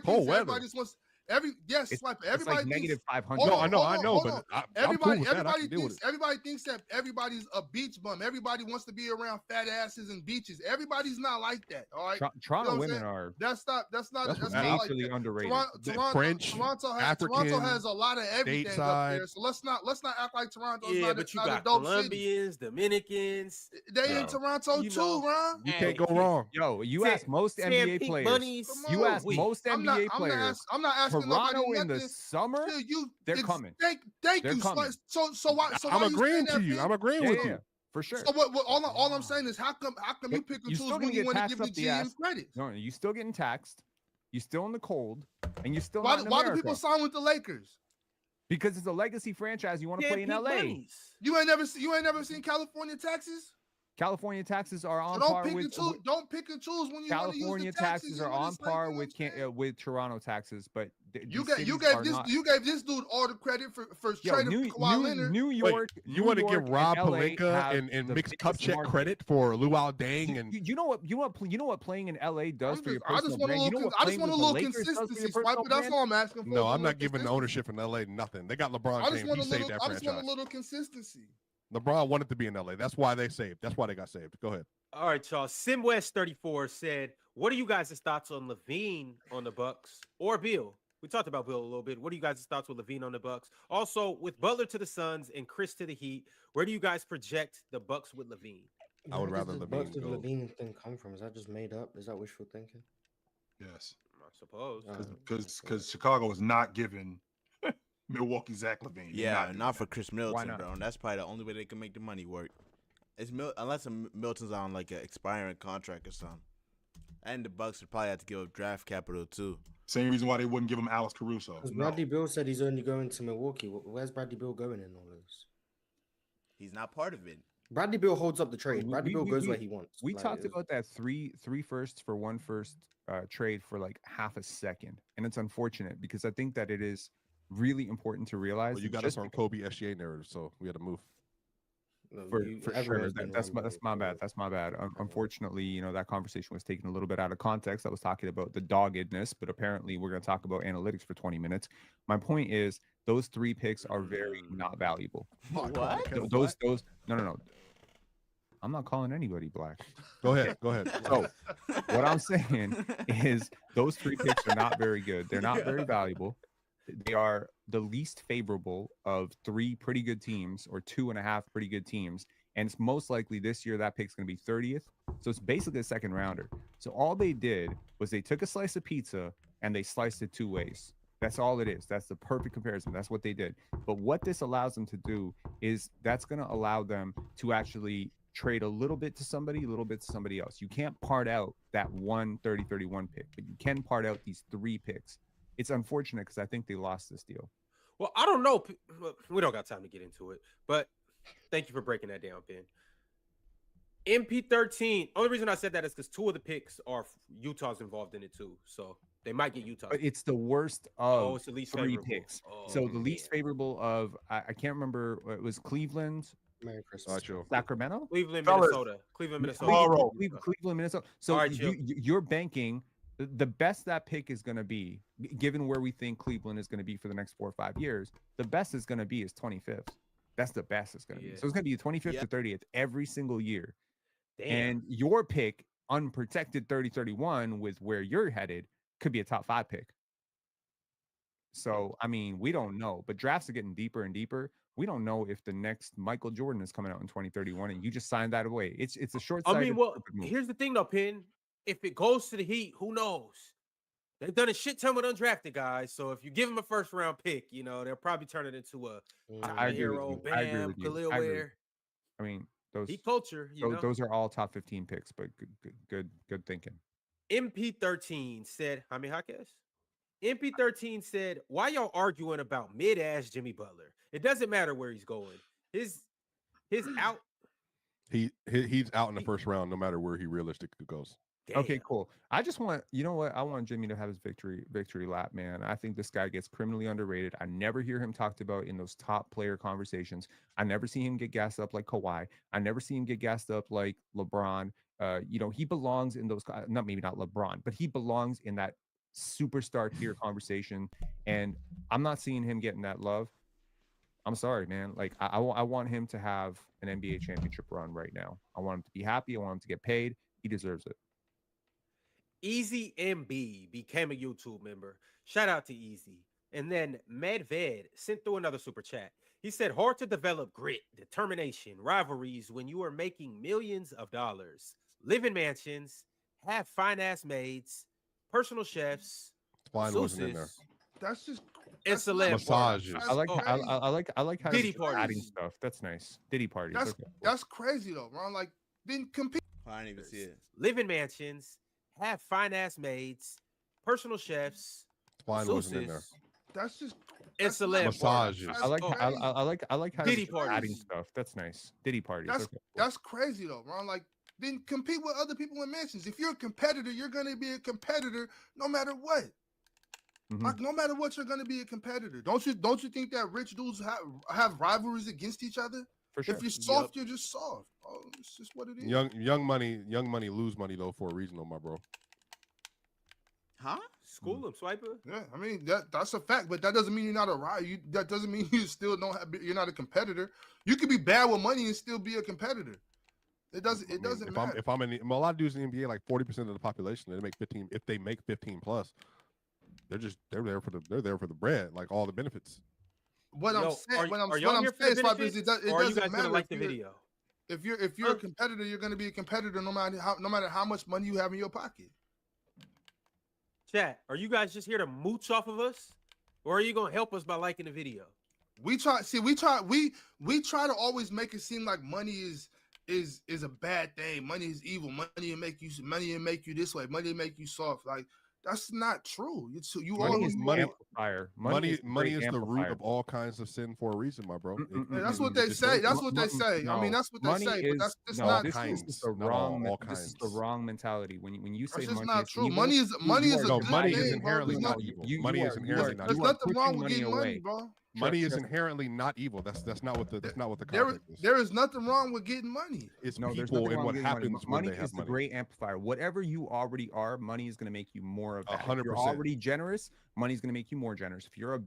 Cold weather. everybody just wants It's, Swiper. it's Everybody like thinks, negative 500. Hold no, on, I know, hold I on, know, hold but on. I'm cool everybody with that. I can deal with it. everybody thinks that everybody's a beach bum. Everybody wants to be around fat asses and beaches. Everybody's not like that. All right. Toronto You know what I'm women saying? are That's not That's not what like majorly that. underrated. French, Toronto African, has a lot of everything up stateside. there. So let's not act like Toronto's Yeah, not, but you not a got dope city. Colombians, Dominicans. They Yo. in Toronto You too, know, Ron. You Hey, can't go wrong. Yo, you San- ask most Sand NBA Pink players. Bunnies. Come You on. ask Wait, most NBA players. I'm not asking Toronto nobody in the nothing. summer, Dude, they're coming. Thank They're you. coming. So why I'm you agreeing saying to that, you. Pete? I'm agreeing Yeah, with yeah, you. for sure. So what all I'm saying is how come But you pick and you choose still when gonna you get want to taxed give the up the GM ass. credit? No, you're still getting taxed. You're still in the cold, and you're still Why not in do America. people sign with the Lakers? Because it's a legacy franchise. You want to Sand play in Pink LA. Bunnies. You ain't never seen California taxes? California taxes are So on don't par pick with. and choose. Don't pick and choose when you want to use California the taxes. taxes You are know, on it's like, par you know with what I'm saying? with Toronto taxes, but You these gave cities are not- this dude all the credit for Yo, trading for Kawhi Leonard. New York. You New want to York give Rob and LA Pelinka have and the Mix biggest Cupcheck market. credit for Luau Dang and You know what playing in LA does for your I personal just want a brand. You know little, what I just playing want a with the little Lakers does for your consistency, personal Swiper. That's brand? all I'm asking for. no, a I'm little not giving the consistency. ownership in LA nothing. They got LeBron I just James. want He a saved little. that I just want a franchise. little consistency. LeBron wanted to be in LA. That's why they saved. That's why they got saved. Go ahead. All right, y'all. SimWest34 said, "What are you guys' thoughts on Levine on the Bucks or Bill?" We talked about Bill a little bit. What are you guys' thoughts with Levine on the Bucks? Also, with Butler to the Suns and Chris to the Heat, where do you guys project the Bucks with Levine? I would Where does rather this Levine Bucks with go. Levine thing come from? Is that just made up? Is that wishful thinking? Yes, I suppose. Uh, because Chicago was not given Milwaukee Zach LaVine. They're Yeah, doing not for that. Chris Middleton, not? bro. And that's probably the only way they can make the money work. It's unless Milton's on like an expiring contract or something. And the Bucks would probably have to give up draft capital too. Same reason why they wouldn't give him Alex Caruso. Because No. Bradley Beal said he's only going to Milwaukee. Where's Bradley Beal going in all this? He's not part of it. Bradley Beal holds up the trade. We- Bradley we- Beal we- goes we- where he wants. We Like, talked it's- about that three firsts for one first trade for like half a second, and it's unfortunate because I think that it is really important to realize. Well, you that got us just on Kobe SGA narrative, so we had to move. for sure. everyone's been That's wrong my with bad. it. That's my bad. Unfortunately, that conversation was taken a little bit out of context. I was talking about the doggedness, but apparently we're going to talk about analytics for 20 minutes. My point is those 3 picks are very not valuable. What? Those no. I'm not calling anybody black. Go ahead. Go ahead. So what I'm saying is those 3 picks are not very good. They're not very valuable. They are the least favorable of 3 pretty good teams or 2.5 pretty good teams. And it's most likely this year that pick's going to be 30th. So it's basically a second rounder. So all they did was they took a slice of pizza and they sliced it 2 ways. That's all it is. That's the perfect comparison. That's what they did. But what this allows them to do is that's going to allow them to actually trade a little bit to somebody, a little bit to somebody else. You can't part out that 1/30-31 pick, but you can part out these 3 picks. It's unfortunate because I think they lost this deal. Well, I don't know. We don't got time to get into it, but thank you for breaking that down, Ben. MP13. Only reason I said that is because 2 of the picks are Utah's involved in it too, so they might get Utah. But it's the worst Oh, of it's the least 3 favorable. picks. Oh, So the least man. favorable of I can't remember. It was Cleveland, Merry Christmas. All right, chill. Sacramento, Cleveland, Fellas. Minnesota. Cleveland, Minnesota. Tomorrow. Cleveland, Minnesota. So All right, chill. you're banking the best that pick is going to be, given where we think Cleveland is going to be for the next 4 or 5 years. The best is going to be is 25th. That's the best it's going to be. Yeah. So it's going to be 25th Yeah. to 30th every single year. Damn. And your pick, unprotected 30-31, with where you're headed, could be a top 5 pick. So, I mean, we don't know, but drafts are getting deeper and deeper. We don't know if the next Michael Jordan is coming out in 2031 and you just signed that away. It's a short I mean, well, here's the thing though, Pin. If it goes to the Heat, who knows? They've done a shit ton with undrafted guys. So if you give them a first round pick, they'll probably turn it into a I agree with hero, you. I agree Bam, with you. Khalil I agree. Ware. I mean, those Heat culture, those are all top 15 picks, but good thinking. MP13 said, Jaime Jaquez. MP13 said, why y'all arguing about mid-ass Jimmy Butler? It doesn't matter where he's going. His out. He's out in the first round, no matter where he realistically goes. Okay, Damn. cool. I just want, you know what? I want Jimmy to have his victory lap, man. I think this guy gets criminally underrated. I never hear him talked about in those top player conversations. I never see him get gassed up like Kawhi. I never see him get gassed up like LeBron. He belongs in those, maybe not LeBron, but he belongs in that superstar tier conversation. And I'm not seeing him getting that love. I'm sorry, man. Like I want him to have an NBA championship run right now. I want him to be happy. I want him to get paid. He deserves it. Easy MB became a YouTube member. Shout out to Easy. And then Medved sent through another super chat. He said, hard to develop grit, determination, rivalries when you are making millions of dollars, live in mansions, have fine ass maids, personal chefs, Fine wasn't in there. masseuses, That's just and that's celeb Massages. That's I like crazy. I like how Diddy he's adding parties. stuff. That's nice. Diddy parties. That's Okay. that's crazy though, Ron. Like, then compete. I didn't even see it. live in mansions, have fine ass maids, personal chefs, Fine wasn't in there. masseuses, That's just and that's celeb Massages. parties. That's I like Oh, crazy. I like how Diddy he's parties. adding stuff. That's nice. Diddy parties. That's Okay. that's crazy though, Ron. Like, then compete with other people in mentions. If you're a competitor, you're gonna be a competitor no matter what. Mhm. Like, no matter what, you're gonna be a competitor. Don't you think that rich dudes have rivalries against each other? For sure. If you're soft, you're just soft. Oh, it's just what it is. Young money lose money though for a reason, though, my bro. Huh? School him, swiper. Yeah, I mean that's a fact, but that doesn't mean you're not a rival. That doesn't mean you still don't have. You're not a competitor. You could be bad with money and still be a competitor. It doesn't. It doesn't If matter. I'm in a lot of dudes in the NBA, like 40% of the population, they make 15. If they make 15 plus, they're there for the bread, like all the benefits. What I'm saying, what I'm y'all saying, here for the Swipe, is benefits, it or are you doesn't guys matter gonna like if the you're- video? If you're a competitor, you're going to be a competitor no matter how much money you have in your pocket. Chat, are you guys just here to mooch off of us? Or are you gonna help us by liking the video? We try to always make it seem like money is a bad thing. Money is evil. Money will make you this way. Money will make you soft. Like that's not true. Money is money- amplifier. Money a is great the root amplifier. of all kinds of sin for a reason, my bro. That's what they say. That's what they say. I mean, No, that's what they money say. But that's just no, not this true. is just the Not wrong. all This is the kinds. wrong mentality. When you say That's just money not is true. evil, Money is a No, good money thing, is bro. inherently There's not not- evil. you Money are- is you are- inherently not There's evil. nothing wrong with money getting away. money, bro. Money is Trust- inherently not evil. That's not what the There, context is. there is nothing wrong with getting money. It's No, there's people nothing and wrong what with getting happens money. when they have Is the money. great amplifier. Whatever you already are, money is going to make you more of that. If you're 100%. already generous, money is going to make you more generous. If you're a